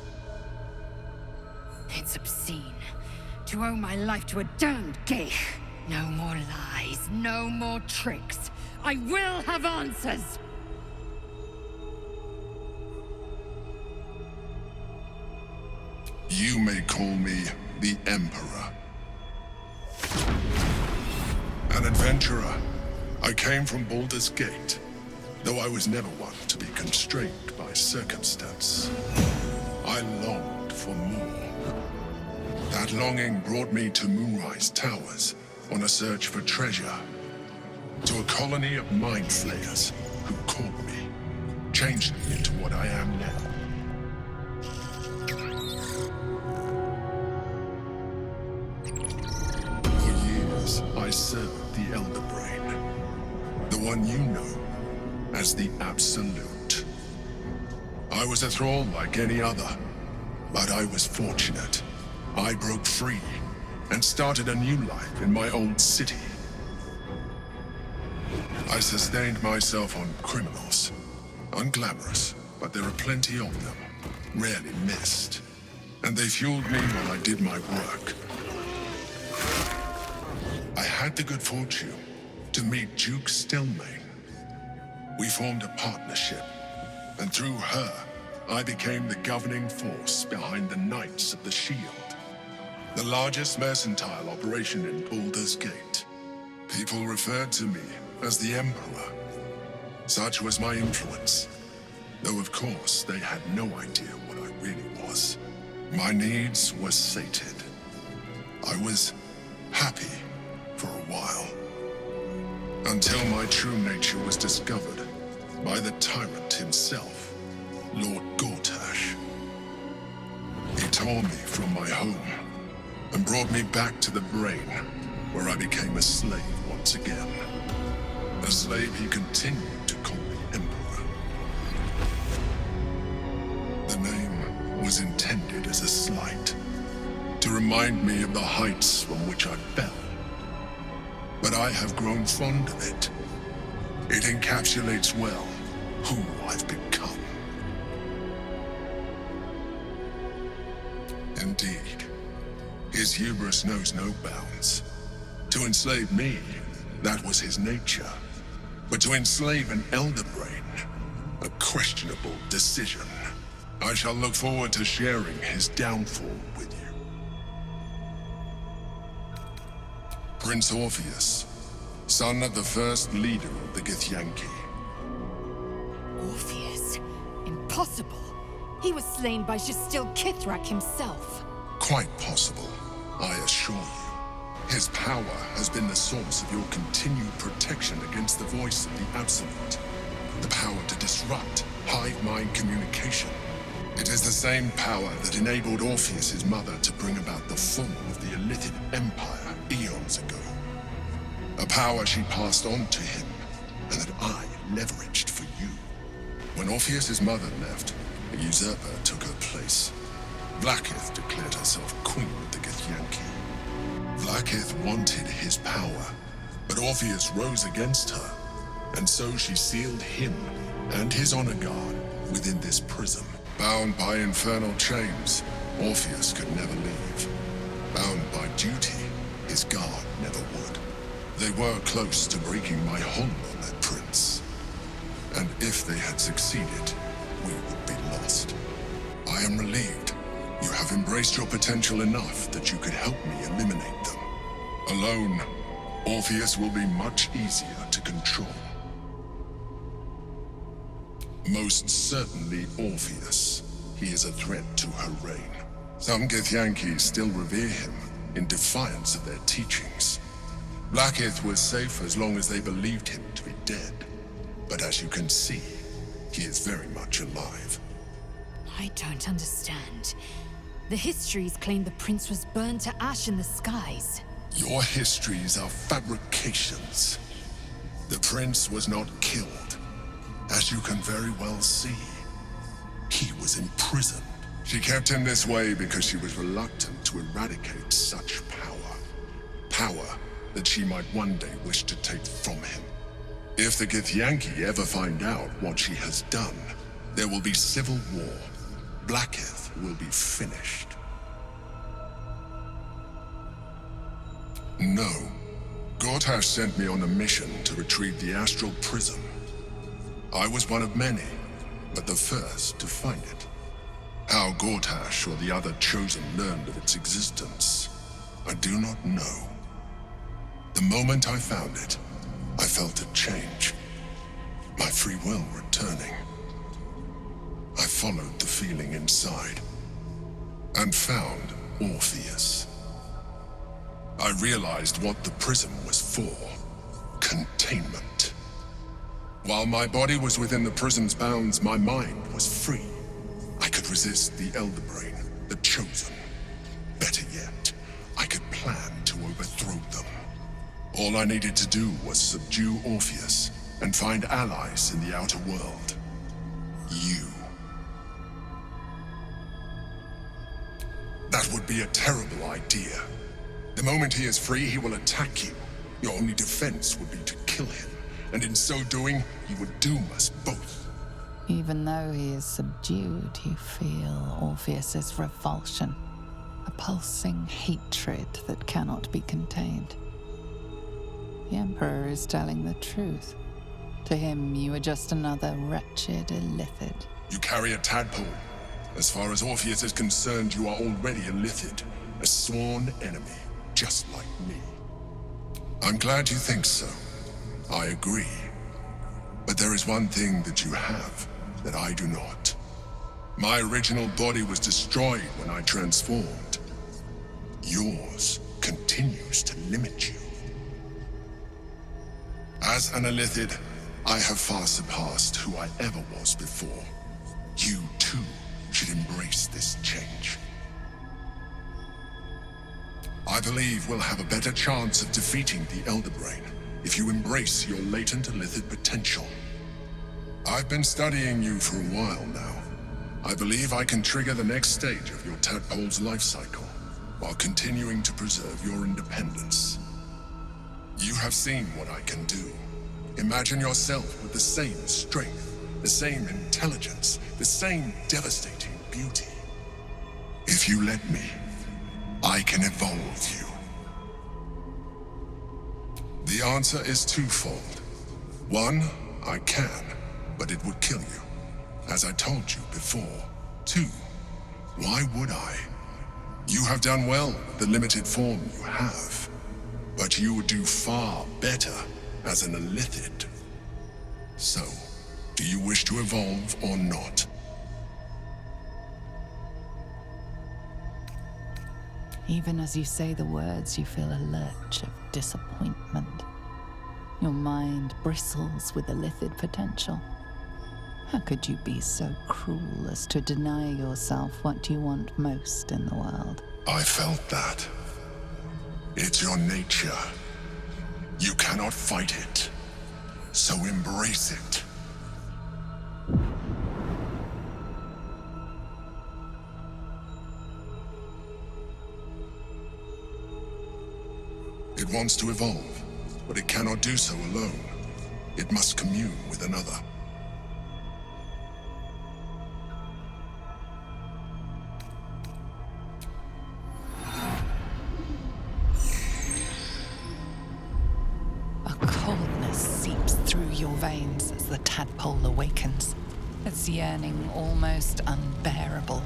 It's obscene to owe my life to a damned geich. No more lies, no more tricks. I will have answers! You may call me the Emperor. An adventurer. I came from Baldur's Gate, though I was never one to be constrained by circumstance. I longed for more. That longing brought me to Moonrise Towers on a search for treasure, to a colony of mind flayers who caught me, changed me into what I am now. I served the Elder Brain, the one you know as the Absolute. I was a thrall like any other, but I was fortunate. I broke free and started a new life in my old city. I sustained myself on criminals, unglamorous, but there are plenty of them, rarely missed, and they fueled me while I did my work. I had the good fortune to meet Duke Stelmane. We formed a partnership, and through her, I became the governing force behind the Knights of the Shield, the largest mercantile operation in Baldur's Gate. People referred to me as the Emperor. Such was my influence, though of course they had no idea what I really was. My needs were sated. I was happy for a while, until my true nature was discovered by the tyrant himself, Lord Gortash. He tore me from my home and brought me back to the Brain, where I became a slave once again. A slave he continued to call me Emperor. The name was intended as a slight, to remind me of the heights from which I fell. But I have grown fond of it. It encapsulates well who I've become. Indeed, His hubris knows no bounds. To enslave me, that was his nature. But to enslave an Elder Brain, a questionable decision. I shall look forward to sharing his downfall with you. Prince Orpheus, son of the first leader of the Githyanki. Orpheus? Impossible. He was slain by Shastil Kithrak himself. Quite possible, I assure you. His power has been the source of your continued protection against the voice of the Absolute. The power to disrupt hive-mind communication. It is the same power that enabled Orpheus's mother to bring about the fall of the Illithid Empire eons ago. A power she passed on to him, and that I leveraged for you. When Orpheus's mother left, a usurper took her place. Vlaakith declared herself queen of the Githyanki. Vlaakith wanted his power, but Orpheus rose against her, and so she sealed him and his honor guard within this prison. Bound by infernal chains, Orpheus could never leave. Bound by duty, his guard never would. They were close to breaking my hold on that prince. And if they had succeeded, we would be lost. I am relieved. You have embraced your potential enough that you could help me eliminate them. Alone, Orpheus will be much easier to control. Most certainly Orpheus. He is a threat to her reign. Some Githyanki still revere him in defiance of their teachings. Vlaakith was safe as long as they believed him to be dead. But as you can see, he is very much alive. I don't understand. The histories claim the prince was burned to ash in the skies. Your histories are fabrications. The prince was not killed. As you can very well see, he was imprisoned. She kept him this way because she was reluctant to eradicate such power. Power that she might one day wish to take from him. If the Githyanki ever find out what she has done, there will be civil war. Vlaakith will be finished. No. Gortash sent me on a mission to retrieve the Astral Prism. I was one of many, but the first to find it. How Gortash or the other Chosen learned of its existence, I do not know. The moment I found it, I felt a change. My free will returning. I followed the feeling inside, and found Orpheus. I realized what the prism was for. Containment. While my body was within the prison's bounds, my mind was free. I could resist the Elder Brain, the Chosen. Better yet, I could plan to overthrow them. All I needed to do was subdue Orpheus and find allies in the outer world. You. That would be a terrible idea. The moment he is free, he will attack you. Your only defense would be to kill him, and in so doing, he would doom us both. Even though he is subdued, you feel Orpheus's revulsion, a pulsing hatred that cannot be contained. The Emperor is telling the truth. To him, you are just another wretched Illithid. You carry a tadpole. As far as Orpheus is concerned, you are already a Illithid, a sworn enemy, just like me. I'm glad you think so. I agree. But there is one thing that you have that I do not. My original body was destroyed when I transformed. Yours continues to limit you. As an Illithid, I have far surpassed who I ever was before. You, too, should embrace this change. I believe we'll have a better chance of defeating the Elder Brain if you embrace your latent Illithid potential. I've been studying you for a while now. I believe I can trigger the next stage of your tadpole's life cycle while continuing to preserve your independence. You have seen what I can do. Imagine yourself with the same strength, the same intelligence, the same devastating beauty. If you let me, I I can evolve you? The answer is twofold. One, I can, but it would kill you, as I told you before. Two, why would I? You have done well with the limited form you have, but you would do far better as an Illithid. So, do you wish to evolve or not? Even as you say the words, you feel a lurch of disappointment. Your mind bristles with Illithid potential. How could you be so cruel as to deny yourself what you want most in the world? I felt that. It's your nature. You cannot fight it. So embrace it. It wants to evolve, but it cannot do so alone. It must commune with another. A coldness seeps through your veins as the tadpole awakens, its yearning almost unbearable.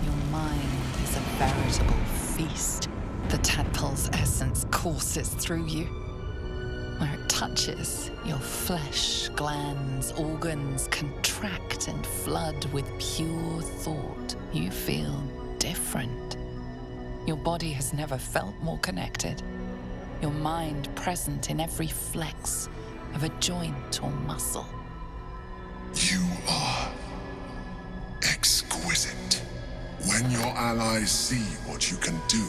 Your mind is a veritable feast. The tadpole's essence courses through you. Where it touches, your flesh, glands, organs contract and flood with pure thought. You feel different. Your body has never felt more connected. Your mind present in every flex of a joint or muscle. You are exquisite. When your allies see what you can do,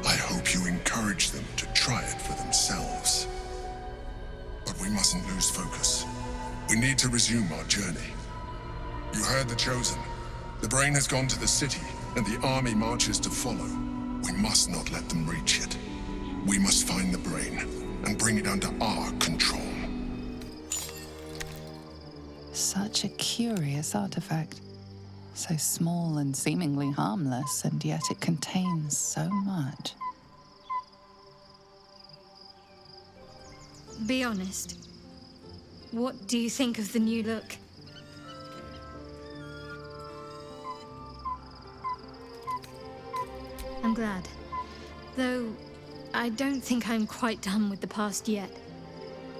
I hope you encourage them to try it for themselves. But we mustn't lose focus. We need to resume our journey. You heard the Chosen. The brain has gone to the city, and the army marches to follow. We must not let them reach it. We must find the brain, and bring it under our control. Such a curious artifact. So small and seemingly harmless, and yet it contains so much. Be honest. What do you think of the new look? I'm glad. Though, I don't think I'm quite done with the past yet.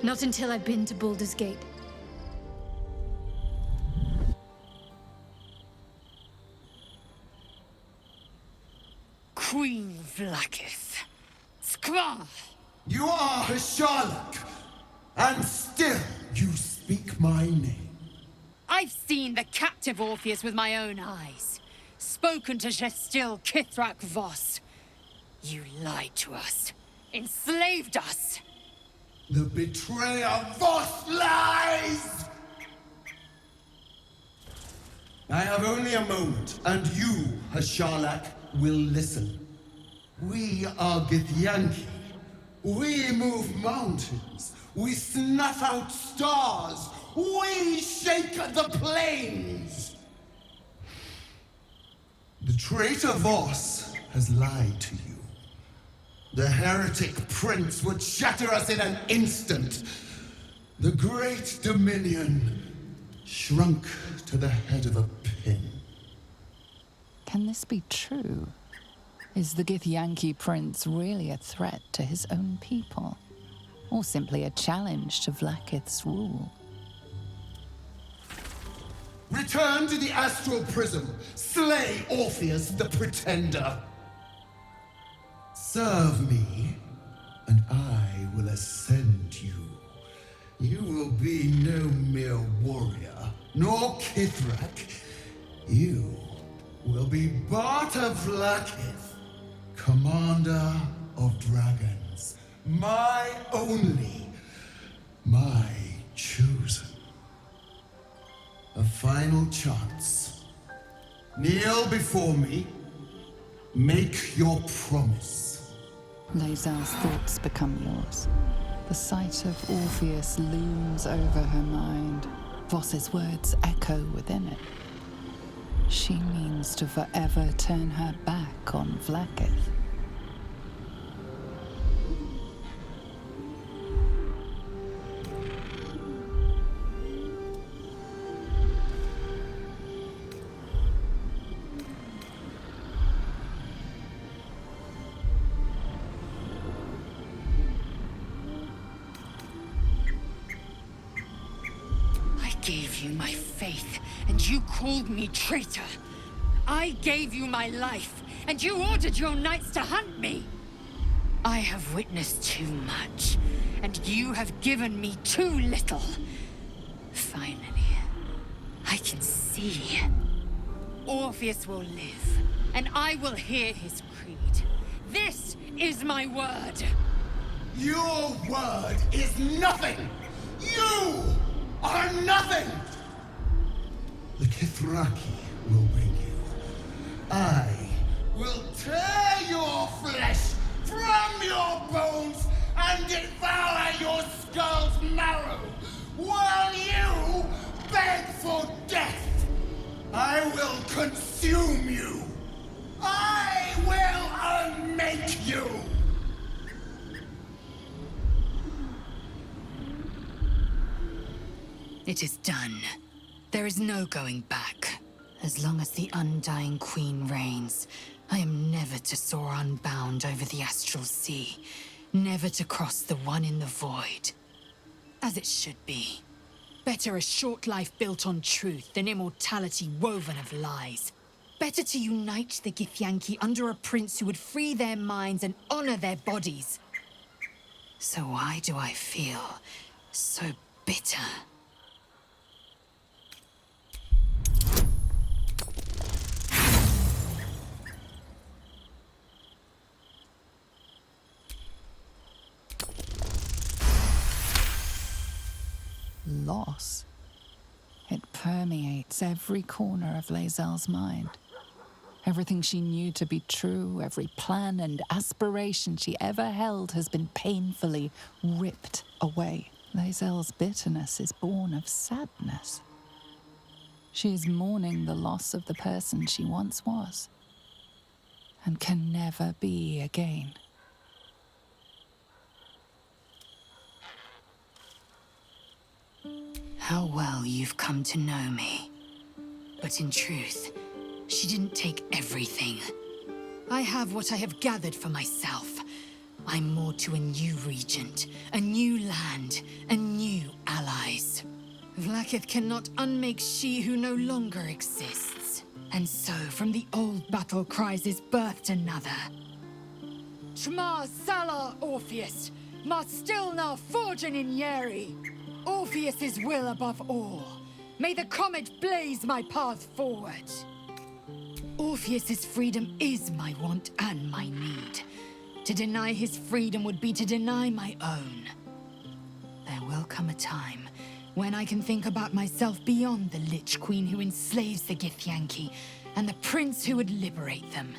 Not until I've been to Baldur's Gate. Queen Vlaakith. Skra! You are Karlach, and still you speak my name. I've seen the captive Orpheus with my own eyes. Spoken to Gestil Kithrak Voss. You lied to us. Enslaved us. The betrayer Voss lies! I have only a moment, and you, Karlach, will listen. We are Githyanki. We move mountains. We snuff out stars. We shake the plains. The traitor Voss has lied to you. The heretic prince would shatter us in an instant. The great dominion shrunk to the head of a pin. Can this be true? Is the Githyanki prince really a threat to his own people? Or simply a challenge to Vlaakith's rule? Return to the astral prism. Slay Orpheus the Pretender. Serve me, and I will ascend you. You will be no mere warrior, nor Kithrak. You will be Barta Vlaakith, commander of dragons. My only, my chosen. A final chance. Kneel before me. Make your promise. Lae'zel's thoughts become yours. The sight of Orpheus looms over her mind. Voss's words echo within it. She means to forever turn her back on Vlaakith. I gave you my faith, and you called me traitor. I gave you my life, and you ordered your knights to hunt me. I have witnessed too much, and you have given me too little. Finally, I can see. Orpheus will live, and I will hear his creed. This is my word. Your word is nothing! You are nothing! The Githyanki will bring you. I will tear your flesh from your bones and devour your skull's marrow while you beg for death. I will consume you. I will unmake you. It is done. There is no going back. As long as the Undying Queen reigns, I am never to soar unbound over the astral sea, never to cross the one in the void. As it should be. Better a short life built on truth than immortality woven of lies. Better to unite the Githyanki under a prince who would free their minds and honor their bodies. So why do I feel so bitter? Loss. It permeates every corner of Lae'zel's mind. Everything she knew to be true, every plan and aspiration she ever held has been painfully ripped away. Lae'zel's bitterness is born of sadness. She is mourning the loss of the person she once was, and can never be again. How well you've come to know me. But in truth, she didn't take everything. I have what I have gathered for myself. I'm more to a new regent, a new land, and new allies. Vlaakith cannot unmake she who no longer exists. And so, from the old battle cries is birthed another. Shma Salar Orpheus, Ma Stilna Forgin in Yeri. Orpheus's will above all. May the comet blaze my path forward. Orpheus's freedom is my want and my need. To deny his freedom would be to deny my own. There will come a time when I can think about myself beyond the Lich Queen who enslaves the Githyanki and the prince who would liberate them.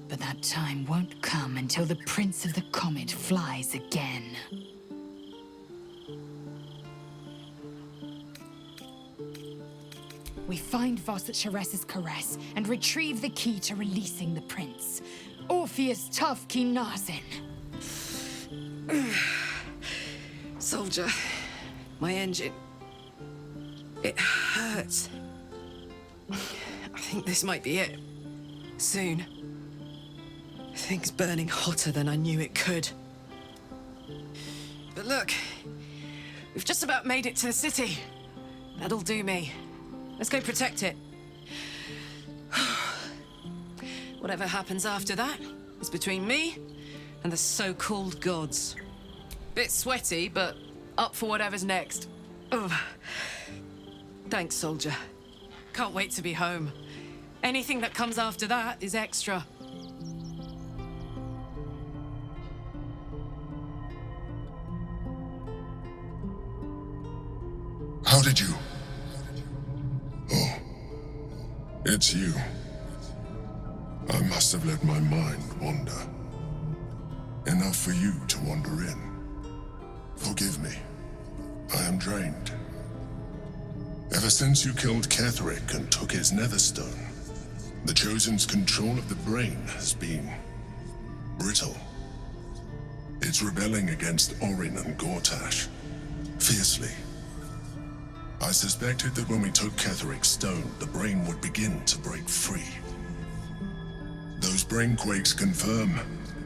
But that time won't come until the Prince of the Comet flies again. We find Voss at Sharess's caress and retrieve the key to releasing the prince. Orpheus tough Kinazin. Soldier, my engine. It hurts. I think this might be it. Soon. Things burning hotter than I knew it could. But look, we've just about made it to the city. That'll do me. Let's go protect it. Whatever happens after that is between me and the so-called gods. Bit sweaty, but up for whatever's next. Oh. Thanks, soldier. Can't wait to be home. Anything that comes after that is extra. How did you? Oh, it's you. I must have let my mind wander. Enough for you to wander in. Forgive me. I am drained. Ever since you killed Ketheric and took his netherstone, The Chosen's control of the brain has been brittle. It's rebelling against Orin and Gortash fiercely. I suspected that when we took Ketheric's stone, the brain would begin to break free. Those brain quakes confirm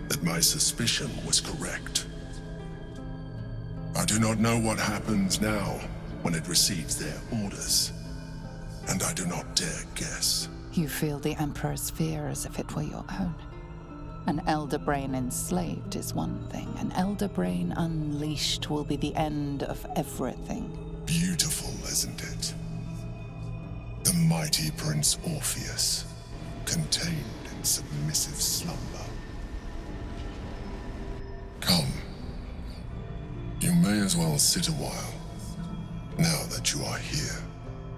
that my suspicion was correct. I do not know what happens now when it receives their orders, and I do not dare guess. You feel the Emperor's fear as if it were your own. An elder brain enslaved is one thing. An elder brain unleashed will be the end of everything. Beautiful, isn't it? The mighty Prince Orpheus, contained in submissive slumber. Come. You may as well sit a while, now that you are here.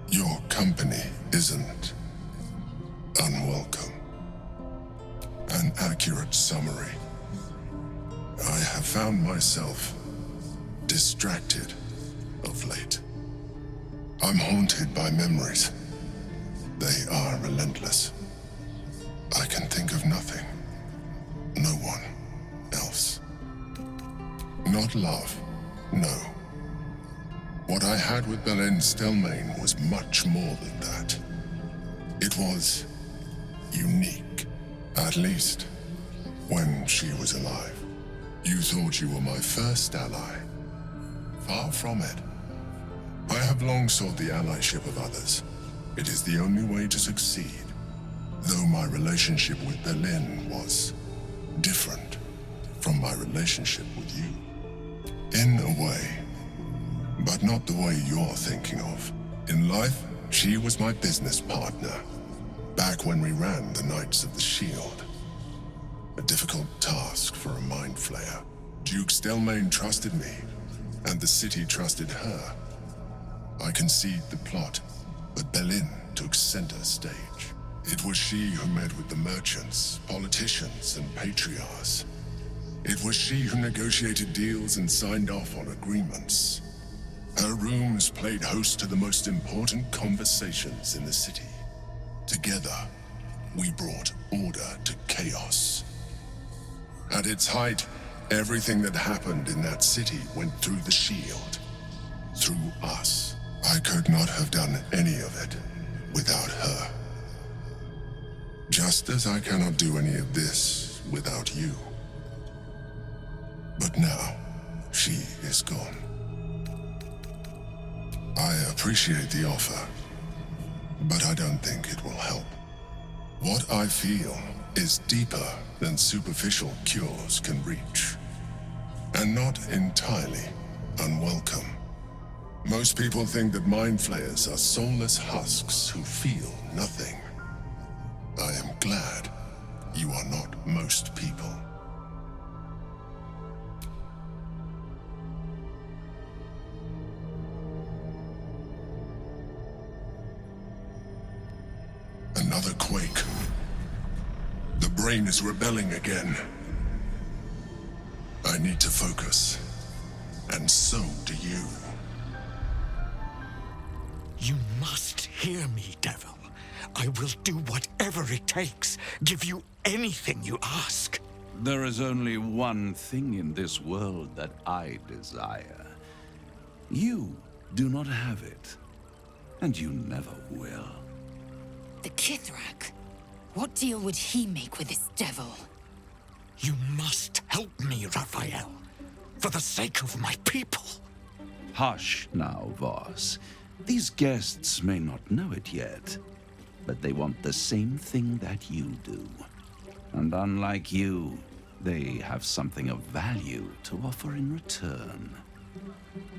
Your company isn't unwelcome. An accurate summary. I have found myself distracted of late. I'm haunted by memories. They are relentless. I can think of nothing. No one else. Not love, no. What I had with Belen Stelmane was much more than that. It was unique, at least when she was alive. You thought you were my first ally. Far from it. I have long sought the allyship of others. It is the only way to succeed. Though my relationship with Berlin was different from my relationship with you. In a way, but not the way you're thinking of. In life, she was my business partner, back when we ran the Knights of the Shield. A difficult task for a mind flayer. Duke Stelmane trusted me, and the city trusted her. I conceived the plot, but Berlin took center stage. It was she who met with the merchants, politicians, and patriarchs. It was she who negotiated deals and signed off on agreements. Her rooms played host to the most important conversations in the city. Together, we brought order to chaos. At its height, everything that happened in that city went through the shield. Through us. I could not have done any of it without her. Just as I cannot do any of this without you. But now, she is gone. I appreciate the offer, but I don't think it will help. What I feel is deeper than superficial cures can reach, and not entirely unwelcome. Most people think that mind flayers are soulless husks who feel nothing. I am glad you are not most people. Another quake. The brain is rebelling again. I need to focus. And so do you. You must hear me, Devil. I will do whatever it takes. Give you anything you ask. There is only one thing in this world that I desire. You do not have it. And you never will. The Kithrak? What deal would he make with this devil? You must help me, Raphael. For the sake of my people. Hush now, Voss. These guests may not know it yet, but they want the same thing that you do. And unlike you, they have something of value to offer in return.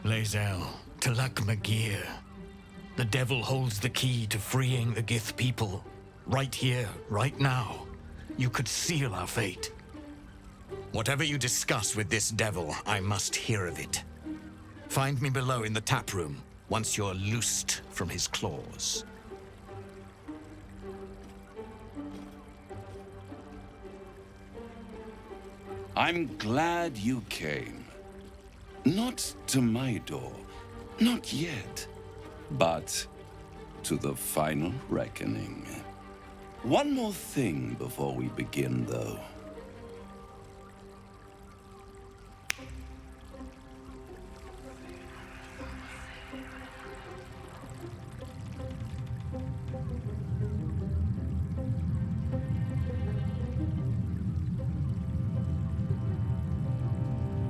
Lae'zel, Talak Magir. The devil holds the key to freeing the Gith people. Right here, right now. You could seal our fate. Whatever you discuss with this devil, I must hear of it. Find me below in the tap room, once you're loosed from his claws. I'm glad you came. Not to my door, not yet, but to the final reckoning. One more thing before we begin, though.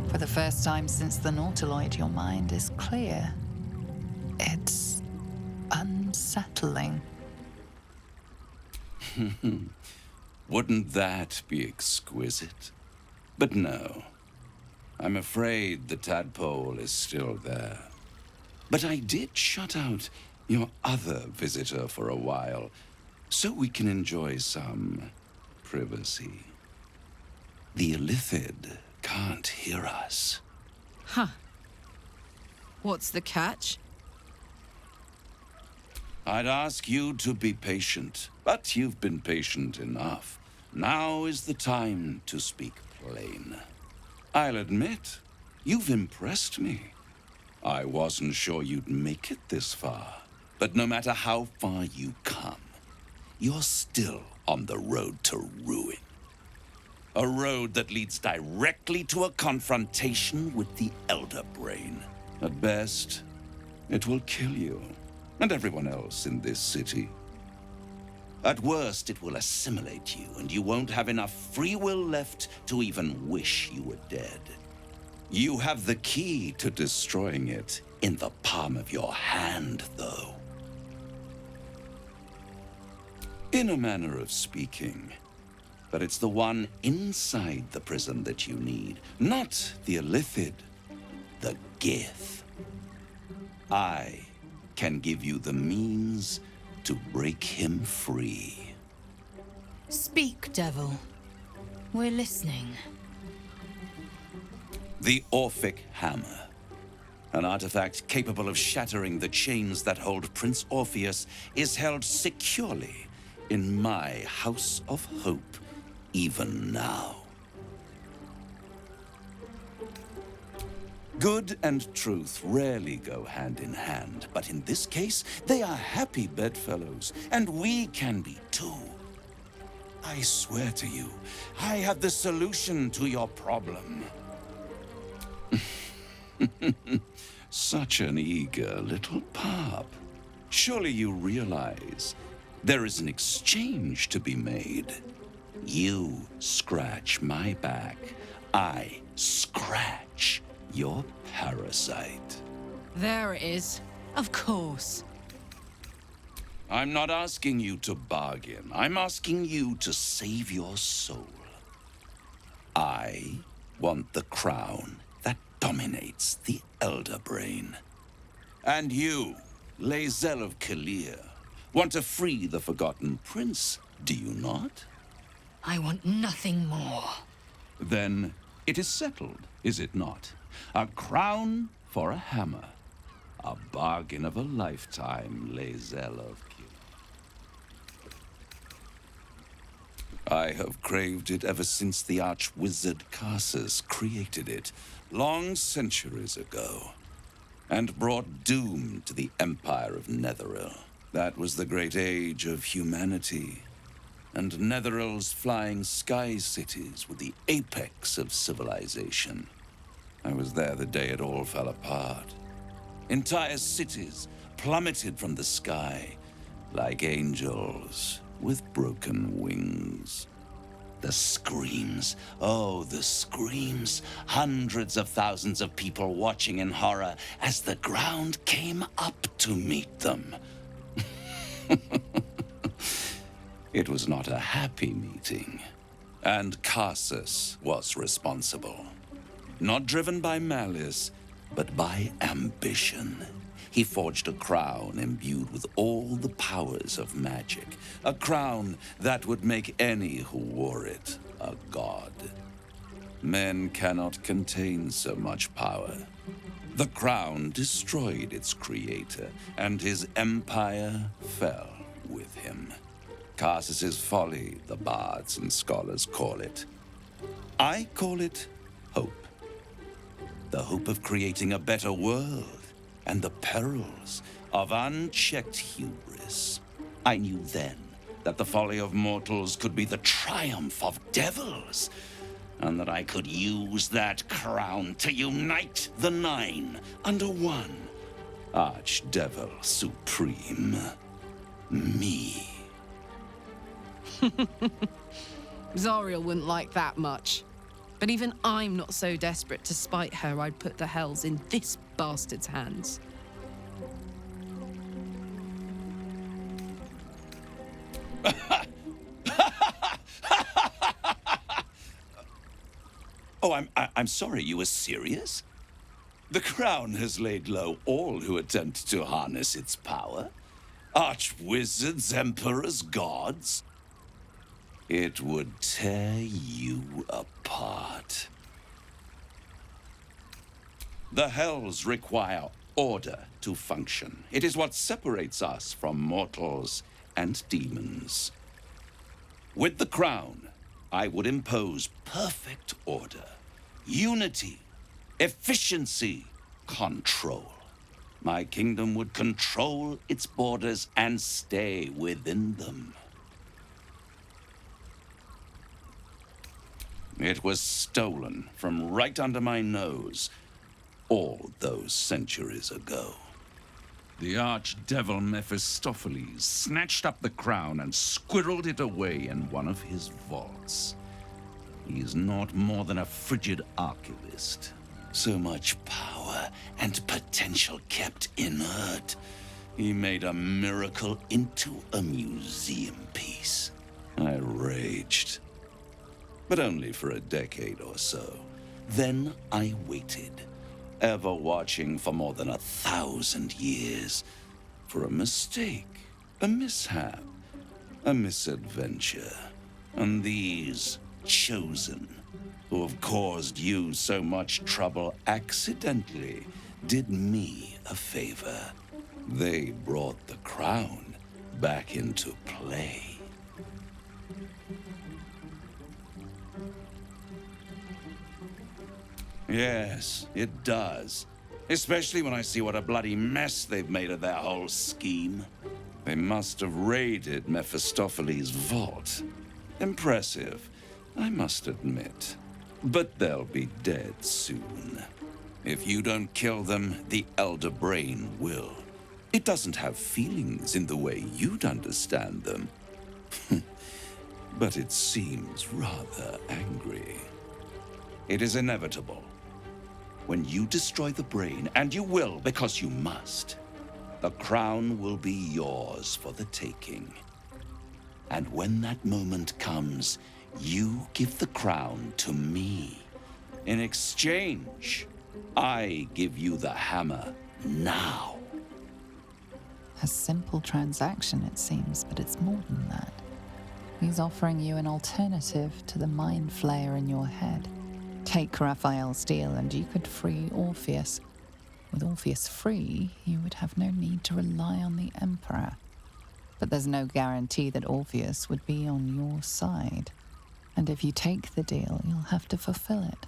For the first time since the Nautiloid, your mind is clear. It's unsettling. Wouldn't that be exquisite? But no. I'm afraid the tadpole is still there. But I did shut out your other visitor for a while, so we can enjoy some privacy. The Illithid can't hear us. Huh. What's the catch? I'd ask you to be patient, but you've been patient enough. Now is the time to speak plain. I'll admit, you've impressed me. I wasn't sure you'd make it this far, but no matter how far you come, you're still on the road to ruin. A road that leads directly to a confrontation with the Elder Brain. At best, it will kill you and everyone else in this city. At worst, it will assimilate you, and you won't have enough free will left to even wish you were dead. You have the key to destroying it in the palm of your hand, though. In a manner of speaking, but it's the one inside the prison that you need, not the Illithid, the Gith. I can give you the means to break him free. Speak, devil. We're listening. The Orphic Hammer. An artifact capable of shattering the chains that hold Prince Orpheus is held securely in my House of Hope, even now. Good and truth rarely go hand in hand, but in this case, they are happy bedfellows, and we can be too. I swear to you, I have the solution to your problem. Such an eager little pup. Surely you realize there is an exchange to be made. You scratch my back, I scratch your parasite. There it is. Of course. I'm not asking you to bargain. I'm asking you to save your soul. I want the crown that dominates the Elder Brain. And you, Lae'zel of Kalir, want to free the Forgotten Prince, do you not? I want nothing more. Then it is settled, is it not? A crown for a hammer. A bargain of a lifetime, Lae'zel of Kalir. I have craved it ever since the arch-wizard Karsus created it, long centuries ago, and brought doom to the Empire of Netheril. That was the great age of humanity, and Netheril's flying sky cities were the apex of civilization. I was there the day it all fell apart. Entire cities plummeted from the sky like angels with broken wings. The screams, oh, the screams. Hundreds of thousands of people watching in horror as the ground came up to meet them. It was not a happy meeting, and Karsus was responsible. Not driven by malice, but by ambition. He forged a crown imbued with all the powers of magic. A crown that would make any who wore it a god. Men cannot contain so much power. The crown destroyed its creator, and his empire fell with him. Karsus's folly, the bards and scholars call it. I call it hope. The hope of creating a better world, and the perils of unchecked hubris. I knew then that the folly of mortals could be the triumph of devils, and that I could use that crown to unite the Nine under one Archdevil Supreme. Me. Zariel wouldn't like that much. But even I'm not so desperate to spite her I'd put the hells in this bastard's hands. Oh, I'm sorry, you were serious? The crown has laid low all who attempt to harness its power. Archwizards, emperors, gods. It would tear you apart. The hells require order to function. It is what separates us from mortals and demons. With the crown, I would impose perfect order, unity, efficiency, control. My kingdom would control its borders and stay within them. It was stolen from right under my nose all those centuries ago. The archdevil Mephistopheles snatched up the crown and squirreled it away in one of his vaults. He is not more than a frigid archivist. So much power and potential kept inert. He made a miracle into a museum piece. I raged. But only for a decade or so. Then I waited, ever watching for more than 1,000 years, for a mistake, a mishap, a misadventure. And these chosen, who have caused you so much trouble accidentally, did me a favor. They brought the crown back into play. Yes, it does. Especially when I see what a bloody mess they've made of their whole scheme. They must have raided Mephistopheles' vault. Impressive, I must admit. But they'll be dead soon. If you don't kill them, the Elder Brain will. It doesn't have feelings in the way you'd understand them. But it seems rather angry. It is inevitable. When you destroy the brain, and you will because you must, the crown will be yours for the taking. And when that moment comes, you give the crown to me. In exchange, I give you the hammer now. A simple transaction, it seems, but it's more than that. He's offering you an alternative to the mind flayer in your head. Take Raphael's deal and you could free Orpheus. With Orpheus free, you would have no need to rely on the Emperor. But there's no guarantee that Orpheus would be on your side. And if you take the deal, you'll have to fulfill it.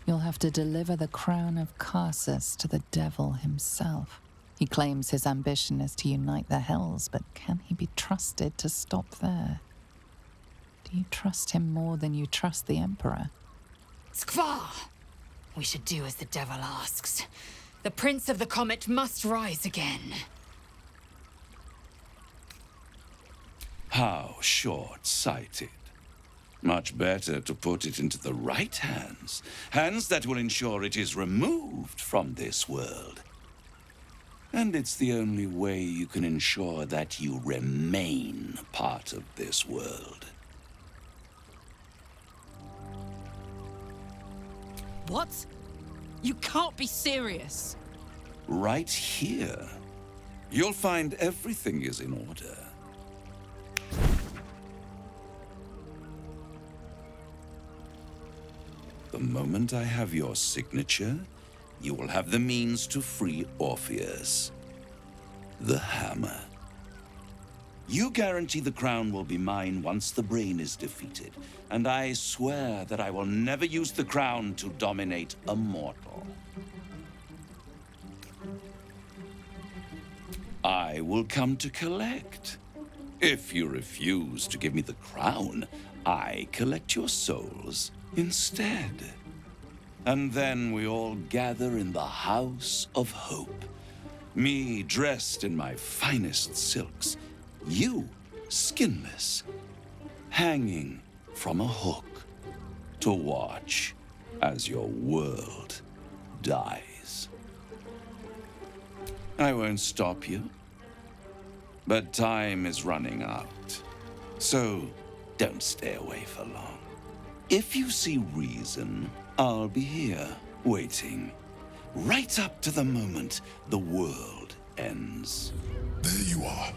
You'll have to deliver the crown of Karsus to the devil himself. He claims his ambition is to unite the hells, but can he be trusted to stop there? Do you trust him more than you trust the Emperor? Skvar! We should do as the devil asks. The Prince of the Comet must rise again. How short-sighted. Much better to put it into the right hands. Hands that will ensure it is removed from this world. And it's the only way you can ensure that you remain part of this world. What? You can't be serious. Right here. You'll find everything is in order. The moment I have your signature, you will have the means to free Orpheus. The hammer. You guarantee the crown will be mine once the brain is defeated, and I swear that I will never use the crown to dominate a mortal. I will come to collect. If you refuse to give me the crown, I collect your souls instead. And then we all gather in the House of Hope. Me dressed in my finest silks, you skinless, hanging from a hook to watch as your world dies. I won't stop you, but time is running out, so don't stay away for long. If you see reason, I'll be here, waiting, right up to the moment the world ends. There you are.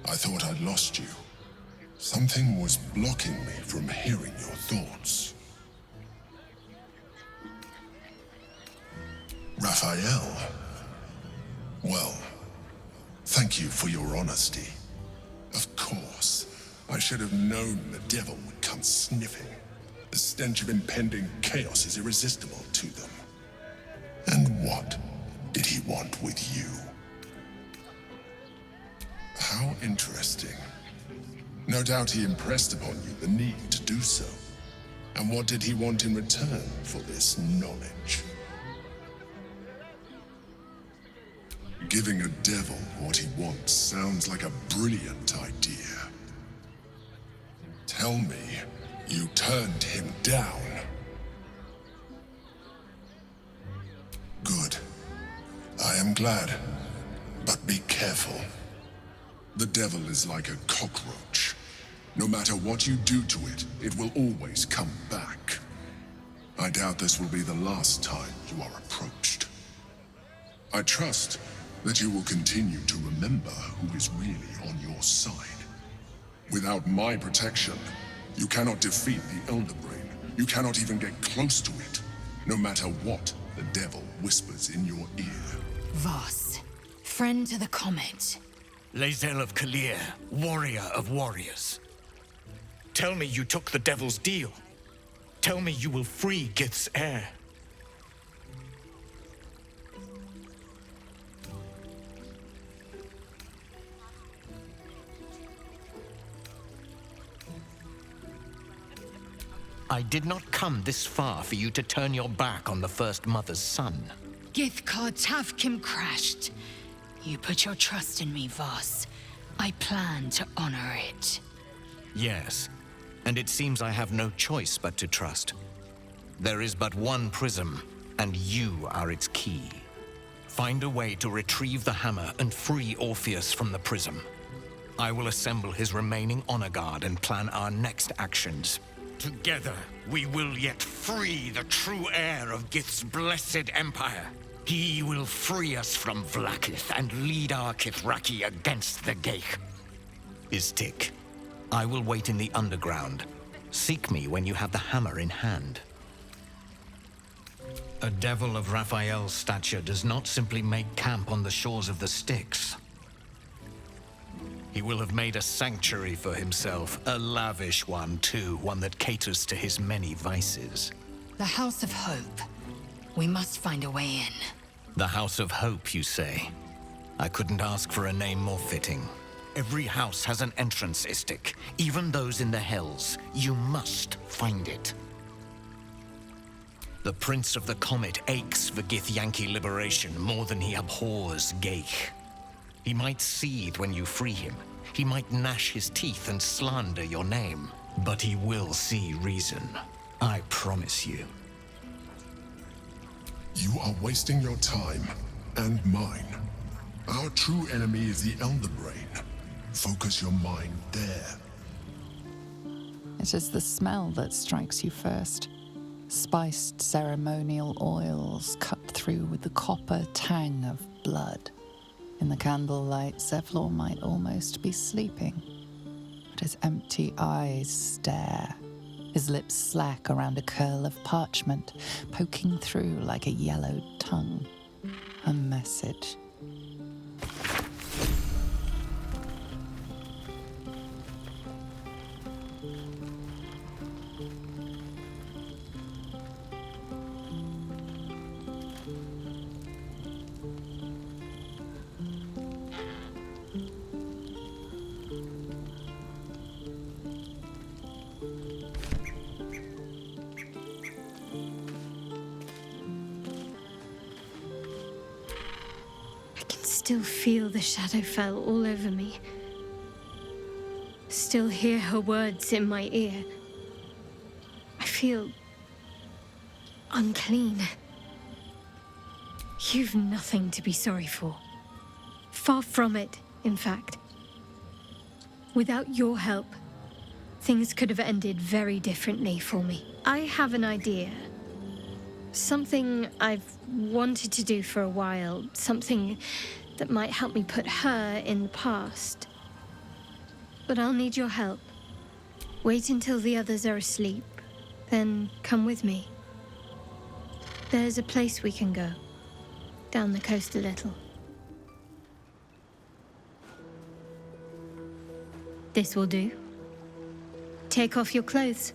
I thought I'd lost you. Something was blocking me from hearing your thoughts. Raphael. Well, thank you for your honesty. Of course, I should have known the devil would come sniffing. The stench of impending chaos is irresistible to them. And what did he want with you? How interesting. No doubt he impressed upon you the need to do so. And what did he want in return for this knowledge? Giving a devil what he wants sounds like a brilliant idea. Tell me, you turned him down. Good. I am glad. But be careful. The devil is like a cockroach. No matter what you do to it, it will always come back. I doubt this will be the last time you are approached. I trust that you will continue to remember who is really on your side. Without my protection, you cannot defeat the Elder Brain. You cannot even get close to it, no matter what the devil whispers in your ear. Voss, friend to the Comet. Lae'zel of Kalir, warrior of warriors. Tell me you took the devil's deal. Tell me you will free Gith's heir. I did not come this far for you to turn your back on the First Mother's son. Githkar Tavkim crashed. You put your trust in me, Voss. I plan to honor it. Yes, and it seems I have no choice but to trust. There is but one prism, and you are its key. Find a way to retrieve the hammer and free Orpheus from the prism. I will assemble his remaining honor guard and plan our next actions. Together, we will yet free the true heir of Gith's blessed empire. He will free us from Vlaakith and lead our Kithraki against the Geich. Istik, I will wait in the underground. Seek me when you have the hammer in hand. A devil of Raphael's stature does not simply make camp on the shores of the Styx. He will have made a sanctuary for himself, a lavish one too, one that caters to his many vices. The House of Hope. We must find a way in. The House of Hope, you say? I couldn't ask for a name more fitting. Every house has an entrance, Istik. Even those in the Hells. You must find it. The Prince of the Comet aches for Githyanki liberation more than he abhors Geich. He might seethe when you free him. He might gnash his teeth and slander your name. But he will see reason. I promise you. You are wasting your time, and mine. Our true enemy is the Elder Brain. Focus your mind there. It is the smell that strikes you first. Spiced ceremonial oils cut through with the copper tang of blood. In the candlelight, Zevlor might almost be sleeping, but his empty eyes stare. His lips slack around a curl of parchment, poking through like a yellowed tongue. A message. still feel the Shadowfell all over me. Still hear her words in my ear. I feel unclean. You've nothing to be sorry for. Far from it, in fact. Without your help, things could have ended very differently for me. I have an idea. Something I've wanted to do for a while. Something that might help me put her in the past. But I'll need your help. Wait until the others are asleep, then come with me. There's a place we can go. Down the coast a little. This will do. Take off your clothes.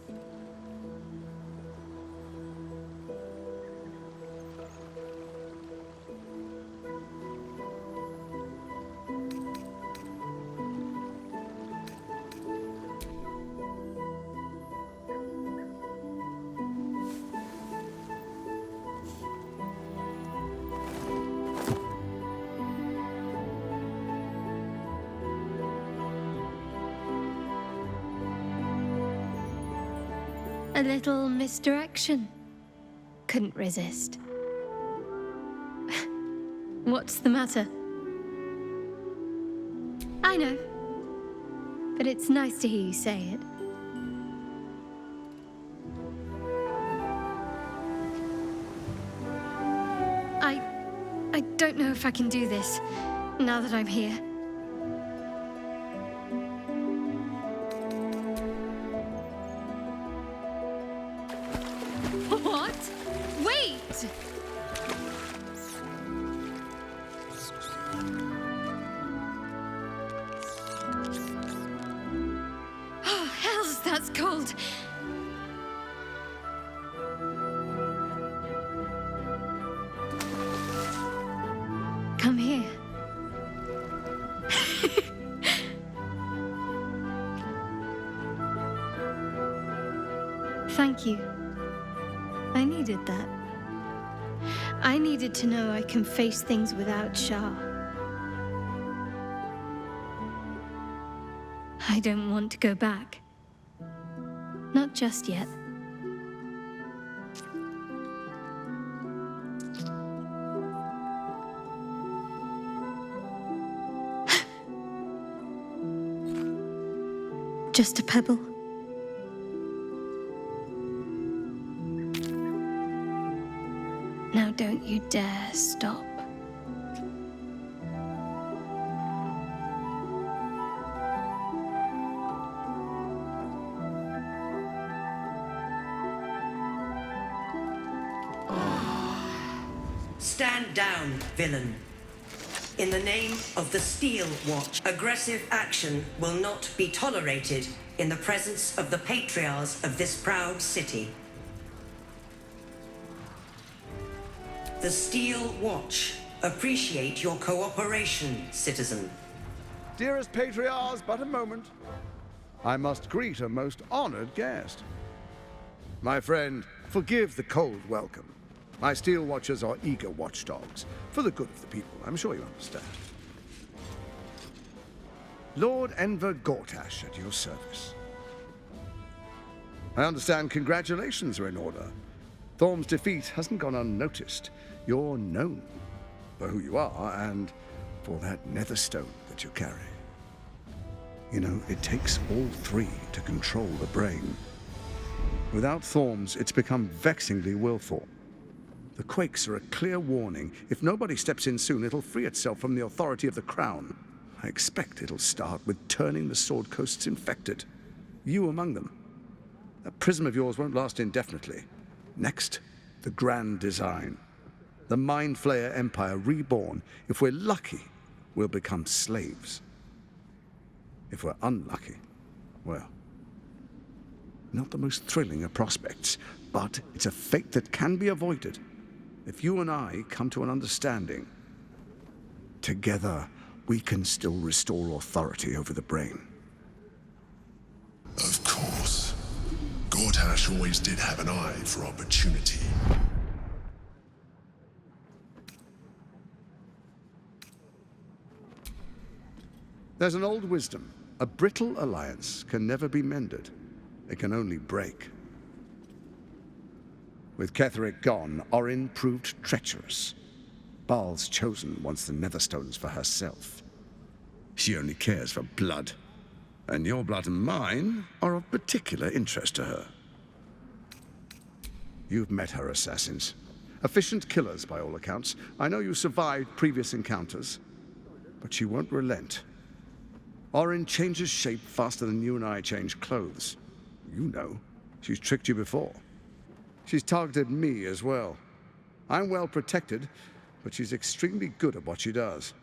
A little misdirection. Couldn't resist. What's the matter? I know. But it's nice to hear you say it. I don't know if I can do this, now that I'm here. What? Wait! Oh, hells, that's cold. Come here. Thank you. I needed that. I needed to know I can face things without Shar. I don't want to go back. Not just yet. Just a pebble. Now don't you dare stop. Stand down, villain. In the name of the Steel Watch, aggressive action will not be tolerated in the presence of the patriarchs of this proud city. The Steel Watch appreciate your cooperation, citizen. Dearest patriarchs, but a moment. I must greet a most honored guest. My friend, forgive the cold welcome. My Steel Watchers are eager watchdogs, for the good of the people, I'm sure you understand. Lord Enver Gortash at your service. I understand congratulations are in order. Thorm's defeat hasn't gone unnoticed. You're known for who you are and for that nether stone that you carry. You know, it takes all three to control the brain. Without Thorm's, it's become vexingly willful. The quakes are a clear warning. If nobody steps in soon, it'll free itself from the authority of the Crown. I expect it'll start with turning the Sword Coasts infected. You among them. That prism of yours won't last indefinitely. Next, the grand design. The Mind Flayer Empire reborn. If we're lucky, we'll become slaves. If we're unlucky, well, not the most thrilling of prospects, but it's a fate that can be avoided. If you and I come to an understanding, together we can still restore authority over the brain. Of course. Gortash always did have an eye for opportunity. There's an old wisdom. A brittle alliance can never be mended. It can only break. With Ketheric gone, Orin proved treacherous. Baal's chosen wants the Netherstones for herself. She only cares for blood. And your blood and mine are of particular interest to her. You've met her assassins. Efficient killers, by all accounts. I know you survived previous encounters, but she won't relent. Orin changes shape faster than you and I change clothes. You know, she's tricked you before. She's targeted me as well. I'm well protected, but she's extremely good at what she does.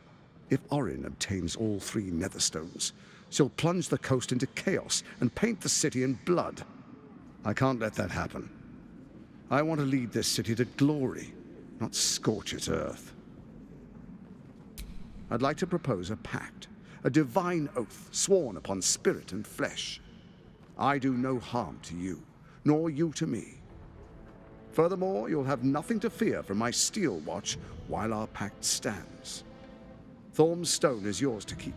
If Orin obtains all 3 Netherstones, she'll plunge the coast into chaos and paint the city in blood. I can't let that happen. I want to lead this city to glory, not scorch its earth. I'd like to propose a pact, a divine oath sworn upon spirit and flesh. I do no harm to you, nor you to me. Furthermore, you'll have nothing to fear from my steel watch while our pact stands. Thorm's stone is yours to keep.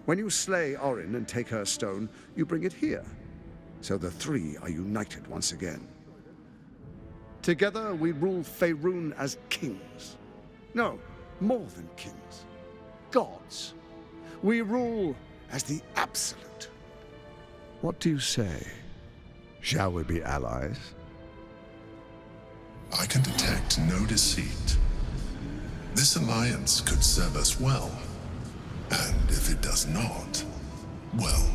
When you slay Orin and take her stone, you bring it here, so the 3 are united once again. Together we rule Faerun as kings. No, more than kings. Gods. We rule as the Absolute. What do you say? Shall we be allies? I can detect no deceit. This alliance could serve us well. And if it does not, well,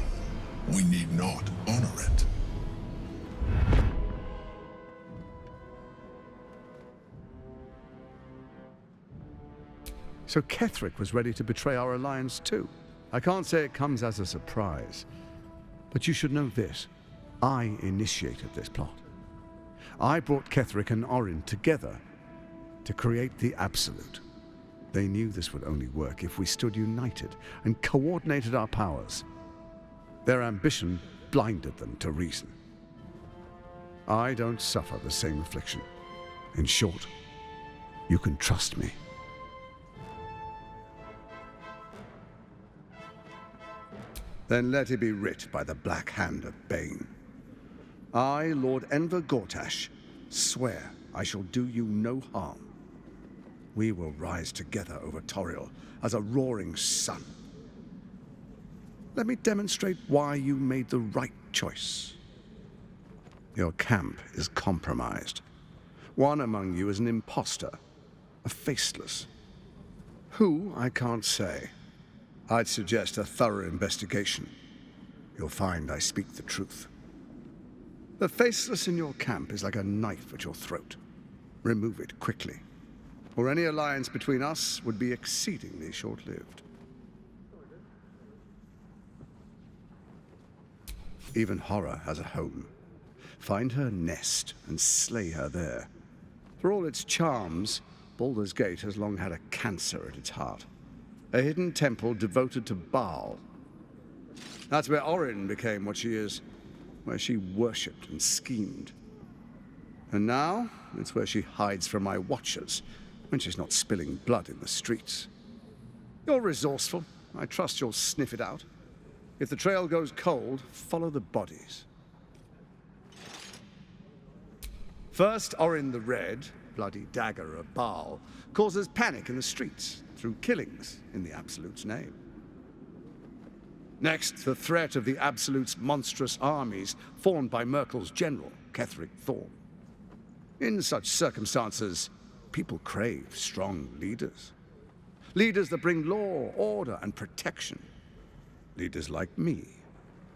we need not honor it. So Ketheric was ready to betray our alliance too. I can't say it comes as a surprise. But you should know this. I initiated this plot. I brought Ketheric and Orin together to create the Absolute. They knew this would only work if we stood united and coordinated our powers. Their ambition blinded them to reason. I don't suffer the same affliction. In short, you can trust me. Then let it be writ by the black hand of Bane. I, Lord Enver Gortash, swear I shall do you no harm. We will rise together over Toriel as a roaring sun. Let me demonstrate why you made the right choice. Your camp is compromised. One among you is an imposter, a faceless. Who, I can't say. I'd suggest a thorough investigation. You'll find I speak the truth. The faceless in your camp is like a knife at your throat. Remove it quickly, or any alliance between us would be exceedingly short-lived. Even horror has a home. Find her nest and slay her there. For all its charms, Baldur's Gate has long had a cancer at its heart. A hidden temple devoted to Baal. That's where Orin became what she is, where she worshipped and schemed. And now, it's where she hides from my watchers, when she's not spilling blood in the streets. You're resourceful. I trust you'll sniff it out. If the trail goes cold, follow the bodies. First, Orin the Red, bloody dagger of Baal, causes panic in the streets through killings in the Absolute's name. Next, the threat of the Absolute's monstrous armies formed by Merkel's general, Ketheric Thorm. In such circumstances, people crave strong leaders. Leaders that bring law, order, and protection. Leaders like me,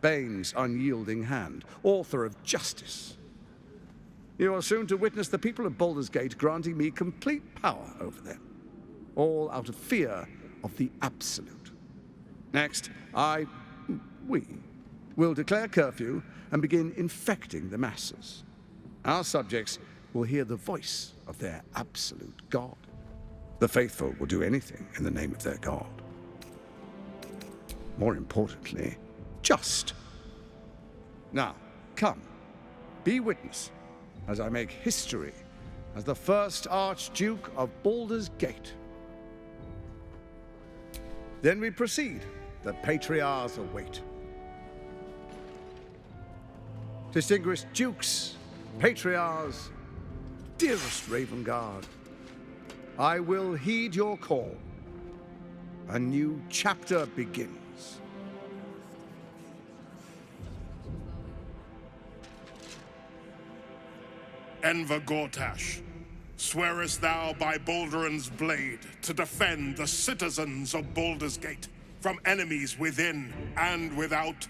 Bane's unyielding hand, author of justice. You are soon to witness the people of Baldur's Gate granting me complete power over them, all out of fear of the Absolute. Next, we will declare curfew and begin infecting the masses. Our subjects will hear the voice of their absolute God. The faithful will do anything in the name of their God. More importantly, just. Now, come, be witness as I make history as the first Archduke of Baldur's Gate. Then we proceed The Patriarchs await. Distinguished Dukes, Patriarchs, dearest Raven Guard, I will heed your call. A new chapter begins. Enver Gortash, swearest thou by Baldur'S blade to defend the citizens of Baldur's Gate from enemies within and without?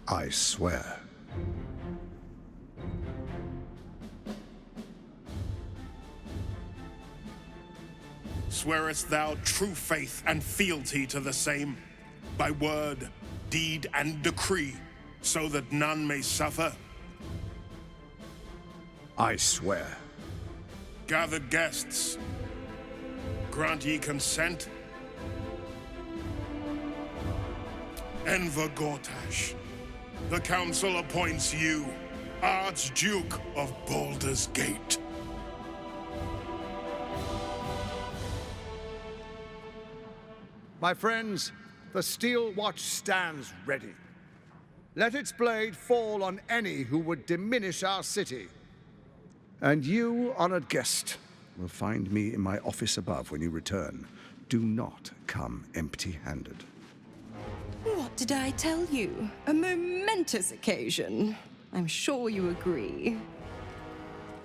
I swear. Swearest thou true faith and fealty to the same, by word, deed, and decree, so that none may suffer? I swear. Gathered guests, grant ye consent? Enver Gortash, the Council appoints you Archduke of Baldur's Gate. My friends, the Steel Watch stands ready. Let its blade fall on any who would diminish our city. And you, honored guest, will find me in my office above when you return. Do not come empty-handed. What did I tell you? A momentous occasion. I'm sure you agree.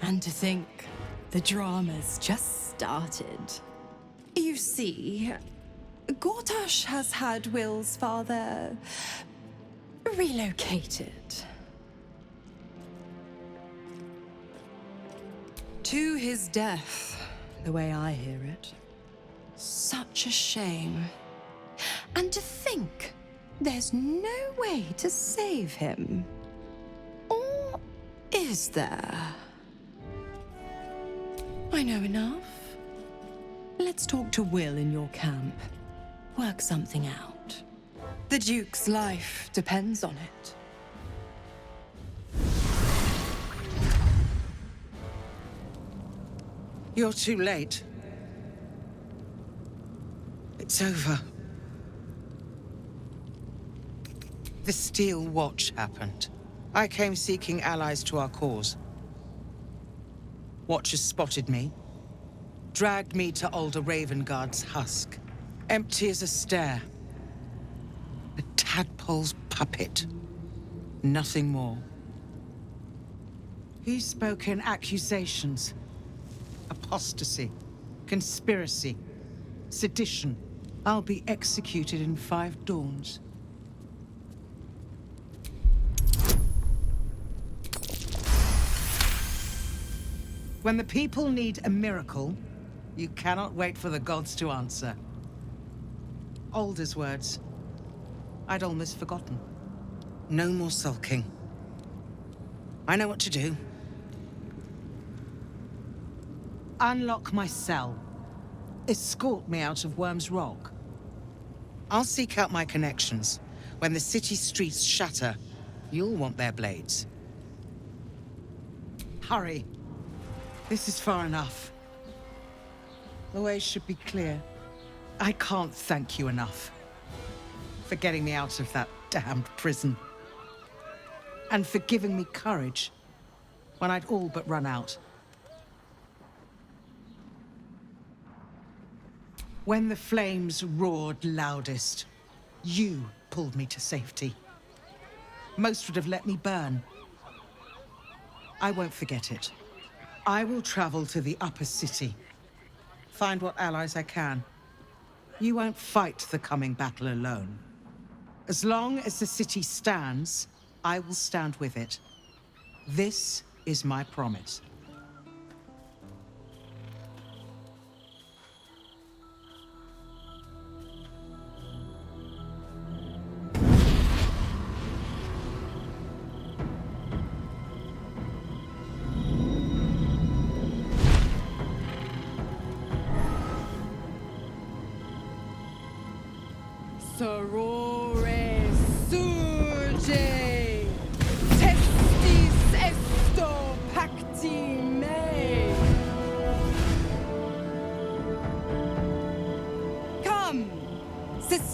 And to think, the drama's just started. You see, Gortash has had Wyll's father relocated. To his death, the way I hear it. Such a shame. And to think, there's no way to save him. Or is there? I know enough. Let's talk to Wyll in your camp. Work something out. The Duke's life depends on it. You're too late. It's over. The Steel Watch happened. I came seeking allies to our cause. Watchers spotted me, dragged me to Older Ravenguard's husk. Empty as a stare. A tadpole's puppet. Nothing more. He's spoken accusations. Apostasy. Conspiracy. Sedition. I'll be executed in 5 dawns. When the people need a miracle, you cannot wait for the gods to answer. Older's words. I'd almost forgotten. No more sulking. I know what to do. Unlock my cell. Escort me out of Worm's Rock. I'll seek out my connections. When the city streets shatter, you'll want their blades. Hurry. This is far enough. The way should be clear. I can't thank you enough for getting me out of that damned prison. And for giving me courage when I'd all but run out. When the flames roared loudest, you pulled me to safety. Most would have let me burn. I won't forget it. I will travel to the upper city. Find what allies I can. You won't fight the coming battle alone. As long as the city stands, I will stand with it. This is my promise.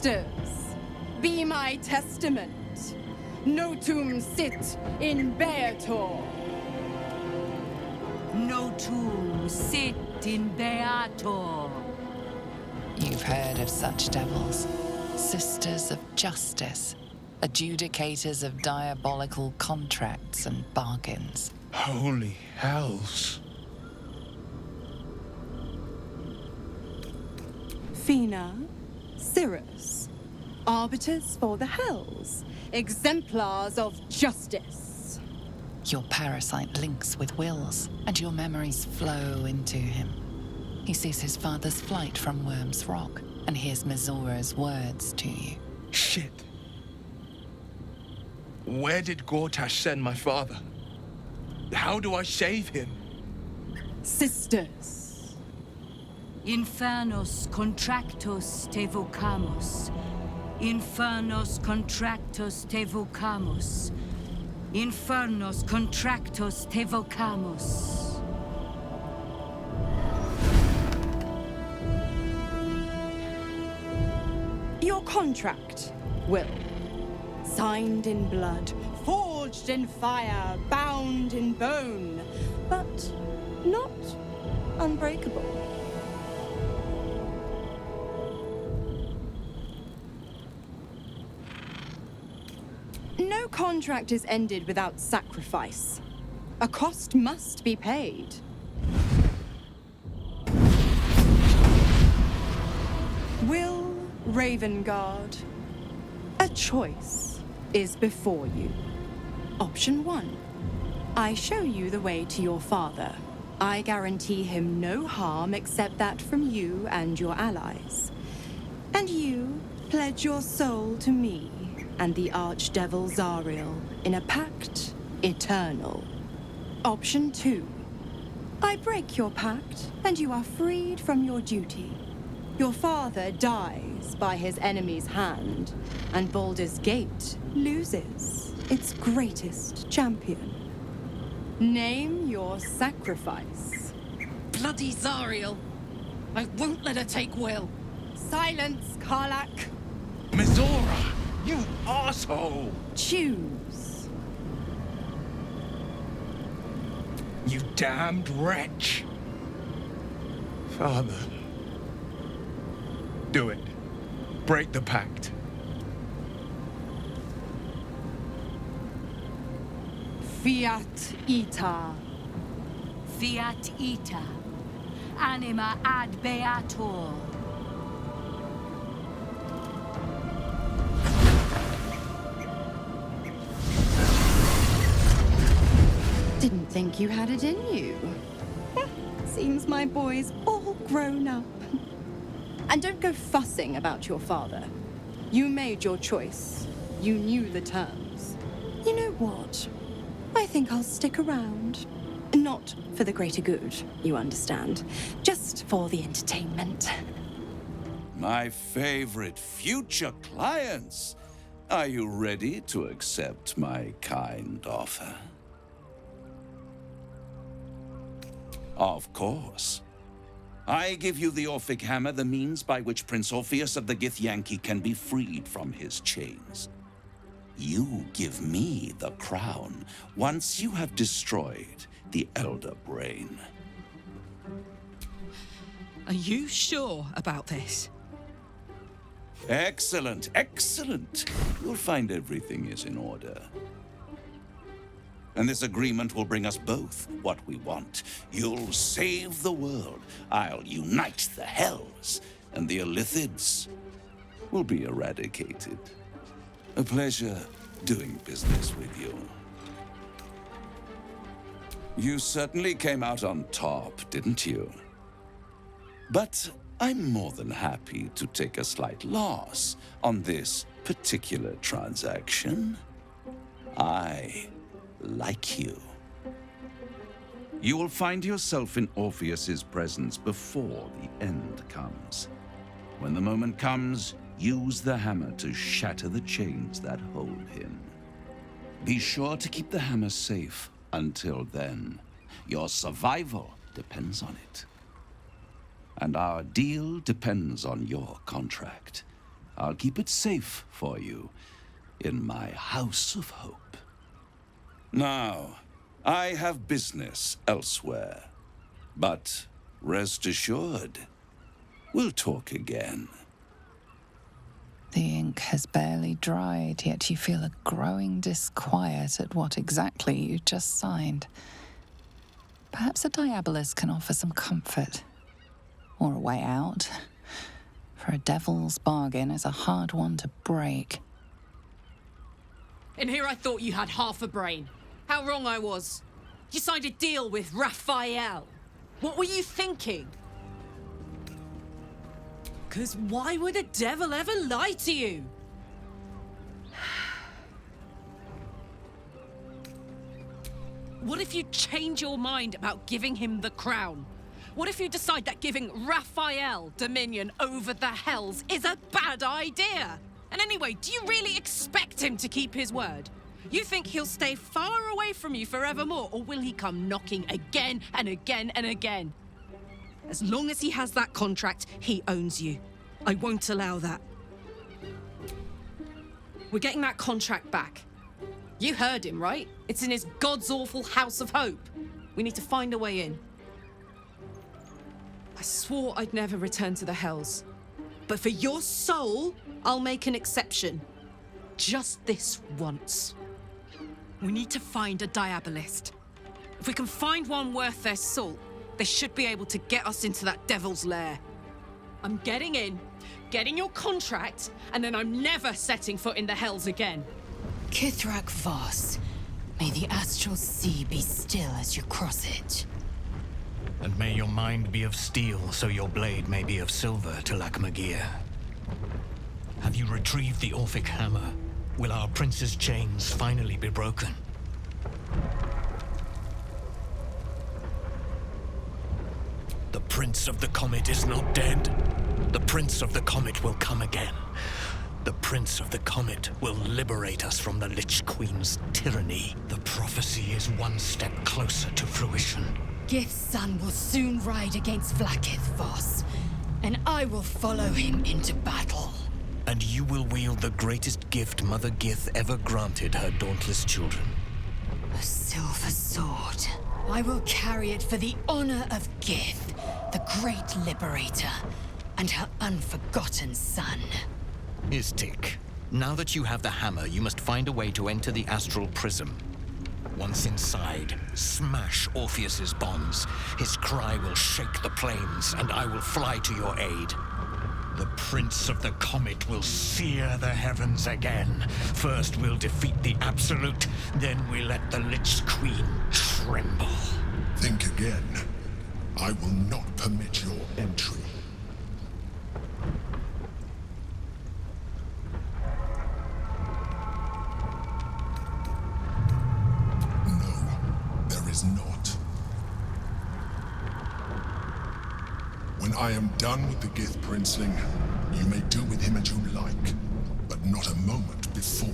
Sisters, be my testament. Notum sit in Beator. Notum sit in Beator. You've heard of such devils. Sisters of justice. Adjudicators of diabolical contracts and bargains. Holy hells. Fina, Cirrus, arbiters for the hells, exemplars of justice. Your parasite links with Wyll's, and your memories flow into him. He sees his father's flight from Worm's Rock, and hears Mizora's words to you. Shit. Where did Gortash send my father? How do I save him? Sisters. Infernos contractos te vocamus. Infernos contractos te vocamus. Infernos contractos te vocamus. Your contract, Wyll. Signed in blood, forged in fire, bound in bone, but not unbreakable. No contract is ended without sacrifice. A cost must be paid. Wyll Ravengard, a choice is before you. Option 1. I show you the way to your father. I guarantee him no harm except that from you and your allies. And you pledge your soul to me and the Archdevil Zariel in a pact eternal. Option 2. I break your pact, and you are freed from your duty. Your father dies by his enemy's hand, and Baldur's Gate loses its greatest champion. Name your sacrifice. Bloody Zariel! I won't let her take Wyll. Silence, Karlach. Mizora! You asshole! Choose. You damned wretch! Father. Do it. Break the pact. Fiat ita. Fiat ita. Anima ad beator. Didn't think you had it in you. Seems my boy's all grown up. And don't go fussing about your father. You made your choice. You knew the terms. You know what? I think I'll stick around. Not for the greater good, you understand. Just for the entertainment. My favorite future clients. Are you ready to accept my kind offer? Of course. I give you the Orphic Hammer, the means by which Prince Orpheus of the Githyanki can be freed from his chains. You give me the crown once you have destroyed the Elder Brain. Are you sure about this? Excellent, excellent. You'll find everything is in order. And this agreement will bring us both what we want. You'll save the world. I'll unite the Hells. And the Illithids will be eradicated. A pleasure doing business with you. You certainly came out on top, didn't you? But I'm more than happy to take a slight loss on this particular transaction. I like you. You will find yourself in Orpheus's presence before the end comes. When the moment comes, use the hammer to shatter the chains that hold him. Be sure to keep the hammer safe until then. Your survival depends on it. And our deal depends on your contract. I'll keep it safe for you in my House of Hope. Now, I have business elsewhere, but rest assured, we'll talk again. The ink has barely dried, yet you feel a growing disquiet at what exactly you just signed. Perhaps a diabolist can offer some comfort. Or a way out. For a devil's bargain is a hard one to break. In here I thought you had half a brain. How wrong I was. You signed a deal with Raphael. What were you thinking? Because why would a devil ever lie to you? What if you change your mind about giving him the crown? What if you decide that giving Raphael dominion over the Hells is a bad idea? And anyway, do you really expect him to keep his word? You think he'll stay far away from you forevermore, or will he come knocking again and again and again? As long as he has that contract, he owns you. I won't allow that. We're getting that contract back. You heard him, right? It's in his god's awful House of Hope. We need to find a way in. I swore I'd never return to the Hells. But for your soul, I'll make an exception. Just this once. We need to find a diabolist. If we can find one worth their salt, they should be able to get us into that devil's lair. I'm getting in, getting your contract, and then I'm never setting foot in the Hells again. Kithrak Voss, may the astral sea be still as you cross it. And may your mind be of steel, so your blade may be of silver, Talak Magir. Have you retrieved the Orphic hammer? Will our prince's chains finally be broken? The Prince of the Comet is not dead. The Prince of the Comet will come again. The Prince of the Comet will liberate us from the Lich Queen's tyranny. The prophecy is one step closer to fruition. Gith's son will soon ride against Vlaakith Voss, and I will follow him into battle. And you will wield the greatest gift Mother Gith ever granted her dauntless children. A silver sword. I will carry it for the honor of Gith, the great liberator, and her unforgotten son. Istik, now that you have the hammer, you must find a way to enter the astral prism. Once inside, smash Orpheus's bonds. His cry will shake the plains, and I will fly to your aid. The Prince of the Comet will sear the heavens again. First we'll defeat the Absolute, then we let the Lich Queen tremble. Think again. I will not permit your entry. Not. When I am done with the Gith Princeling, you may do with him as you like, but not a moment before.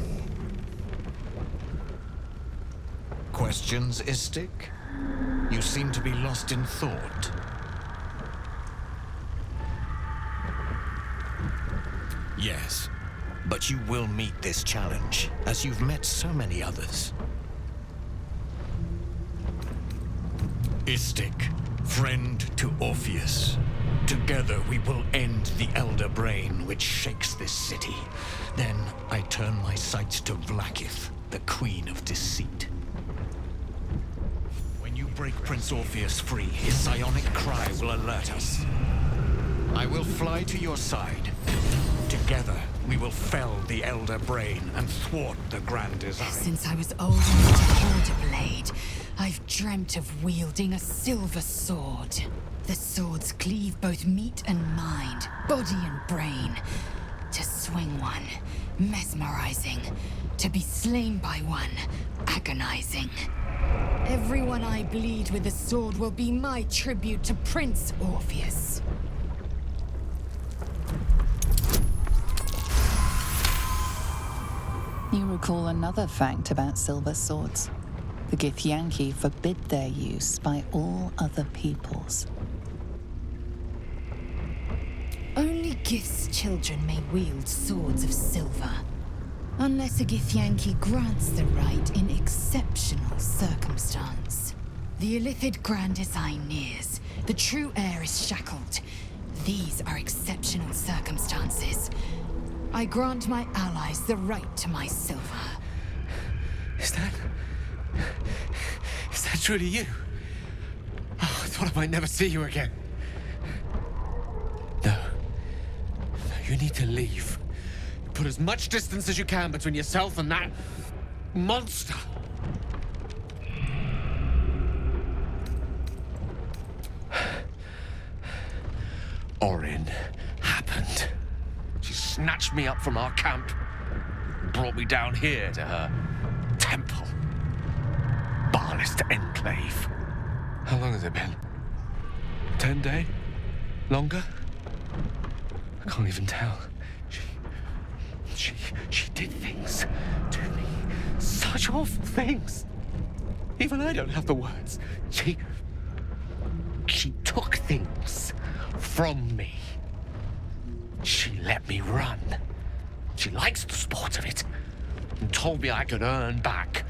Questions, Istik? You seem to be lost in thought. Yes, but you will meet this challenge, as you've met so many others. Istik, friend to Orpheus. Together we will end the Elder Brain which shakes this city. Then I turn my sights to Vlaakith, the Queen of Deceit. When you break Prince Orpheus free, his psionic cry will alert us. I will fly to your side. Together we will fell the Elder Brain and thwart the Grand Design. Since I was old enough to hold a blade, I've dreamt of wielding a silver sword. The swords cleave both meat and mind, body and brain. To swing one, mesmerizing. To be slain by one, agonizing. Everyone I bleed with the sword will be my tribute to Prince Orpheus. You recall another fact about silver swords. The Githyanki forbid their use by all other peoples. Only Only Gith's children may wield swords of silver, unless a Githyanki grants the right in exceptional circumstance. The illithid grand design nears. The true heir is shackled. These are exceptional circumstances. I grant my allies the right to my silver. Is that truly you? Oh, I thought I might never see you again. No, you need to leave. Put as much distance as you can between yourself and that monster. Orin happened. She snatched me up from our camp, brought me down here to her temple. Barlist enclave. How long has it been? 10 days? Longer? I can't even tell. She did things to me. Such awful things. Even I don't have the words. She took things from me. She let me run. She likes the sport of it, and told me I could earn back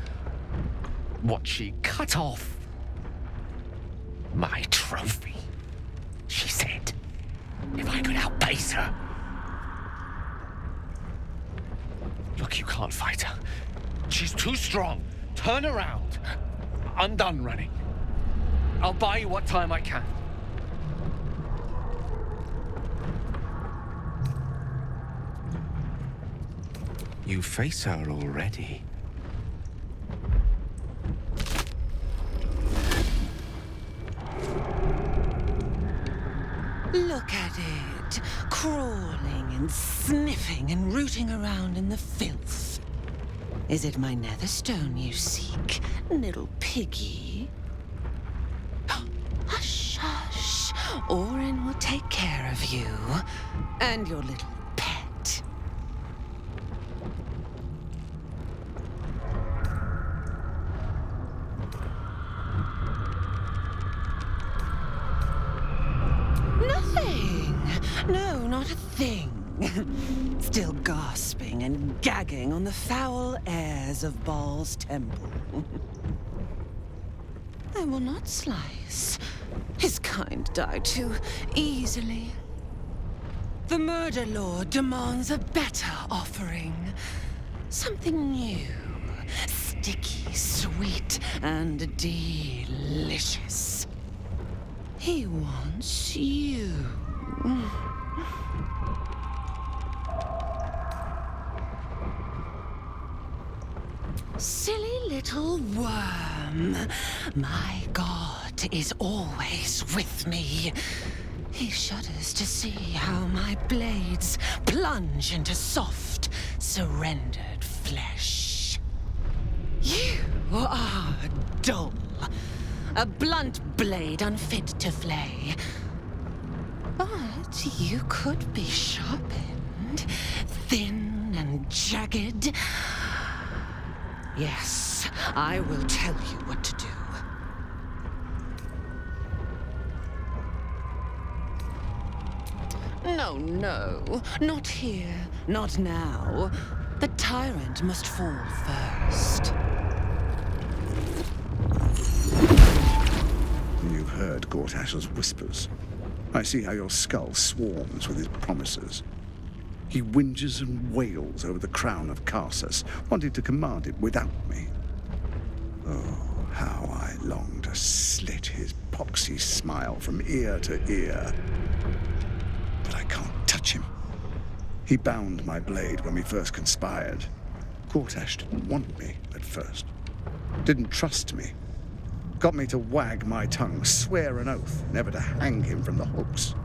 what she cut off. My trophy, she said, if I could outpace her. Look, you can't fight her. She's too strong. Turn around. I'm done running. I'll buy you what time I can. You face her already. Look at it, crawling and sniffing and rooting around in the filth. Is it my netherstone you seek, little piggy? Hush, hush. Orin will take care of you and your little pet. Nothing. No, not a thing. Still gasping and gagging on the foul airs of Baal's temple. I will not slice. His kind die too easily. The murder lord demands a better offering. Something new, sticky, sweet, and delicious. He wants you. Silly little worm. My God is always with me. He shudders to see how my blades plunge into soft, surrendered flesh. You are dull. A blunt blade unfit to flay. But you could be sharpened, thin and jagged. Yes, I will tell you what to do. No, no, not here, not now. The tyrant must fall first. You heard Gortash's whispers. I see how your skull swarms with his promises. He whinges and wails over the crown of Karsus, wanting to command it without me. Oh, how I long to slit his poxy smile from ear to ear. But I can't touch him. He bound my blade when we first conspired. Gortash didn't want me at first. Didn't trust me. Got me to wag my tongue, swear an oath never to hang him from the hooks.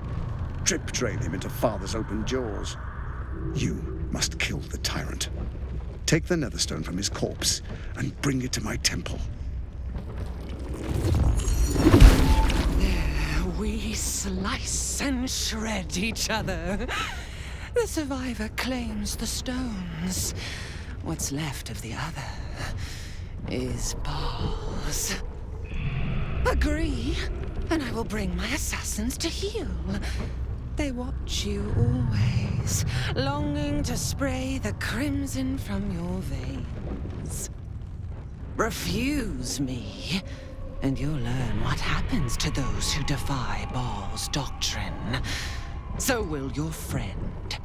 Drip drain him into father's open jaws. You must kill the tyrant. Take the netherstone from his corpse and bring it to my temple. There we slice and shred each other. The survivor claims the stones. What's left of the other is Baal's. Agree, and I will bring my assassins to heal. They watch you always, longing to spray the crimson from your veins. Refuse me, and you'll learn what happens to those who defy Baal's doctrine. So will your friend.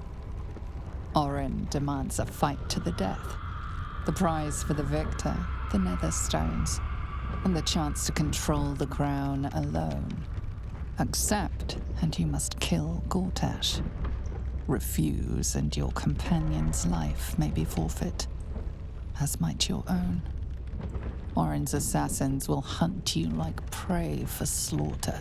Orin demands a fight to the death. The prize for the victor, the nether stones, and the chance to control the crown alone. Accept, and you must kill Gortash. Refuse, and your companion's life may be forfeit, as might your own. Orin's assassins will hunt you like prey for slaughter.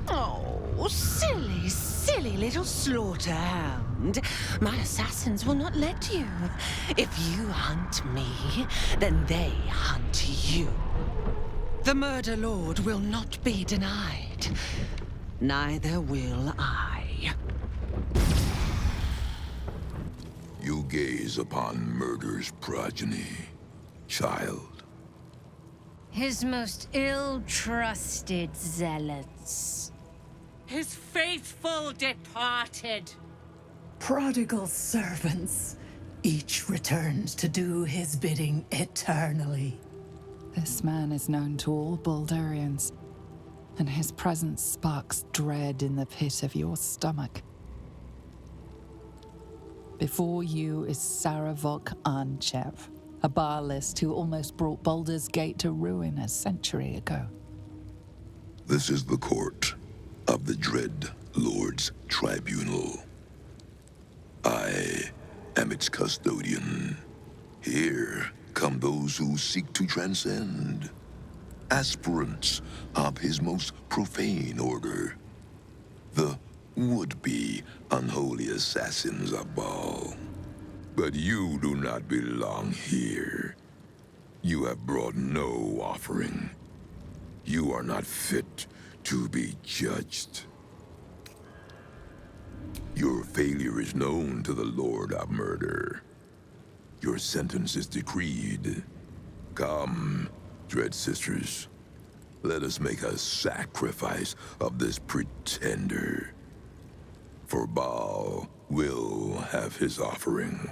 Oh, silly little slaughterhound. My assassins will not let you. If you hunt me, then they hunt you. The Murder Lord will not be denied. Neither will I. You gaze upon murder's progeny, child. His most ill-trusted zealots. His faithful departed. Prodigal servants, each returned to do his bidding eternally. This man is known to all Baldurians, and his presence sparks dread in the pit of your stomach. Before you is Saravok Arnchev, a Baalist who almost brought Baldur's Gate to ruin a century ago. This is the court of the Dread Lord's Tribunal. I am its custodian. Here come those who seek to transcend, aspirants of his most profane order, the would-be unholy assassins of Baal. But you do not belong here. You have brought no offering. You are not fit to be judged. Your failure is known to the Lord of Murder. Your sentence is decreed. Come, Dread Sisters. Let us make a sacrifice of this pretender. For Baal will have his offering.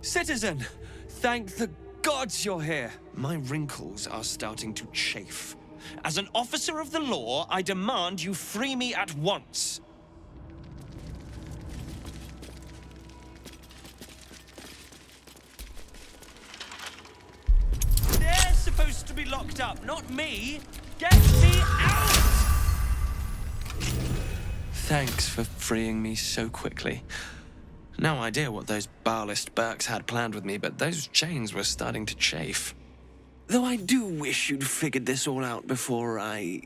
Citizen, thank the gods you're here. My wrinkles are starting to chafe. As an officer of the law, I demand you free me at once. They're supposed to be locked up, not me. Get me out! Thanks for freeing me so quickly. No idea what those Baalist Burks had planned with me, but those chains were starting to chafe. Though I do wish you'd figured this all out before I,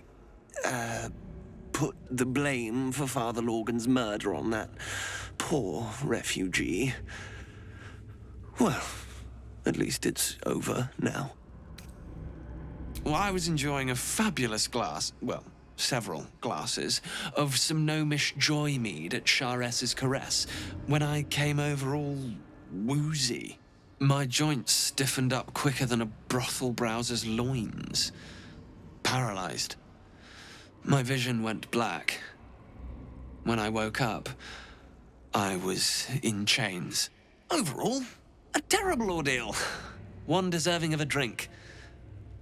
put the blame for Father Lorgan's murder on that poor refugee. Well, at least it's over now. Well, I was enjoying a fabulous glass, well, several glasses, of some gnomish joy mead at Sharess's Caress when I came over all woozy. My joints stiffened up quicker than a brothel browser's loins. Paralyzed. My vision went black. When I woke up, I was in chains. Overall, a terrible ordeal. One deserving of a drink.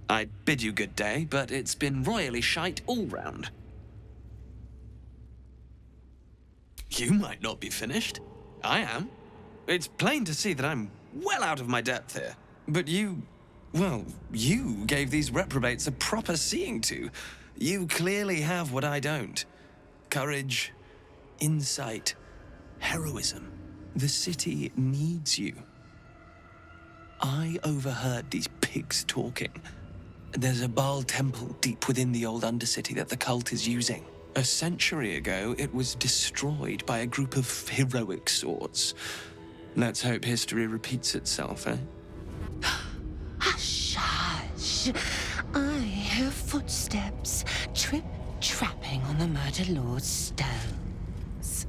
I bid you good day, but it's been royally shite all round. You might not be finished. I am. It's plain to see that I'm well out of my depth here. But you gave these reprobates a proper seeing to. You clearly have what I don't. Courage, insight, heroism. The city needs you. I overheard these pigs talking. There's a Baal temple deep within the old Undercity that the cult is using. A century ago, it was destroyed by a group of heroic sorts. Let's hope history repeats itself, eh? Hush, hush. I hear footsteps trip-trapping on the Murder Lord's stones.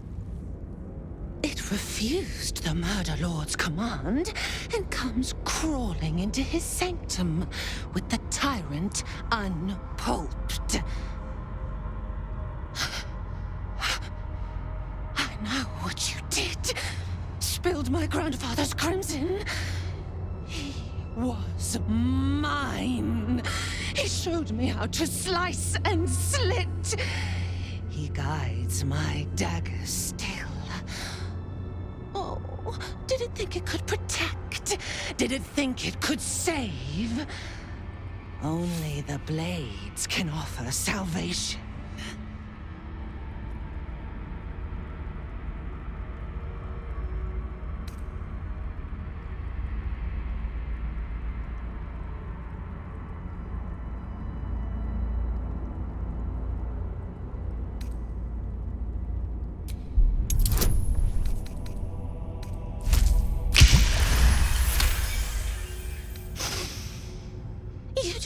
It refused the Murder Lord's command and comes crawling into his sanctum with the tyrant unpulped. I know what you did. Spilled my grandfather's crimson. He was mine. He showed me how to slice and slit. He guides my dagger still. Oh, did it think it could protect? Did it think it could save? Only the blades can offer salvation.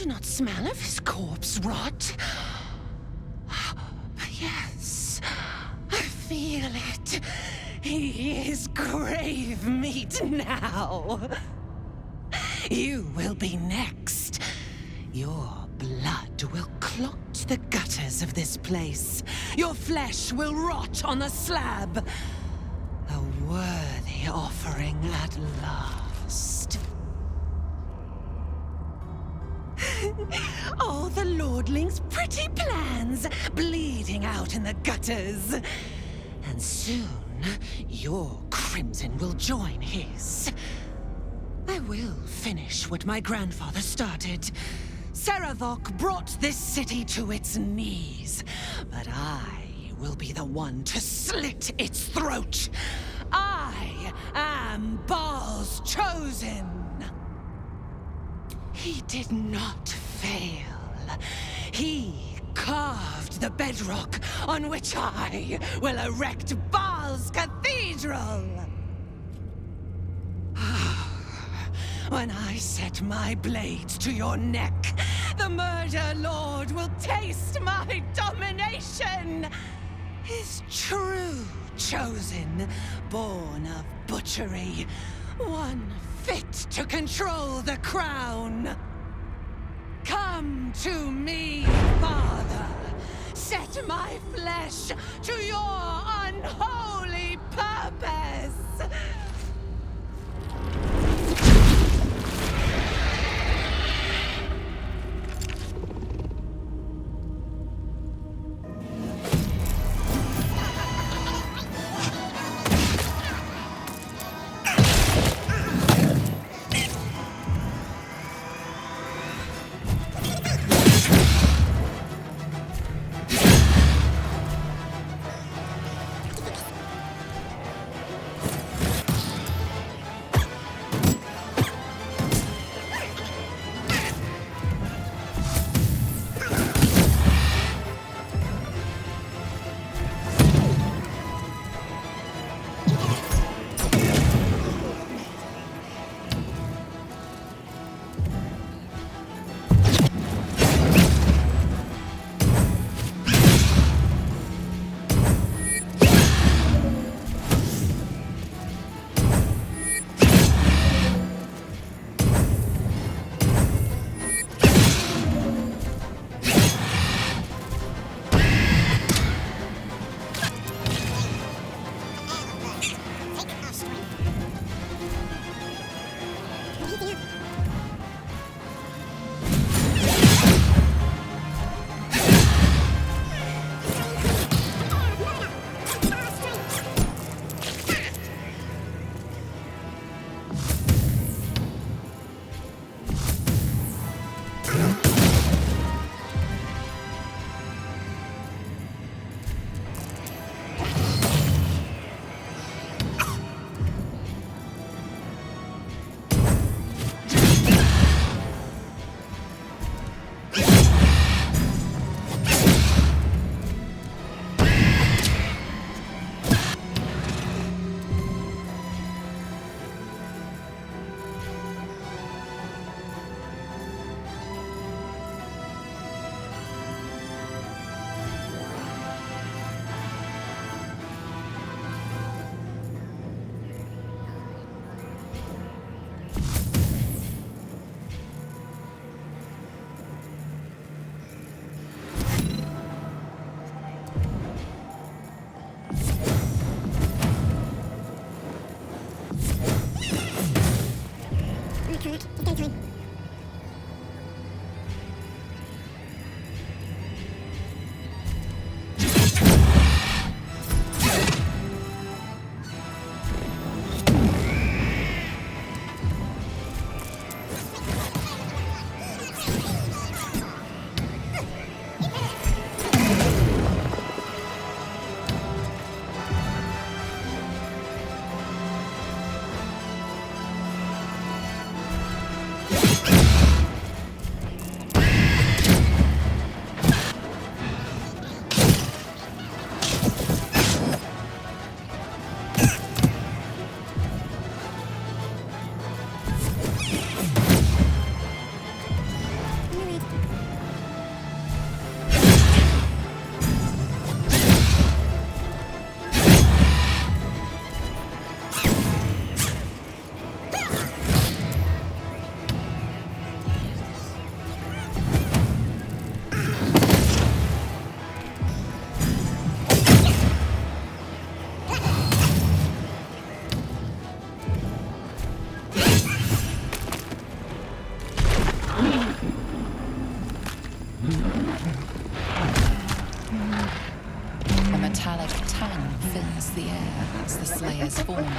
Not smell of his corpse rot. Yes, I feel it. He is grave meat now. You will be next. Your blood will clot the gutters of this place. Your flesh will rot on the slab. A worthy offering at last. All the lordling's pretty plans bleeding out in the gutters. And soon, your crimson will join his. I will finish what my grandfather started. Seravok brought this city to its knees, but I will be the one to slit its throat. I am Baal's chosen. He did not fail. He carved the bedrock on which I will erect Baal's cathedral. When I set my blades to your neck, the Murder Lord will taste my domination. His true chosen, born of butchery, one fit to control the crown. Come to me, Father. Set my flesh to your unholy purpose. Karlach, daytime.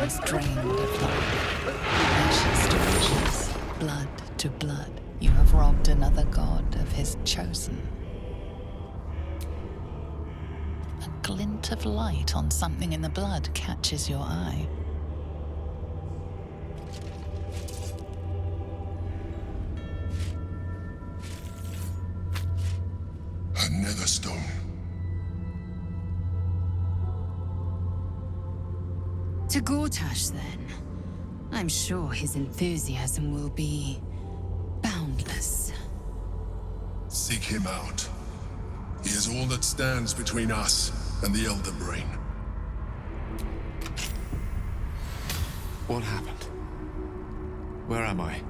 Is drained of life. Ashes to ashes, blood to blood, you have robbed another god of his chosen. A glint of light on something in the blood catches your eye. A netherstone. To Gortash, then. I'm sure his enthusiasm will be boundless. Seek him out. He is all that stands between us and the Elder Brain. What happened? Where am I?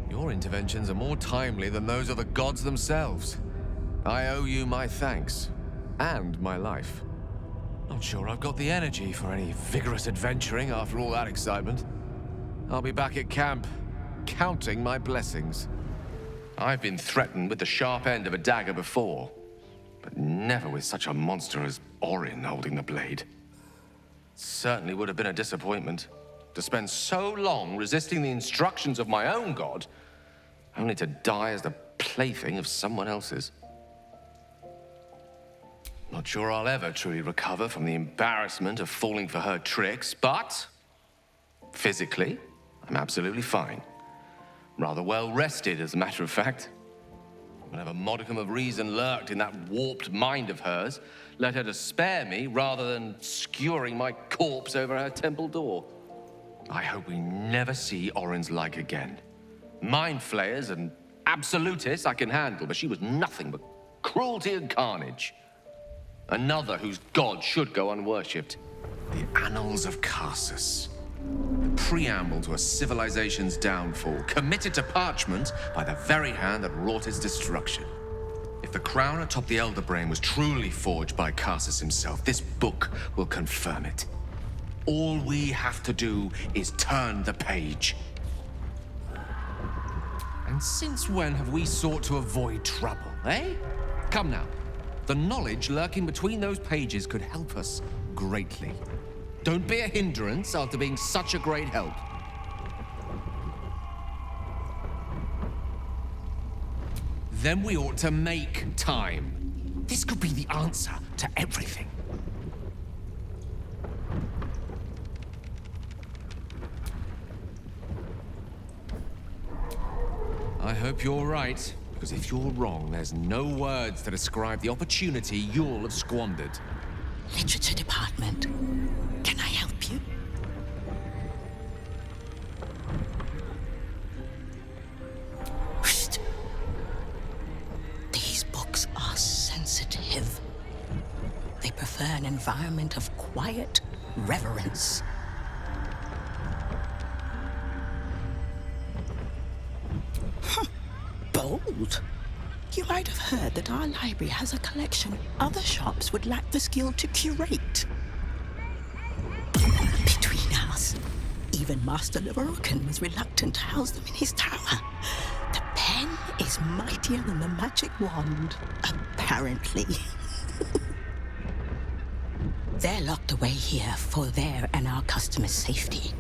Your interventions are more timely than those of the gods themselves. I owe you my thanks. And my life. Not sure I've got the energy for any vigorous adventuring after all that excitement. I'll be back at camp, counting my blessings. I've been threatened with the sharp end of a dagger before, but never with such a monster as Orin holding the blade. Certainly would have been a disappointment to spend so long resisting the instructions of my own god, only to die as the plaything of someone else's. Not sure I'll ever truly recover from the embarrassment of falling for her tricks, but physically, I'm absolutely fine. Rather well rested, as a matter of fact. Whatever modicum of reason lurked in that warped mind of hers led her to spare me rather than skewering my corpse over her temple door. I hope we never see Orin's like again. Mind flayers and absolutists I can handle, but she was nothing but cruelty and carnage. Another whose god should go unworshipped. The Annals of Karsus. The preamble to a civilization's downfall, committed to parchment by the very hand that wrought its destruction. If the crown atop the Elder Brain was truly forged by Karsus himself, this book will confirm it. All we have to do is turn the page. And since when have we sought to avoid trouble, eh? Come now. The knowledge lurking between those pages could help us greatly. Don't be a hindrance after being such a great help. Then we ought to make time. This could be the answer to everything. I hope you're right. Because if you're wrong, there's no words to describe the opportunity you'll have squandered. Literature department. Can I help you? Whoosh. These books are sensitive. They prefer an environment of quiet reverence. Bold. You might have heard that our library has a collection other shops would lack the skill to curate. us. Even Master Leverokin was reluctant to house them in his tower. The pen is mightier than the magic wand, apparently. They're locked away here for their and our customers' safety.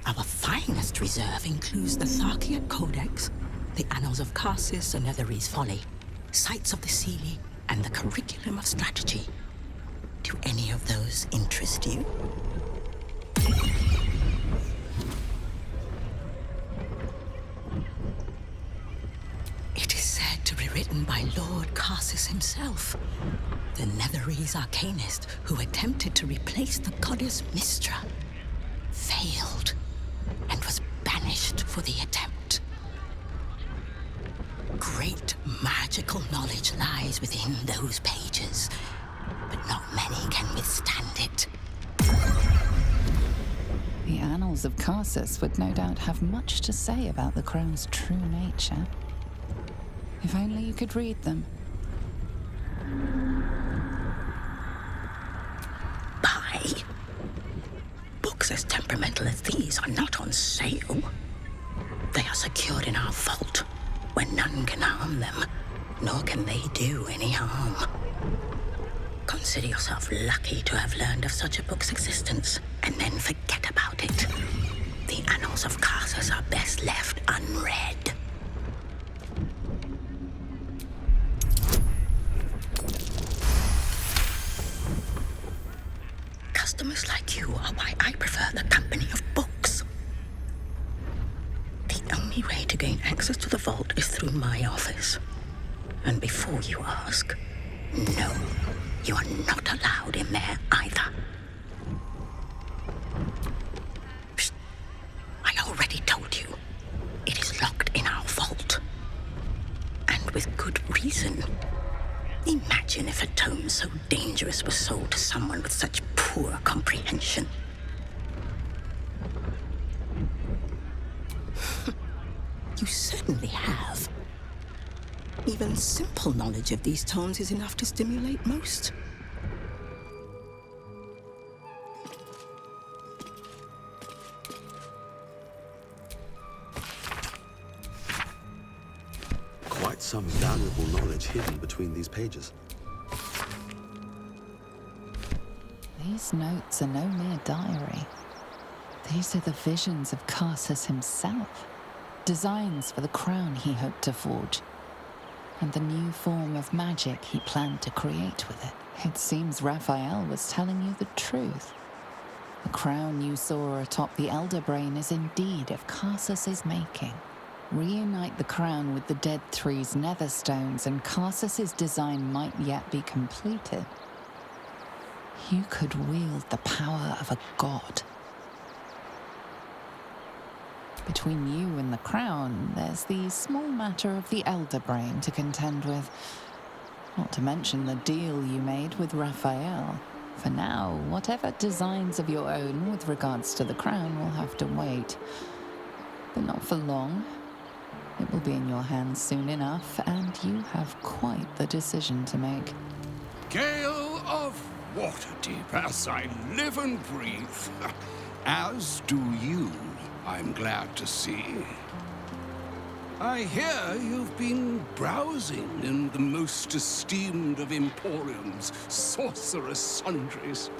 Our finest reserve includes the Tharkiot Codex, the Annals of Karsus and Netherese Folly, Sights of the Seelie, and the Curriculum of Strategy. Do any of those interest you? It is said to be written by Lord Karsus himself, the Netherese arcanist who attempted to replace the goddess Mystra, failed, and was banished for the attempt. Great magical knowledge lies within those pages, but not many can withstand it. The Annals of Karsus would no doubt have much to say about the crone's true nature. If only you could read them. Buy? Books as temperamental as these are not on sale. They are secured in our vault, where none can harm them, nor can they do any harm. Consider yourself lucky to have learned of such a book's existence, and then forget about it. The Annals of Karsus are best left unread. Customers like you are why I prefer the company of books. The only way to gain access to the vault is through my office. And before you ask, no, you are not allowed in there either. Psst. I already told you. It is locked in our vault. And with good reason. Imagine if a tome so dangerous was sold to someone with such poor comprehension. You certainly have. Even simple knowledge of these tomes is enough to stimulate most. Quite some valuable knowledge hidden between these pages. These notes are no mere diary. These are the visions of Karsus himself. Designs for the crown he hoped to forge. And the new form of magic he planned to create with it. It seems Raphael was telling you the truth. The crown you saw atop the Elder Brain is indeed of Karsus's making. Reunite the crown with the Dead Three's netherstones, and Karsus's design might yet be completed. You could wield the power of a god. Between you and the crown, there's the small matter of the Elder Brain to contend with. Not to mention the deal you made with Raphael. For now, whatever designs of your own with regards to the crown will have to wait. But not for long. It will be in your hands soon enough, and you have quite the decision to make. Gale of Waterdeep, as I live and breathe. As do you, I'm glad to see. I hear you've been browsing in the most esteemed of Emporium's sorcerous sundries.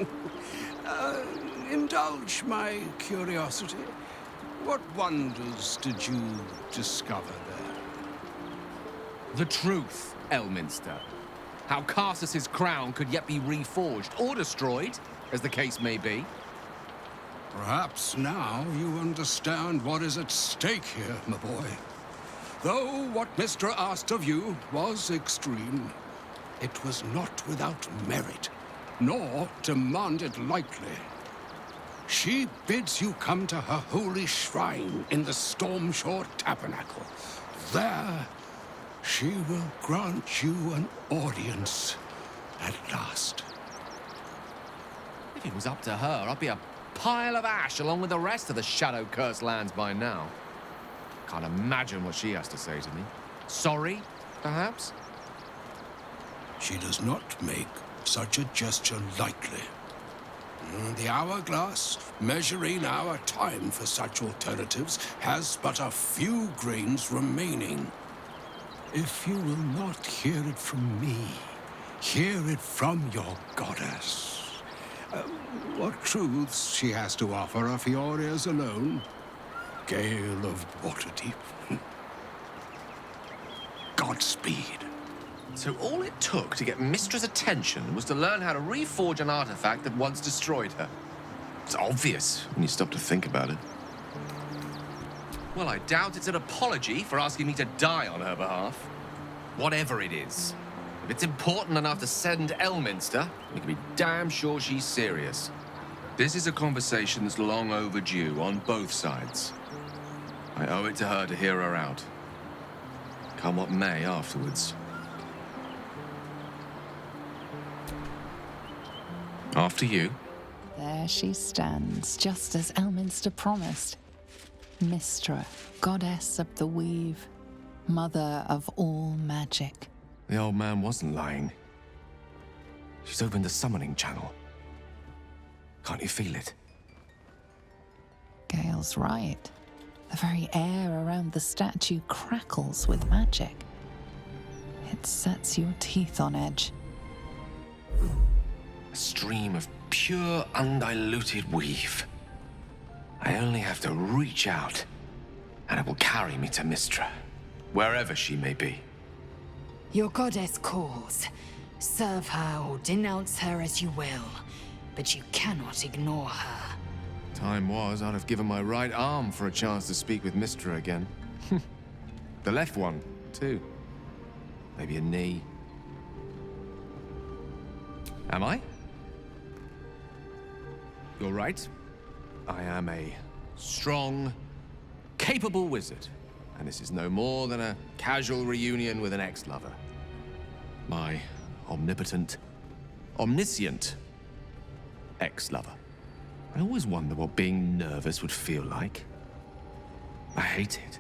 Indulge my curiosity. What wonders did you discover there? The truth, Elminster. How Karsus's crown could yet be reforged or destroyed, as the case may be. Perhaps now you understand what is at stake here, my boy. Though what Mystra asked of you was extreme, it was not without merit, nor demanded lightly. She bids you come to her holy shrine in the Stormshore Tabernacle. There, she will grant you an audience at last. If it was up to her, I'd be a pile of ash along with the rest of the shadow-cursed lands by now. Can't imagine what she has to say to me. Sorry, perhaps? She does not make such a gesture lightly. The hourglass, measuring our time for such alternatives, has but a few grains remaining. If you will not hear it from me, hear it from your goddess. What truths she has to offer are for your ears alone. Gale of Waterdeep. Godspeed. So all it took to get Mystra's attention was to learn how to reforge an artifact that once destroyed her. It's obvious when you stop to think about it. Well, I doubt it's an apology for asking me to die on her behalf. Whatever it is. If it's important enough to send Elminster, we can be damn sure she's serious. This is a conversation that's long overdue on both sides. I owe it to her to hear her out. Come what may afterwards. After you. There she stands, just as Elminster promised. Mystra, goddess of the weave, mother of all magic. The old man wasn't lying. She's opened the summoning channel. Can't you feel it? Gale's right. The very air around the statue crackles with magic. It sets your teeth on edge. A stream of pure, undiluted weave. I only have to reach out, and it will carry me to Mystra, wherever she may be. Your goddess calls. Serve her or denounce her as you will, but you cannot ignore her. Time was, I'd have given my right arm for a chance to speak with Mystra again. The left one, too. Maybe a knee. Am I? You're right. I am a strong, capable wizard. And this is no more than a casual reunion with an ex-lover. My omnipotent, omniscient ex-lover. I always wonder what being nervous would feel like. I hate it.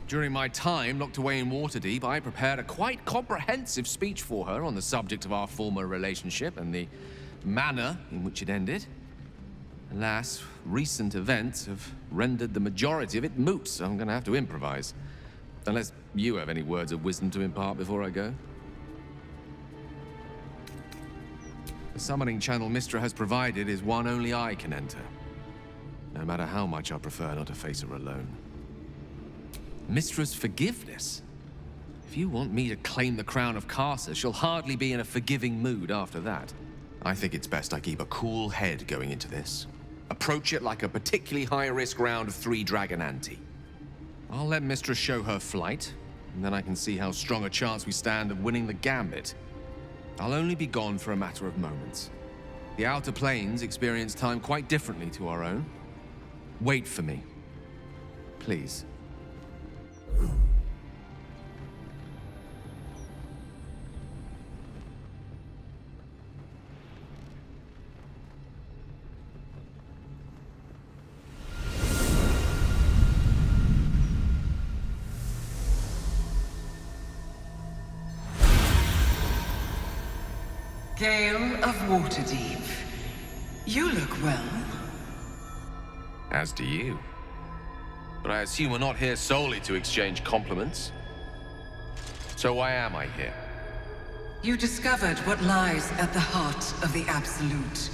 During my time locked away in Waterdeep, I prepared a quite comprehensive speech for her on the subject of our former relationship and the manner in which it ended. Alas, recent events have rendered the majority of it moot, so I'm gonna have to improvise. Unless you have any words of wisdom to impart before I go. The summoning channel Mystra has provided is one only I can enter. No matter how much I prefer not to face her alone. Mystra's forgiveness? If you want me to claim the crown of Karsa, she'll hardly be in a forgiving mood after that. I think it's best I keep a cool head going into this. Approach it like a particularly high-risk round of 3 Dragon Ante. I'll let Mystra show her flight, and then I can see how strong a chance we stand of winning the gambit. I'll only be gone for a matter of moments. The Outer Planes experience time quite differently to our own. Wait for me. Please. Gale of Waterdeep. You look well. As do you. But I assume we're not here solely to exchange compliments. So why am I here? You discovered what lies at the heart of the Absolute,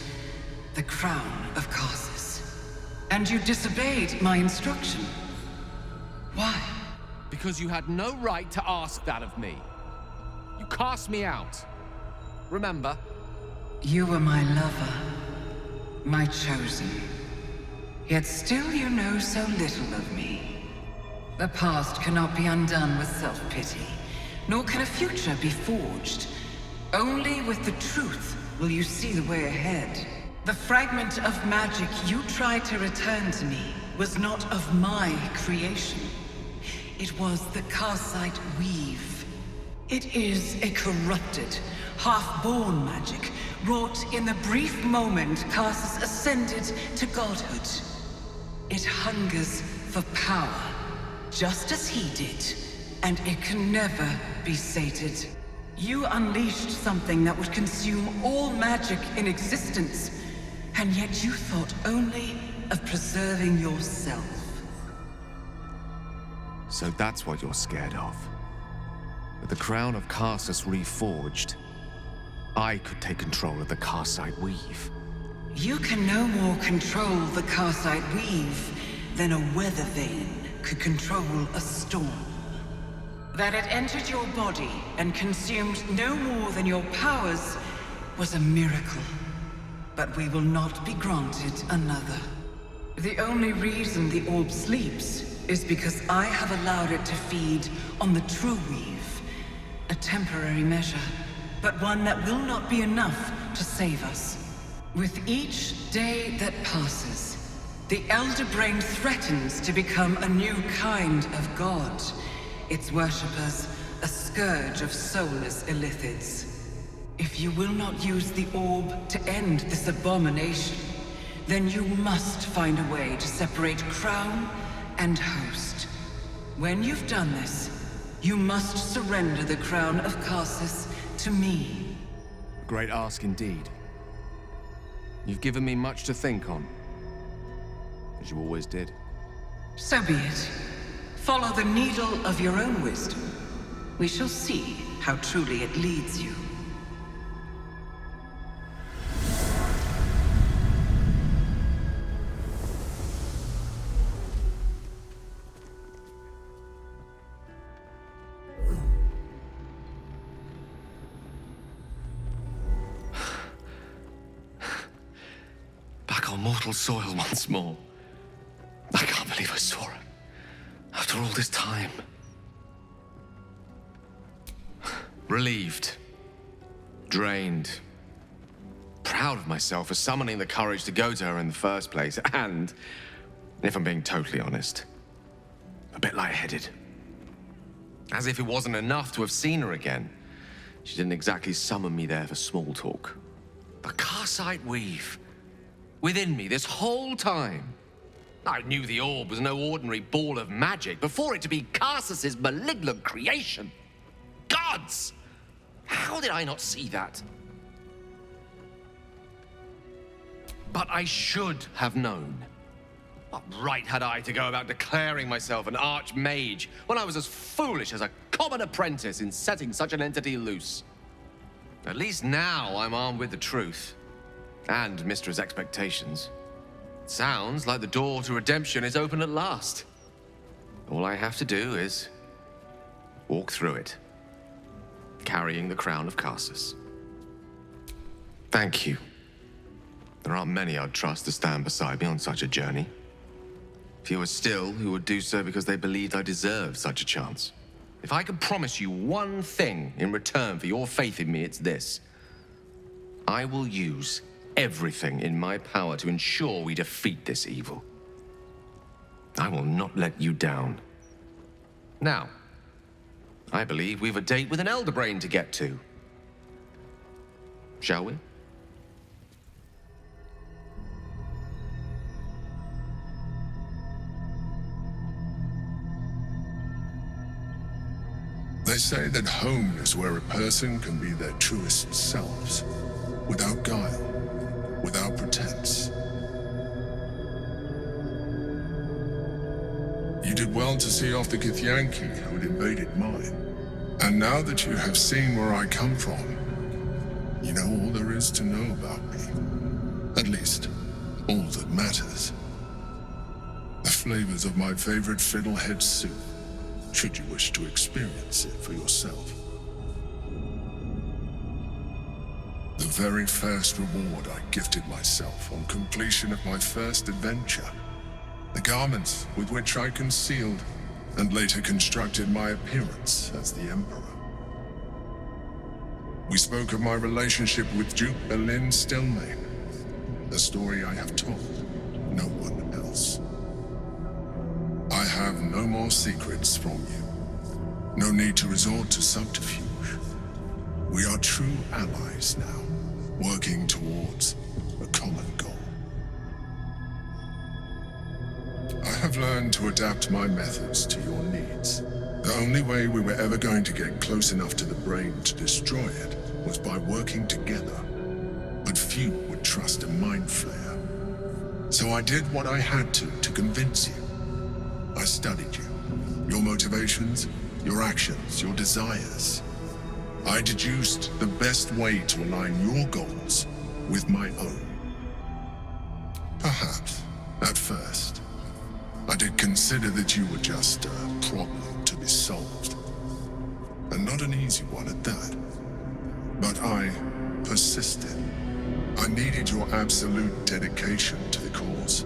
the crown of Karsus. And you disobeyed my instruction. Why? Because you had no right to ask that of me. You cast me out. Remember? You were my lover, my chosen. Yet still you know so little of me. The past cannot be undone with self-pity, nor can a future be forged. Only with the truth will you see the way ahead. The fragment of magic you tried to return to me was not of my creation. It was the Karsite weave. It is a corrupted, half-born magic, wrought in the brief moment Karsus ascended to godhood. It hungers for power, just as he did, and it can never be sated. You unleashed something that would consume all magic in existence, and yet you thought only of preserving yourself. So that's what you're scared of. With the crown of Karsus reforged, I could take control of the Karsite Weave. You can no more control the Karsite Weave than a weather vane could control a storm. That it entered your body and consumed no more than your powers was a miracle. But we will not be granted another. The only reason the orb sleeps is because I have allowed it to feed on the true weave. A temporary measure, but one that will not be enough to save us. With each day that passes, the Elder Brain threatens to become a new kind of god. Its worshippers, a scourge of soulless illithids. If you will not use the orb to end this abomination, then you must find a way to separate crown and host. When you've done this, you must surrender the crown of Karsus to me. A great ask indeed. You've given me much to think on, as you always did. So be it. Follow the needle of your own wisdom. We shall see how truly it leads you. Back on mortal soil once more. I can't believe I saw her. After all this time. Relieved. Drained. Proud of myself for summoning the courage to go to her in the first place. And, if I'm being totally honest, a bit lightheaded. As if it wasn't enough to have seen her again. She didn't exactly summon me there for small talk. The Karsite Weave. Within me this whole time. I knew the orb was no ordinary ball of magic before it to be Karsus's malignant creation. Gods! How did I not see that? But I should have known. What right had I to go about declaring myself an archmage when I was as foolish as a common apprentice in setting such an entity loose? At least now I'm armed with the truth. And Mistra's expectations. Sounds like the door to redemption is open at last. All I have to do is walk through it, carrying the crown of Karsus. Thank you. There aren't many I'd trust to stand beside me on such a journey. Fewer still who would do so because they believed I deserved such a chance. If I could promise you one thing in return for your faith in me, it's this. I will use everything in my power to ensure we defeat this evil. I will not let you down. Now, I believe we've a date with an Elder Brain to get to. Shall we? They say that home is where a person can be their truest selves, without guile. Without pretense. You did well to see off the Githyanki who had invaded mine. And now that you have seen where I come from, you know all there is to know about me. At least, all that matters. The flavors of my favorite fiddlehead soup, should you wish to experience it for yourself. The very first reward I gifted myself on completion of my first adventure. The garments with which I concealed and later constructed my appearance as the Emperor. We spoke of my relationship with Duke Berlin Stillmane, a story I have told no one else. I have no more secrets from you. No need to resort to subterfuge. We are true allies now, working towards a common goal. I have I've learned to adapt my methods to your needs. The only way we were ever going to get close enough to the brain to destroy it was by working together. But few would trust a mind flayer. So I did what I had to convince you. I studied you. Your motivations, your actions, your desires. I deduced the best way to align your goals with my own. Perhaps, at first, I did consider that you were just a problem to be solved. And not an easy one at that. But I persisted. I needed your absolute dedication to the cause.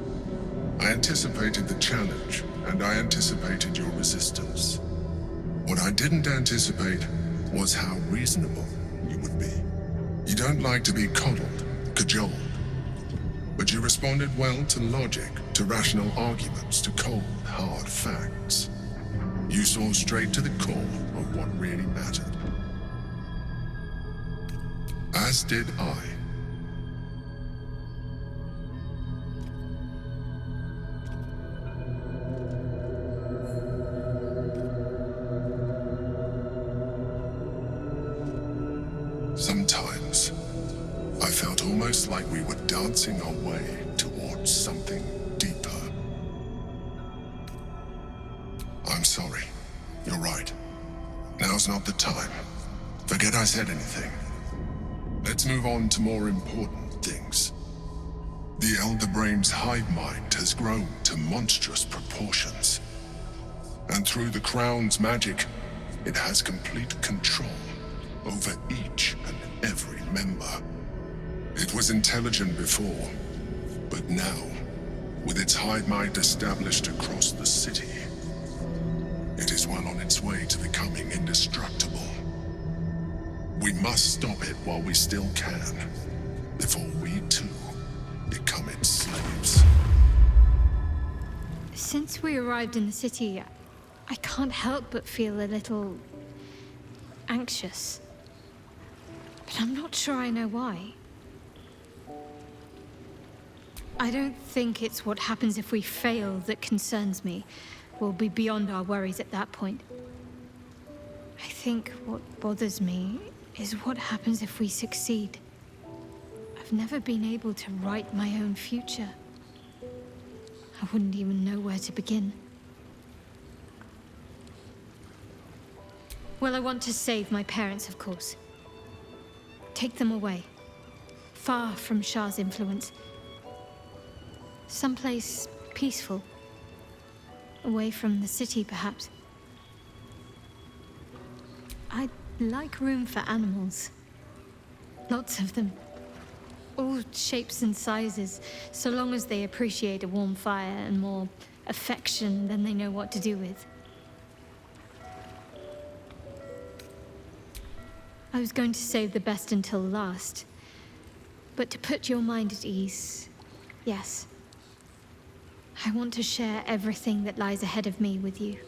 I anticipated the challenge, and I anticipated your resistance. What I didn't anticipate was how reasonable you would be. You don't like to be coddled, cajoled. But you responded well to logic, to rational arguments, to cold, hard facts. You saw straight to the core of what really mattered. As did I. Sometimes, I felt almost like we were dancing our way towards something deeper. I'm sorry. You're right. Now's not the time. Forget I said anything. Let's move on to more important things. The Elder Brain's hive mind has grown to monstrous proportions. And through the Crown's magic, it has complete control over each and every member. It was intelligent before, but now, with its hive mind established across the city, it is well on its way to becoming indestructible. We must stop it while we still can, before we too become its slaves. Since we arrived in the city, I can't help but feel a little anxious. But I'm not sure I know why. I don't think it's what happens if we fail that concerns me. We'll be beyond our worries at that point. I think what bothers me is what happens if we succeed. I've never been able to write my own future. I wouldn't even know where to begin. Well, I want to save my parents, of course. Take them away. Far from Shar's influence. Someplace peaceful. Away from the city, perhaps. I'd like room for animals. Lots of them. All shapes and sizes, so long as they appreciate a warm fire and more affection than they know what to do with. I was going to save the best until last. But to put your mind at ease, yes. I want to share everything that lies ahead of me with you.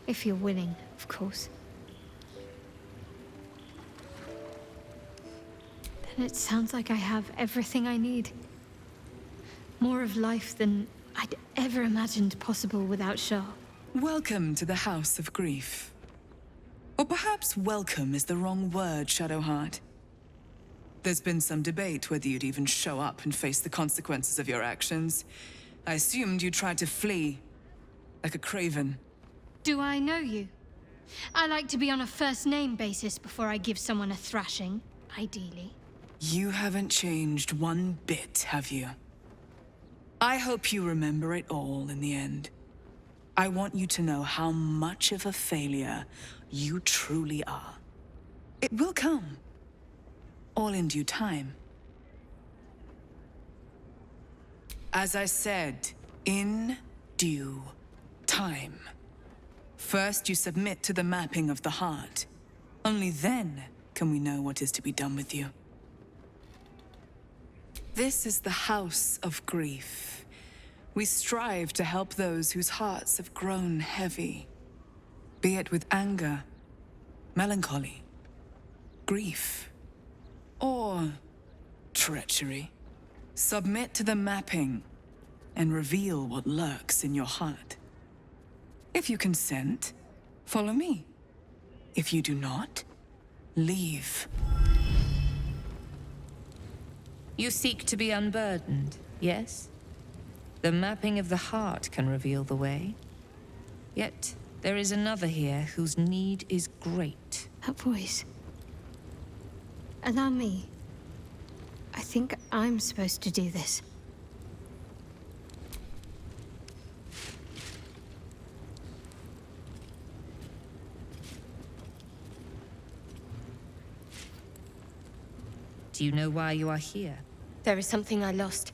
If you're willing, of course. Then it sounds like I have everything I need. More of life than I'd ever imagined possible without Shar. Welcome to the House of Grief. Or perhaps welcome is the wrong word, Shadowheart. There's been some debate whether you'd even show up and face the consequences of your actions. I assumed you tried to flee, like a craven. Do I know you? I like to be on a first-name basis before I give someone a thrashing, ideally. You haven't changed one bit, have you? I hope you remember it all in the end. I want you to know how much of a failure you truly are. It will come. All in due time. As I said, in due time. First, you submit to the mapping of the heart. Only then can we know what is to be done with you. This is the House of Grief. We strive to help those whose hearts have grown heavy. Be it with anger, melancholy, grief, or treachery. Submit to the mapping, and reveal what lurks in your heart. If you consent, follow me. If you do not, leave. You seek to be unburdened, yes? The mapping of the heart can reveal the way. Yet, there is another here whose need is great. That voice. Allow me. I think I'm supposed to do this. Do you know why you are here? There is something I lost.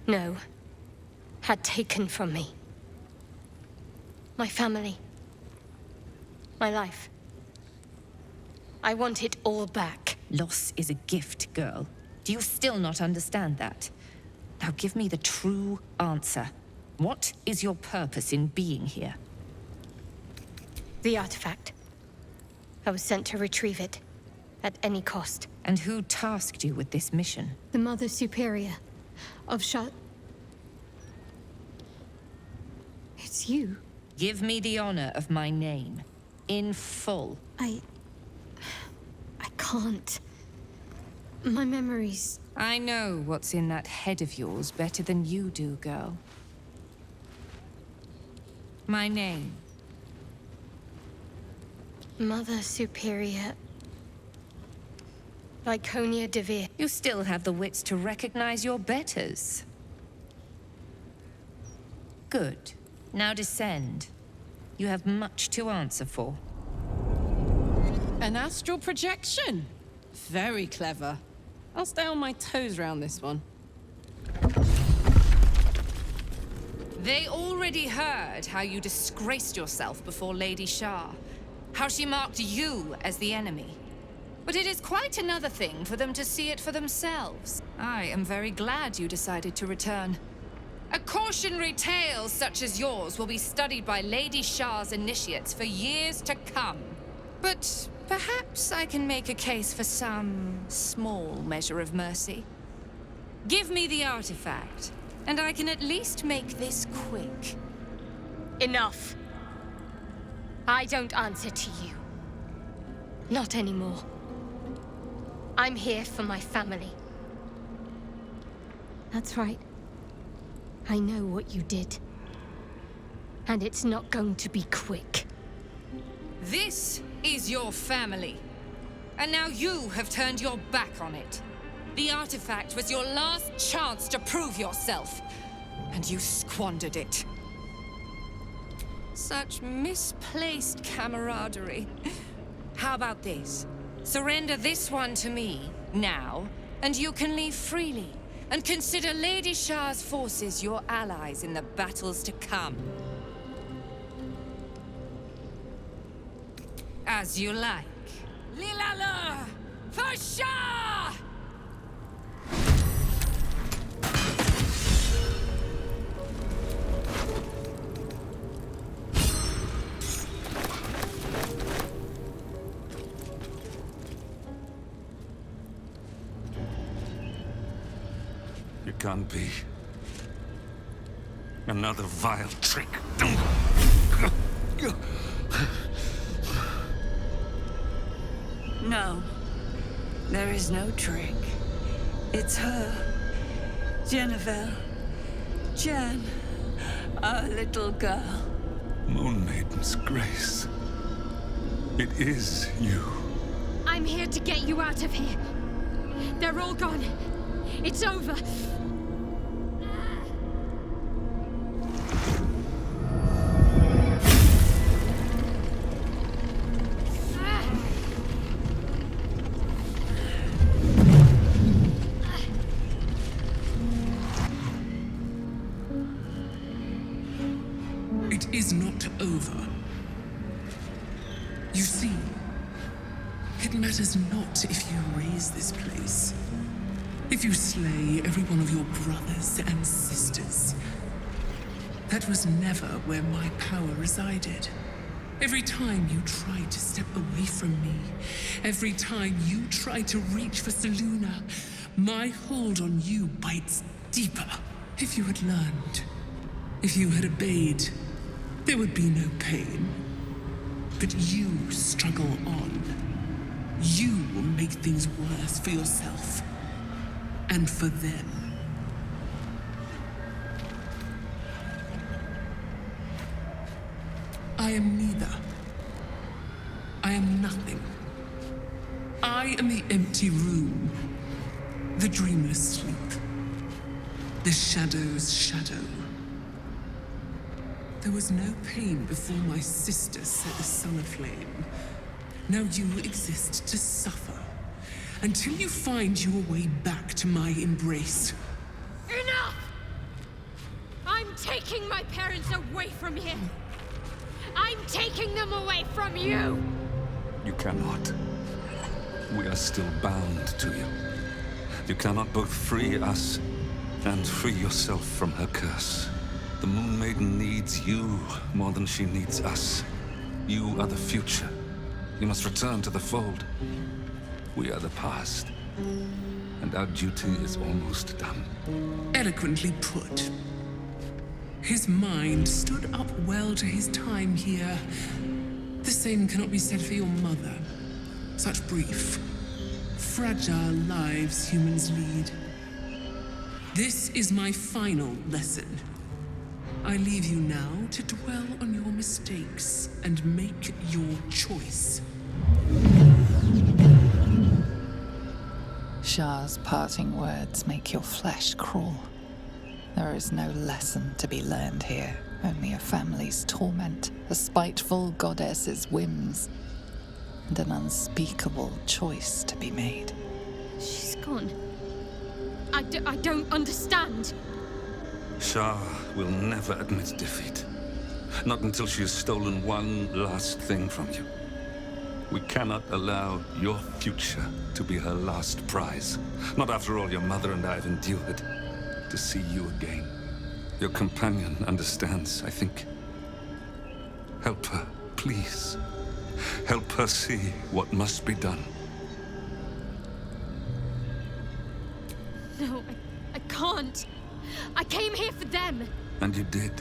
No. Had taken from me. My family. My life. I want it all back. Loss is a gift, girl. Do you still not understand that? Now give me the true answer. What is your purpose in being here? The artifact. I was sent to retrieve it. At any cost. And who tasked you with this mission? The Mother Superior of Shar... It's you. Give me the honor of my name. In full. I can't. My memories... I know what's in that head of yours better than you do, girl. My name. Mother Superior... Viconia de Veer. You still have the wits to recognize your betters. Good. Now descend. You have much to answer for. An astral projection? Very clever. I'll stay on my toes around this one. They already heard how you disgraced yourself before Lady Shar. How she marked you as the enemy. But it is quite another thing for them to see it for themselves. I am very glad you decided to return. A cautionary tale such as yours will be studied by Lady Shar's initiates for years to come. But perhaps I can make a case for some small measure of mercy. Give me the artifact, and I can at least make this quick. Enough. I don't answer to you. Not anymore. I'm here for my family. That's right. I know what you did. And it's not going to be quick. This is your family. And now you have turned your back on it. The artifact was your last chance to prove yourself. And you squandered it. Such misplaced camaraderie. How about this? Surrender this one to me, now, and you can leave freely. And consider Lady Shar's forces your allies in the battles to come. As you like. Lilala! For Shar! It can't be. Another vile trick. No. There is no trick. It's her. Jennifer. Jen. Our little girl. Moon Maiden's grace. It is you. I'm here to get you out of here. They're all gone. It's over. It is not over. You see, it matters not if you raise this place. If you slay every one of your brothers and sisters. That was never where my power resided. Every time you tried to step away from me, every time you tried to reach for Selûne, my hold on you bites deeper. If you had learned, if you had obeyed, there would be no pain. But you struggle on. You will make things worse for yourself. And for them. I am neither. I am nothing. I am the empty room. The dreamless sleep. The shadow's shadow. There was no pain before my sister set the sun aflame. Now you exist to suffer. Until you find your way back to my embrace. Enough! I'm taking my parents away from here. I'm taking them away from you! You cannot. We are still bound to you. You cannot both free us and free yourself from her curse. The Moon Maiden needs you more than she needs us. You are the future. You must return to the fold. We are the past. And our duty is almost done. Eloquently put. His mind stood up well to his time here. The same cannot be said for your mother. Such brief, fragile lives humans lead. This is my final lesson. I leave you now to dwell on your mistakes and make your choice. Shar's parting words make your flesh crawl. There is no lesson to be learned here, only a family's torment, a spiteful goddess's whims, and an unspeakable choice to be made. She's gone. I don't understand. Shar will never admit defeat. Not until she has stolen one last thing from you. We cannot allow your future to be her last prize. Not after all your mother and I have endured. To see you again. Your companion understands, I think. Help her, please. Help her see what must be done. No, I can't. I came here for them. And you did.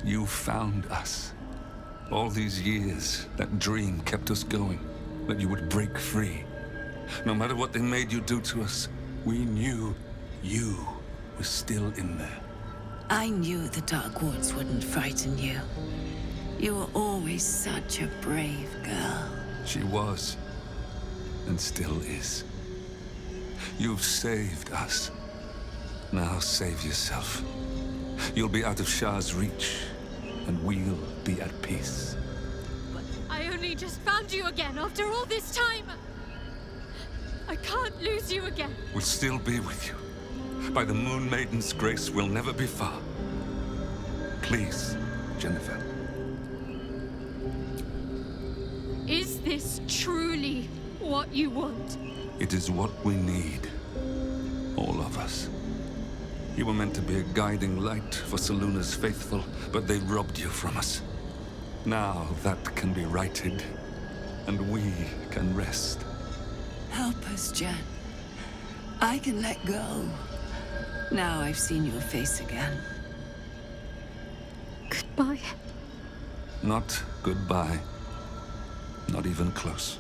You found us. All these years, that dream kept us going. That you would break free. No matter what they made you do to us, we knew you were still in there. I knew the Dark Woods wouldn't frighten you. You were always such a brave girl. She was. And still is. You've saved us. Now save yourself. You'll be out of Shar's reach, and we'll be at peace. But I only just found you again after all this time. I can't lose you again. We'll still be with you. By the Moon Maiden's grace, we'll never be far. Please, Jennifer. Is this truly what you want? It is what we need. All of us. You were meant to be a guiding light for Selûne's faithful, but they robbed you from us. Now that can be righted, and we can rest. Help us, Jen. I can let go. Now I've seen your face again. Goodbye. Not goodbye. Not even close.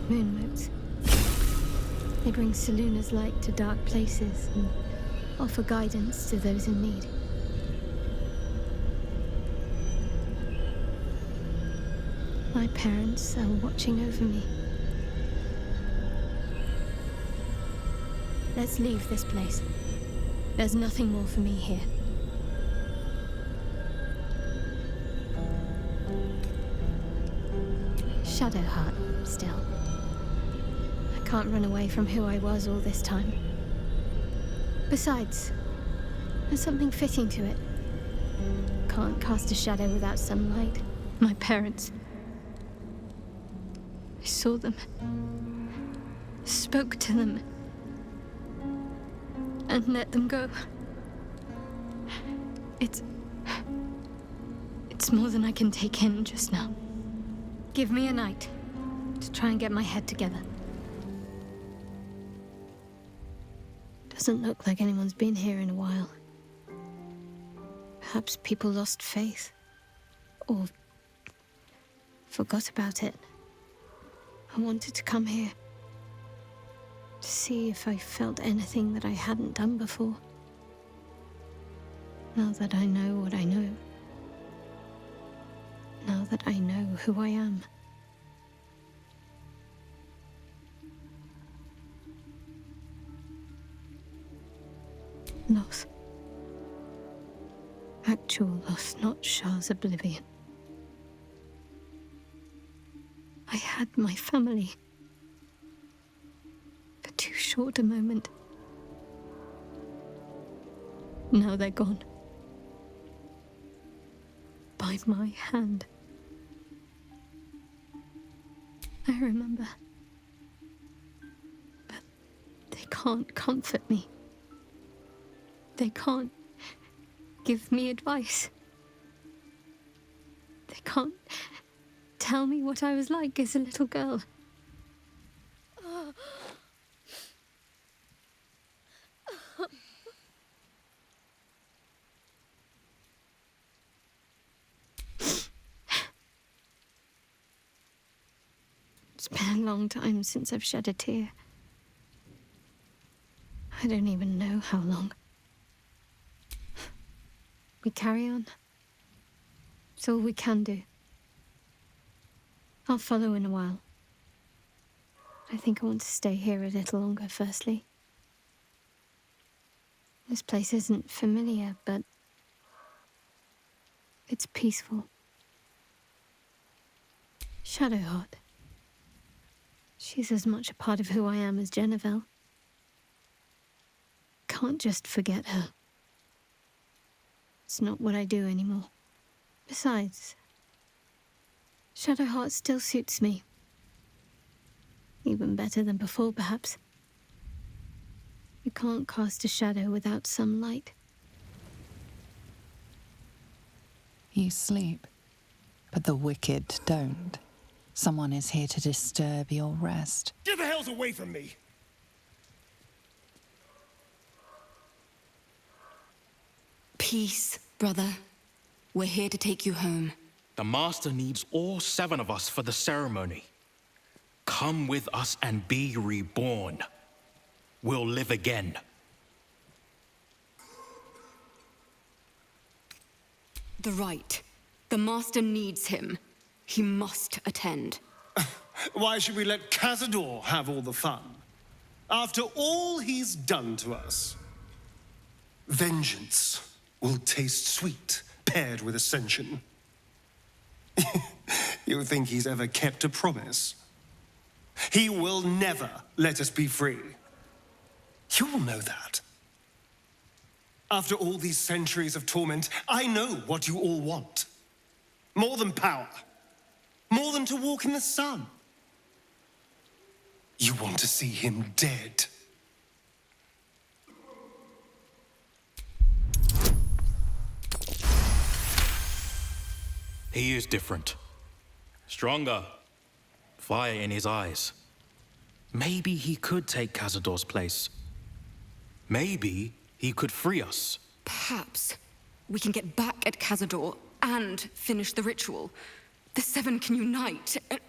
Moonmotes. They bring Selûne's light to dark places and offer guidance to those in need. My parents are watching over me. Let's leave this place. There's nothing more for me here. Shadowheart, still. I can't run away from who I was all this time. Besides, there's something fitting to it. Can't cast a shadow without sunlight. My parents. I saw them. Spoke to them. And let them go. It's more than I can take in just now. Give me a night to try and get my head together. Doesn't look like anyone's been here in a while. Perhaps people lost faith. Or forgot about it. I wanted to come here to see if I felt anything that I hadn't done before. Now that I know what I know. Now that I know who I am. Loss. Actual loss, not Shar's oblivion. I had my family. For too short a moment. Now they're gone. By my hand. I remember. But they can't comfort me. They can't give me advice. They can't tell me what I was like as a little girl. It's been a long time since I've shed a tear. I don't even know how long. We carry on. It's all we can do. I'll follow in a while. I think I want to stay here a little longer, firstly. This place isn't familiar, but it's peaceful. Shadowheart. She's as much a part of who I am as Jennifer. Can't just forget her. It's not what I do anymore. Besides, Shadowheart still suits me. Even better than before, perhaps. You can't cast a shadow without some light. You sleep, but the wicked don't. Someone is here to disturb your rest. Get the hells away from me! Peace, brother. We're here to take you home. The Master needs all 7 of us for the ceremony. Come with us and be reborn. We'll live again. The rite. The Master needs him. He must attend. Why should we let Cazador have all the fun? After all he's done to us. Vengeance will taste sweet, paired with ascension. You think he's ever kept a promise? He will never let us be free. You will know that. After all these centuries of torment, I know what you all want. More than power. More than to walk in the sun. You want to see him dead. He is different. Stronger. Fire in his eyes. Maybe he could take Cazador's place. Maybe he could free us. Perhaps we can get back at Cazador and finish the ritual. The 7 can unite and...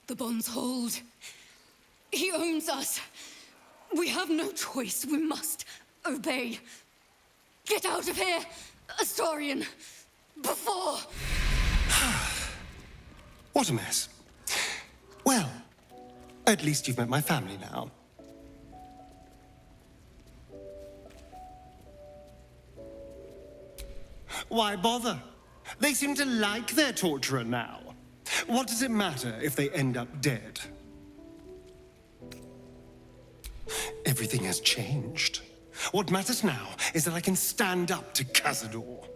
The bonds hold. He owns us. We have no choice. We must obey. Get out of here, Astarion. Before... What a mess. Well, at least you've met my family now. Why bother? They seem to like their torturer now. What does it matter if they end up dead? Everything has changed. What matters now is that I can stand up to Cazador.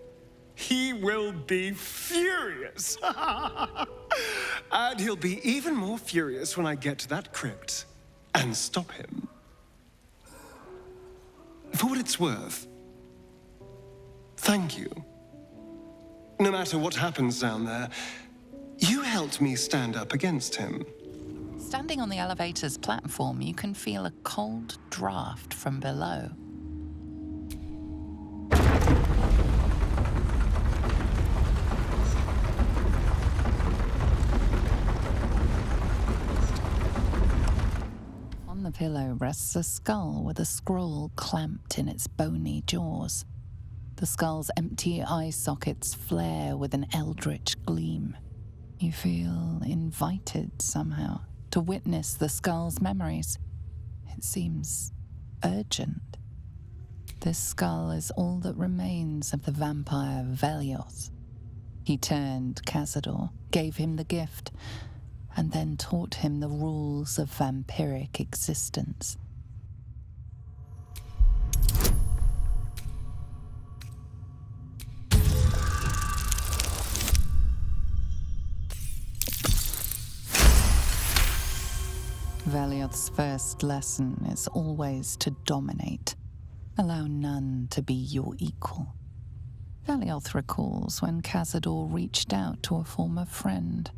He will be furious. And he'll be even more furious when I get to that crypt and stop him. For what it's worth, thank you. no matter what happens down there, you helped me stand up against him. Standing on the elevator's platform, you can feel a cold draft from below. On the pillow rests a skull with a scroll clamped in its bony jaws. The skull's empty eye sockets flare with an eldritch gleam. You feel invited somehow to witness the skull's memories. It seems urgent. This skull is all that remains of the vampire Velioth. He turned Cazador, gave him the gift, and then taught him the rules of vampiric existence. Velioth's first lesson is always to dominate. Allow none to be your equal. Velioth recalls when Cazador reached out to a former friend.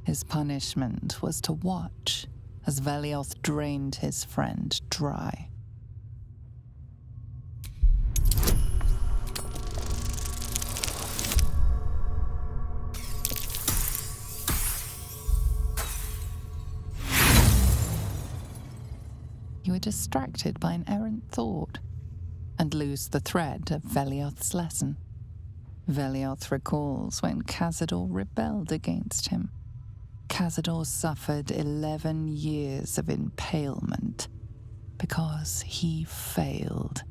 His punishment was to watch as Velioth drained his friend dry. You are distracted by an errant thought and lose the thread of Velioth's lesson. Velioth recalls when Cazador rebelled against him. Cazador suffered 11 years of impalement because he failed.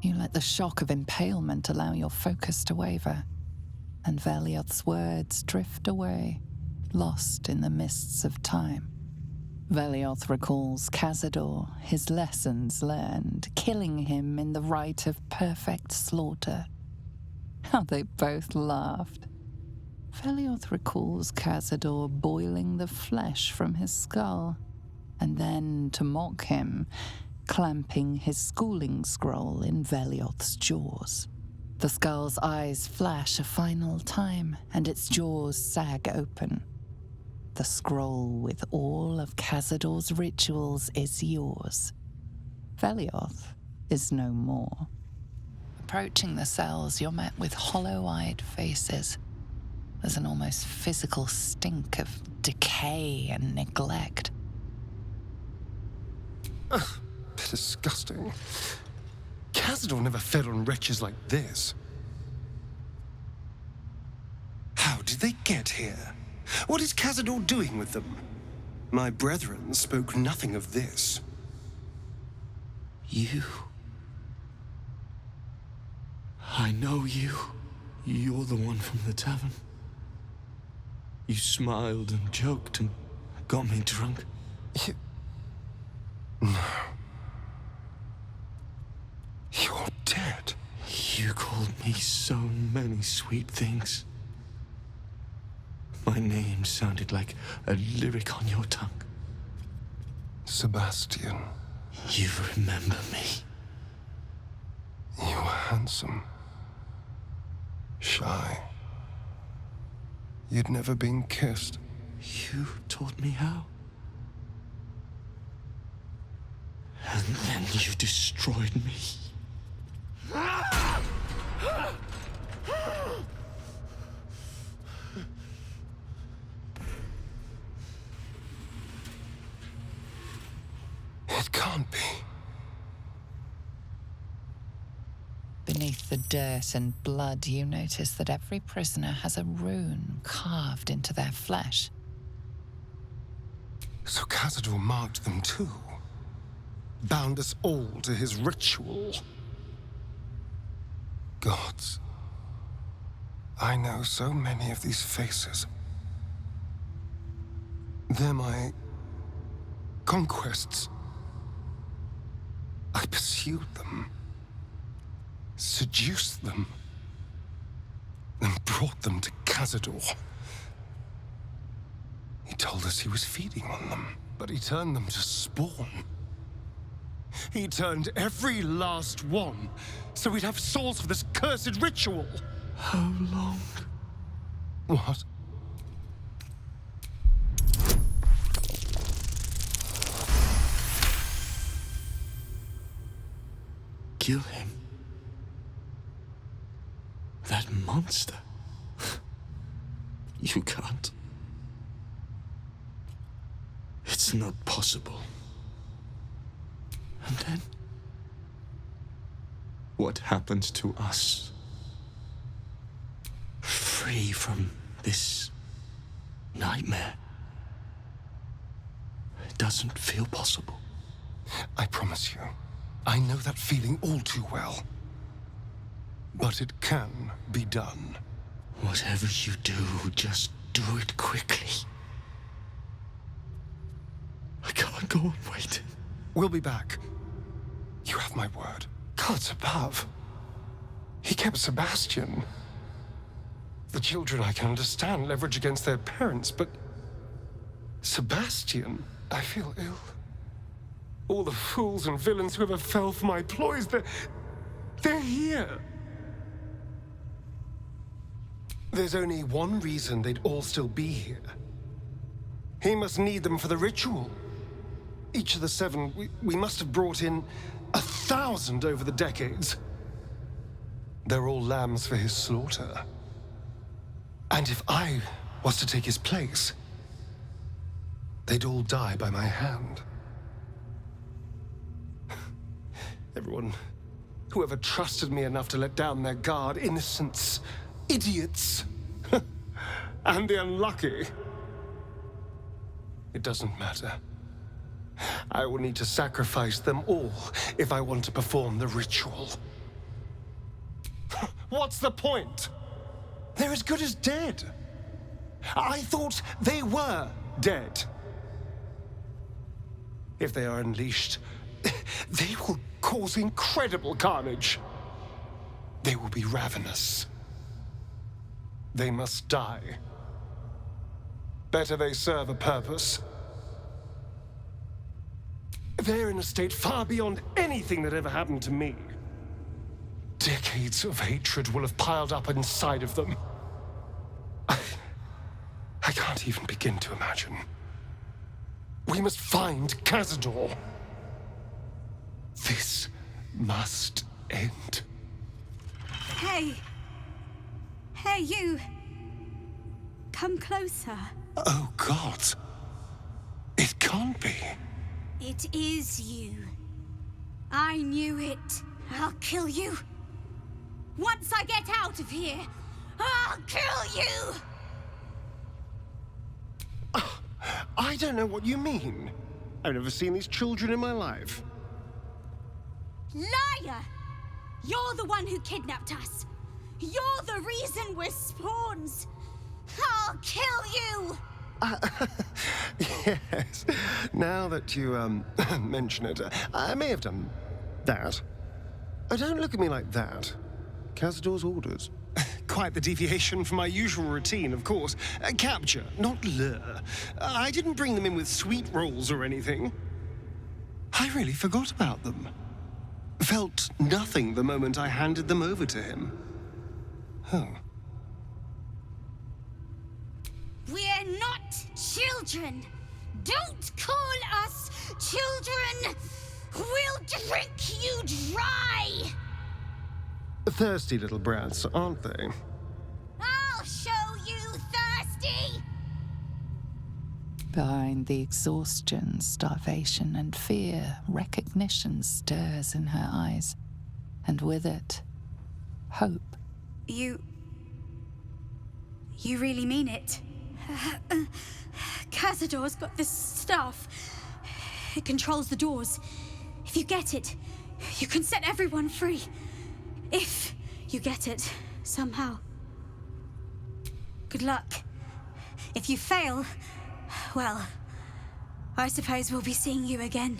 You let the shock of impalement allow your focus to waver, and Velioth's words drift away, lost in the mists of time. Velioth recalls Cazador, his lessons learned, killing him in the rite of perfect slaughter. How they both laughed. Velioth recalls Cazador boiling the flesh from his skull, and then, to mock him, clamping his schooling scroll in Velioth's jaws. The skull's eyes flash a final time, and its jaws sag open. The scroll with all of Cazador's rituals is yours. Velioth is no more. Approaching the cells, you're met with hollow-eyed faces. There's an almost physical stink of decay and neglect. Ugh, disgusting. Cazador never fed on wretches like this. How did they get here? What is Cazador doing with them? My brethren spoke nothing of this. You. I know you. You're the one from the tavern. You smiled and joked and got me drunk. No. You're dead. You called me so many sweet things. My name sounded like a lyric on your tongue. Sebastian. You remember me. You were handsome. Shy. You'd never been kissed. You taught me how. And then you destroyed me. It can't be. Beneath the dirt and blood, you notice that every prisoner has a rune carved into their flesh. So Cazador marked them too. Bound us all to his ritual. Gods. I know so many of these faces. They're my conquests. I pursued them, seduced them, and brought them to Cazador. He told us he was feeding on them, but he turned them to spawn. He turned every last one, so we'd have souls for this cursed ritual. How long? What? Kill him. That monster. You can't. It's not possible. And then, what happens to us? Free from this nightmare. It doesn't feel possible. I promise you, I know that feeling all too well. But it can be done. Whatever you do, just do it quickly. I can't go on waiting. We'll be back. You have my word. Gods above. He kept Sebastian. The children, I can understand, leverage against their parents, but Sebastian, I feel ill. All the fools and villains who ever fell for my ploys, they're here. There's only one reason they'd all still be here. He must need them for the ritual. Each of the 7, we must have brought in 1,000 over the decades. They're all lambs for his slaughter. And if I was to take his place, they'd all die by my hand. Everyone, whoever trusted me enough to let down their guard, innocents, idiots, and the unlucky. It doesn't matter. I will need to sacrifice them all if I want to perform the ritual. What's the point? They're as good as dead. I thought they were dead. If they are unleashed, they will cause incredible carnage. They will be ravenous. They must die. Better they serve a purpose. They're in a state far beyond anything that ever happened to me. Decades of hatred will have piled up inside of them. I can't even begin to imagine. We must find Cazador. This must end. Hey! Hey, you! Come closer. Oh, God. It can't be. It is you. I knew it. I'll kill you. Once I get out of here, I'll kill you! I don't know what you mean. I've never seen these children in my life. Liar! You're the one who kidnapped us. You're the reason we're spawns. I'll kill you! Yes. Now that you, mention it, I may have done that. Don't look at me like that. Cazador's orders. Quite the deviation from my usual routine, of course. Capture, not lure. I didn't bring them in with sweet rolls or anything. I really forgot about them. Felt nothing the moment I handed them over to him. Oh. We're not children. Don't call us children. We'll drink you dry. Thirsty little brats, aren't they? I'll show you thirsty. Behind the exhaustion, starvation, and fear, recognition stirs in her eyes, and with it, hope. You really mean it? Cazador's got this stuff. It controls the doors. If you get it, you can set everyone free. If you get it, somehow. Good luck. If you fail, well, I suppose we'll be seeing you again.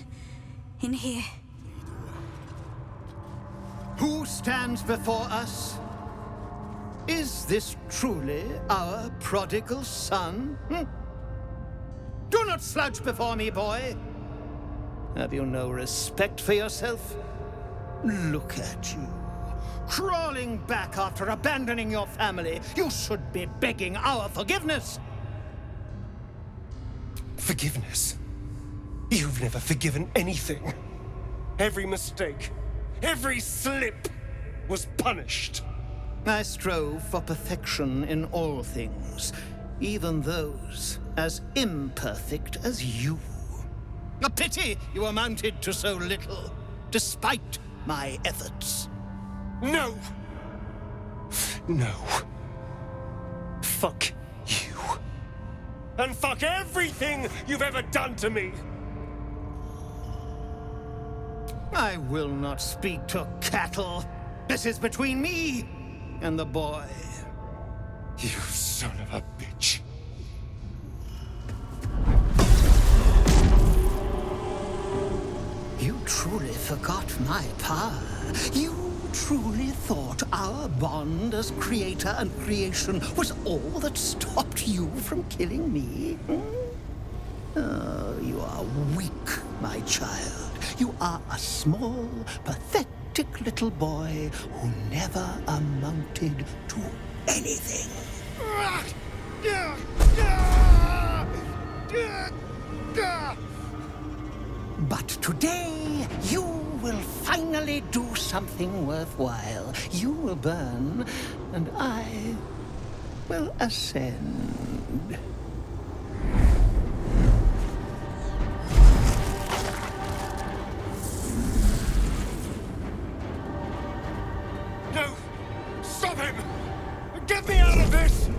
In here. Who stands before us? Is this truly our prodigal son? Do not slouch before me, boy. Have you no respect for yourself? Look at you. Crawling back after abandoning your family. You should be begging our forgiveness. Forgiveness? You've never forgiven anything. Every mistake, every slip was punished. I strove for perfection in all things, even those as imperfect as you. A pity you amounted to so little, despite my efforts. No! No. Fuck you. And fuck everything you've ever done to me! I will not speak to cattle. This is between me and the boy. You son of a bitch. You truly forgot my power. You truly thought our bond as creator and creation was all that stopped you from killing me? Oh, you are weak, my child. You are a small, pathetic little boy who never amounted to anything. But today, you will finally do something worthwhile. You will burn, and I will ascend. No! Stop him! Get me out of this!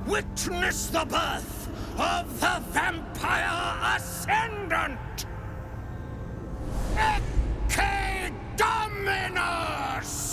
Witness the birth of the Vampire Ascendant! Ecce Dominus!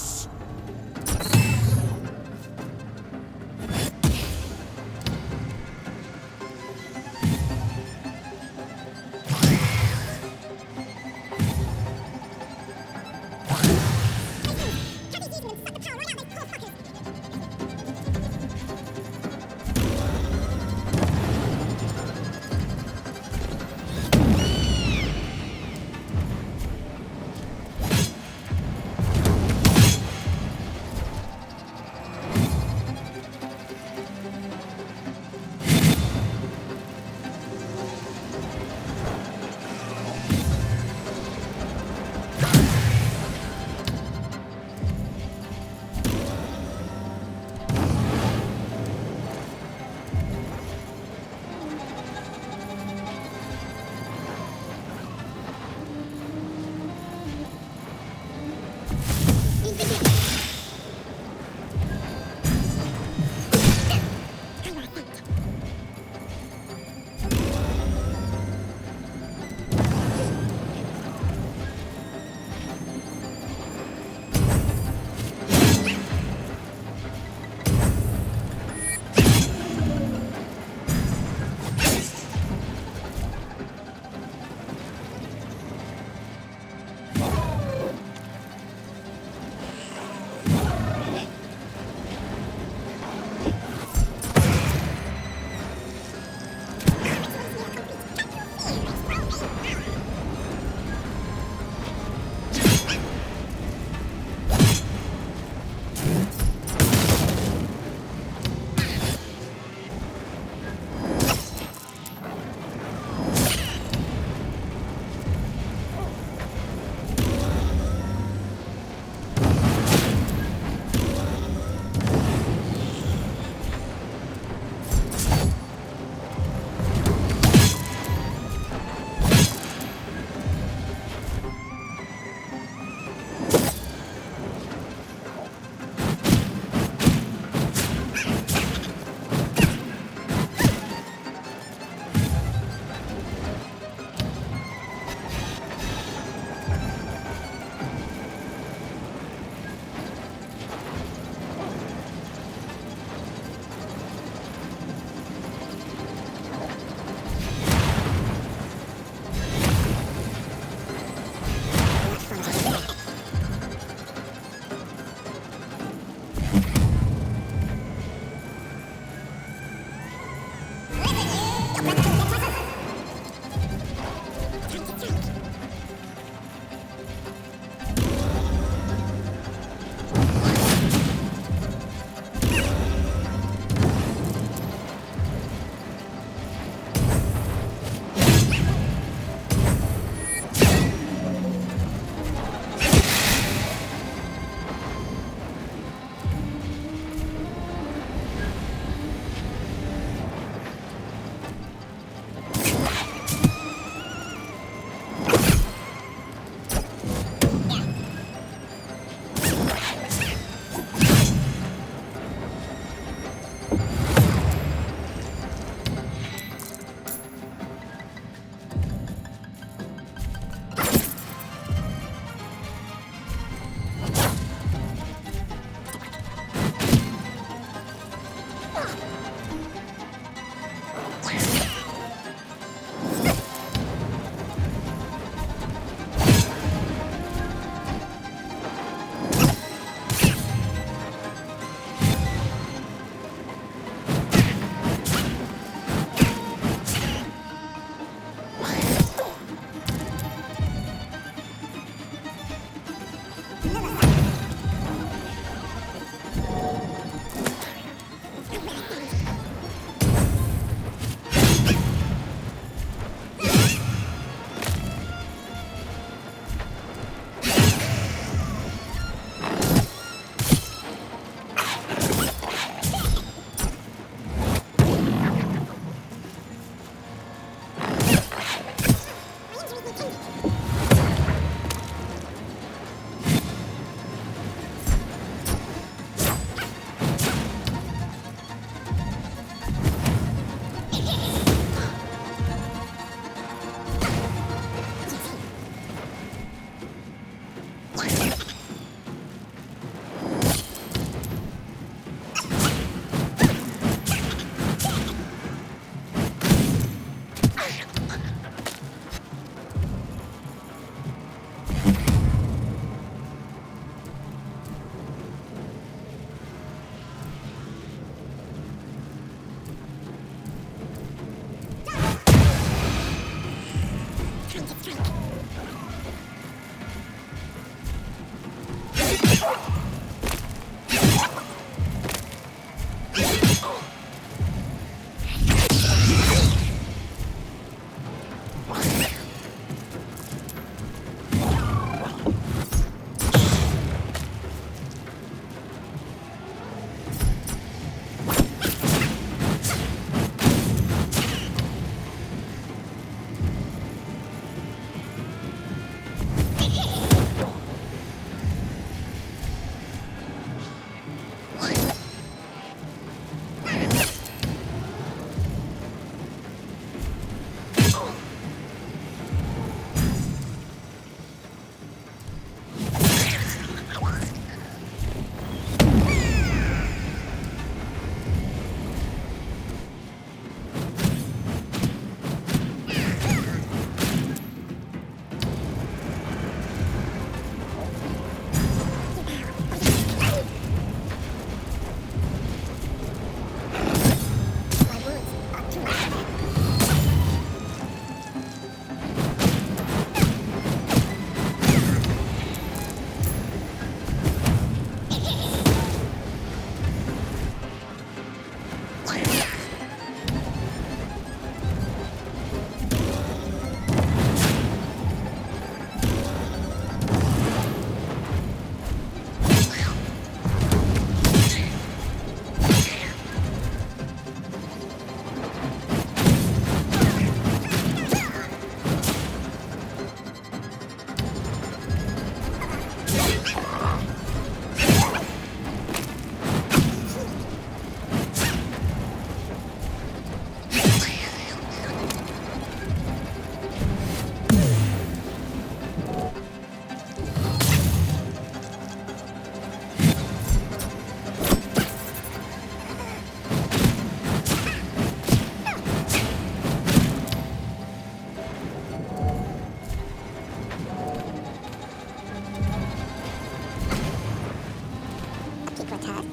antiquateur.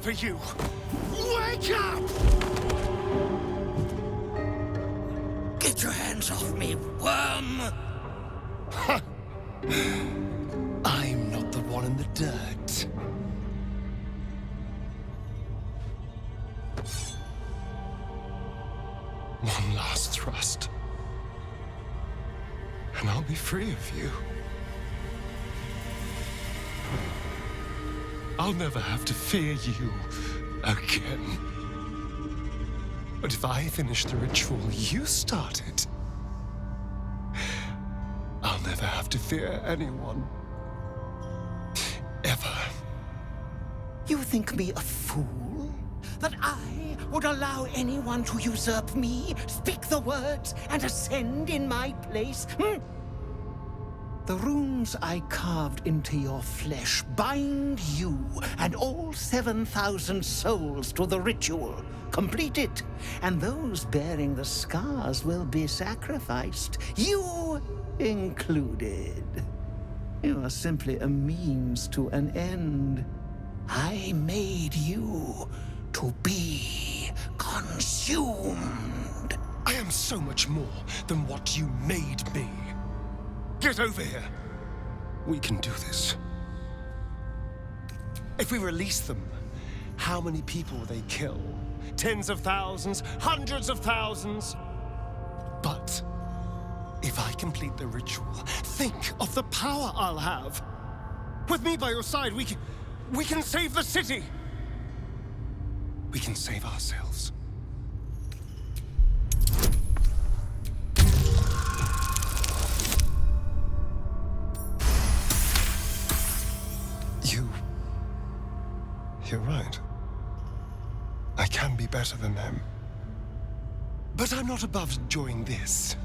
For you. Wake up! Get your hands off me, worm! I'm not the one in the dirt. One last thrust, and I'll be free of you. I'll never have to fear you again. But if I finish the ritual you started, I'll never have to fear anyone. Ever. You think me a fool? That I would allow anyone to usurp me, speak the words, and ascend in my place? The runes I carved into your flesh bind you and all 7,000 souls to the ritual. Complete it, and those bearing the scars will be sacrificed, you included. You are simply a means to an end. I made you to be consumed. I am so much more than what you made me. Get over here. We can do this. If we release them, how many people will they kill? Tens of thousands, hundreds of thousands? But if I complete the ritual, think of the power I'll have. With me by your side, we can save the city. We can save ourselves. You're right. I can be better than them. But I'm not above enjoying this.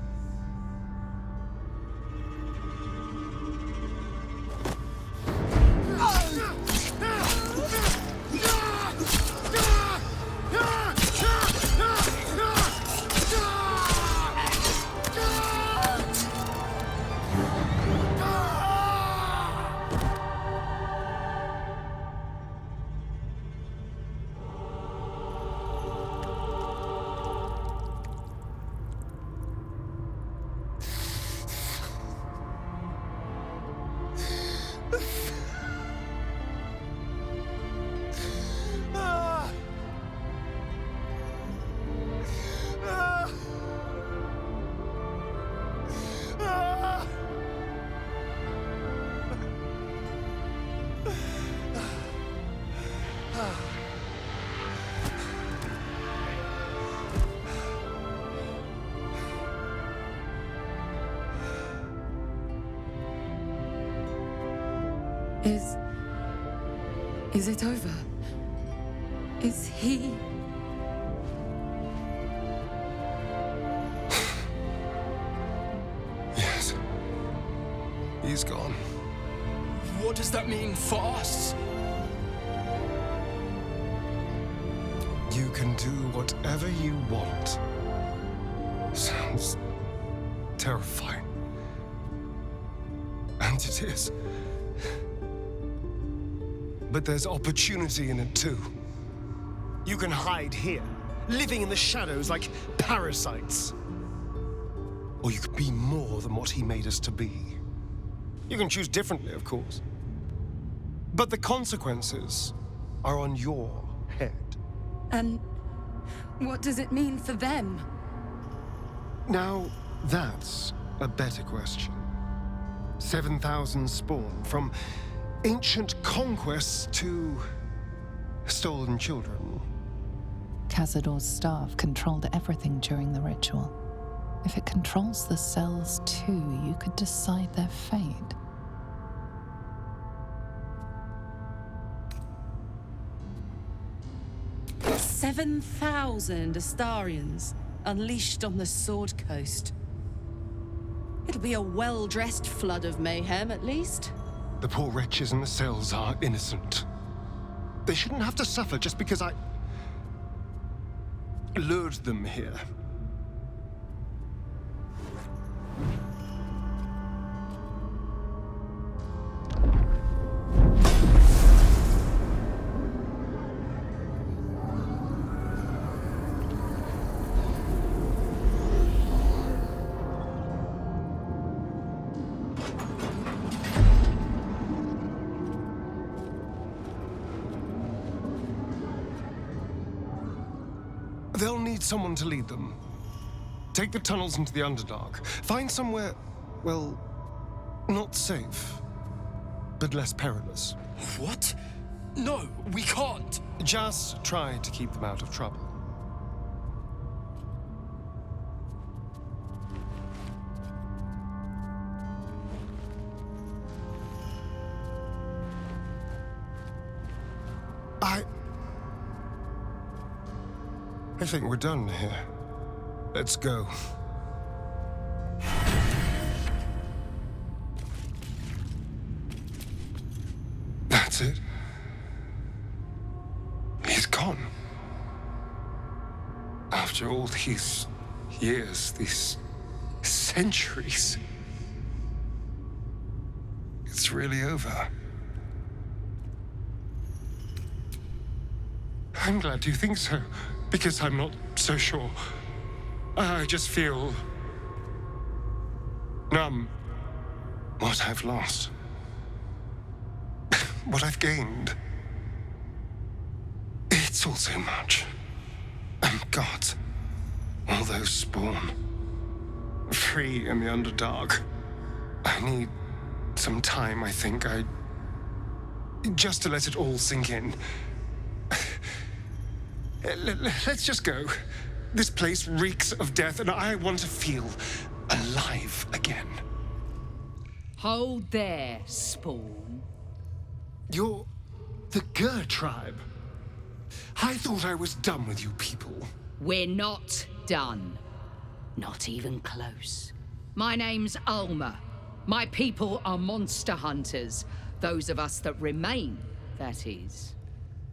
Is it over? Is he... Yes. He's gone. What does that mean for us? You can do whatever you want. Sounds terrifying. And it is. But there's opportunity in it too. You can hide here, living in the shadows like parasites. Or you could be more than what he made us to be. You can choose differently, of course. But the consequences are on your head. And what does it mean for them? Now, that's a better question. 7,000 spawn, from ancient conquests to stolen children. Cazador's staff controlled everything during the ritual. If it controls the cells too, you could decide their fate. That's 7,000 Astarions unleashed on the Sword Coast. It'll be a well-dressed flood of mayhem, at least. The poor wretches in the cells are innocent. They shouldn't have to suffer just because I lured them here. They'll need someone to lead them. Take the tunnels into the Underdark. Find somewhere, well, not safe, but less perilous. What? No, we can't. Just try to keep them out of trouble. I think we're done here. Let's go. That's it. He's gone. After all these years, these centuries, it's really over. I'm glad you think so. Because I'm not so sure. I just feel numb. What I've lost. What I've gained. It's all so much. And God, all those spawn. Free in the Underdark. I need some time, I think. Just to let it all sink in. Let's just go. This place reeks of death, and I want to feel alive again. Hold there, Spawn. You're the Gur tribe. I thought I was done with you people. We're not done. Not even close. My name's Alma. My people are monster hunters. Those of us that remain, that is.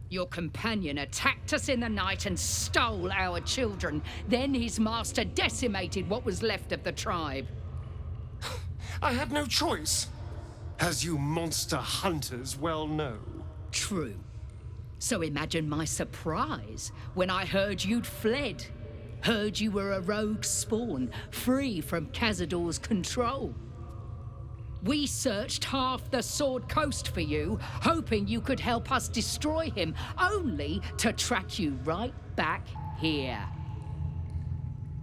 Your companion attacked us in the night and stole our children. Then his master decimated what was left of the tribe. I had no choice, as you monster hunters well know. True. So imagine my surprise when I heard you'd fled. Heard you were a rogue spawn, free from Cazador's control. We searched half the Sword Coast for you, hoping you could help us destroy him, only to track you right back here.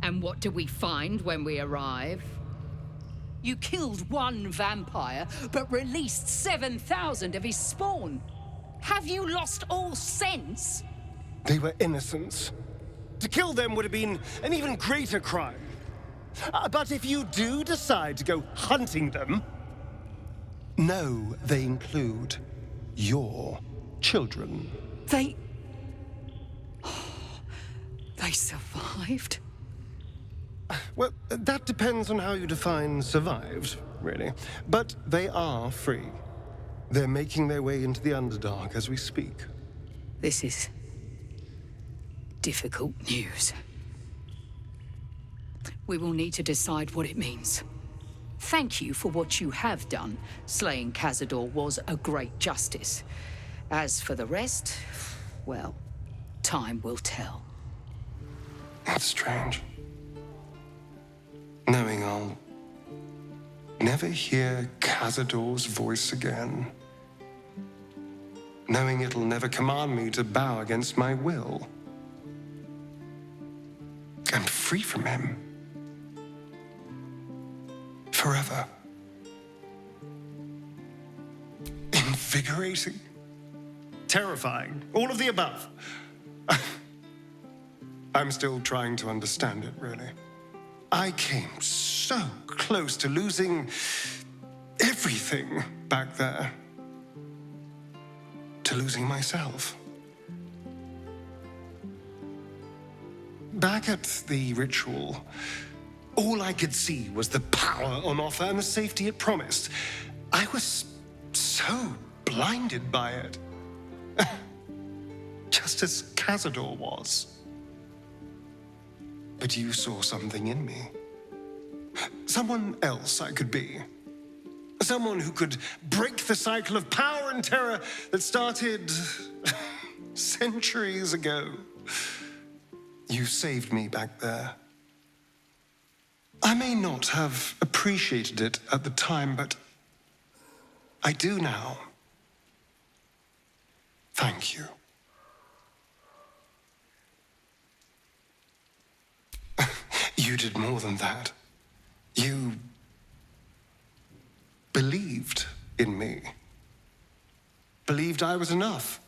And what do we find when we arrive? You killed one vampire, but released 7,000 of his spawn. Have you lost all sense? They were innocents. To kill them would have been an even greater crime. But if you do decide to go hunting them, No, they include your children. They survived? Well, that depends on how you define survived, really. But they are free. They're making their way into the Underdark as we speak. This is difficult news. We will need to decide what it means. Thank you for what you have done. Slaying Cazador was a great justice. As for the rest, well, time will tell. That's strange. Knowing I'll never hear Cazador's voice again. Knowing it'll never command me to bow against my will. I'm free from him. Forever. Invigorating. Terrifying. All of the above. I'm still trying to understand it, really. I came so close to losing everything back there. To losing myself. Back at the ritual, all I could see was the power on offer and the safety it promised. I was so blinded by it. Just as Cazador was. But you saw something in me. Someone else I could be. Someone who could break the cycle of power and terror that started centuries ago. You saved me back there. I may not have appreciated it at the time, but I do now. Thank you. You did more than that. You believed in me. Believed I was enough.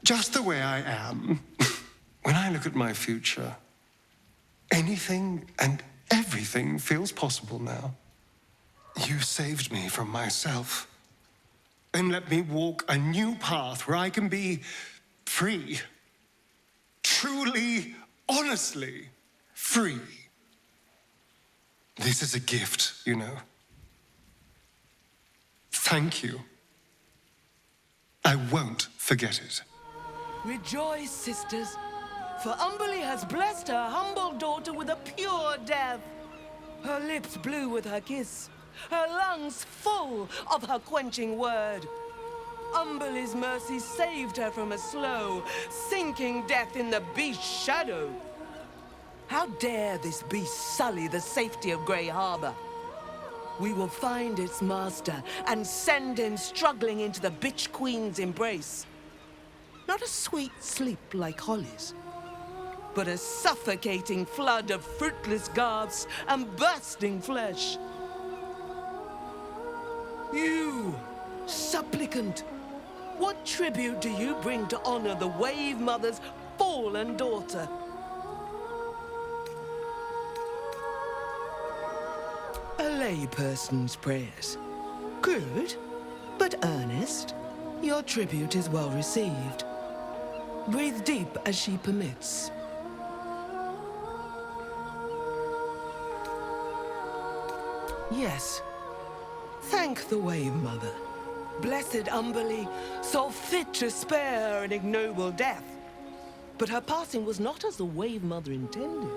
Just the way I am. When I look at my future, anything and everything feels possible now. You saved me from myself. And let me walk a new path where I can be free. Truly, honestly free. This is a gift, you know. Thank you. I won't forget it. Rejoice, sisters, for Umberly has blessed her humble daughter with a pure death. Her lips blue with her kiss, her lungs full of her quenching word. Umberly's mercy saved her from a slow, sinking death in the beast's shadow. How dare this beast sully the safety of Grey Harbor? We will find its master and send him struggling into the bitch queen's embrace. Not a sweet sleep like Holly's, but a suffocating flood of fruitless gasps and bursting flesh. You, supplicant, what tribute do you bring to honor the Wave Mother's fallen daughter? A layperson's prayers. Good, but earnest. Your tribute is well received. Breathe deep as she permits. Yes. Thank the Wave Mother. Blessed Umberly saw fit to spare her an ignoble death. But her passing was not as the Wave Mother intended.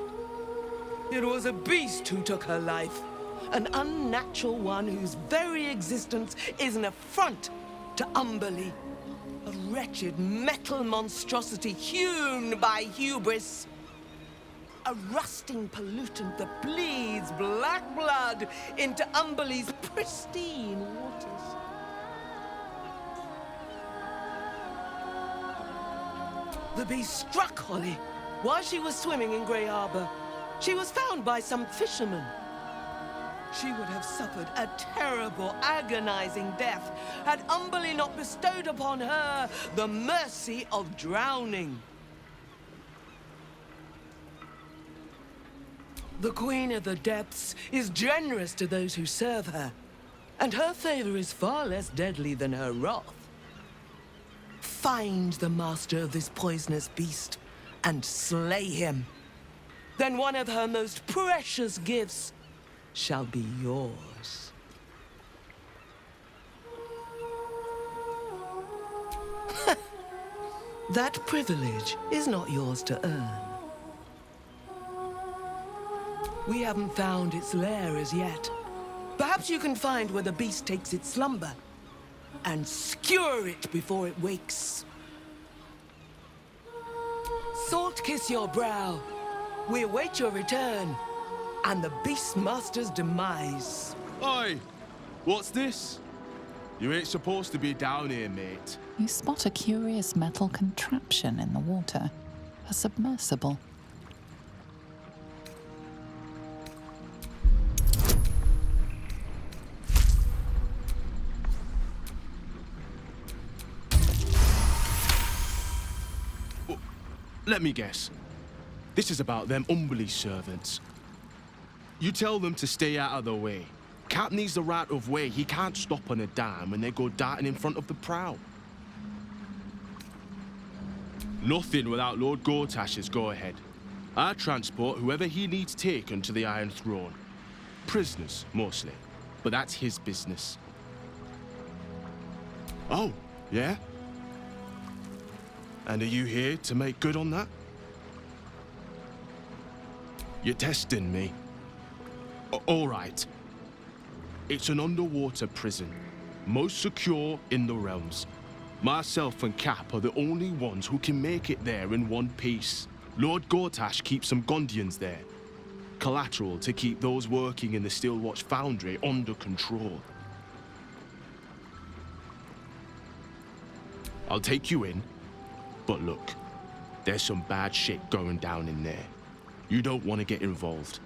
It was a beast who took her life. An unnatural one whose very existence is an affront to Umberly. A wretched metal monstrosity hewn by hubris. A rusting pollutant that bleeds black blood into Umberly's pristine waters. The beast struck Holly while she was swimming in Grey Harbor. She was found by some fishermen. She would have suffered a terrible, agonizing death had Umberly not bestowed upon her the mercy of drowning. The Queen of the Depths is generous to those who serve her, and her favor is far less deadly than her wrath. Find the master of this poisonous beast and slay him. Then one of her most precious gifts shall be yours. That privilege is not yours to earn. We haven't found its lair as yet. Perhaps you can find where the beast takes its slumber and skewer it before it wakes. Salt kiss your brow. We await your return and the Beastmaster's demise. Oi! What's this? You ain't supposed to be down here, mate. You spot a curious metal contraption in the water. A submersible. Let me guess. This is about them Umbly servants. You tell them to stay out of the way. Cap needs the right of way. He can't stop on a dime when they go darting in front of the prow. Nothing without Lord Gortash's go-ahead. I transport whoever he needs taken to the Iron Throne. Prisoners, mostly. But that's his business. Oh, yeah? And are you here to make good on that? You're testing me. All right. It's an underwater prison, most secure in the realms. Myself and Cap are the only ones who can make it there in one piece. Lord Gortash keeps some Gondians there. Collateral to keep those working in the Steelwatch Foundry under control. I'll take you in. But look, there's some bad shit going down in there. You don't want to get involved.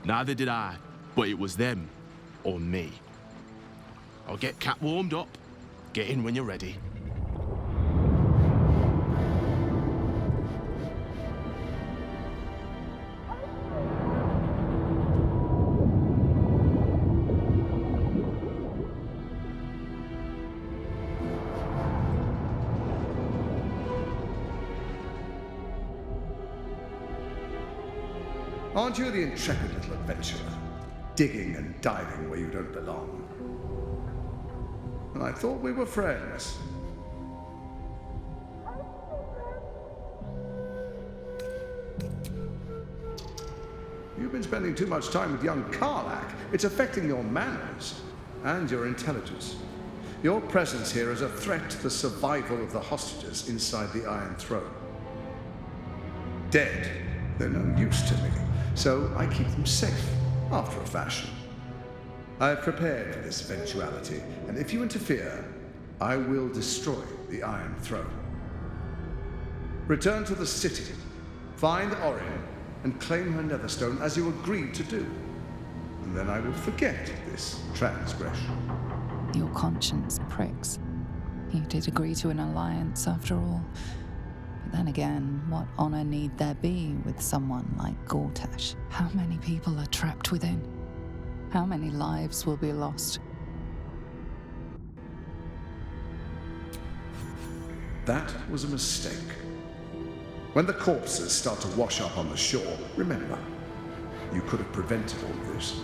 Neither did I, but it was them or me. I'll get Cap warmed up. Get in when you're ready. Aren't you the intrepid little adventurer, digging and diving where you don't belong? And I thought we were friends. You've been spending too much time with young Karlach. It's affecting your manners and your intelligence. Your presence here is a threat to the survival of the hostages inside the Iron Throne. Dead, they're no use to me. So I keep them safe, after a fashion. I have prepared for this eventuality, and if you interfere, I will destroy the Iron Throne. Return to the city, find Orin, and claim her Netherstone as you agreed to do. And then I will forget this transgression. Your conscience pricks. You did agree to an alliance after all. But then again, what honor need there be with someone like Gortash? How many people are trapped within? How many lives will be lost? That was a mistake. When the corpses start to wash up on the shore, remember, you could have prevented all this.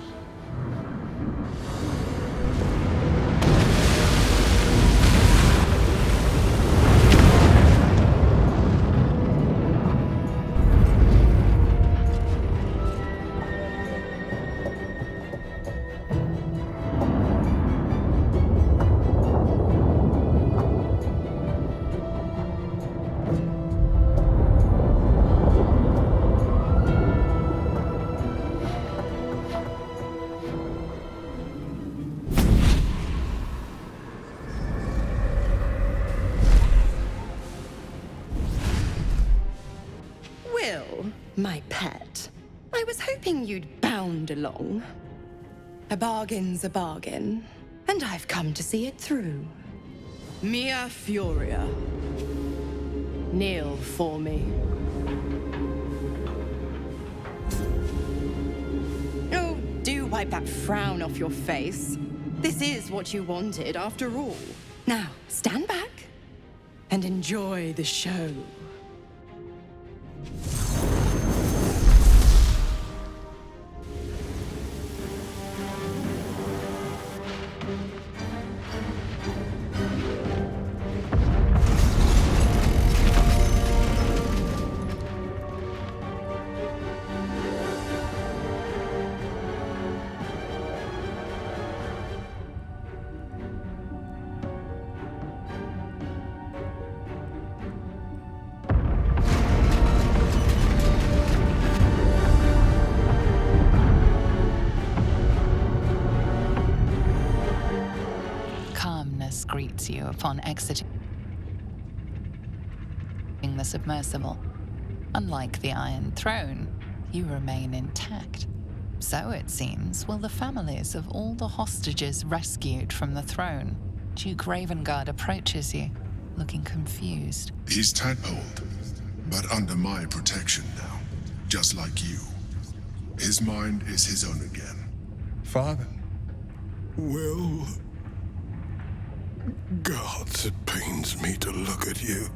Wyll, my pet, I was hoping you'd bound along. A bargain's a bargain, and I've come to see it through. Mia Furia. Kneel for me. Oh, do wipe that frown off your face. This is what you wanted, after all. Now, stand back and enjoy the show. Greets you upon exiting the submersible. Unlike the Iron Throne, you remain intact. So it seems will the families of all the hostages rescued from the throne. Duke Ravengard approaches you, looking confused. He's tadpoled, but under my protection now, just like you. His mind is his own again. Father? Wyll... Gods, it pains me to look at you.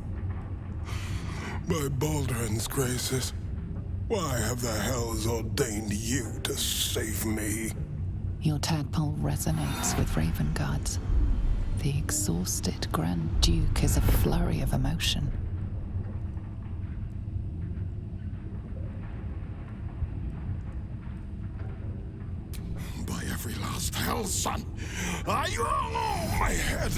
By Baldur'S graces, why have the hells ordained you to save me? Your tadpole resonates with Ravengard's. The exhausted Grand Duke is a flurry of emotion. By every last hell, son, my head.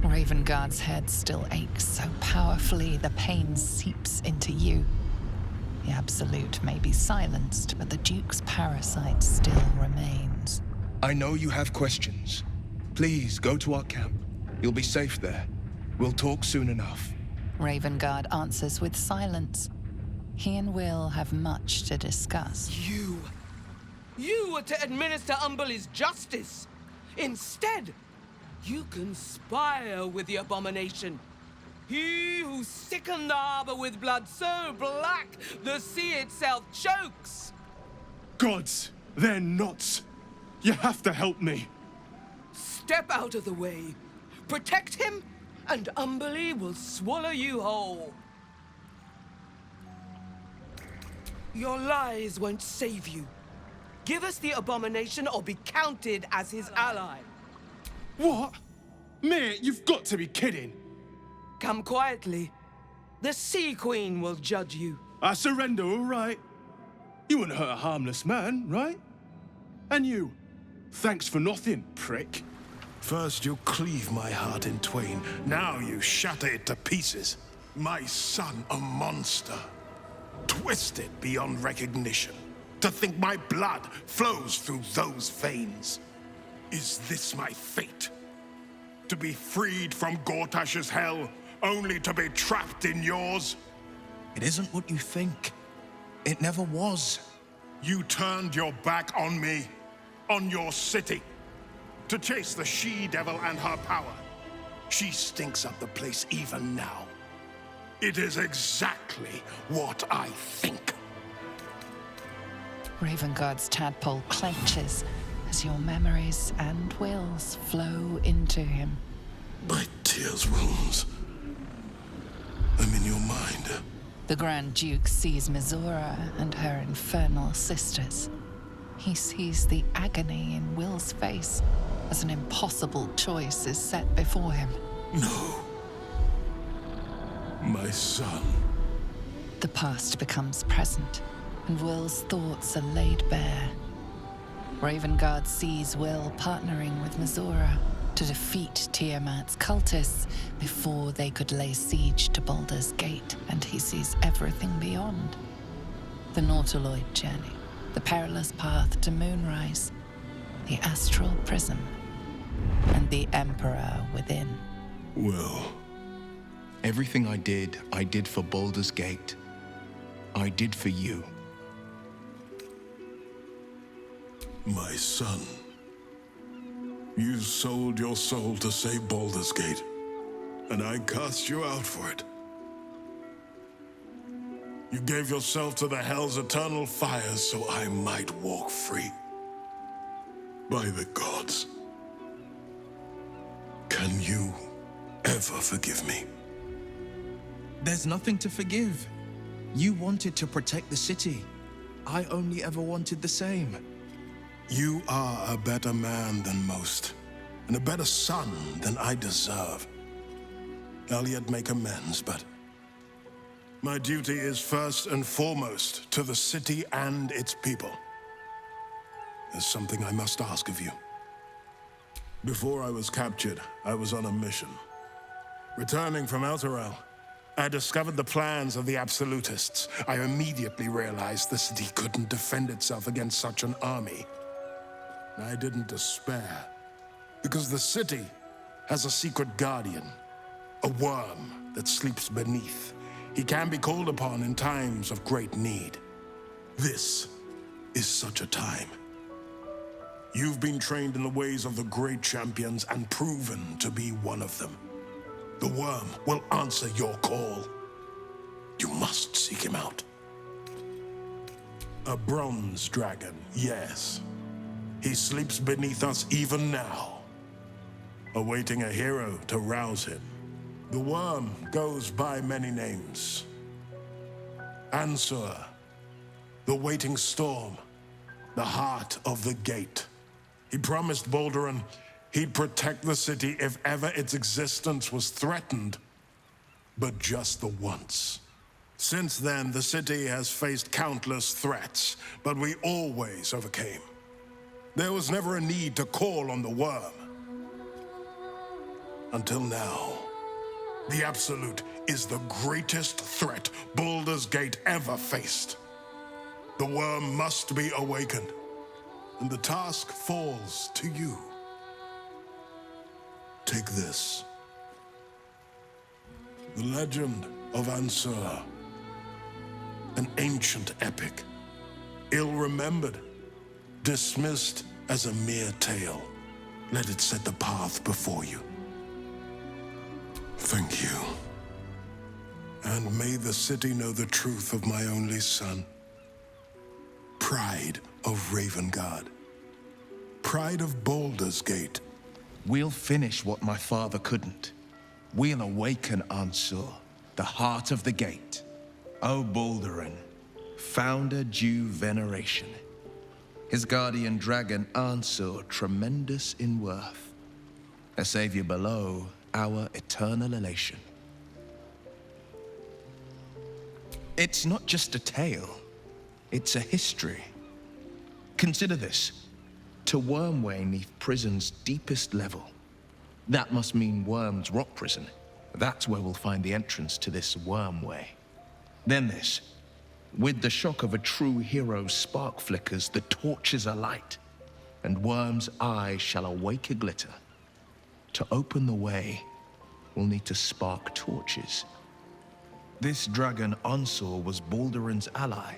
Ravengard's head still aches so powerfully the pain seeps into you. The Absolute may be silenced, but the Duke's parasite still remains. I know you have questions. Please, go to our camp. You'll be safe there. We'll talk soon enough. Ravengard answers with silence. He and Wyll have much to discuss. You were to administer Umberle's justice. Instead, you conspire with the abomination. He who sickened the harbor with blood so black the sea itself chokes. Gods, they're nuts. You have to help me. Step out of the way. Protect him, and Umberle will swallow you whole. Your lies won't save you. Give us the abomination or be counted as his ally. What? Mate, you've got to be kidding. Come quietly. The Sea Queen will judge you. I surrender, all right. You wouldn't hurt a harmless man, right? And you, thanks for nothing, prick. First you cleave my heart in twain, now you shatter it to pieces. My son, a monster. Twisted beyond recognition. To think my blood flows through those veins. Is this my fate? To be freed from Gortash's hell, only to be trapped in yours? It isn't what you think. It never was. You turned your back on me, on your city, to chase the she-devil and her power. She stinks up the place even now. It is exactly what I think. Ravengard's tadpole clenches as your memories and Wyll's flow into him. My tears wounds. I'm in your mind. The Grand Duke sees Mizora and her infernal sisters. He sees the agony in Wyll's face as an impossible choice is set before him. No. My son. The past becomes present, and Wyll's thoughts are laid bare. Ravengard sees Wyll partnering with Mizora to defeat Tiamat's cultists before they could lay siege to Baldur's Gate, and he sees everything beyond. The Nautiloid journey, the perilous path to Moonrise, the astral prism, and the Emperor within. Wyll. Everything I did for Baldur's Gate. I did for you. My son. You sold your soul to save Baldur's Gate, and I cast you out for it. You gave yourself to the Hell's eternal fires so I might walk free. By the gods. Can you ever forgive me? There's nothing to forgive. You wanted to protect the city. I only ever wanted the same. You are a better man than most, and a better son than I deserve. I'll yet make amends, but my duty is first and foremost to the city and its people. There's something I must ask of you. Before I was captured, I was on a mission. Returning from Elturel, I discovered the plans of the Absolutists. I immediately realized the city couldn't defend itself against such an army. I didn't despair, because the city has a secret guardian, a worm that sleeps beneath. He can be called upon in times of great need. This is such a time. You've been trained in the ways of the great champions and proven to be one of them. The worm will answer your call. You must seek him out. A bronze dragon, yes. He sleeps beneath us even now, awaiting a hero to rouse him. The worm goes by many names. Ansur, the waiting storm, the heart of the gate. He promised Balduran he'd protect the city if ever its existence was threatened, but just the once. Since then, the city has faced countless threats, but we always overcame. There was never a need to call on the worm. Until now. The Absolute is the greatest threat Baldur's Gate ever faced. The worm must be awakened, and the task falls to you. Take this. The legend of Ansur. An ancient epic. Ill-remembered. Dismissed as a mere tale. Let it set the path before you. Thank you. And may the city know the truth of my only son. Pride of Ravengard. Pride of Baldur's Gate. We'll finish what my father couldn't. We'll awaken Ansur, the heart of the gate. O Balduran, founder due veneration. His guardian dragon Ansur, tremendous in worth. A savior below, our eternal elation. It's not just a tale, it's a history. Consider this. To Wormway 'neath prison's deepest level. That must mean Worm's rock prison. That's where we'll find the entrance to this Wormway. Then this. With the shock of a true hero's spark flickers, the torches alight, and Worm's eye shall awake a glitter. To open the way, we'll need to spark torches. This dragon Ansur was Balduran's ally.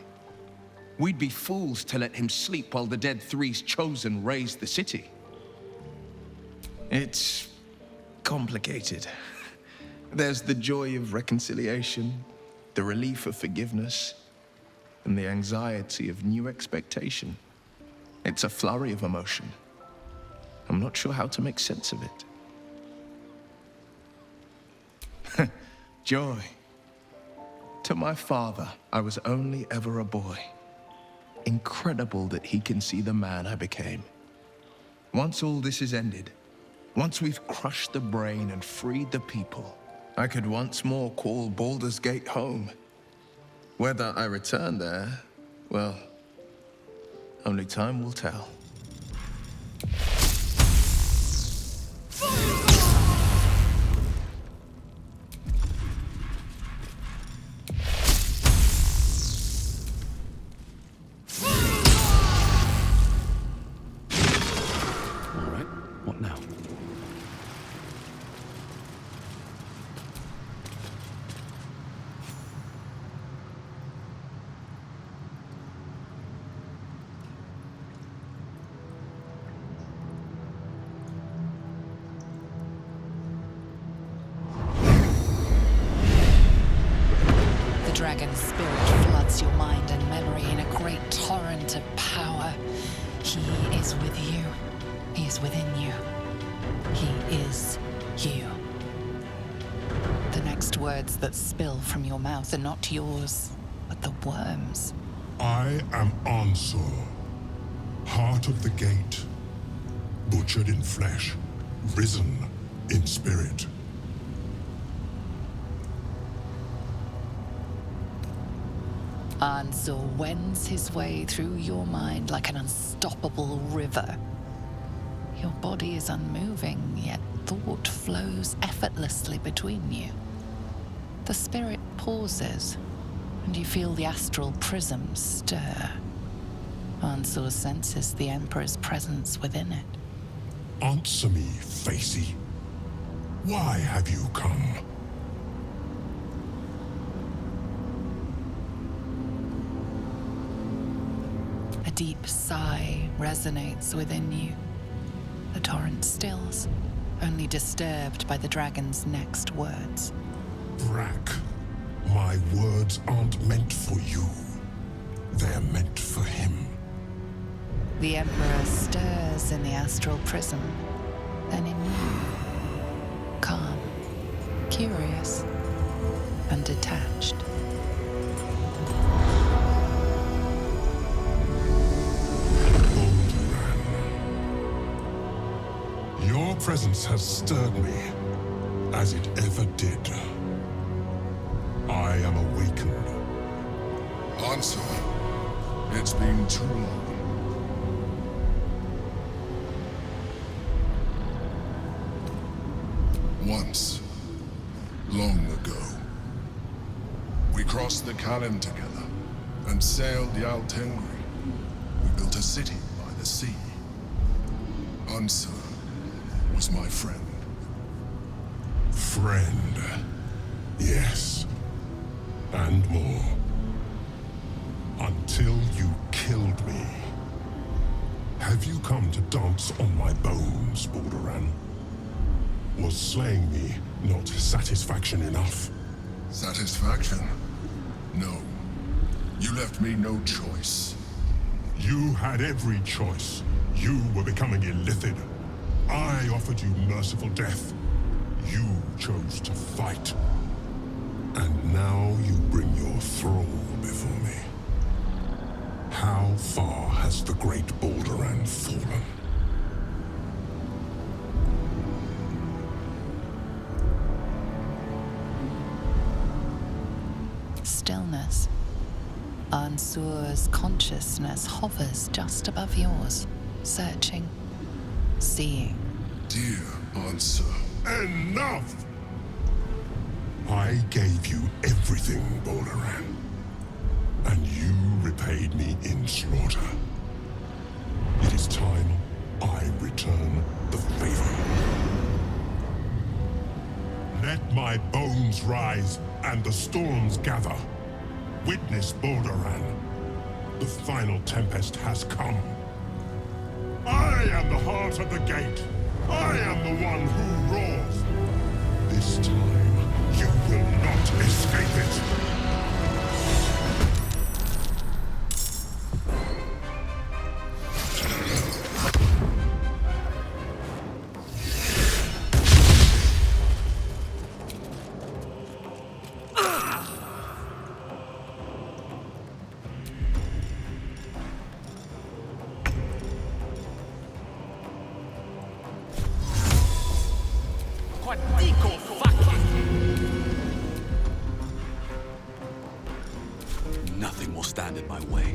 We'd be fools to let him sleep while the Dead Three's chosen raised the city. It's complicated. There's the joy of reconciliation, the relief of forgiveness, and the anxiety of new expectation. It's a flurry of emotion. I'm not sure how to make sense of it. Joy. To my father, I was only ever a boy. Incredible that he can see the man I became. Once all this is ended, once we've crushed the brain and freed the people, I could once more call Baldur's Gate home. Whether I return there, well, only time will tell. Dragon's spirit floods your mind and memory in a great torrent of power. He is with you. He is within you. He is you. The next words that spill from your mouth are not yours, but the worm's. I am Ansur, heart of the gate, butchered in flesh, risen in spirit. Ansur wends his way through your mind like an unstoppable river. Your body is unmoving, yet thought flows effortlessly between you. The spirit pauses, and you feel the astral prism stir. Ansur senses the Emperor's presence within it. Answer me, Facey. Why have you come? A deep sigh resonates within you. The torrent stills, only disturbed by the dragon's next words. Brack, my words aren't meant for you. They're meant for him. The Emperor stirs in the astral prism, then in you. Calm, curious, and detached. Your presence has stirred me, as it ever did. I am awakened. Answer. It's been too long. Once, long ago, we crossed the Kalin together and sailed the Altengri. We built a city by the sea. Ansur was my friend. Friend, yes, and more. Until you killed me. Have you come to dance on my bones, Balduran? Was slaying me not satisfaction enough? Satisfaction? No. You left me no choice. You had every choice. You were becoming illithid. I offered you merciful death. You chose to fight. And now you bring your thrall before me. How far has the great Balduran fallen? Stillness. Ansur's consciousness hovers just above yours, searching, seeing. Dear Ansur, enough! I gave you everything, Balduran, and you repaid me in slaughter. It is time I return the favor. Let my bones rise and the storms gather. Witness, Balduran. The final tempest has come. I am the heart of the gate. I am the one who roars. This time, you will not escape it. Nothing will stand in my way.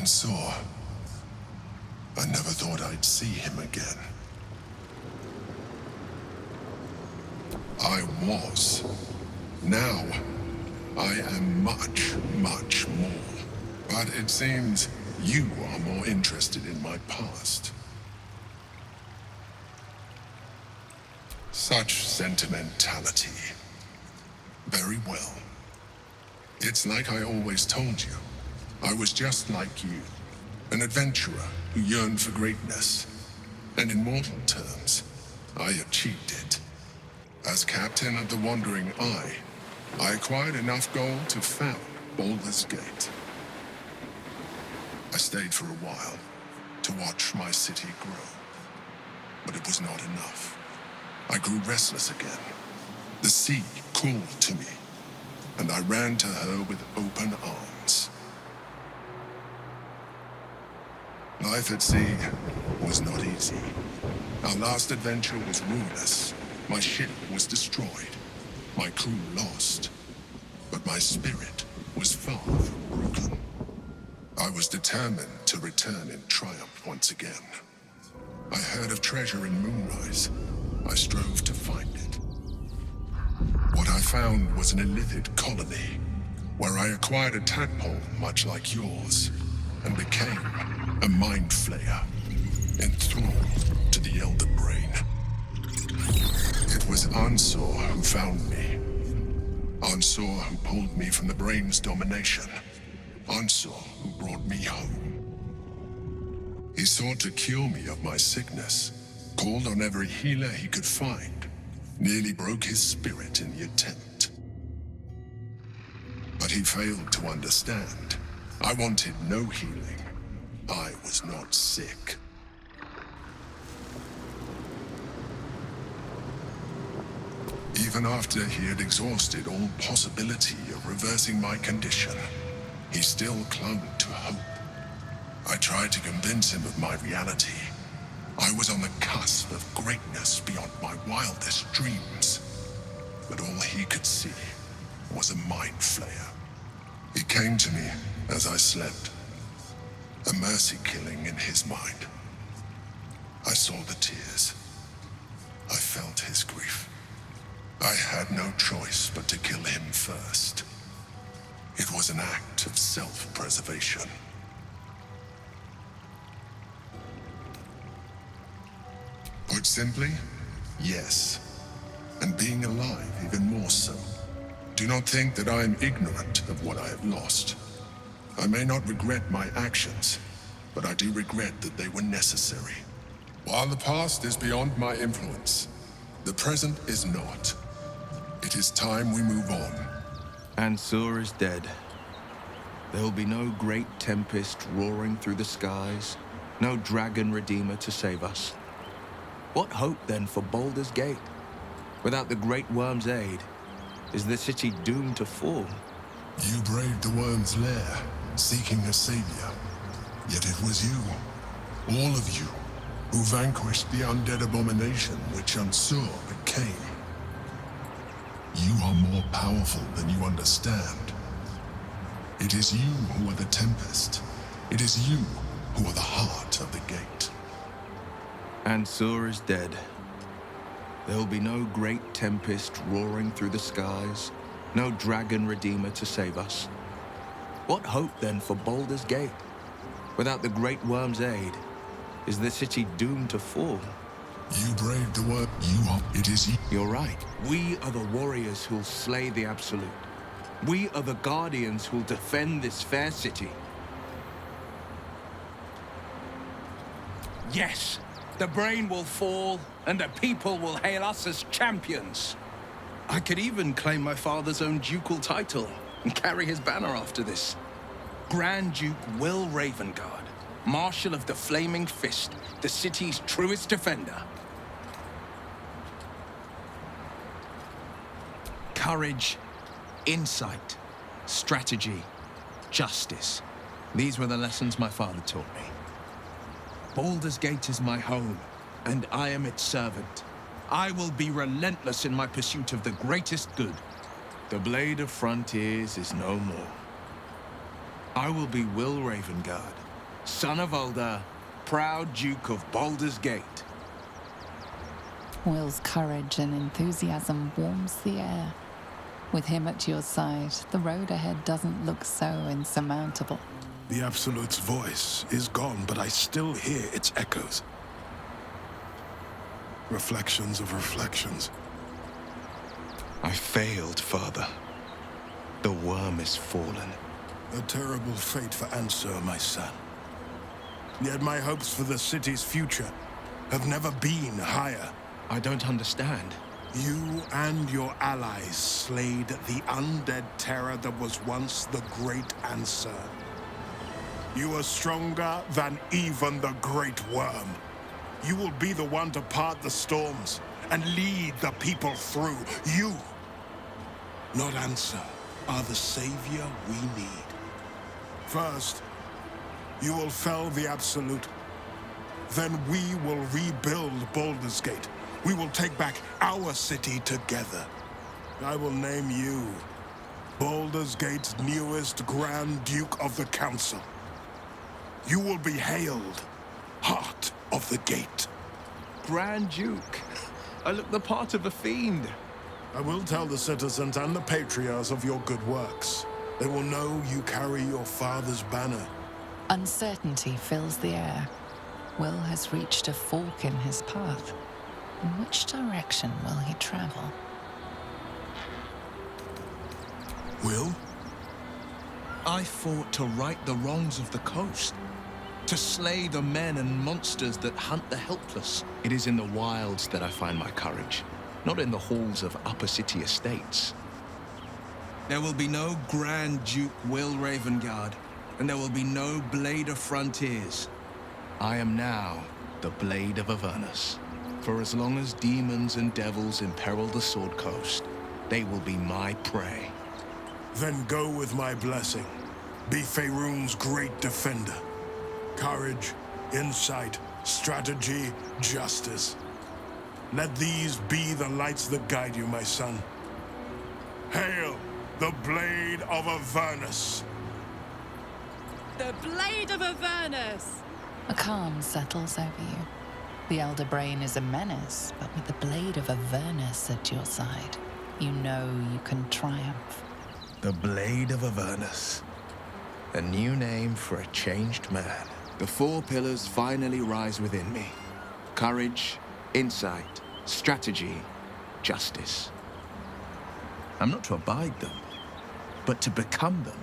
Unsure. I never thought I'd see him again. I was. Now, I am much, much more. But it seems you are more interested in my past. Such sentimentality. Very well. It's like I always told you. I was just like you. An adventurer who yearned for greatness. And in mortal terms, I achieved it. As captain of the Wandering Eye, I acquired enough gold to found Baldur's Gate. I stayed for a while to watch my city grow. But it was not enough. I grew restless again. The sea called to me, and I ran to her with open arms. Life at sea was not easy. Our last adventure was ruinous. My ship was destroyed. My crew lost. But my spirit was far from broken. I was determined to return in triumph once again. I heard of treasure in Moonrise. I strove to find it. What I found was an illithid colony, where I acquired a tadpole much like yours, and became a mind flayer, enthralled to the Elder Brain. It was Ansor who found me. Ansor who pulled me from the Brain's domination. Ansor who brought me home. He sought to cure me of my sickness, called on every healer he could find, nearly broke his spirit in the attempt. But he failed to understand. I wanted no healing. I was not sick. Even after he had exhausted all possibility of reversing my condition, he still clung to hope. I tried to convince him of my reality. I was on the cusp of greatness beyond my wildest dreams. But all he could see was a mind flayer. He came to me as I slept, a mercy killing in his mind. I saw the tears. I felt his grief. I had no choice but to kill him first. It was an act of self-preservation. Put simply, yes. And being alive even more so. Do not think that I am ignorant of what I have lost. I may not regret my actions, but I do regret that they were necessary. While the past is beyond my influence, the present is not. It is time we move on. Ansur is dead. There will be no great tempest roaring through the skies, no dragon redeemer to save us. What hope then for Baldur's Gate? Without the great worm's aid, is the city doomed to fall? You braved the worm's lair, seeking a savior. Yet it was you, all of you, who vanquished the undead abomination which Ansur became. You are more powerful than you understand. It is you who are the Tempest. It is you who are the heart of the gate. Ansur is dead. There will be no great tempest roaring through the skies, no dragon redeemer to save us. What hope then for Baldur's Gate? Without the great worm's aid, is the city doomed to fall? You braved the worm. You are. It is you. You're right. We are the warriors who'll slay the Absolute. We are the guardians who'll defend this fair city. Yes, the brain will fall, and the people will hail us as champions. I could even claim my father's own ducal title and carry his banner after this. Grand Duke Wyll Ravengard, Marshal of the Flaming Fist, the city's truest defender. Courage, insight, strategy, justice. These were the lessons my father taught me. Baldur's Gate is my home, and I am its servant. I will be relentless in my pursuit of the greatest good. The Blade of Frontiers is no more. I will be Wyll Ravengard, son of Uldar, proud Duke of Baldur's Gate. Wyll's courage and enthusiasm warms the air. With him at your side, the road ahead doesn't look so insurmountable. The Absolute's voice is gone, but I still hear its echoes. Reflections of reflections. I failed, Father. The worm is fallen. A terrible fate for Ansur, my son. Yet my hopes for the city's future have never been higher. I don't understand. You and your allies slayed the undead terror that was once the great Ansur. You are stronger than even the great worm. You will be the one to part the storms and lead the people through. You, not Ansur, are the savior we need. First, you will fell the Absolute. Then we will rebuild Baldur's Gate. We will take back our city together. I will name you Baldur's Gate's newest Grand Duke of the Council. You will be hailed Heart of the Gate. Grand Duke. I look the part of a fiend. I will tell the citizens and the patriarchs of your good works. They will know you carry your father's banner. Uncertainty fills the air. Wyll has reached a fork in his path. In which direction will he travel? Wyll? I fought to right the wrongs of the coast. To slay the men and monsters that hunt the helpless. It is in the wilds that I find my courage, not in the halls of upper city estates. There will be no Grand Duke Wyll Ravengard, and there will be no Blade of Frontiers. I am now the Blade of Avernus. For as long as demons and devils imperil the Sword Coast, they will be my prey. Then go with my blessing. Be Faerun's great defender. Courage, insight, strategy, justice. Let these be the lights that guide you, my son. Hail the Blade of Avernus! The Blade of Avernus! A calm settles over you. The Elder Brain is a menace, but with the Blade of Avernus at your side, you know you can triumph. The Blade of Avernus. A new name for a changed man. The four pillars finally rise within me. Courage, insight, strategy, justice. I'm not to abide them, but to become them.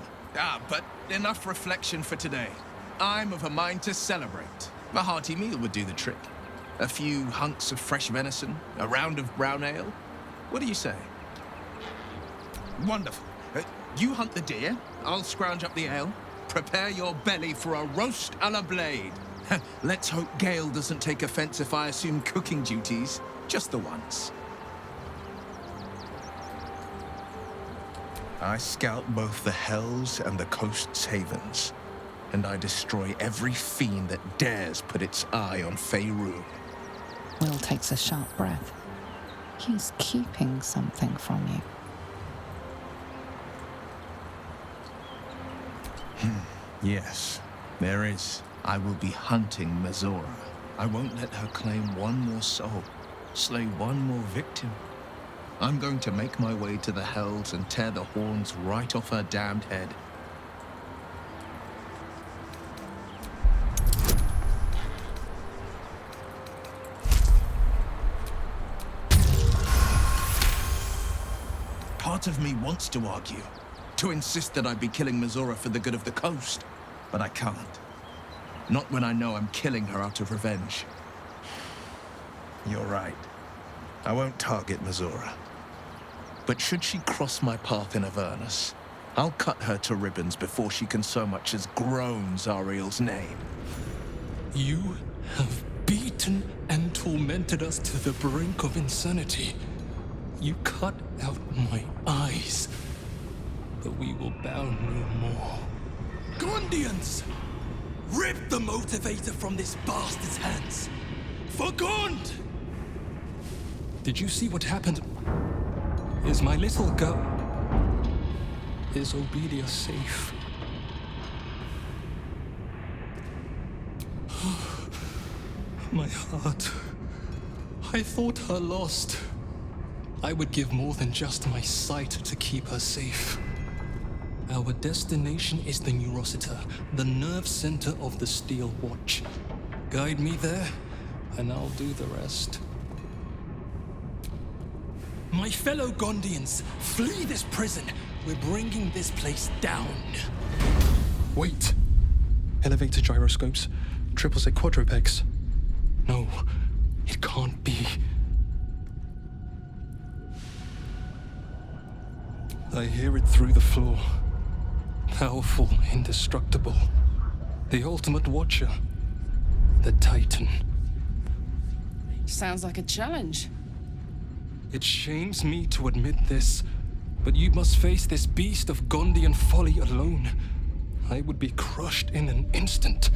But enough reflection for today. I'm of a mind to celebrate. A hearty meal would do the trick. A few hunks of fresh venison, a round of brown ale. What do you say? Wonderful. You hunt the deer, I'll scrounge up the ale. Prepare your belly for a roast a la Blade. Let's hope Gale doesn't take offense if I assume cooking duties, just the once. I scout both the Hells and the coast's havens, and I destroy every fiend that dares put its eye on Faerun. Wyll takes a sharp breath. He's keeping something from you. Yes, there is. I will be hunting Mazora. I won't let her claim one more soul, slay one more victim. I'm going to make my way to the Hells and tear the horns right off her damned head. Part of me wants to argue, to insist that I be killing Mazora for the good of the coast, but I can't. Not when I know I'm killing her out of revenge. You're right. I won't target Mazora. But should she cross my path in Avernus, I'll cut her to ribbons before she can so much as groan Zariel's name. You have beaten and tormented us to the brink of insanity. You cut out my eyes, but we will bow no more. Gondians! Rip the motivator from this bastard's hands! For Gond! Did you see what happened? Is my little girl... Is Obedia safe? My heart. I thought her lost. I would give more than just my sight to keep her safe. Our destination is the Neurosita, the nerve center of the Steel Watch. Guide me there, and I'll do the rest. My fellow Gondians, flee this prison. We're bringing this place down. Wait. Elevator gyroscopes. Triple-set quadrupegs. No, it can't be. I hear it through the floor. Powerful, indestructible. The ultimate watcher. The Titan. Sounds like a challenge. It shames me to admit this, but you must face this beast of Gondian folly alone. I would be crushed in an instant.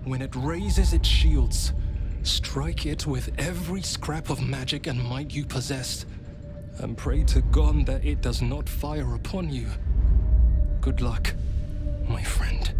When it raises its shields, strike it with every scrap of magic and might you possess, and pray to God that it does not fire upon you. Good luck, my friend.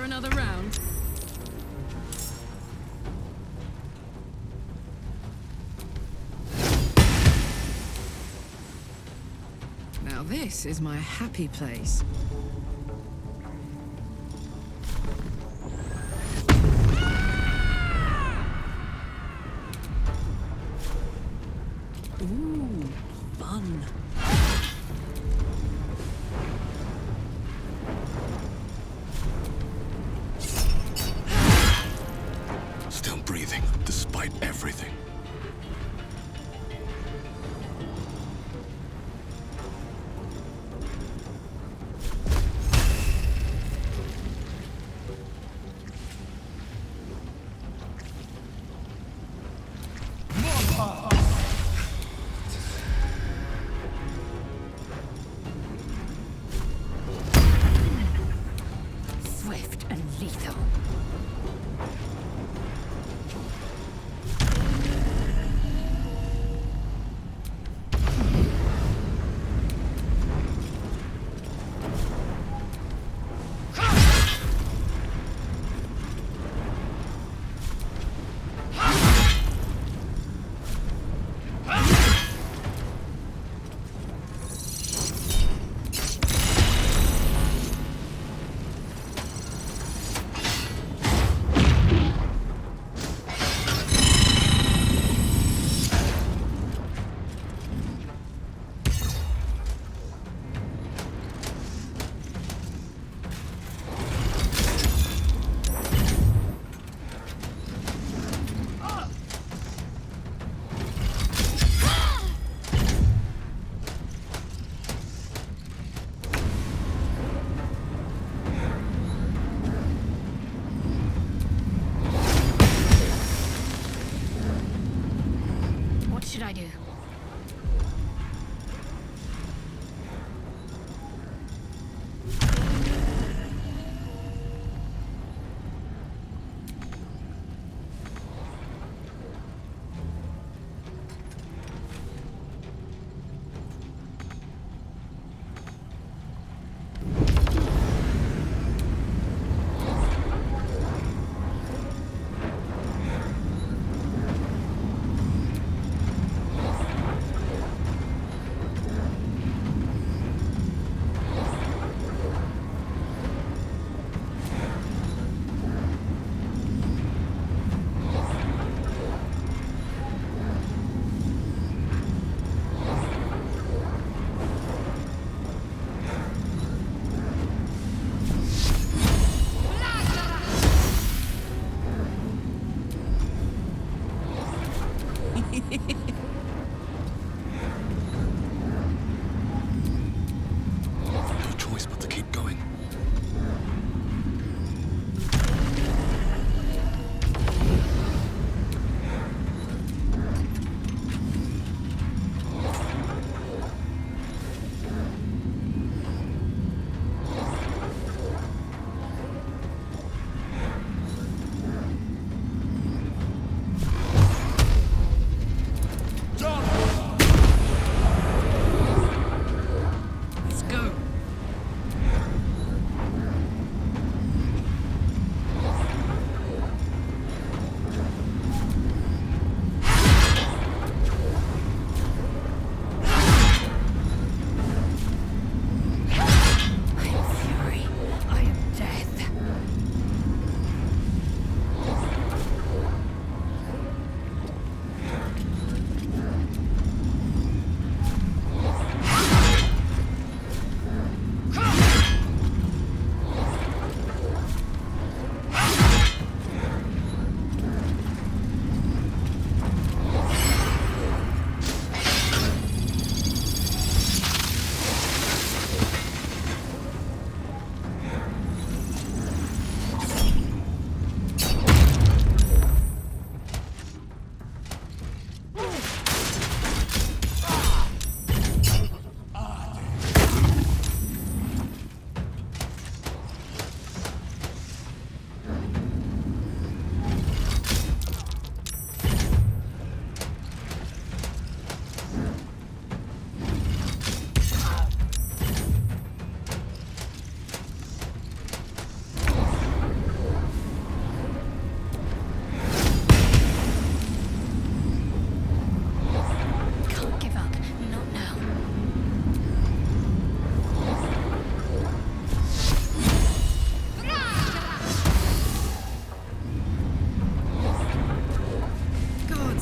Another round. Now this is my happy place. Ooh, fun. Despite everything. Swift and lethal.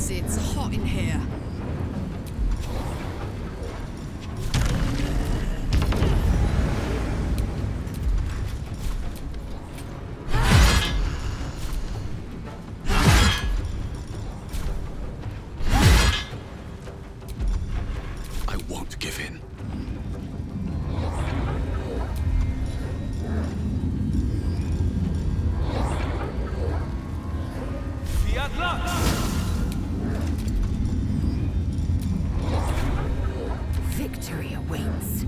Gods, it's hot in here. I won't give in. Victory awaits.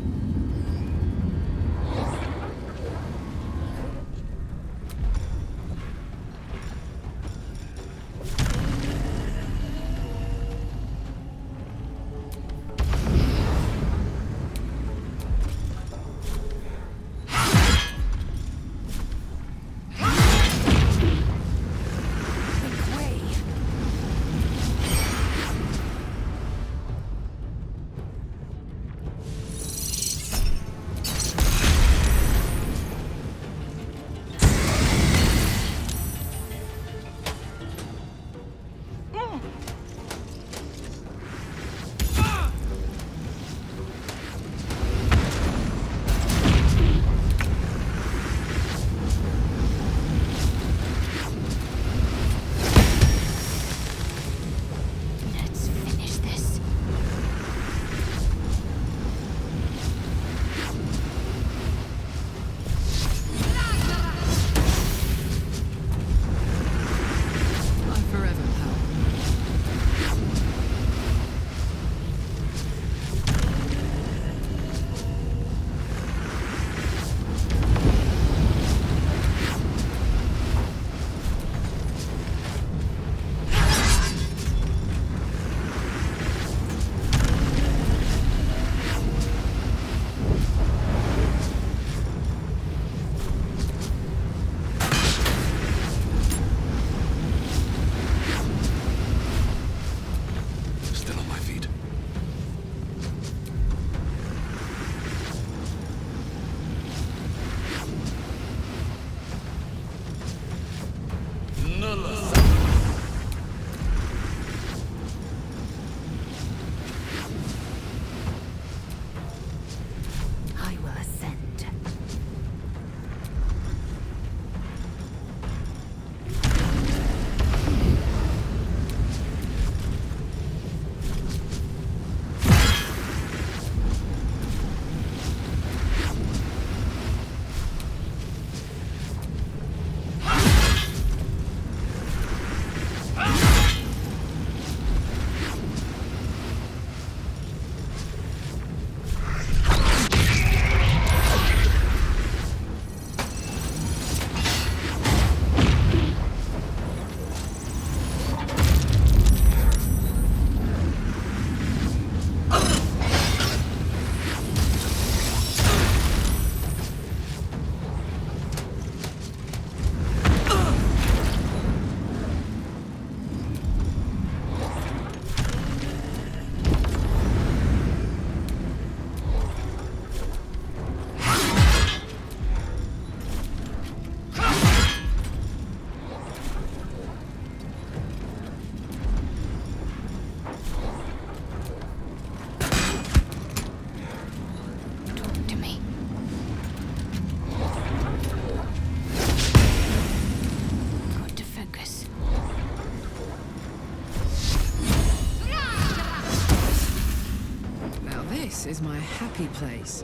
Is my happy place.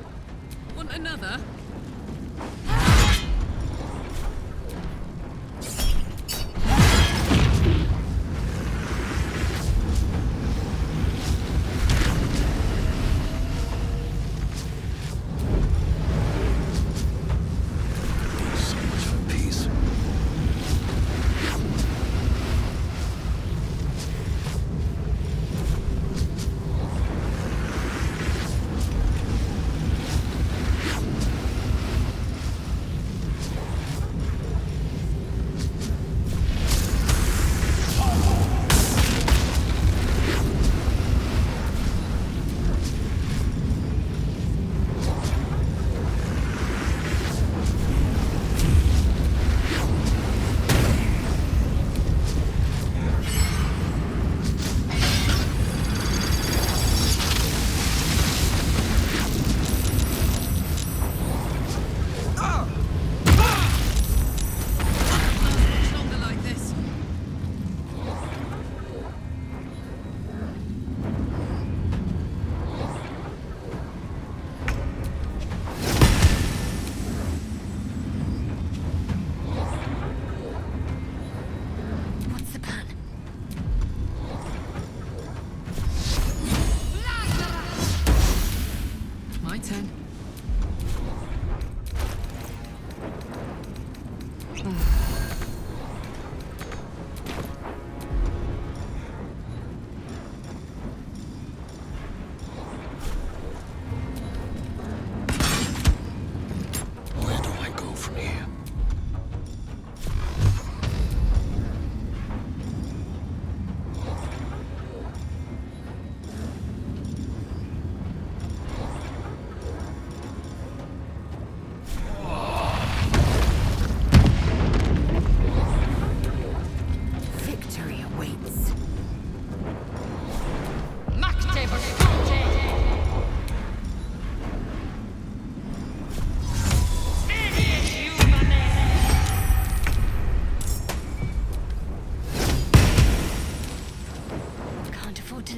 Want another?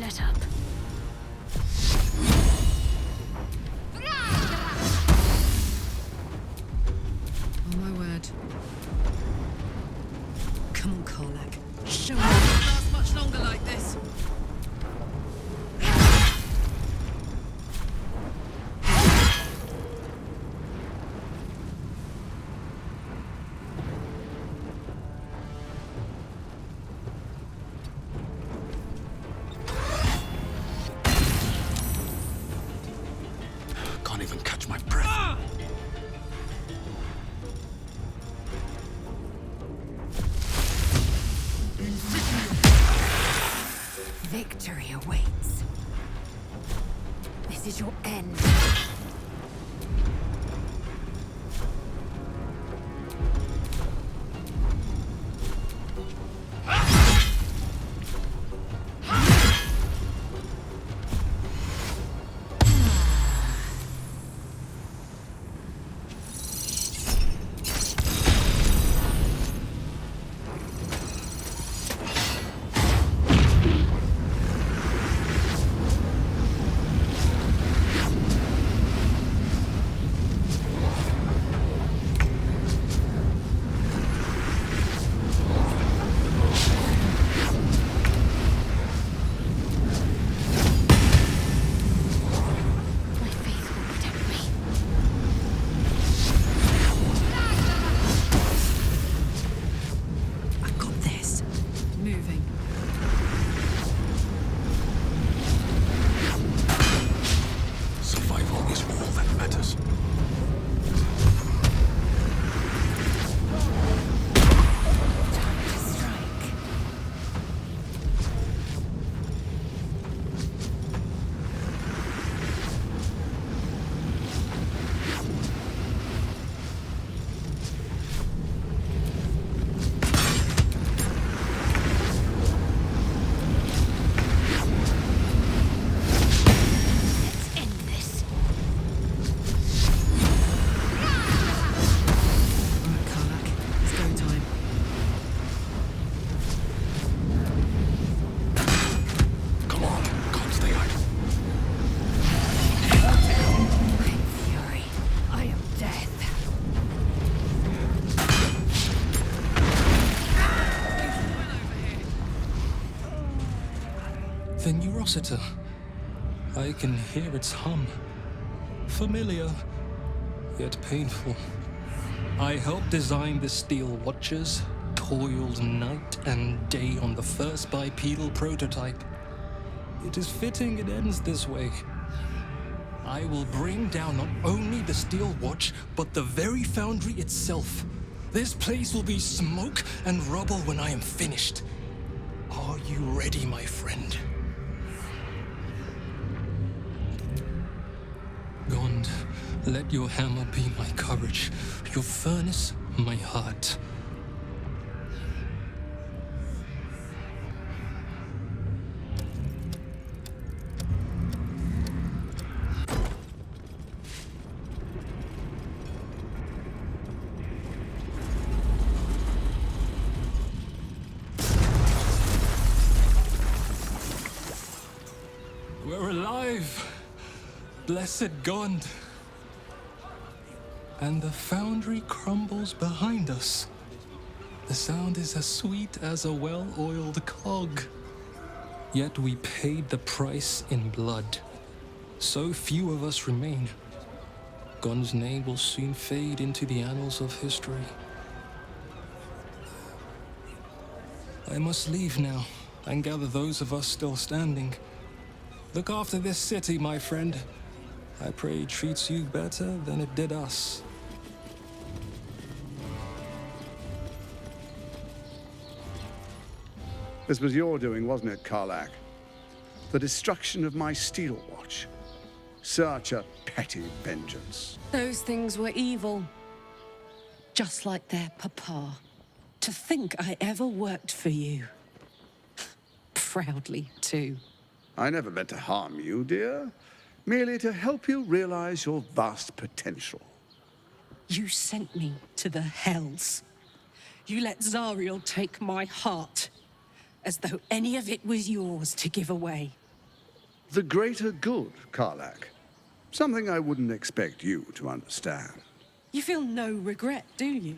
let up. Oh my word. Come on, Karlach. Show me it won't last much longer like this. Can't even catch my breath. Victory awaits. This is your end. The Neurosita. I can hear its hum. Familiar, yet painful. I helped design the steel watches, toiled night and day on the first bipedal prototype. It is fitting it ends this way. I will bring down not only the steel watch, but the very foundry itself. This place will be smoke and rubble when I am finished. Are you ready, my friend? Gond, let your hammer be my courage, your furnace my heart. We're alive! Blessed Gond. And the foundry crumbles behind us. The sound is as sweet as a well-oiled cog. Yet we paid the price in blood. So few of us remain. Gond's name will soon fade into the annals of history. I must leave now and gather those of us still standing. Look after this city, my friend. I pray it treats you better than it did us. This was your doing, wasn't it, Karlach? The destruction of my steel watch. Such a petty vengeance. Those things were evil. Just like their papa. To think I ever worked for you. Proudly, too. I never meant to harm you, dear. Merely to help you realize your vast potential. You sent me to the hells. You let Zariel take my heart, as though any of it was yours to give away. The greater good, Karlach. Something I wouldn't expect you to understand. You feel no regret, do you?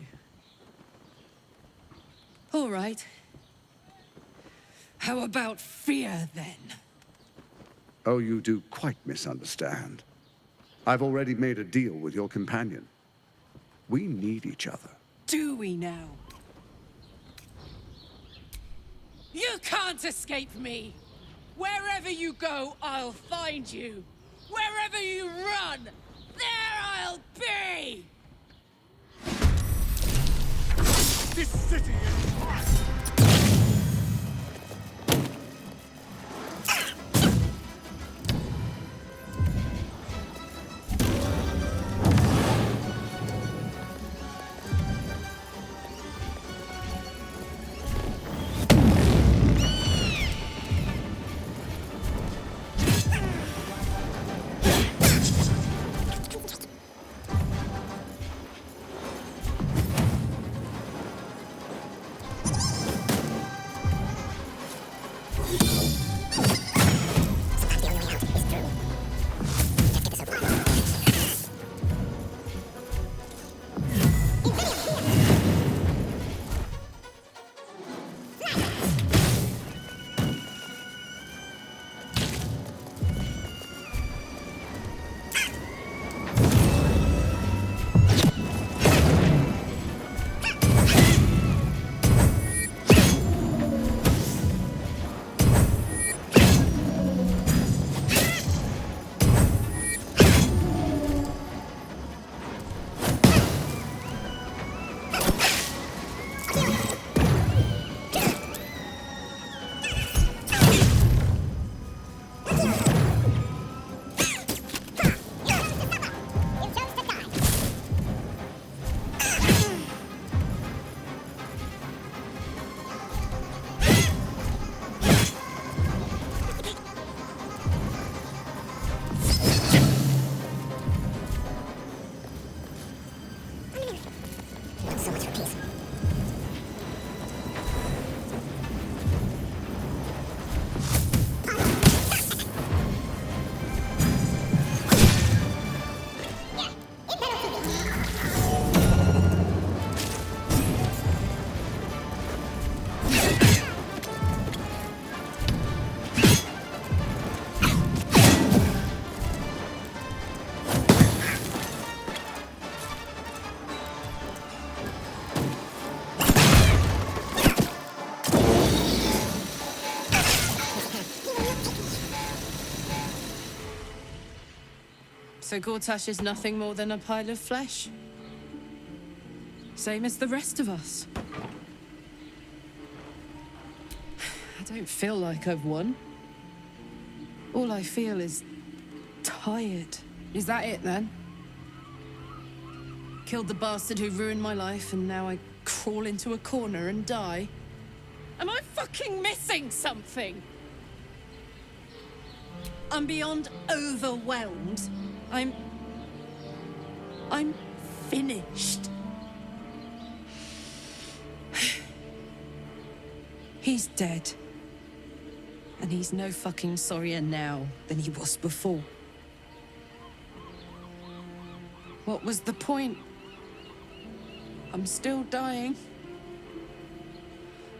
All right. How about fear, then? Oh, you do quite misunderstand. I've already made a deal with your companion. We need each other. Do we now? You can't escape me! Wherever you go, I'll find you! Wherever you run, there I'll be! This city is mine! So Gortash is nothing more than a pile of flesh? Same as the rest of us. I don't feel like I've won. All I feel is tired. Is that it, then? Killed the bastard who ruined my life, and now I crawl into a corner and die? Am I fucking missing something? I'm beyond overwhelmed. I'm finished. He's dead. And he's no fucking sorrier now than he was before. What was the point? I'm still dying.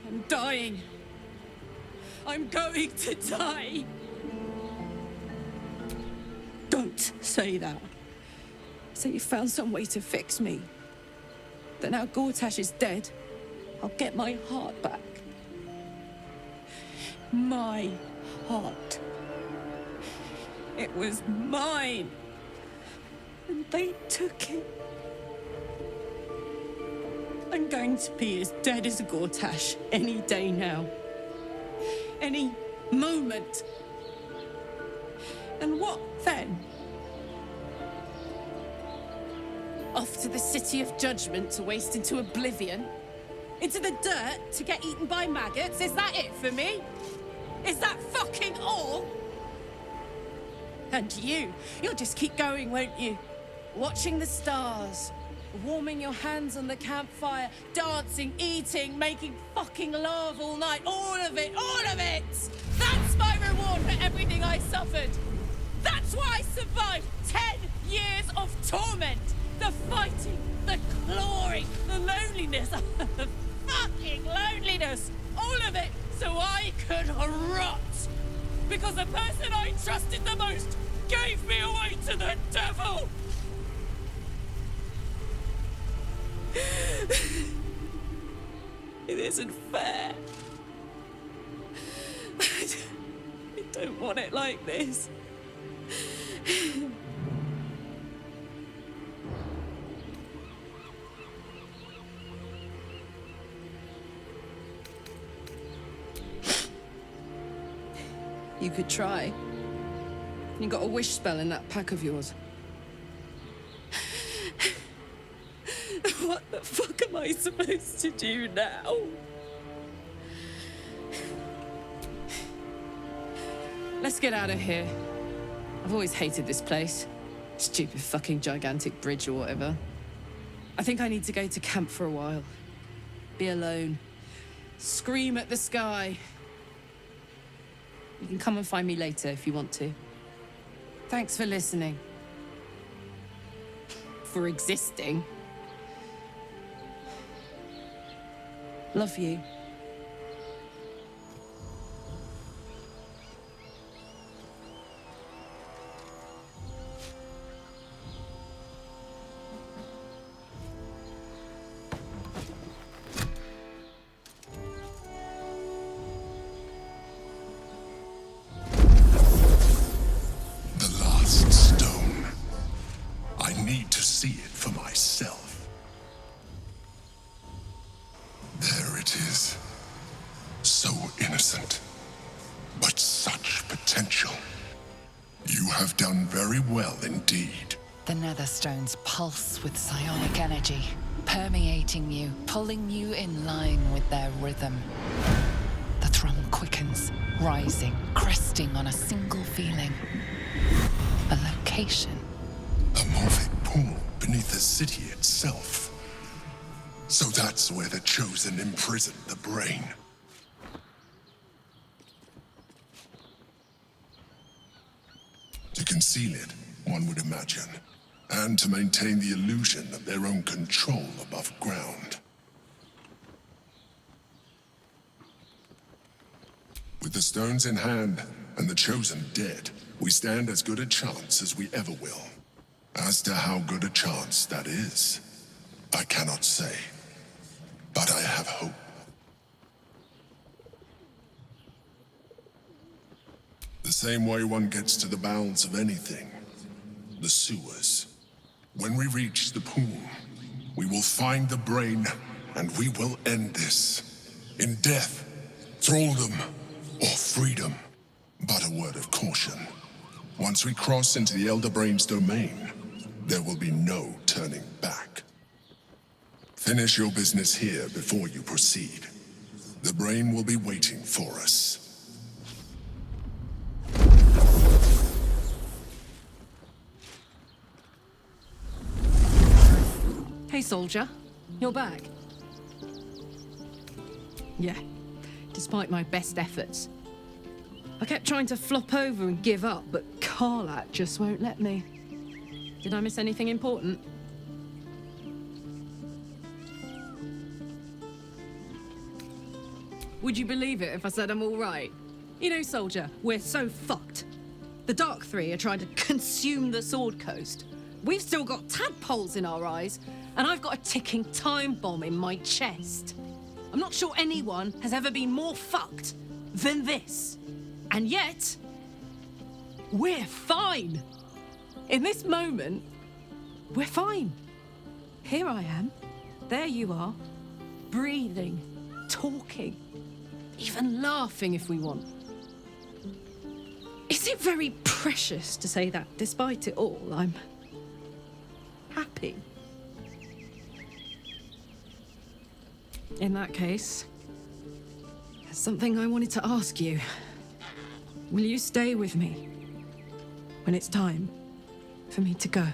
I'm dying. I'm going to die. Don't say that. Say you found some way to fix me. That now Gortash is dead, I'll get my heart back. My heart. It was mine. And they took it. I'm going to be as dead as a Gortash any day now. Any moment. And what then? Off to the City of Judgment to waste into oblivion? Into the dirt to get eaten by maggots? Is that it for me? Is that fucking all? And you'll just keep going, won't you? Watching the stars, warming your hands on the campfire, dancing, eating, making fucking love all night. All of it, all of it! That's my reward for everything I suffered. That's why I survived 10 years of torment. The fighting, the clawing, the loneliness, the fucking loneliness. All of it so I could rot. Because the person I trusted the most gave me away to the devil. It isn't fair. I don't want it like this. You could try. You got a wish spell in that pack of yours. What the fuck am I supposed to do now? Let's get out of here. I've always hated this place. Stupid fucking gigantic bridge or whatever. I think I need to go to camp for a while. Be alone. Scream at the sky. You can come and find me later if you want to. Thanks for listening. For existing. Love you. The last stone. I need to see it for myself. There it is. So innocent, but such potential. You have done very well indeed. The Netherstones pulse with psionic energy, permeating you, pulling you in line with their rhythm. The thrum quickens, rising, cresting on a single feeling. A location. A morphic pool beneath the city itself. So that's where the Chosen imprisoned the brain. To conceal it, one would imagine, and to maintain the illusion of their own control above ground. With the stones in hand and the Chosen dead, we stand as good a chance as we ever will. As to how good a chance that is, I cannot say. But I have hope. The same way one gets to the bowels of anything. The sewers. When we reach the pool, we will find the brain, and we will end this. In death, thraldom, or freedom. But a word of caution. Once we cross into the Elder Brain's domain, there will be no turning back. Finish your business here before you proceed. The brain will be waiting for us. Hey, soldier. You're back. Yeah, despite my best efforts. I kept trying to flop over and give up, but Karlach just won't let me. Did I miss anything important? Would you believe it if I said I'm all right? You know, soldier, we're so fucked. The Dark Three are trying to consume the Sword Coast. We've still got tadpoles in our eyes, and I've got a ticking time bomb in my chest. I'm not sure anyone has ever been more fucked than this. And yet, we're fine. In this moment, we're fine. Here I am. There you are. Breathing, talking, even laughing if we want. Is it very precious to say that despite it all, I'm happy? In that case, there's something I wanted to ask you. Will you stay with me when it's time for me to go?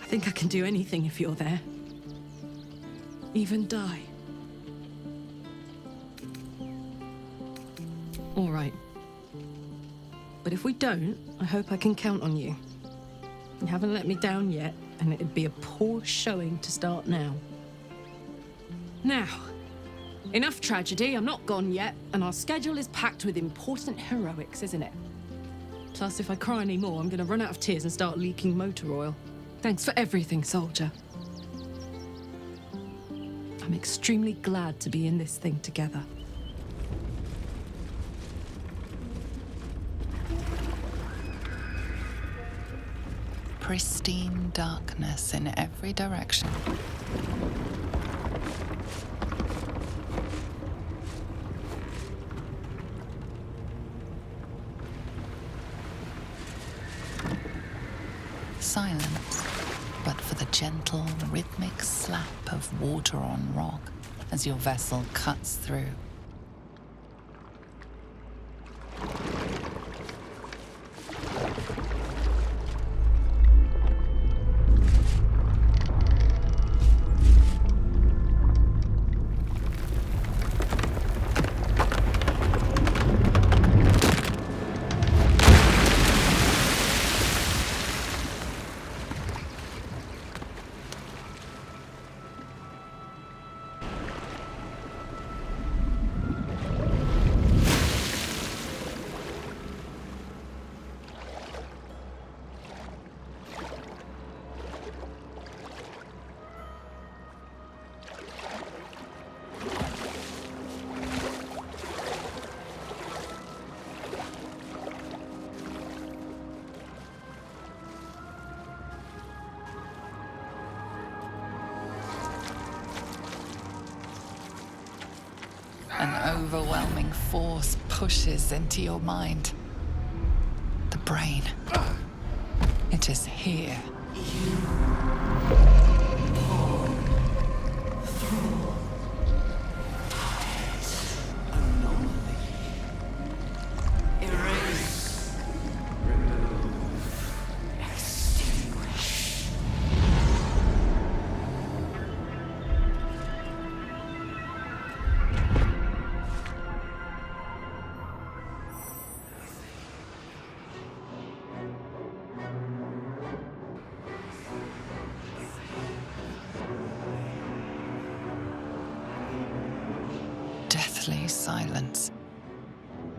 I think I can do anything if you're there. Even die. All right. but if we don't, I hope I can count on you. You haven't let me down yet, and it'd be a poor showing to start now. Now, enough tragedy, I'm not gone yet, and our schedule is packed with important heroics, isn't it? Plus, if I cry any more, I'm gonna run out of tears and start leaking motor oil. Thanks for everything, soldier. I'm extremely glad to be in this thing together. Pristine darkness in every direction. Silence, but for the gentle, rhythmic slap of water on rock as your vessel cuts through. An overwhelming force pushes into your mind. The brain. It is here. Deathly silence.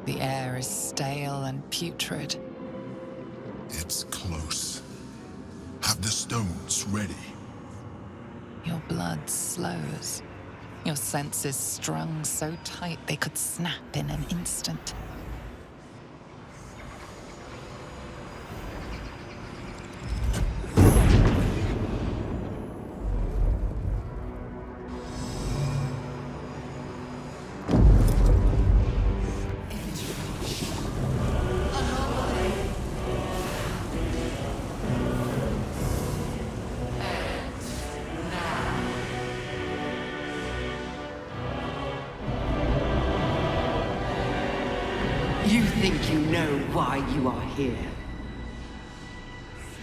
The air is stale and putrid. It's close. Have the stones ready. Your blood slows. Your senses strung so tight they could snap in an instant. You think you know why you are here.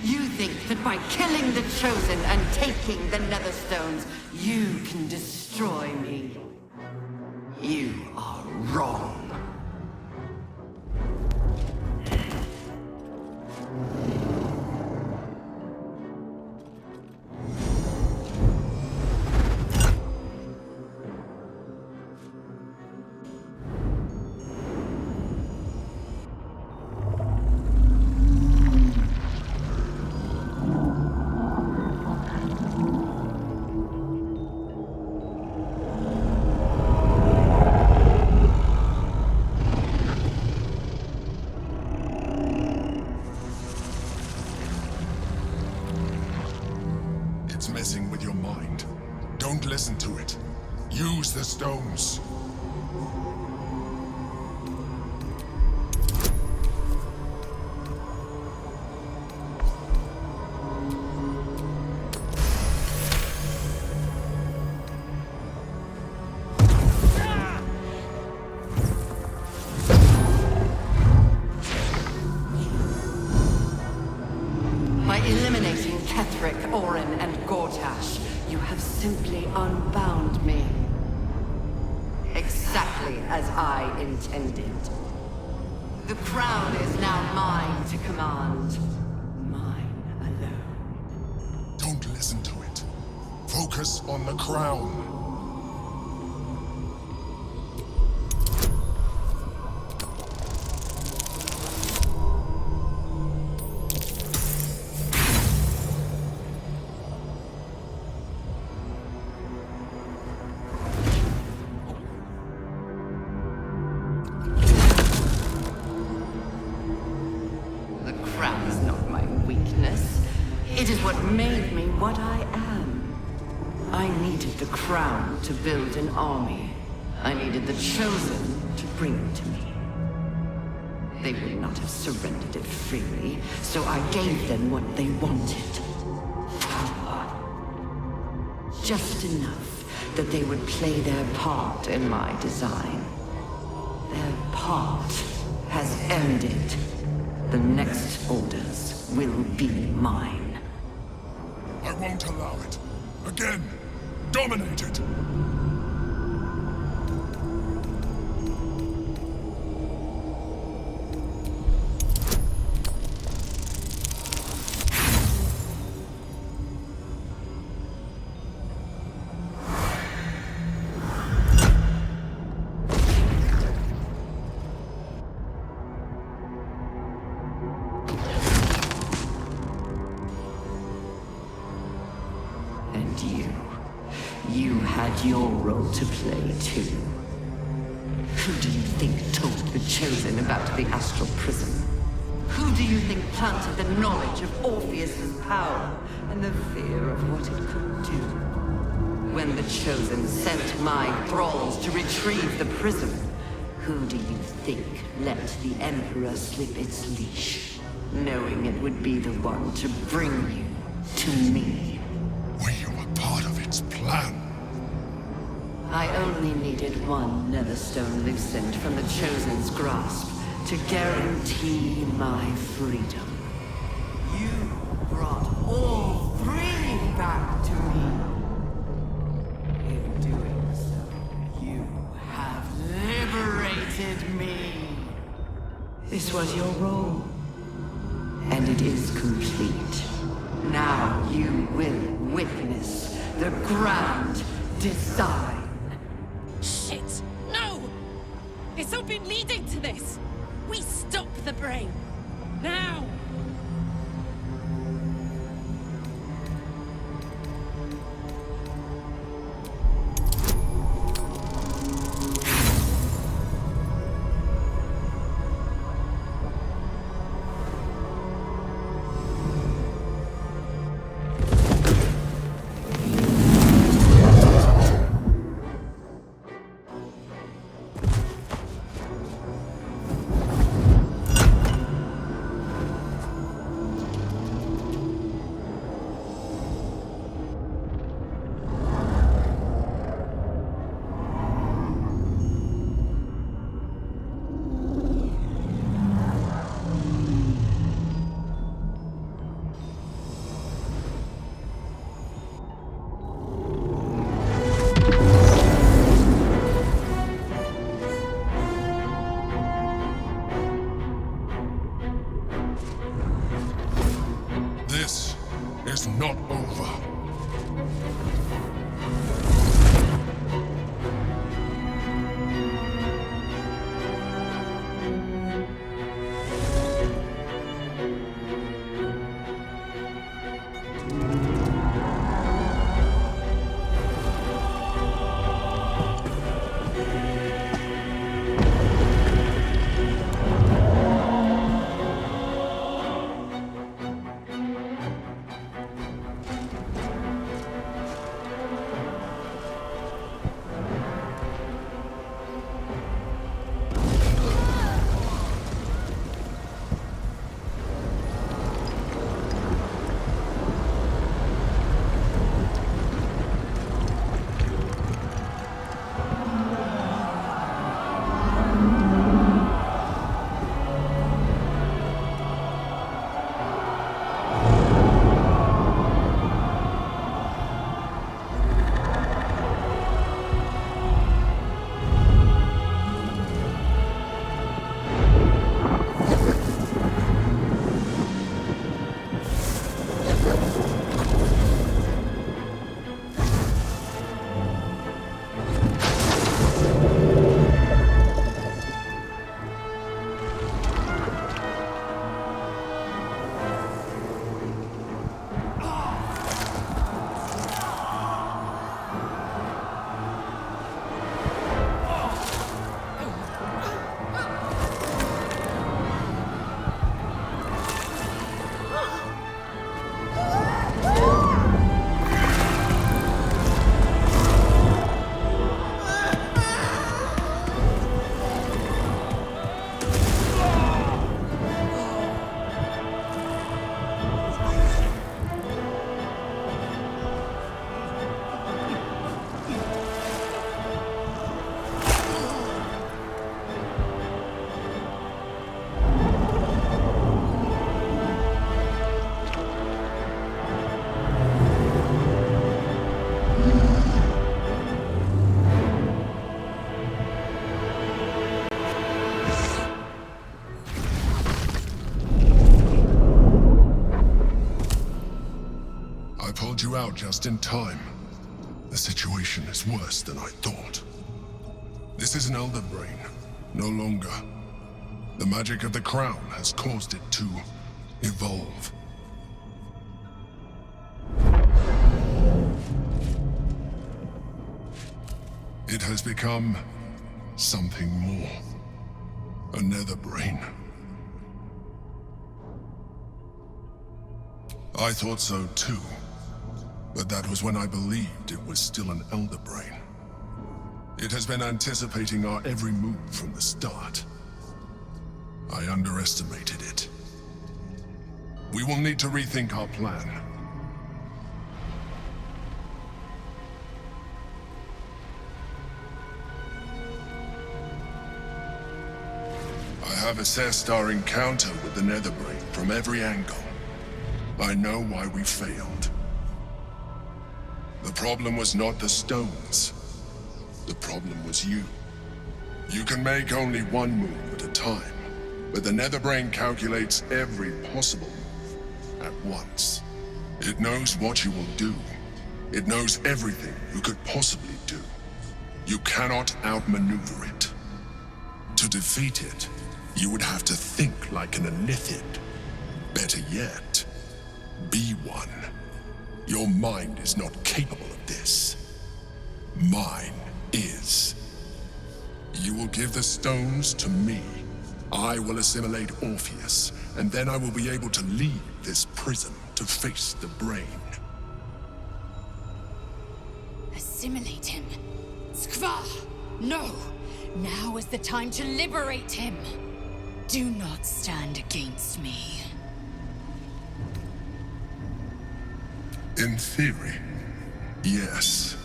You think that by killing the Chosen and taking the Netherstones, you can destroy me. You are wrong. It's messing with your mind. Don't listen to it. Use the stones. By eliminating Ketheric, Orin, and Gortash, you have simply unbound me. Exactly as I intended. The crown is now mine to command. Mine alone. Don't listen to it. Focus on the crown. To build an army, I needed the Chosen to bring it to me. They would not have surrendered it freely, so I gave them what they wanted. Power. Just enough that they would play their part in my design. Their part has ended. The next orders will be mine. I won't allow it. Again. Dominate it! You had your role to play, too. Who do you think told the Chosen about the Astral Prism? Who do you think planted the knowledge of Orpheus's power and the fear of what it could do? When the Chosen sent my thralls to retrieve the prism, who do you think let the Emperor slip its leash, knowing it would be the one to bring you to me? We were part of its plan. I only needed one Netherstone loosened from the Chosen's grasp to guarantee my freedom. You brought all three back to me. In doing so, you have liberated me. This was your role, and it is complete. Now you will witness the grand design. Shit! No! It's all been leading to this! We stop the brain! Now! out just in time. The situation is worse than I thought. This is an elder brain, no longer. The magic of the crown has caused it to evolve. It has become something more. A nether brain. I thought so too, but that was when I believed it was still an elder brain. It has been anticipating our every move from the start. I underestimated it. We will need to rethink our plan. I have assessed our encounter with the Netherbrain from every angle. I know why we failed. The problem was not the stones. The problem was you. You can make only one move at a time, but the Netherbrain calculates every possible move at once. It knows what you will do. It knows everything you could possibly do. You cannot outmaneuver it. To defeat it, you would have to think like an Elithid. Better yet, be one. Your mind is not capable of this. Mine is. You will give the stones to me. I will assimilate Orpheus, and then I will be able to leave this prison to face the brain. Assimilate him. Skva! No! Now is the time to liberate him! Do not stand against me. In theory, yes.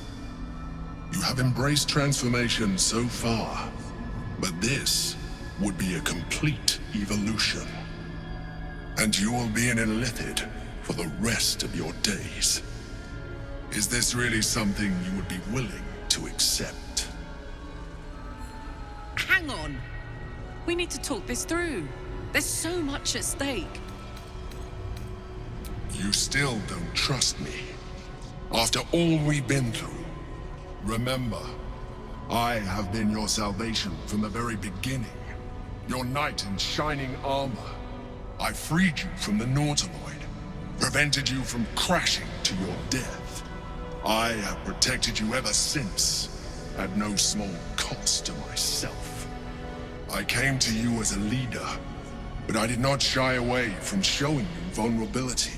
You have embraced transformation so far, but this would be a complete evolution. And you will be an Elithid for the rest of your days. Is this really something you would be willing to accept? Hang on. We need to talk this through. There's so much at stake. You still don't trust me. After all we've been through. Remember, I have been your salvation from the very beginning. Your knight in shining armor. I freed you from the Nautiloid, prevented you from crashing to your death. I have protected you ever since, at no small cost to myself. I came to you as a leader, but I did not shy away from showing you vulnerability.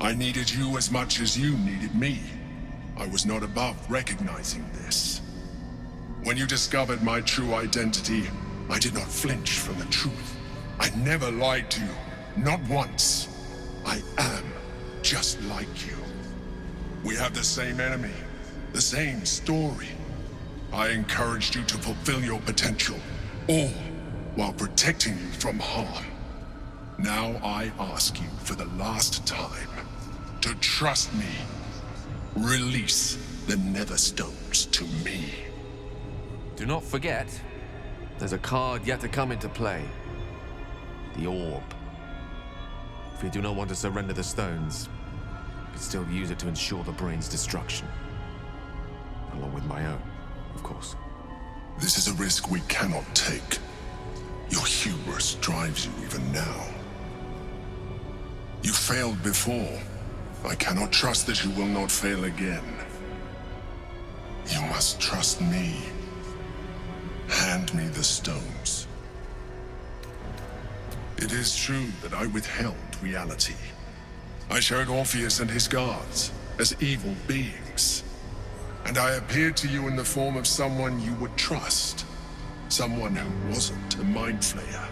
I needed you as much as you needed me. I was not above recognizing this. When you discovered my true identity, I did not flinch from the truth. I never lied to you, not once. I am just like you. We have the same enemy, the same story. I encouraged you to fulfill your potential, all while protecting you from harm. Now I ask you for the last time to trust me. Release the Netherstones to me. Do not forget, there's a card yet to come into play. The Orb. If you do not want to surrender the stones, you can still use it to ensure the brain's destruction. Along with my own, of course. This is a risk we cannot take. Your hubris drives you even now. You failed before. I cannot trust that you will not fail again. You must trust me. Hand me the stones. It is true that I withheld reality. I showed Orpheus and his guards as evil beings. And I appeared to you in the form of someone you would trust. Someone who wasn't a mind flayer.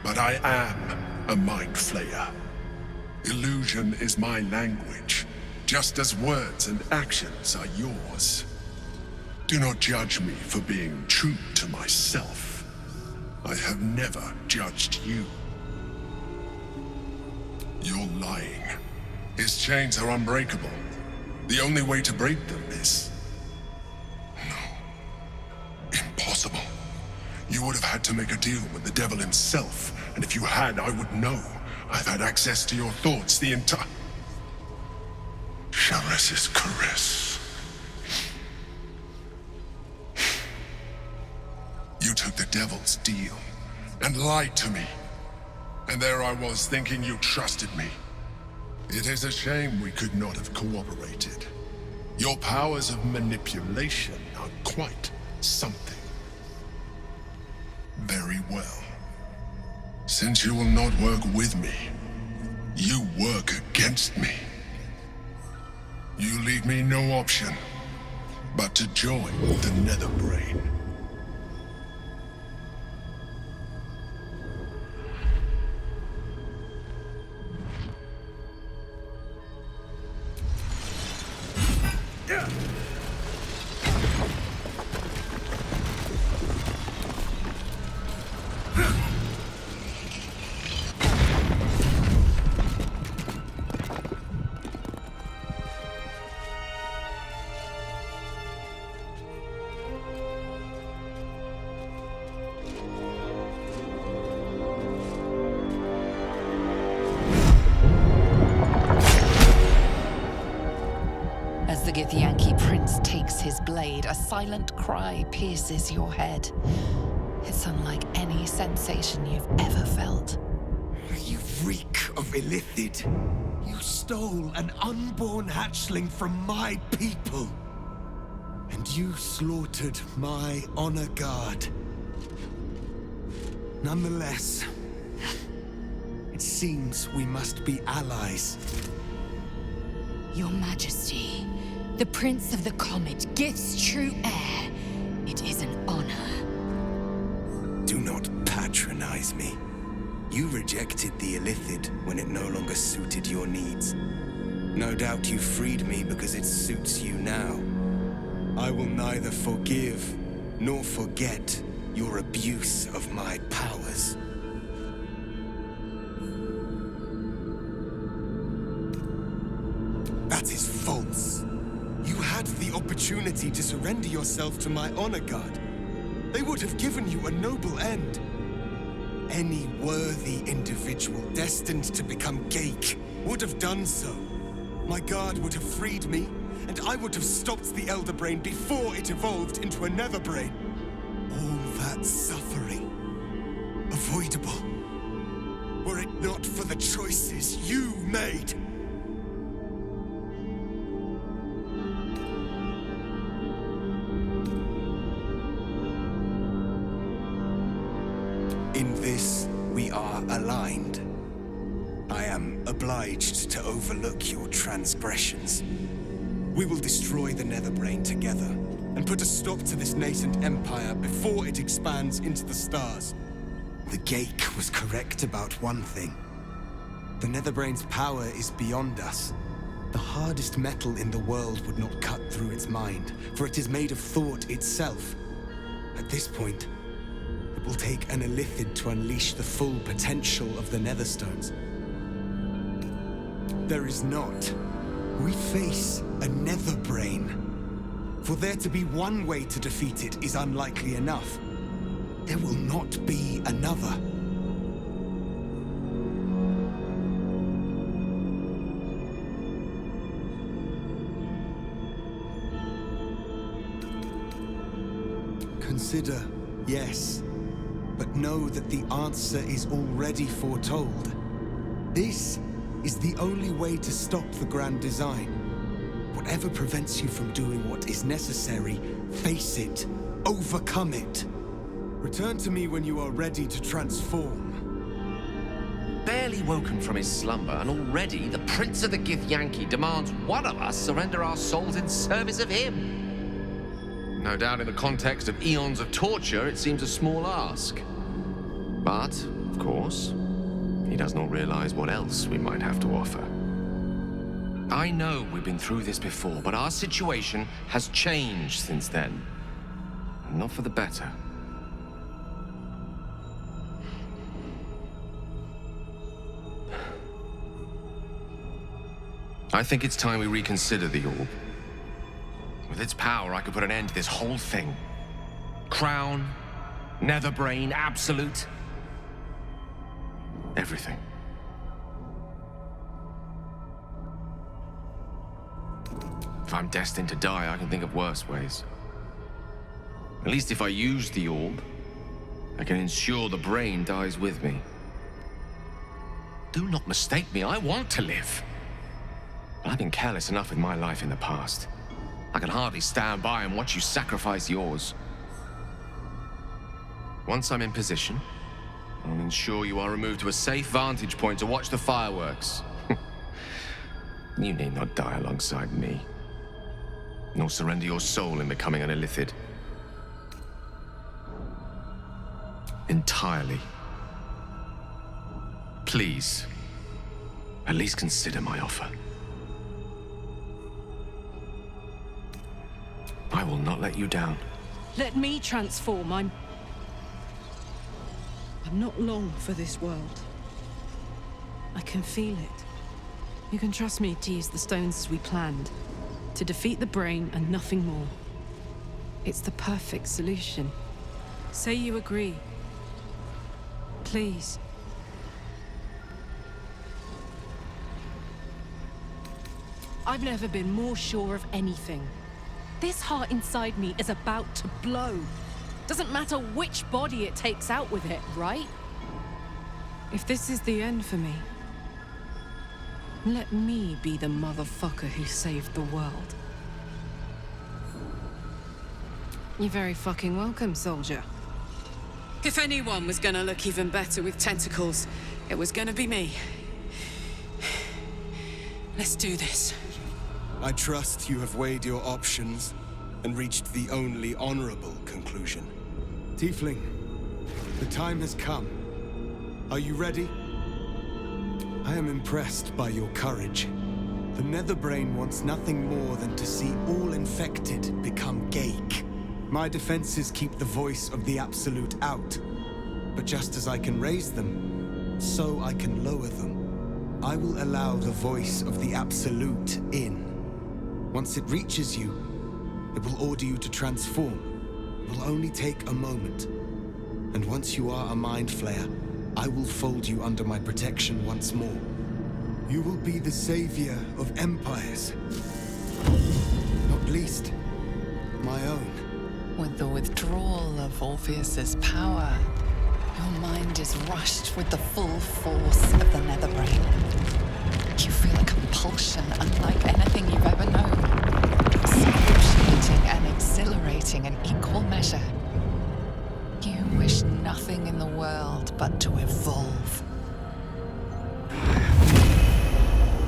But I am a mind flayer. Illusion is my language, just as words and actions are yours. Do not judge me for being true to myself. I have never judged you. You're lying. His chains are unbreakable. The only way to break them is... No. Impossible. You would have had to make a deal with the devil himself, and if you had, I would know. I've had access to your thoughts the entire... shall resist caress. You took the devil's deal and lied to me. And there I was thinking you trusted me. It is a shame we could not have cooperated. Your powers of manipulation are quite something. Very well. Since you will not work with me, you work against me. You leave me no option but to join the Netherbrain. As the Githyanki prince takes his blade, a silent cry pierces your head. It's unlike any sensation you've ever felt. You reek of illithid. You stole an unborn hatchling from my people. And you slaughtered my honor guard. Nonetheless, it seems we must be allies. Your Majesty, the Prince of the Comet, Gith's true heir. It is an honor. Do not patronize me. You rejected the illithid when it no longer suited your needs. No doubt you freed me because it suits you now. I will neither forgive nor forget your abuse of my powers. That is false. You had the opportunity to surrender yourself to my honor guard. They would have given you a noble end. Any worthy individual destined to become Geik would have done so. My guard would have freed me, and I would have stopped the Elder Brain before it evolved into a Nether Brain. All that suffering, avoidable, were it not for the choices you made. In this, we are aligned. I am obliged to overlook your transgressions. We will destroy the Netherbrain together, and put a stop to this nascent empire before it expands into the stars. The Geik was correct about one thing. The Netherbrain's power is beyond us. The hardest metal in the world would not cut through its mind, for it is made of thought itself. At this point, it will take an illithid to unleash the full potential of the Netherstones. There is not. We face a Netherbrain. For there to be one way to defeat it is unlikely enough. There will not be another. Consider, yes, but know that the answer is already foretold. This is the only way to stop the grand design. Whatever prevents you from doing what is necessary, face it, overcome it. Return to me when you are ready to transform. Barely woken from his slumber, and already the Prince of the Githyanki demands one of us surrender our souls in service of him. No doubt in the context of eons of torture, it seems a small ask. But, of course, he does not realize what else we might have to offer. I know we've been through this before, but our situation has changed since then. And not for the better. I think it's time we reconsider the orb. With its power, I could put an end to this whole thing. Crown, Netherbrain, Absolute. Everything. I'm destined to die, I can think of worse ways. At least if I use the orb, I can ensure the brain dies with me. Do not mistake me, I want to live. But I've been careless enough with my life in the past. I can hardly stand by and watch you sacrifice yours. Once I'm in position, I'll ensure you are removed to a safe vantage point to watch the fireworks. You need not die alongside me, nor surrender your soul in becoming an illithid. Entirely. Please, at least consider my offer. I will not let you down. Let me transform. I'm not long for this world. I can feel it. You can trust me to use the stones as we planned, to defeat the brain and nothing more. It's the perfect solution. Say you agree. Please. I've never been more sure of anything. This heart inside me is about to blow. Doesn't matter which body it takes out with it, right? If this is the end for me, let me be the motherfucker who saved the world. You're very fucking welcome, soldier. If anyone was gonna look even better with tentacles, it was gonna be me. Let's do this. I trust you have weighed your options and reached the only honorable conclusion. Tiefling, the time has come. Are you ready? I am impressed by your courage. The Netherbrain wants nothing more than to see all infected become Gake. My defenses keep the voice of the Absolute out. But just as I can raise them, so I can lower them. I will allow the voice of the Absolute in. Once it reaches you, it will order you to transform. It will only take a moment. And once you are a Mind Flayer, I will fold you under my protection once more. You will be the savior of empires. Not least, my own. With the withdrawal of Orpheus's power, your mind is rushed with the full force of the Netherbrain. You feel a compulsion unlike anything you've ever known. Excruciating and exhilarating in equal measure. You wish nothing in the world but to evolve.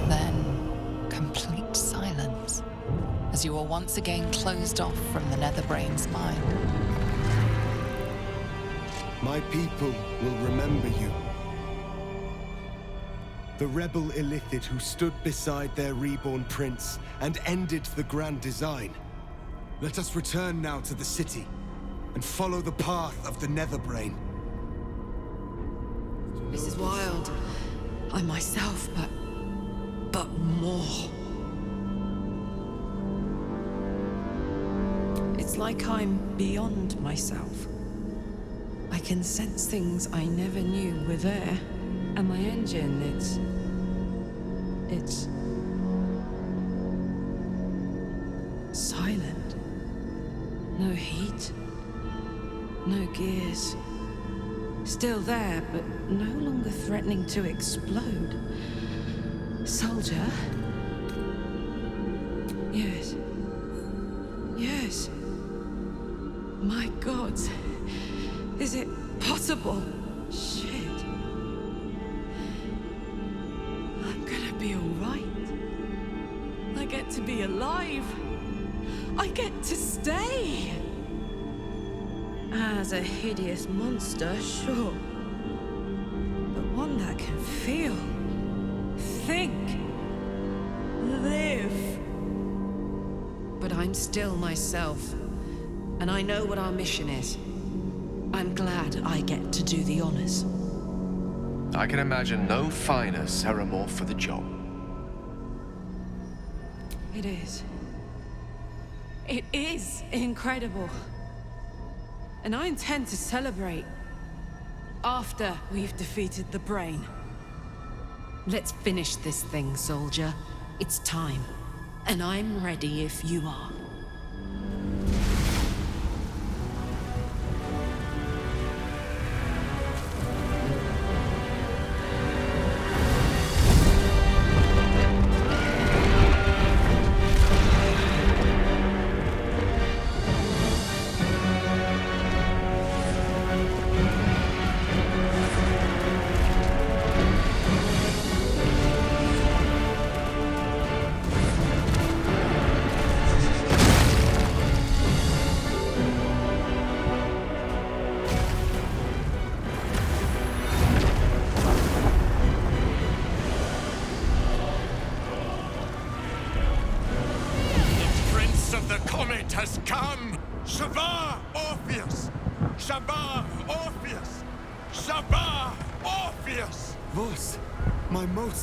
Then, complete silence, as you are once again closed off from the Netherbrain's mind. My people will remember you. The rebel illithid who stood beside their reborn prince and ended the Grand Design. Let us return now to the city and follow the path of the Netherbrain. This is wild. I'm myself, but more. It's like I'm beyond myself. I can sense things I never knew were there. And my engine, it's silent. No heat. No gears. Still there, but no longer threatening to explode. Soldier? Yes. Yes. My God. Is it possible? Shit. I'm gonna be alright. I get to be alive. I get to stay. As a hideous monster, sure. But one that can feel, think, live. But I'm still myself. And I know what our mission is. I'm glad I get to do the honors. I can imagine no finer ceremorph for the job. It is. It is incredible. And I intend to celebrate after we've defeated the brain. Let's finish this thing, soldier. It's time. And I'm ready if you are.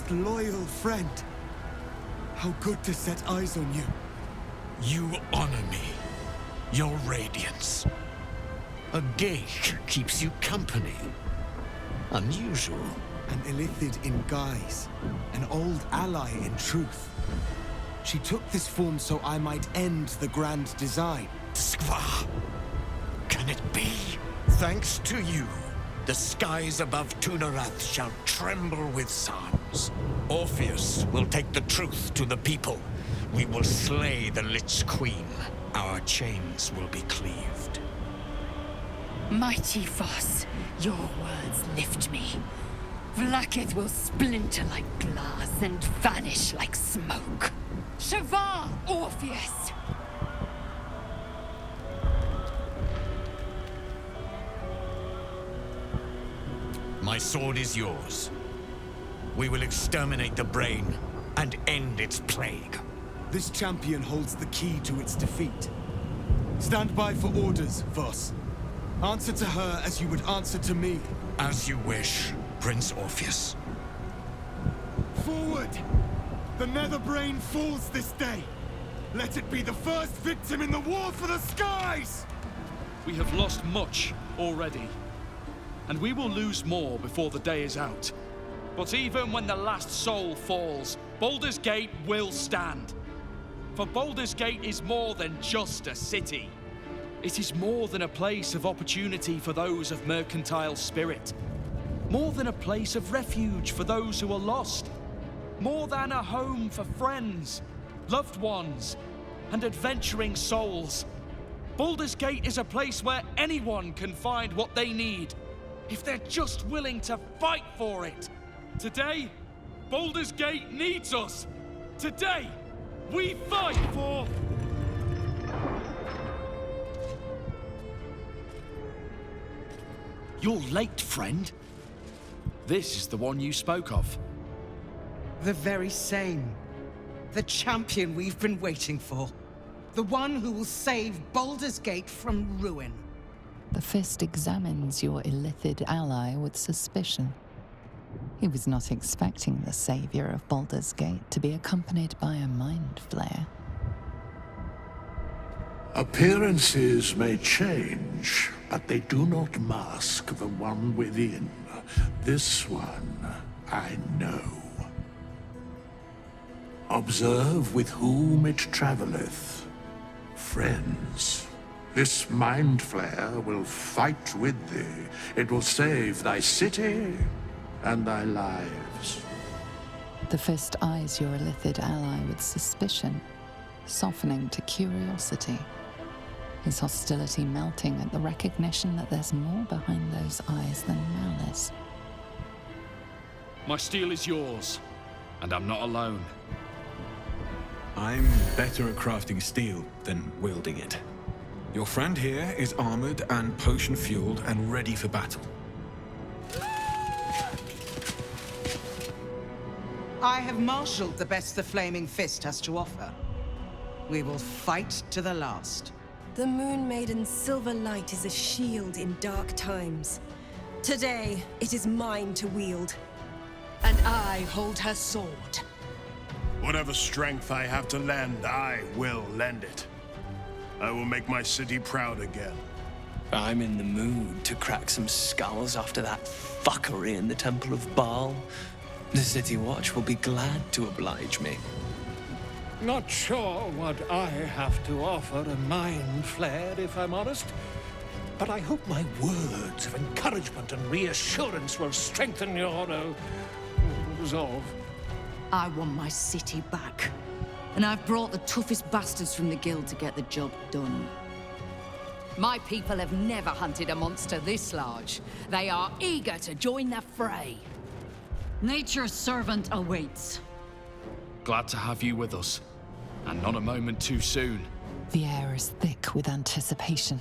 Loyal friend. How good to set eyes on you. You honor me. Your radiance. A geik keeps you company. Unusual. An illithid in guise. An old ally in truth. She took this form so I might end the grand design. Skva! Can it be? Thanks to you, the skies above Tunarath shall tremble with psalms. Orpheus will take the truth to the people. We will slay the Lich Queen. Our chains will be cleaved. Mighty Voss, your words lift me. Vlaakith will splinter like glass and vanish like smoke. Shavar, Orpheus! My sword is yours. We will exterminate the brain and end its plague. This champion holds the key to its defeat. Stand by for orders, Voss. Answer to her as you would answer to me. As you wish, Prince Orpheus. Forward! The Nether Brain falls this day. Let it be the first victim in the war for the skies! We have lost much already. And we will lose more before the day is out. But even when the last soul falls, Baldur's Gate will stand. For Baldur's Gate is more than just a city. It is more than a place of opportunity for those of mercantile spirit. More than a place of refuge for those who are lost. More than a home for friends, loved ones, and adventuring souls. Baldur's Gate is a place where anyone can find what they need, if they're just willing to fight for it. Today, Baldur's Gate needs us. Today, we fight for... You're late, friend. This is the one you spoke of. The very same. The champion we've been waiting for. The one who will save Baldur's Gate from ruin. The Fist examines your illithid ally with suspicion. He was not expecting the savior of Baldur's Gate to be accompanied by a mind flayer. Appearances may change, but they do not mask the one within. This one, I know. Observe with whom it traveleth. Friends. This mind flayer will fight with thee. It will save thy city and thy lives. The Fist eyes your illithid ally with suspicion, softening to curiosity. His hostility melting at the recognition that there's more behind those eyes than malice. My steel is yours, and I'm not alone. I'm better at crafting steel than wielding it. Your friend here is armored and potion-fueled and ready for battle. I have marshaled the best the Flaming Fist has to offer. We will fight to the last. The Moon Maiden's silver light is a shield in dark times. Today, it is mine to wield. And I hold her sword. Whatever strength I have to lend, I will lend it. I will make my city proud again. I'm in the mood to crack some skulls after that fuckery in the Temple of Baal. The City Watch will be glad to oblige me. Not sure what I have to offer a mind flayer, if I'm honest. But I hope my words of encouragement and reassurance will strengthen your resolve. I want my city back. And I've brought the toughest bastards from the guild to get the job done. My people have never hunted a monster this large. They are eager to join the fray. Nature's servant awaits. Glad to have you with us. And not a moment too soon. The air is thick with anticipation.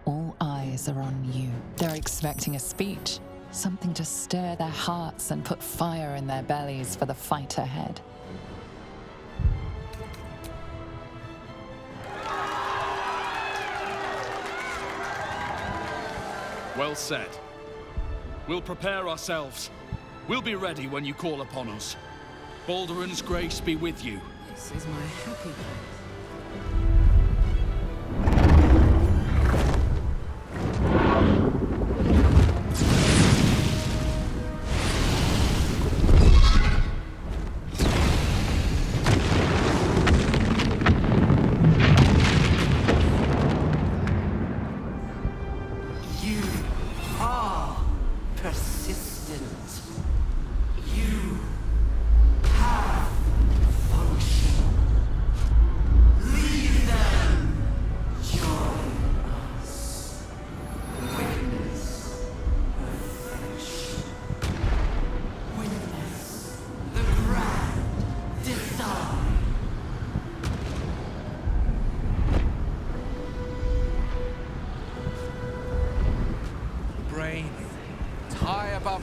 All eyes are on you. They're expecting a speech, something to stir their hearts and put fire in their bellies for the fight ahead. Well said. We'll prepare ourselves. We'll be ready when you call upon us. Balduran's grace be with you. This is my happy place.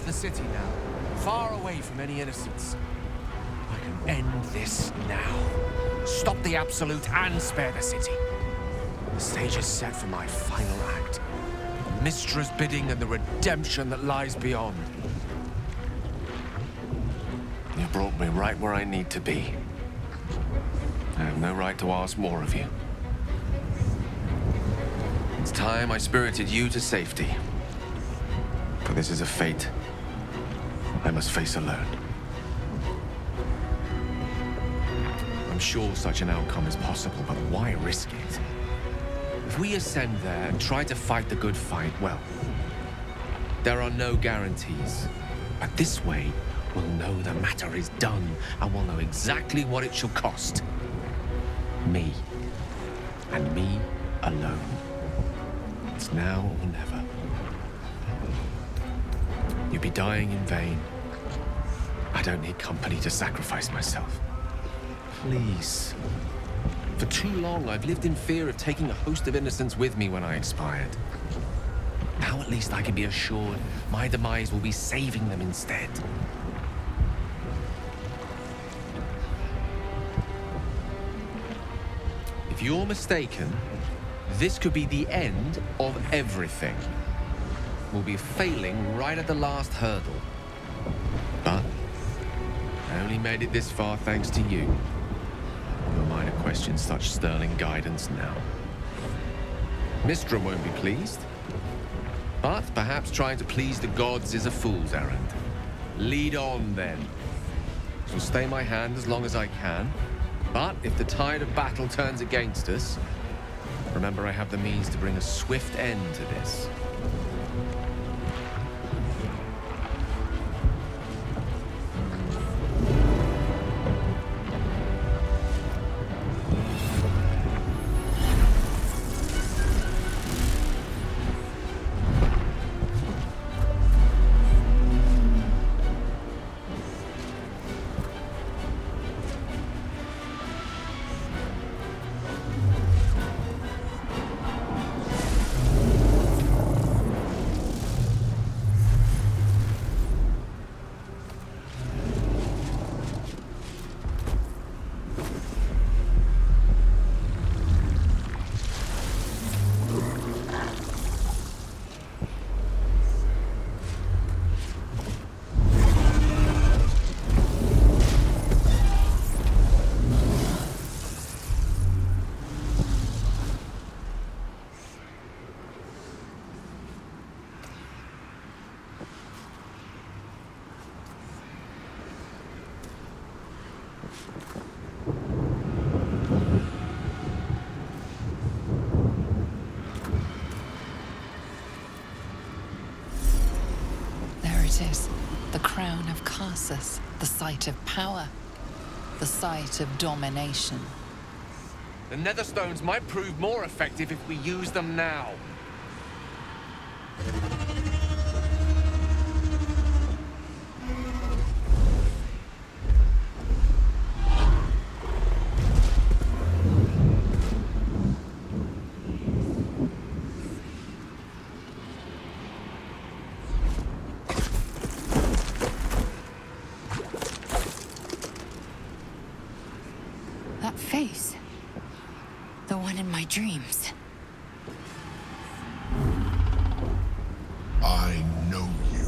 The city now, far away from any innocence. I can end this now. Stop the Absolute and spare the city. The stage is set for my final act. Mystra's bidding and the redemption that lies beyond. You brought me right where I need to be. I have no right to ask more of you. It's time I spirited you to safety. For this is a fate I must face alone. I'm sure such an outcome is possible, but why risk it? If we ascend there and try to fight the good fight, well, there are no guarantees. But this way, we'll know the matter is done, and we'll know exactly what it shall cost. Me. And me alone. It's now or never. You'd be dying in vain. I don't need company to sacrifice myself. Please. For too long, I've lived in fear of taking a host of innocents with me when I expired. Now at least I can be assured my demise will be saving them instead. If you're mistaken, this could be the end of everything. We'll be failing right at the last hurdle. But I only made it this far thanks to you. Who am I to question such sterling guidance now? Mystra won't be pleased. But perhaps trying to please the gods is a fool's errand. Lead on, then. I'll stay my hand as long as I can. But if the tide of battle turns against us, remember I have the means to bring a swift end to this. it is. The crown of Karsus. The site of power. The site of domination. The Netherstones might prove more effective if we use them now. That face. The one in my dreams. I know you.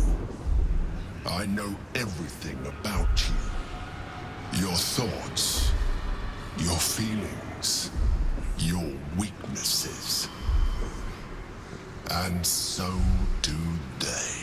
I know everything about you. Your thoughts, your feelings, your weaknesses. And so do they.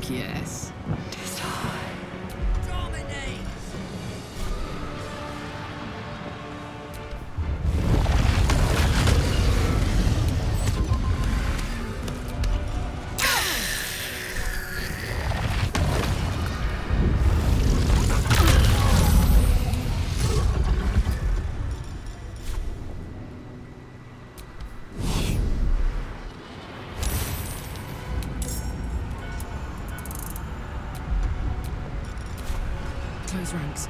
Yes. Close ranks.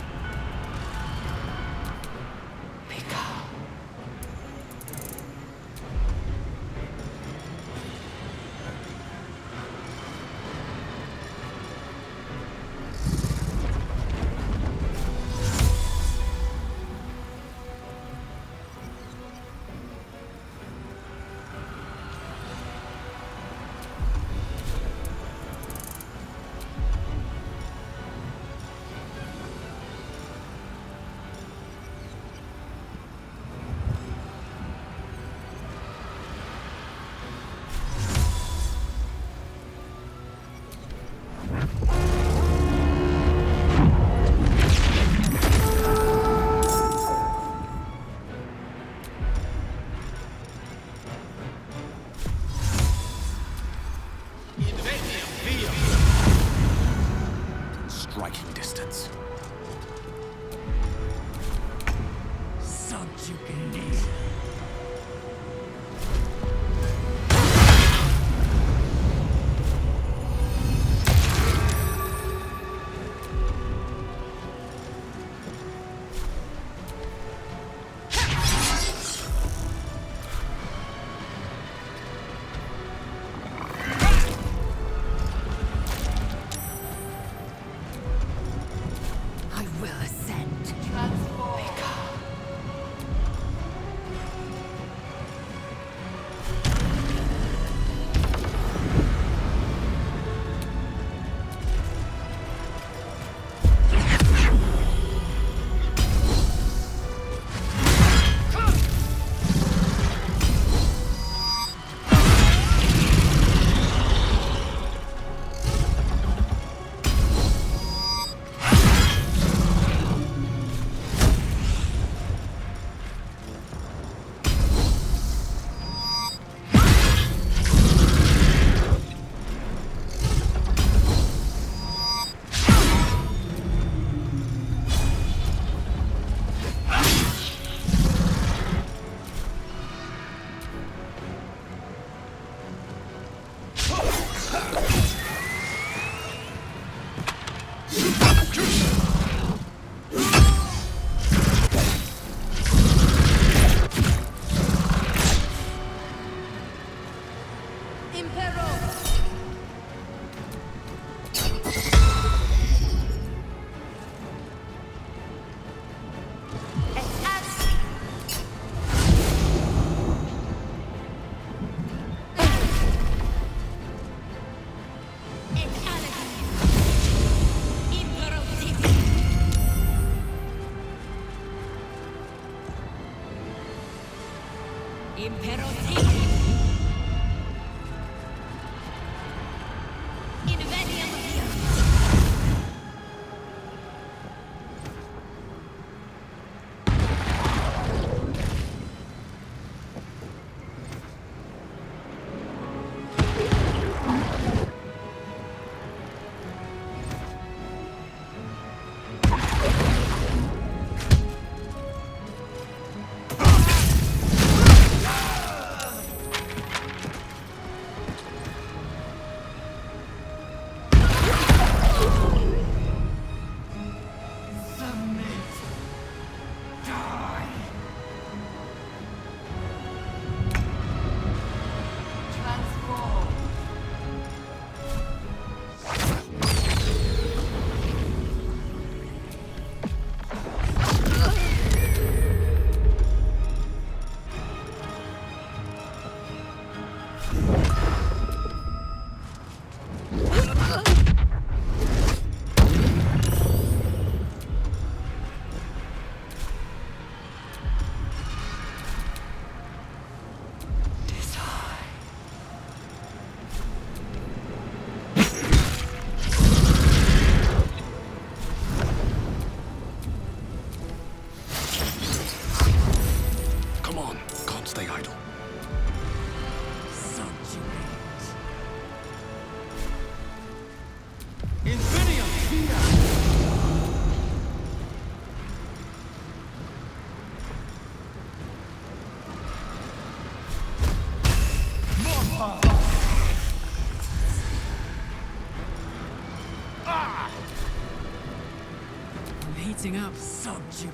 Heating up. Subjugate.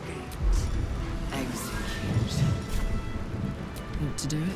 Execute. Want to do it?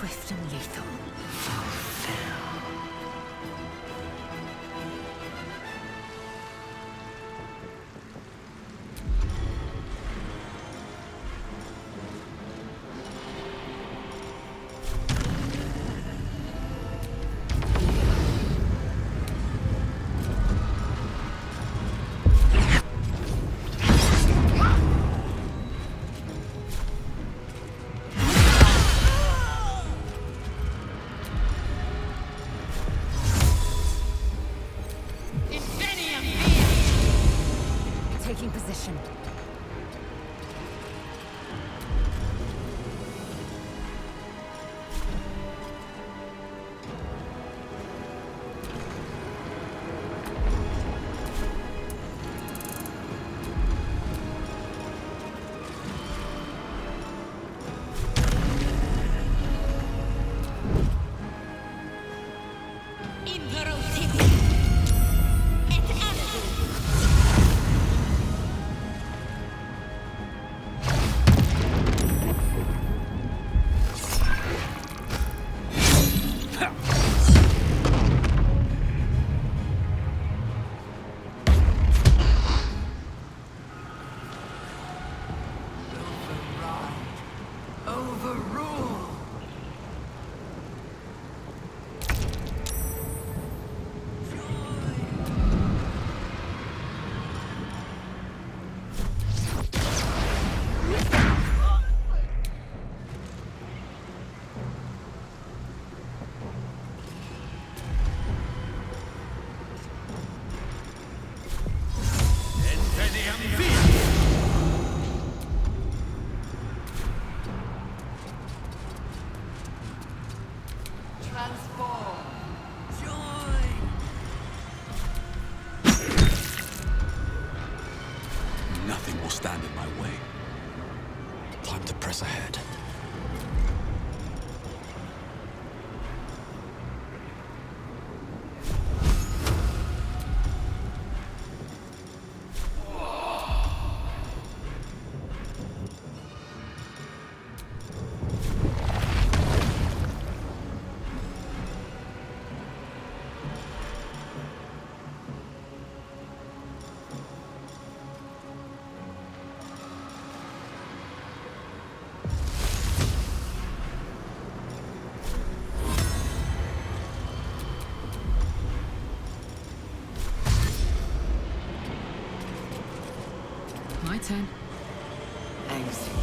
Swift and lethal. Taking position. Nothing will stand in my way. Time to press ahead. My turn. Execute.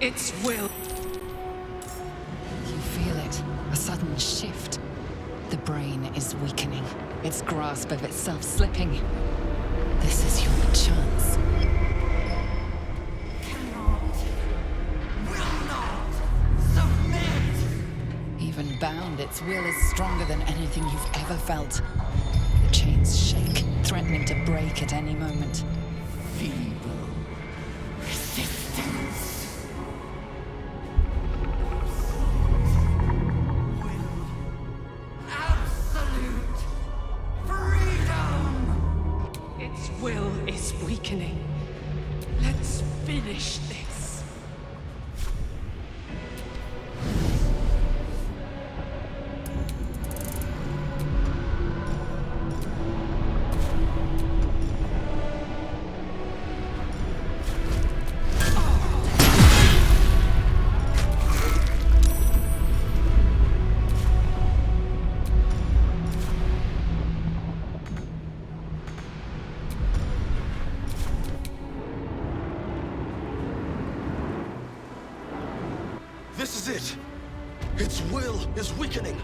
It's Wyll. You feel it. A sudden shift. The brain is weakening. Its grasp of itself slipping. This is your chance. Even bound, its will is stronger than anything you've ever felt. The chains shake, threatening to break at any moment. Feeble resistance. Absolute freedom. Its will is weakening. Let's finish this. This is it! Its will is weakening!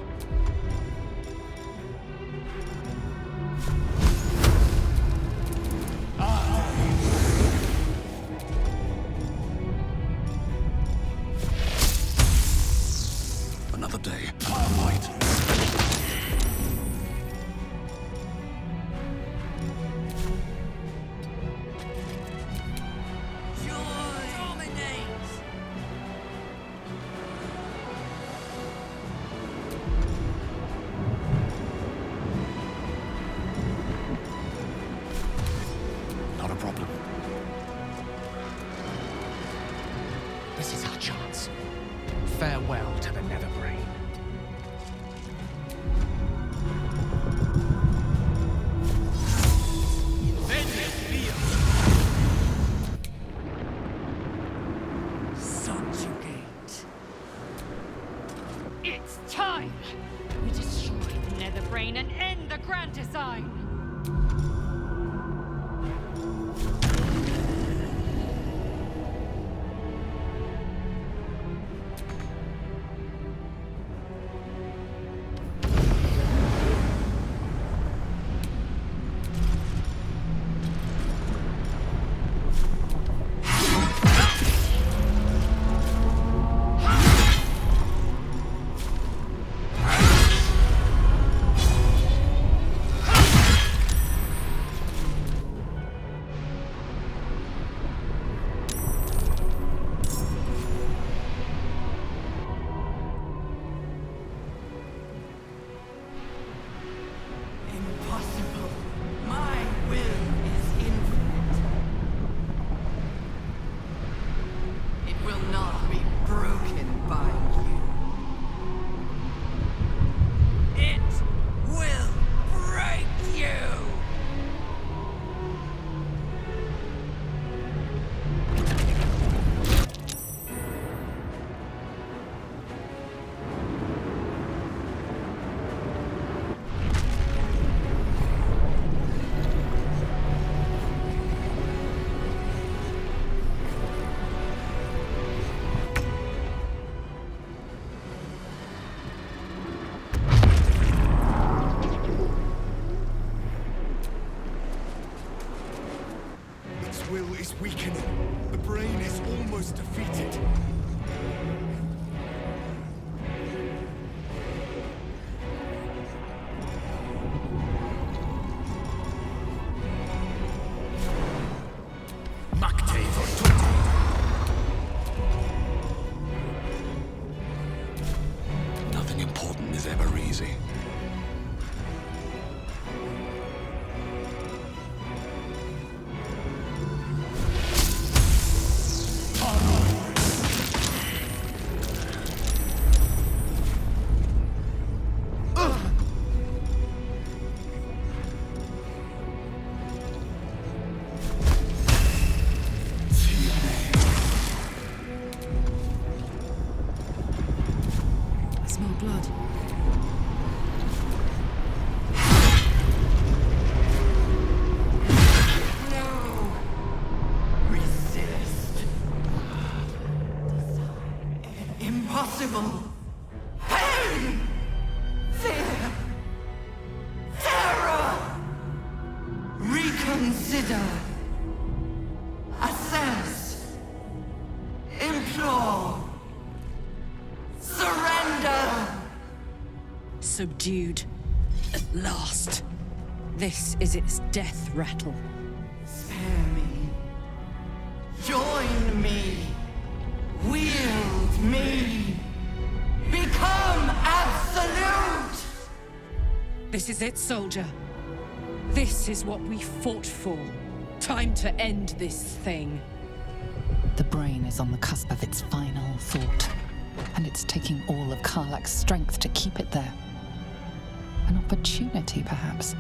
Another day, firefight. Not a problem. This is our chance. Farewell to the Netherbrain. Subjugate. It's time! We destroy the Netherbrain and end the Grand Design! will is weakening. The brain is almost defeated. Nothing important is ever easy. Subdued. At last. This is its death rattle. Spare me. Join me. Wield me. Become absolute! This is it, soldier. This is what we fought for. Time to end this thing. The brain is on the cusp of its final thought, and it's taking all of Karlach's strength to keep it there. An opportunity, perhaps.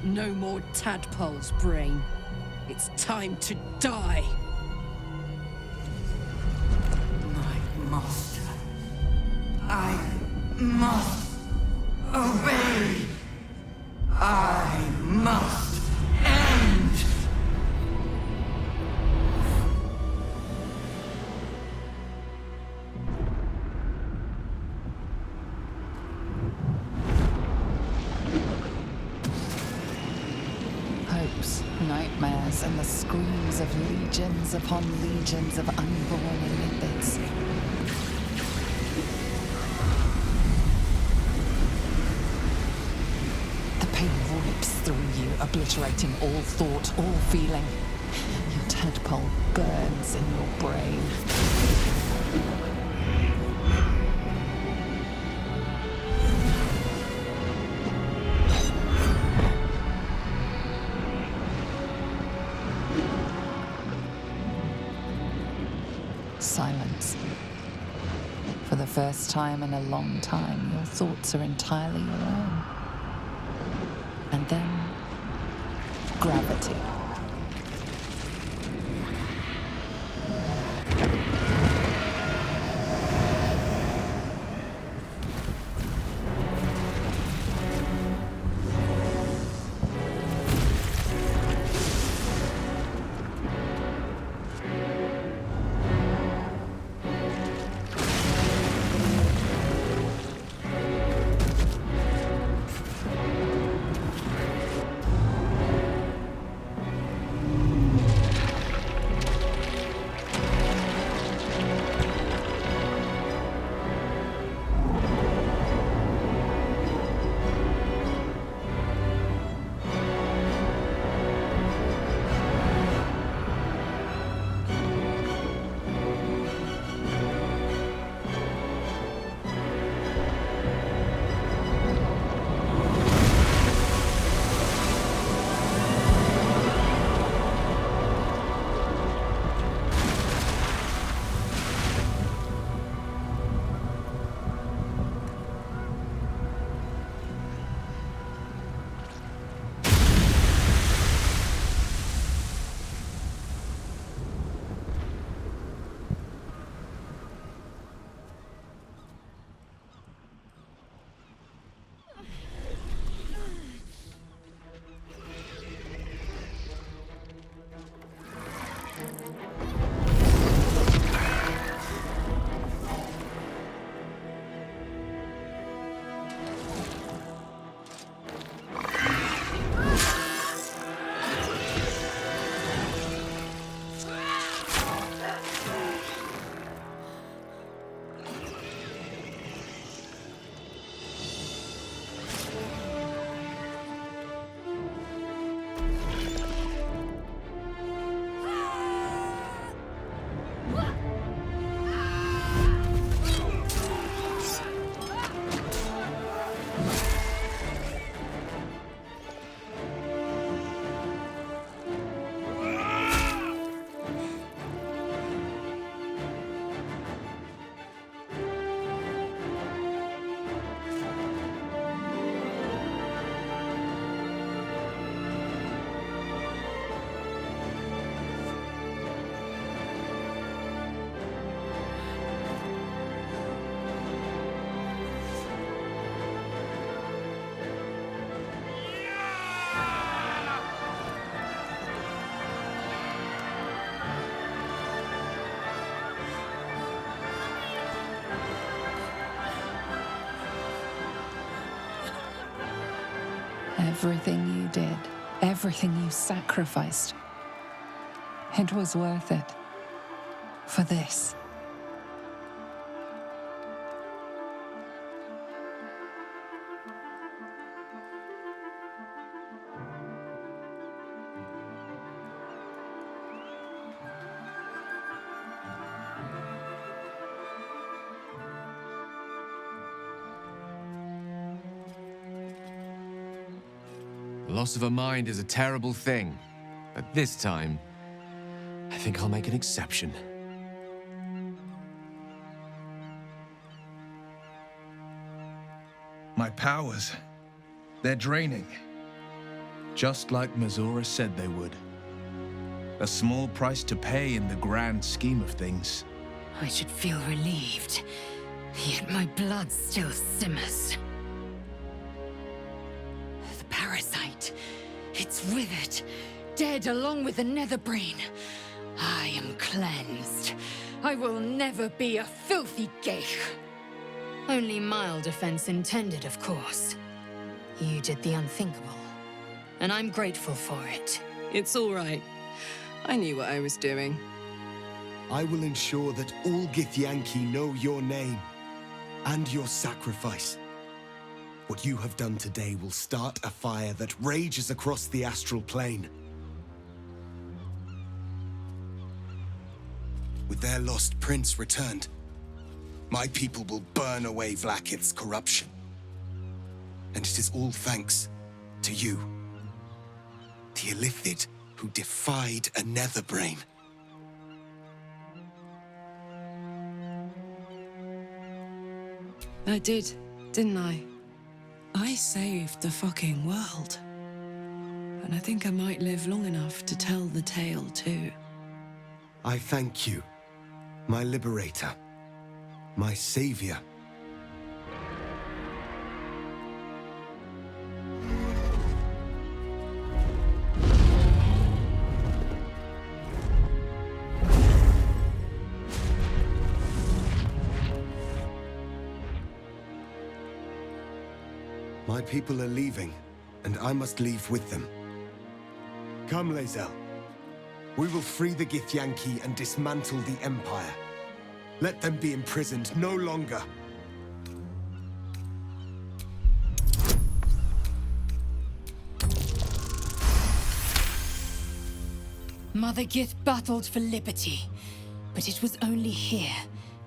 No more tadpoles, brain. It's time to die. My master. I must obey. I must end. Hopes, nightmares, and the screams of legions upon legions of unborn inipids. The pain rips through you, obliterating all thought, all feeling. Your tadpole burns in your brain. Silence. For the first time in a long time, your thoughts are entirely your own. And then, gravity. Everything you did, everything you sacrificed, it was worth it. For this. The loss of a mind is a terrible thing, but this time, I think I'll make an exception. My powers, they're draining. Just like Mazora said they would. A small price to pay in the grand scheme of things. I should feel relieved, yet my blood still simmers. The parasite, it's withered, dead along with the netherbrain. I am cleansed. I will never be a filthy geich. Only mild offense intended, of course. You did the unthinkable, and I'm grateful for it. It's all right. I knew what I was doing. I will ensure that all Githyanki know your name and your sacrifice. What you have done today will start a fire that rages across the astral plane. With their lost prince returned, my people will burn away Vlaakith's corruption. And it is all thanks to you. The Illithid who defied a netherbrain. I did, didn't I? I saved the fucking world. And I think I might live long enough to tell the tale too. I thank you, my liberator, my savior. My people are leaving, and I must leave with them. Come, Lae'zel. We will free the Githyanki and dismantle the Empire. Let them be imprisoned no longer. Mother Gith battled for liberty, but it was only here,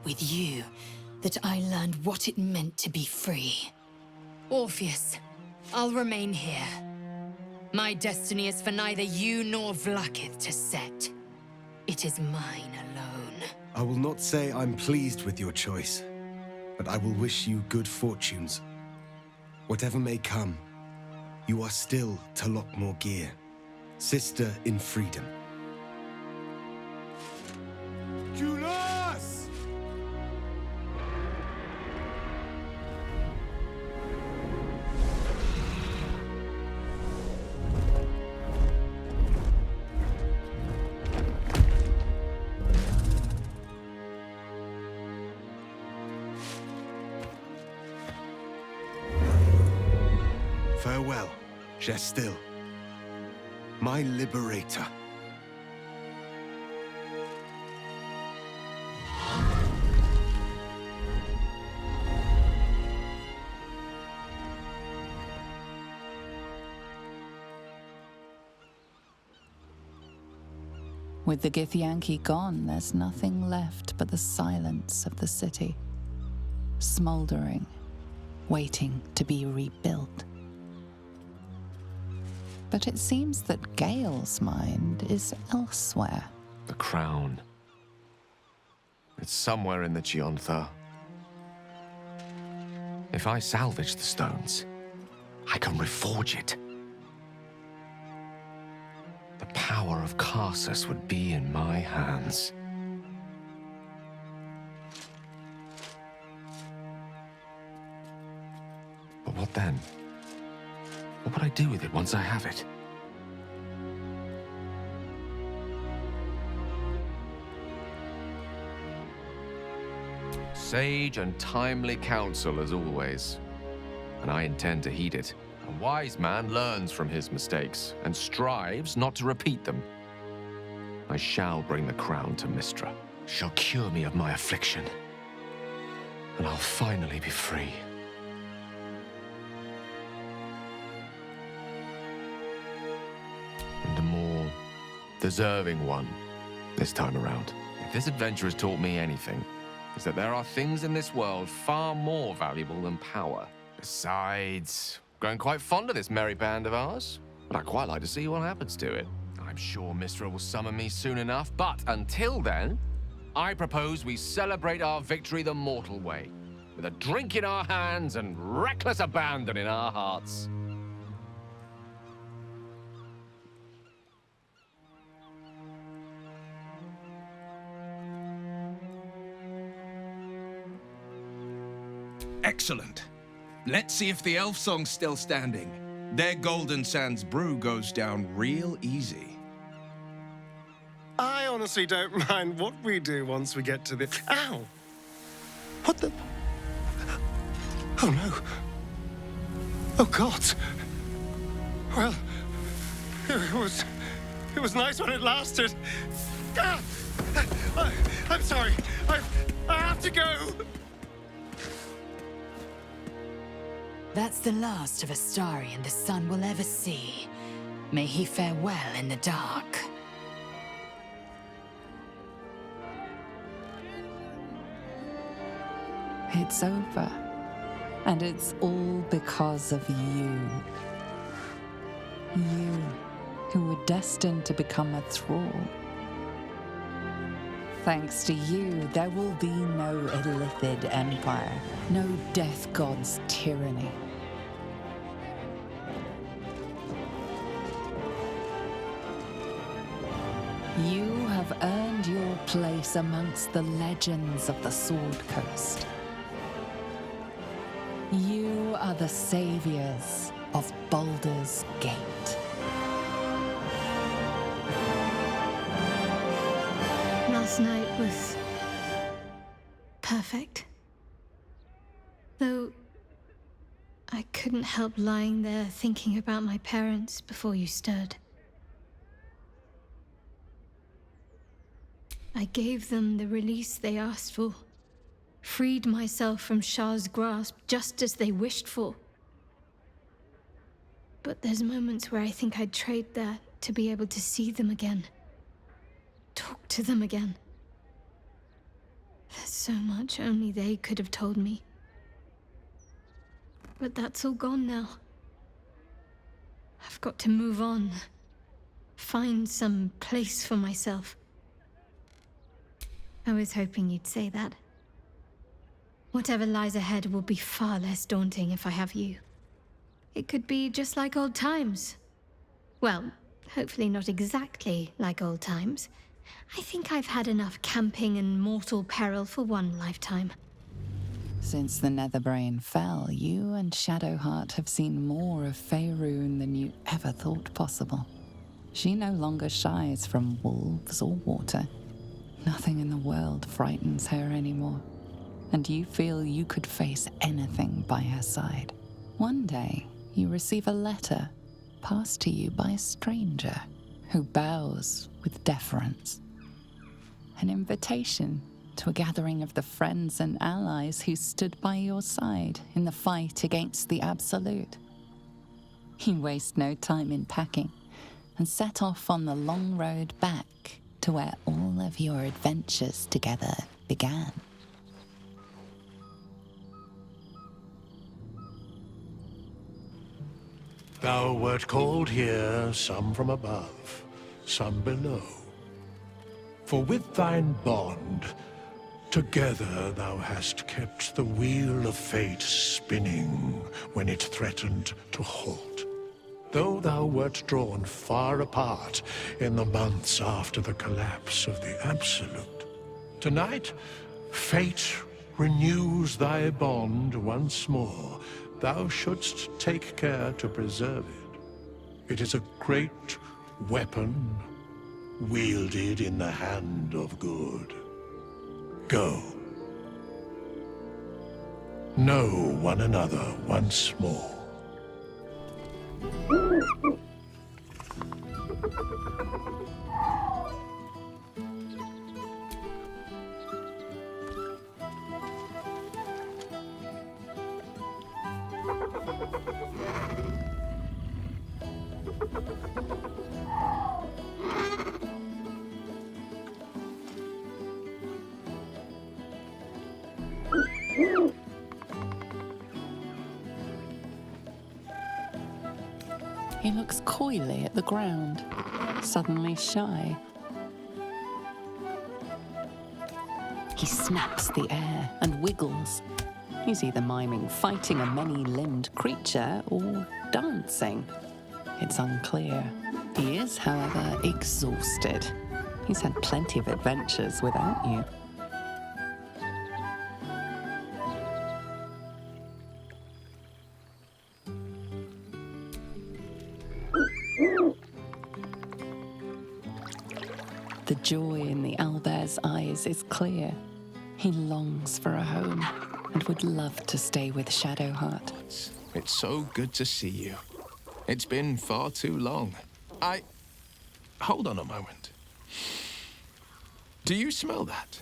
with you, that I learned what it meant to be free. Orpheus, I'll remain here. My destiny is for neither you nor Vlaakith to set. It is mine alone. I will not say I'm pleased with your choice, but I will wish you good fortunes. Whatever may come, you are still Talok Morgir, sister in freedom. Julas! Farewell, Gestil, my liberator. With the Githyanki gone, there's nothing left but the silence of the city, smoldering, waiting to be rebuilt. But it seems that Gale's mind is elsewhere. The crown. It's somewhere in the Gionthar. If I salvage the stones, I can reforge it. The power of Karsus would be in my hands. But what then? What would I do with it once I have it? Sage and timely counsel as always, and I intend to heed it, A wise man learns from his mistakes and strives not to repeat them. I shall bring the crown to Mystra. She'll cure me of my affliction. And I'll finally be free. And a more deserving one this time around. If this adventure has taught me anything, it's that there are things in this world far more valuable than power. Besides, growing quite fond of this merry band of ours, but I'd quite like to see what happens to it. I'm sure Mystra will summon me soon enough, but until then, I propose we celebrate our victory the mortal way, with a drink in our hands and reckless abandon in our hearts. Excellent. Let's see if the elf song's still standing. Their Golden Sands brew goes down real easy. I honestly don't mind what we do once we get to the... Ow! What the... Oh no. Oh God. Well, it was nice when it lasted. Ah! I'm sorry. I have to go. That's the last of Astarion the sun will ever see. May he fare well in the dark. It's over. And it's all because of you. You, who were destined to become a thrall. Thanks to you, there will be no Illithid empire, no death god's tyranny. You have earned your place amongst the legends of the Sword Coast. You are the saviors of Baldur's Gate. Last night was perfect. Though I couldn't help lying there thinking about my parents before you stirred. I gave them the release they asked for, freed myself from Shar's grasp just as they wished for. But there's moments where I think I'd trade that to be able to see them again. Talk to them again. There's so much only they could have told me. But that's all gone now. I've got to move on. Find some place for myself. I was hoping you'd say that. Whatever lies ahead will be far less daunting if I have you. It could be just like old times. Well, hopefully not exactly like old times. I think I've had enough camping and mortal peril for one lifetime. Since the Netherbrain fell, you and Shadowheart have seen more of Faerun than you ever thought possible. She no longer shies from wolves or water. Nothing in the world frightens her anymore. And you feel you could face anything by her side. One day, you receive a letter passed to you by a stranger who bows with deference. An invitation to a gathering of the friends and allies who stood by your side in the fight against the Absolute. You waste no time in packing and set off on the long road back to where all of your adventures together began. Thou wert called here, some from above, some below. For with thine bond, together thou hast kept the wheel of fate spinning when it threatened to halt. Though thou wert drawn far apart in the months after the collapse of the Absolute, tonight, fate renews thy bond once more. Thou shouldst take care to preserve it. It is a great weapon wielded in the hand of good. Go. Know one another once more. He looks coyly at the ground, suddenly shy. He snaps the air and wiggles. He's either miming fighting a many-limbed creature or dancing. It's unclear. He is, however, exhausted. He's had plenty of adventures without you. The joy in the owlbear's eyes is clear. He longs for a home and would love to stay with Shadowheart. It's so good to see you. It's been far too long. Hold on a moment. Do you smell that?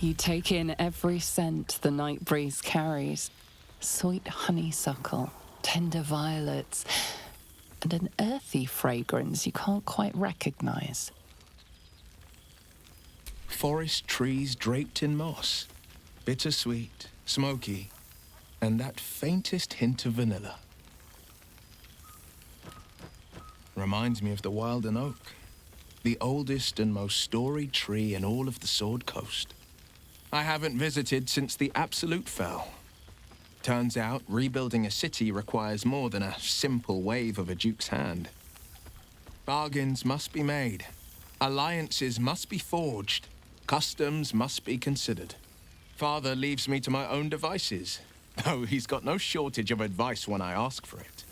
You take in every scent the night breeze carries. Sweet honeysuckle, tender violets, and an earthy fragrance you can't quite recognize. Forest trees draped in moss. Bittersweet, smoky, and that faintest hint of vanilla. Reminds me of the Wilden Oak, the oldest and most storied tree in all of the Sword Coast. I haven't visited since the Absolute fell. Turns out, rebuilding a city requires more than a simple wave of a duke's hand. Bargains must be made. Alliances must be forged. Customs must be considered. Father leaves me to my own devices, though he's got no shortage of advice when I ask for it.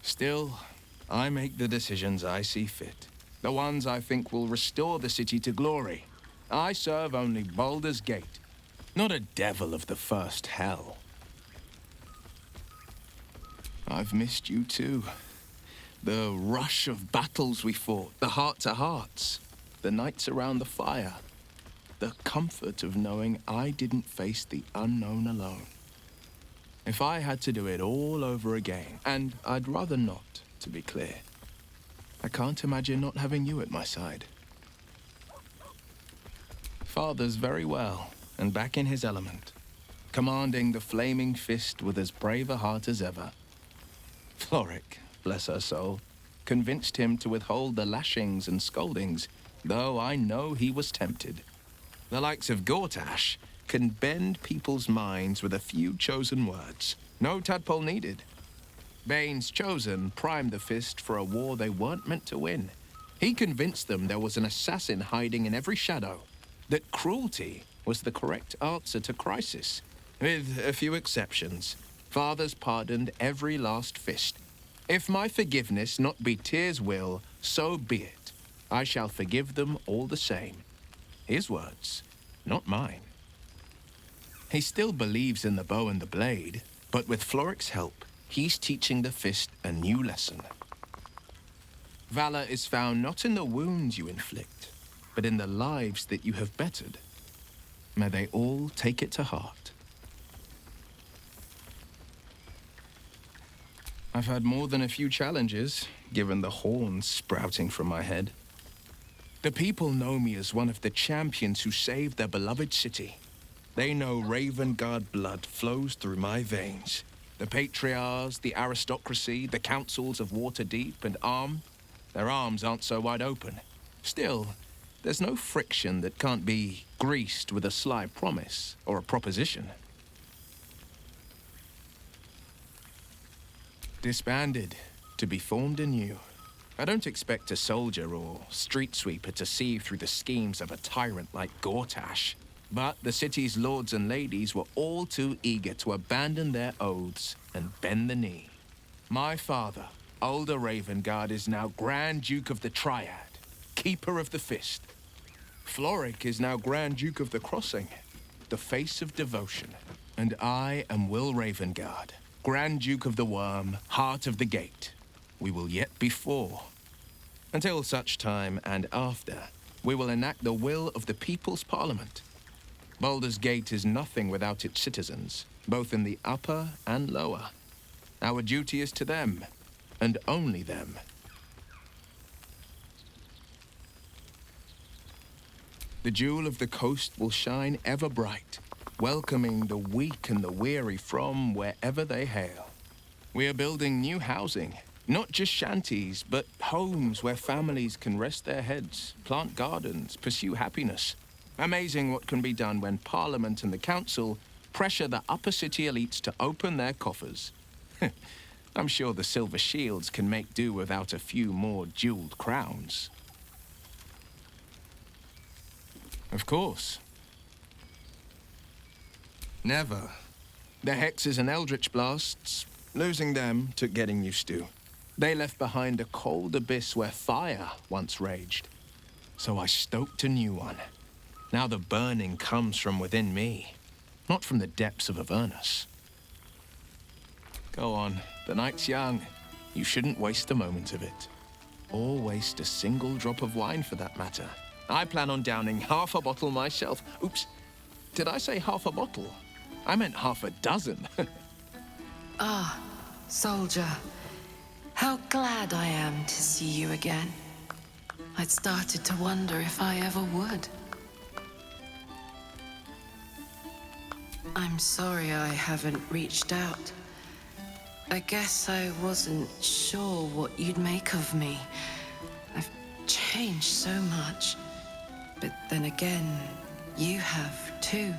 Still, I make the decisions I see fit. The ones I think will restore the city to glory. I serve only Baldur's Gate, not a devil of the first hell. I've missed you too. The rush of battles we fought, the heart-to-hearts, the nights around the fire, the comfort of knowing I didn't face the unknown alone. If I had to do it all over again, and I'd rather not, to be clear, I can't imagine not having you at my side. Father's very well, and back in his element, commanding the flaming fist with as brave a heart as ever. Floric, bless her soul, convinced him to withhold the lashings and scoldings, though I know he was tempted. The likes of Gortash can bend people's minds with a few chosen words. No tadpole needed. Bane's Chosen primed the fist for a war they weren't meant to win. He convinced them there was an assassin hiding in every shadow, that cruelty was the correct answer to crisis. With a few exceptions, Father's pardoned every last fist. If my forgiveness not be Tyr's will, so be it. I shall forgive them all the same. His words, not mine. He still believes in the bow and the blade, but with Floric's help, he's teaching the fist a new lesson. Valor is found not in the wounds you inflict, but in the lives that you have bettered. May they all take it to heart. I've had more than a few challenges, given the horns sprouting from my head. The people know me as one of the champions who saved their beloved city. They know Ravengard blood flows through my veins. The patriarchs, the aristocracy, the councils of Waterdeep and Arm, their arms aren't so wide open. Still, there's no friction that can't be greased with a sly promise or a proposition. Disbanded, to be formed anew. I don't expect a soldier or street sweeper to see through the schemes of a tyrant like Gortash. But the city's lords and ladies were all too eager to abandon their oaths and bend the knee. My father, older Ravengard, is now Grand Duke of the Triad, Keeper of the Fist. Floric is now Grand Duke of the Crossing, the face of devotion. And I am Wyll Ravengard, Grand Duke of the Worm, Heart of the Gate. We will yet be four. Until such time and after, we will enact the will of the People's Parliament. Baldur's Gate is nothing without its citizens, both in the upper and lower. Our duty is to them, and only them. The jewel of the coast will shine ever bright, welcoming the weak and the weary from wherever they hail. We are building new housing, not just shanties, but homes where families can rest their heads, plant gardens, pursue happiness. Amazing what can be done when Parliament and the Council pressure the upper city elites to open their coffers. I'm sure the Silver Shields can make do without a few more jeweled crowns. Of course. Never. The hexes and eldritch blasts, losing them took getting used to. They left behind a cold abyss where fire once raged. So I stoked a new one. Now the burning comes from within me, not from the depths of Avernus. Go on, the night's young. You shouldn't waste a moment of it. Or waste a single drop of wine for that matter. I plan on downing half a bottle myself. Oops, did I say half a bottle? I meant half a dozen. Ah, soldier. How glad I am to see you again. I'd started to wonder if I ever would. I'm sorry I haven't reached out. I guess I wasn't sure what you'd make of me. I've changed so much. But then again, you have too.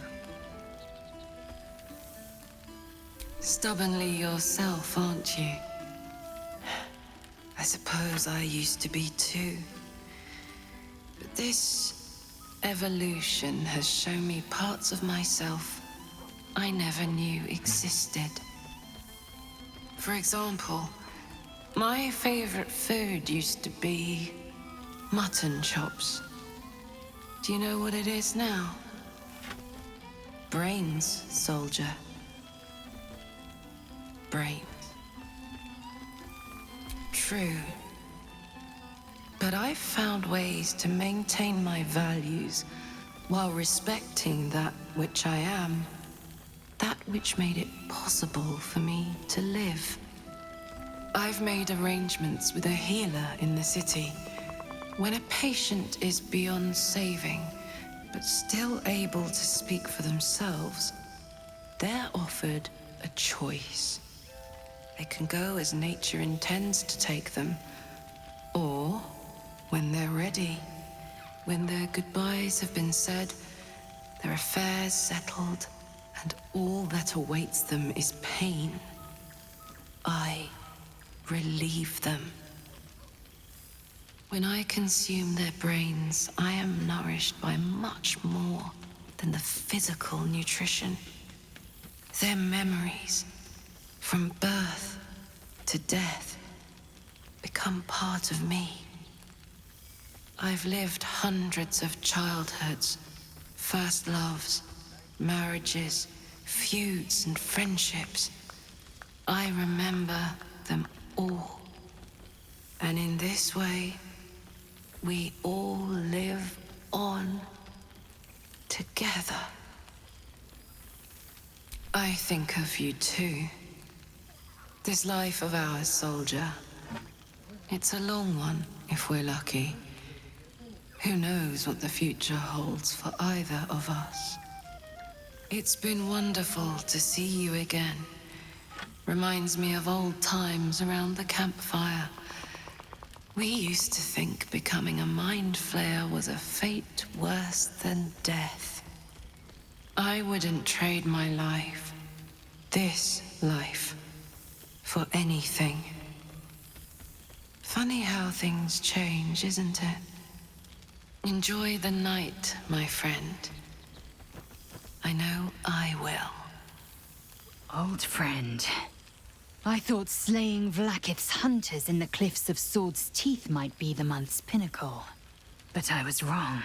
Stubbornly yourself, aren't you? I suppose I used to be too. But this evolution has shown me parts of myself I never knew existed. For example, my favorite food used to be mutton chops. Do you know what it is now? Brains, soldier. Brains. True. But I've found ways to maintain my values while respecting that which I am. That which made it possible for me to live. I've made arrangements with a healer in the city. When a patient is beyond saving, but still able to speak for themselves, they're offered a choice. They can go as nature intends to take them, or when they're ready, when their goodbyes have been said, their affairs settled, and all that awaits them is pain, I relieve them. When I consume their brains, I am nourished by much more than the physical nutrition. Their memories, from birth to death, become part of me. I've lived hundreds of childhoods, first loves, marriages, feuds, and friendships. I remember them all. And in this way, we all live on together. I think of you too. This life of ours, soldier. It's a long one, if we're lucky. Who knows what the future holds for either of us? It's been wonderful to see you again. Reminds me of old times around the campfire. We used to think becoming a mind flayer was a fate worse than death. I wouldn't trade my life, this life, for anything. Funny how things change, isn't it? Enjoy the night, my friend. I know I will. Old friend. I thought slaying Vlaakith's hunters in the cliffs of Sword's Teeth might be the month's pinnacle. But I was wrong.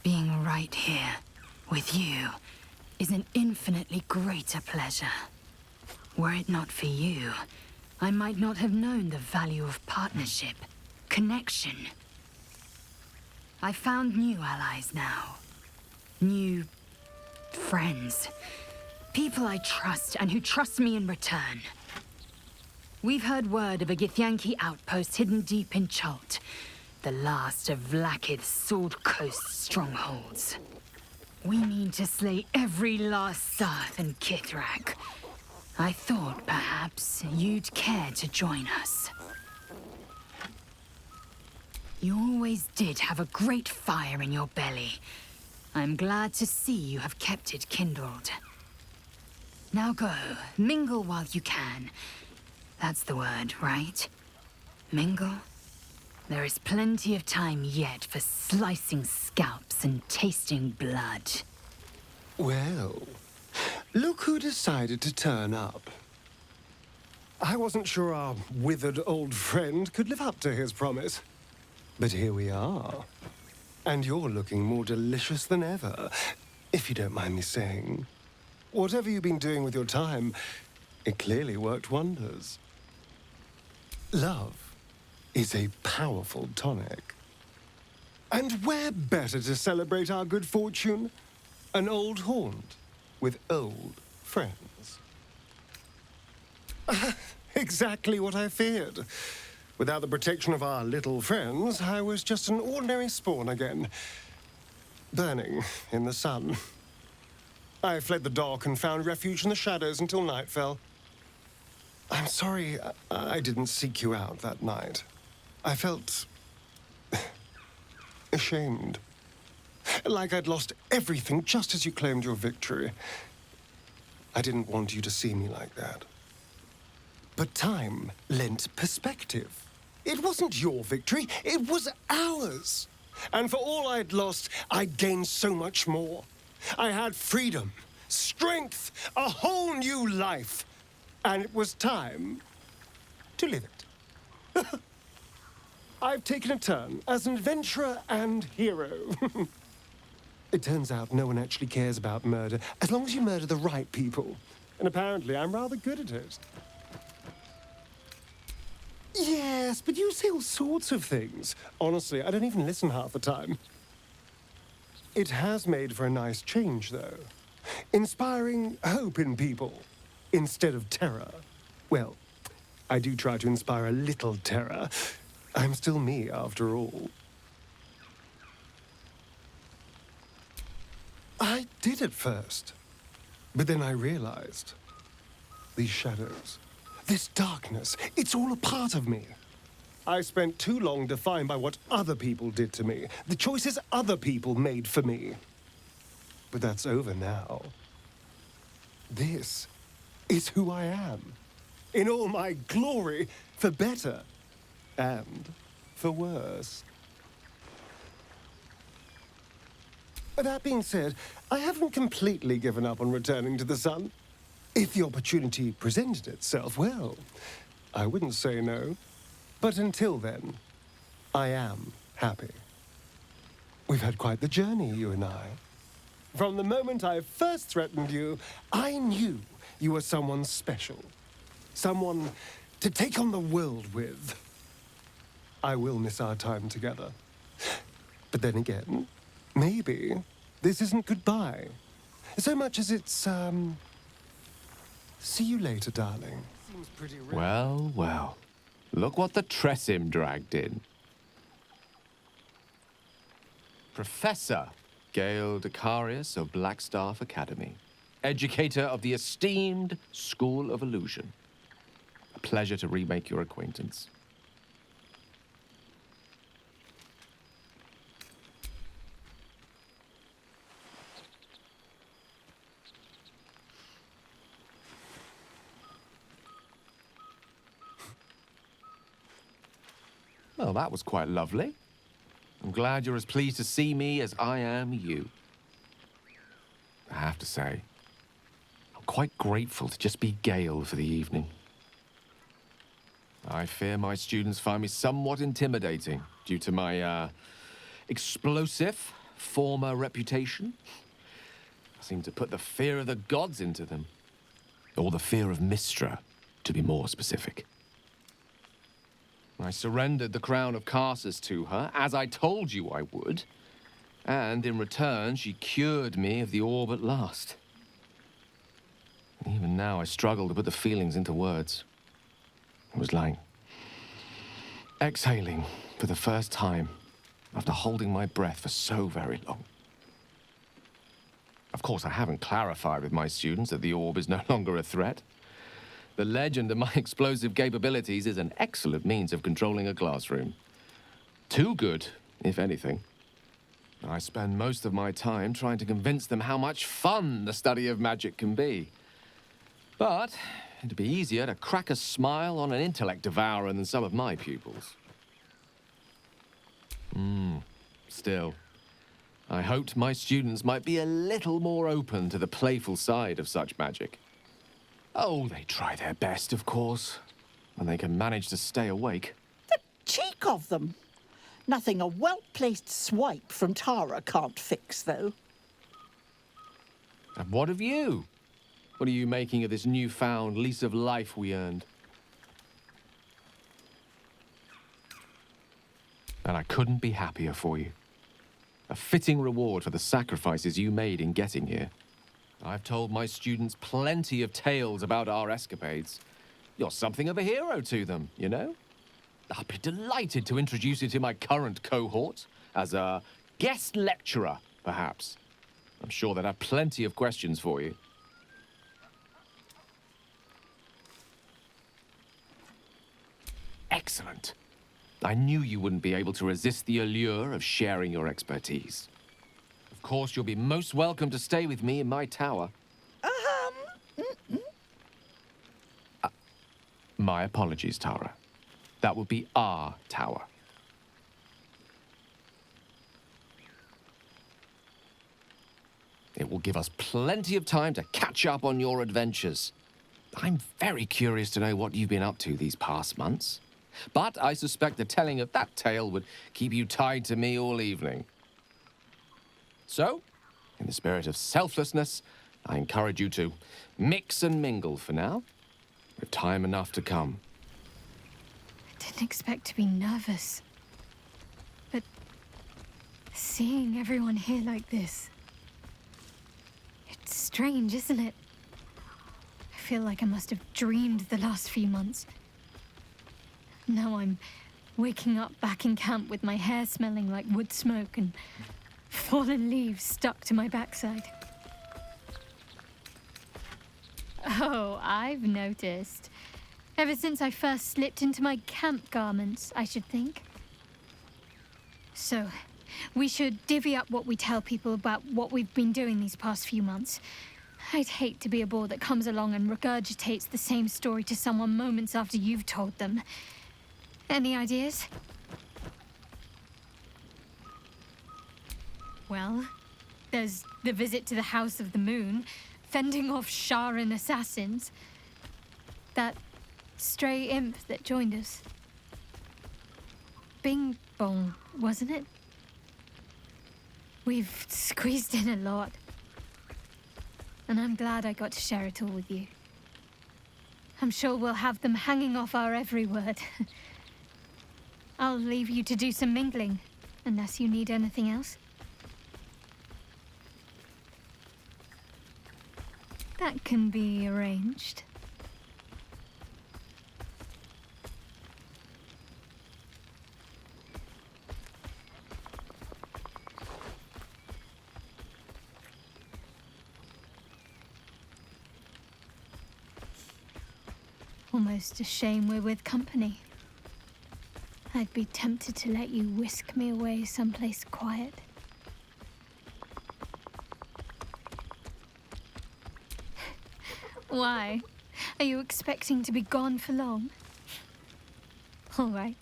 Being right here, with you, is an infinitely greater pleasure. Were it not for you, I might not have known the value of partnership, connection. I found new allies now. New friends. People I trust and who trust me in return. We've heard word of a Githyanki outpost hidden deep in Chult, the last of Vlaakith's Sword Coast strongholds. We mean to slay every last Sarth and Kithrak. I thought perhaps you'd care to join us. You always did have a great fire in your belly. I'm glad to see you have kept it kindled. Now go, mingle while you can. That's the word, right? Mingle? There is plenty of time yet for slicing scalps and tasting blood. Well, look who decided to turn up. I wasn't sure our withered old friend could live up to his promise. But here we are. And you're looking more delicious than ever, if you don't mind me saying. Whatever you've been doing with your time, it clearly worked wonders. Love is a powerful tonic. And where better to celebrate our good fortune? An old haunt with old friends. Exactly what I feared. Without the protection of our little friends, I was just an ordinary spawn again. Burning in the sun. I fled the dock and found refuge in the shadows until night fell. I'm sorry I didn't seek you out that night. I felt ashamed. Like I'd lost everything just as you claimed your victory. I didn't want you to see me like that. But time lent perspective. It wasn't your victory, it was ours. And for all I'd lost, I'd gained so much more. I had freedom, strength, a whole new life. And it was time to live it. I've taken a turn as an adventurer and hero. It turns out no one actually cares about murder, as long as you murder the right people. And apparently I'm rather good at it. Yes, but you say all sorts of things. Honestly, I don't even listen half the time. It has made for a nice change, though. Inspiring hope in people, instead of terror. Well, I do try to inspire a little terror. I'm still me, after all. I did at first. But then I realized. These shadows, this darkness, it's all a part of me. I spent too long defined by what other people did to me, the choices other people made for me. But that's over now. This is who I am. In all my glory, for better and for worse. That being said, I haven't completely given up on returning to the sun. If the opportunity presented itself, well, I wouldn't say no. But until then, I am happy. We've had quite the journey, you and I. From the moment I first threatened you, I knew you were someone special. Someone to take on the world with. I will miss our time together. But then again, maybe this isn't goodbye. So much as it's, see you later, darling. Seems pretty real. Well, well. Look what the Tressim dragged in. Professor Gale Decarius of Blackstaff Academy. Educator of the esteemed School of Illusion. A pleasure to remake your acquaintance. Well, that was quite lovely. I'm glad you're as pleased to see me as I am you. I have to say, I'm quite grateful to just be Gale for the evening. I fear my students find me somewhat intimidating due to my, explosive former reputation. seem to put the fear of the gods into them. Or the fear of Mystra, to be more specific. I surrendered the crown of Karsus to her, as I told you I would. And in return, she cured me of the orb at last. Even now, I struggle to put the feelings into words. It was like exhaling for the first time after holding my breath for so very long. Of course, I haven't clarified with my students that the orb is no longer a threat. The legend of my explosive capabilities is an excellent means of controlling a classroom. Too good, if anything. I spend most of my time trying to convince them how much fun the study of magic can be. But it'd be easier to crack a smile on an intellect devourer than some of my pupils. Still, I hoped my students might be a little more open to the playful side of such magic. Oh, they try their best, of course, when they can manage to stay awake. The cheek of them! Nothing a well-placed swipe from Tara can't fix, though. And what of you? What are you making of this newfound lease of life we earned? And I couldn't be happier for you. A fitting reward for the sacrifices you made in getting here. I've told my students plenty of tales about our escapades. You're something of a hero to them, you know? I'll be delighted to introduce you to my current cohort as a guest lecturer, perhaps. I'm sure they'd have plenty of questions for you. Excellent. I knew you wouldn't be able to resist the allure of sharing your expertise. Of course, you'll be most welcome to stay with me in my tower. My apologies, Tara. That would be our tower. It will give us plenty of time to catch up on your adventures. I'm very curious to know what you've been up to these past months. But I suspect the telling of that tale would keep you tied to me all evening. So, in the spirit of selflessness, I encourage you to mix and mingle for now, with time enough to come. I didn't expect to be nervous. But seeing everyone here like this, it's strange, isn't it? I feel like I must have dreamed the last few months. Now I'm waking up back in camp with my hair smelling like wood smoke and fallen leaves stuck to my backside. Oh, I've noticed. Ever since I first slipped into my camp garments, I should think. So, we should divvy up what we tell people about what we've been doing these past few months. I'd hate to be a bore that comes along and regurgitates the same story to someone moments after you've told them. Any ideas? Well, there's the visit to the House of the Moon, fending off Sharan assassins. That stray imp that joined us. Bing bong, wasn't it? We've squeezed in a lot. And I'm glad I got to share it all with you. I'm sure we'll have them hanging off our every word. I'll leave you to do some mingling, unless you need anything else. That can be arranged. Almost a shame we're with company. I'd be tempted to let you whisk me away someplace quiet. Why? Are you expecting to be gone for long? All right.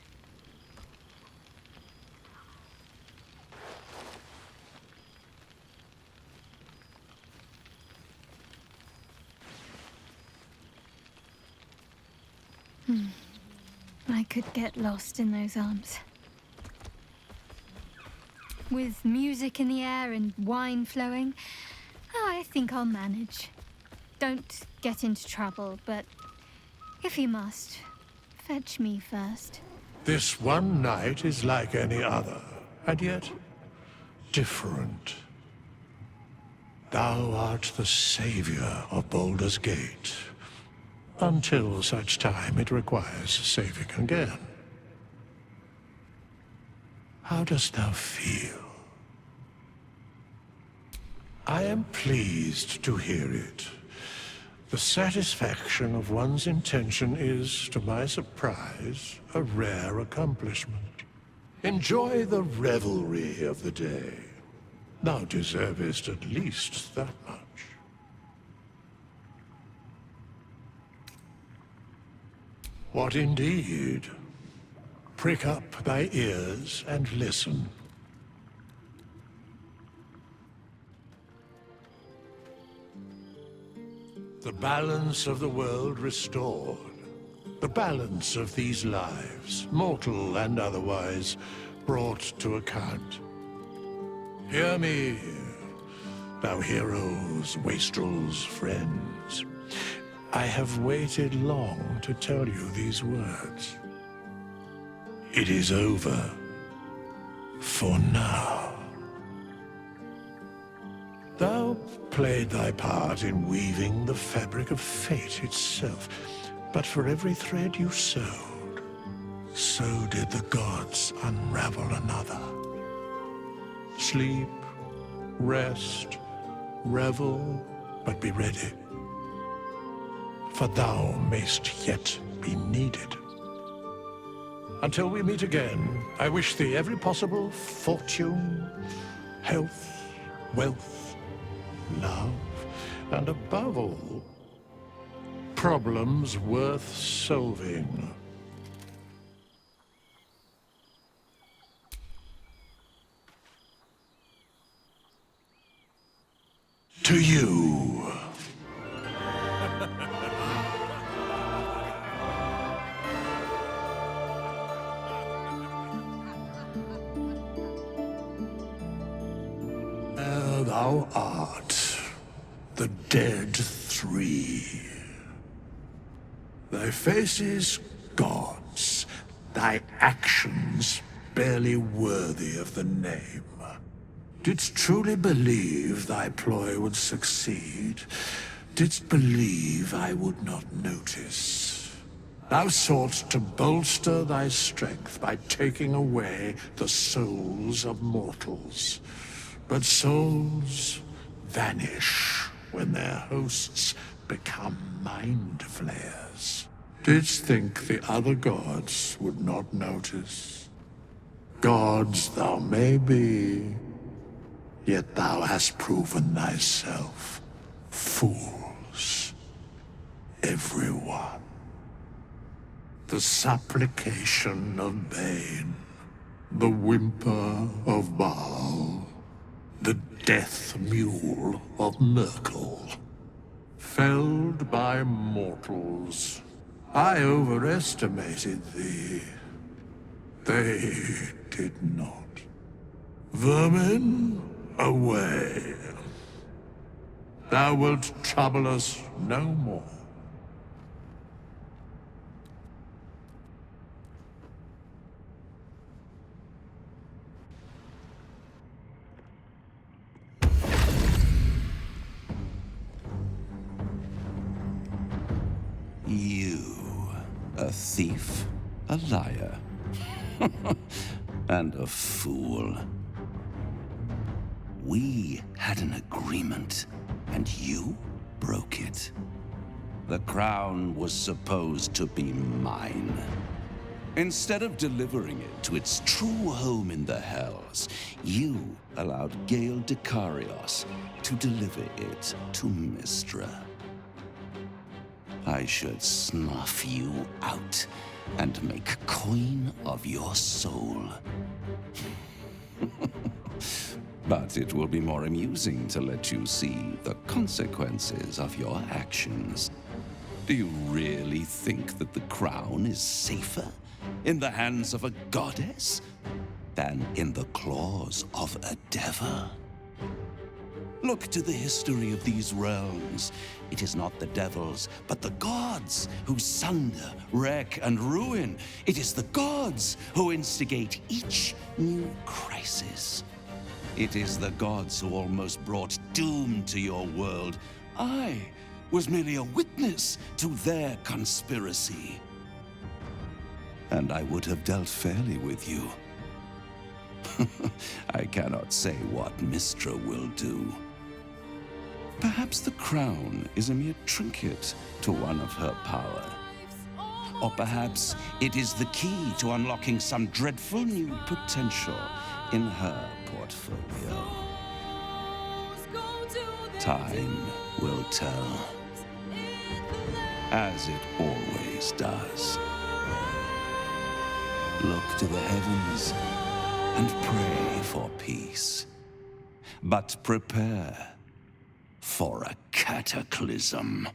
I could get lost in those arms. With music in the air and wine flowing, I think I'll manage. Don't get into trouble, but if you must, fetch me first. This one night is like any other, and yet different. Thou art the savior of Baldur's Gate, until such time it requires saving again. How dost thou feel? I am pleased to hear it. The satisfaction of one's intention is, to my surprise, a rare accomplishment. Enjoy the revelry of the day. Thou deservest at least that much. What indeed? Prick up thy ears and listen. The balance of the world restored. The balance of these lives, mortal and otherwise, brought to account. Hear me, thou heroes, wastrels, friends. I have waited long to tell you these words. It is over. For now. Thou played thy part in weaving the fabric of fate itself, but for every thread you sewed, so did the gods unravel another. Sleep, rest, revel, but be ready. For thou mayst yet be needed. Until we meet again, I wish thee every possible fortune, health, wealth, love, and above all, problems worth solving. To you. Thou art the dead three. Thy faces gods, thy actions barely worthy of the name. Didst truly believe thy ploy would succeed? Didst believe I would not notice? Thou sought to bolster thy strength by taking away the souls of mortals. But souls vanish when their hosts become mind flayers. Didst think the other gods would not notice? Gods thou may be, yet thou hast proven thyself fools. Everyone. The supplication of Bane, the whimper of Baal, the death mule of Merkel. Felled by mortals. I overestimated thee. They did not. Vermin, away. Thou wilt trouble us no more. You, a thief, a liar, and a fool. We had an agreement, and you broke it. The crown was supposed to be mine. Instead of delivering it to its true home in the Hells, you allowed Gale Dekarios to deliver it to Mystra. I should snuff you out and make coin of your soul. But it will be more amusing to let you see the consequences of your actions. Do you really think that the crown is safer in the hands of a goddess than in the claws of a devil? Look to the history of these realms. It is not the devils, but the gods who sunder, wreck, and ruin. It is the gods who instigate each new crisis. It is the gods who almost brought doom to your world. I was merely a witness to their conspiracy. And I would have dealt fairly with you. I cannot say what Mystra will do. Perhaps the crown is a mere trinket to one of her power. Or perhaps it is the key to unlocking some dreadful new potential in her portfolio. Time will tell, as it always does. Look to the heavens and pray for peace. But prepare for a cataclysm.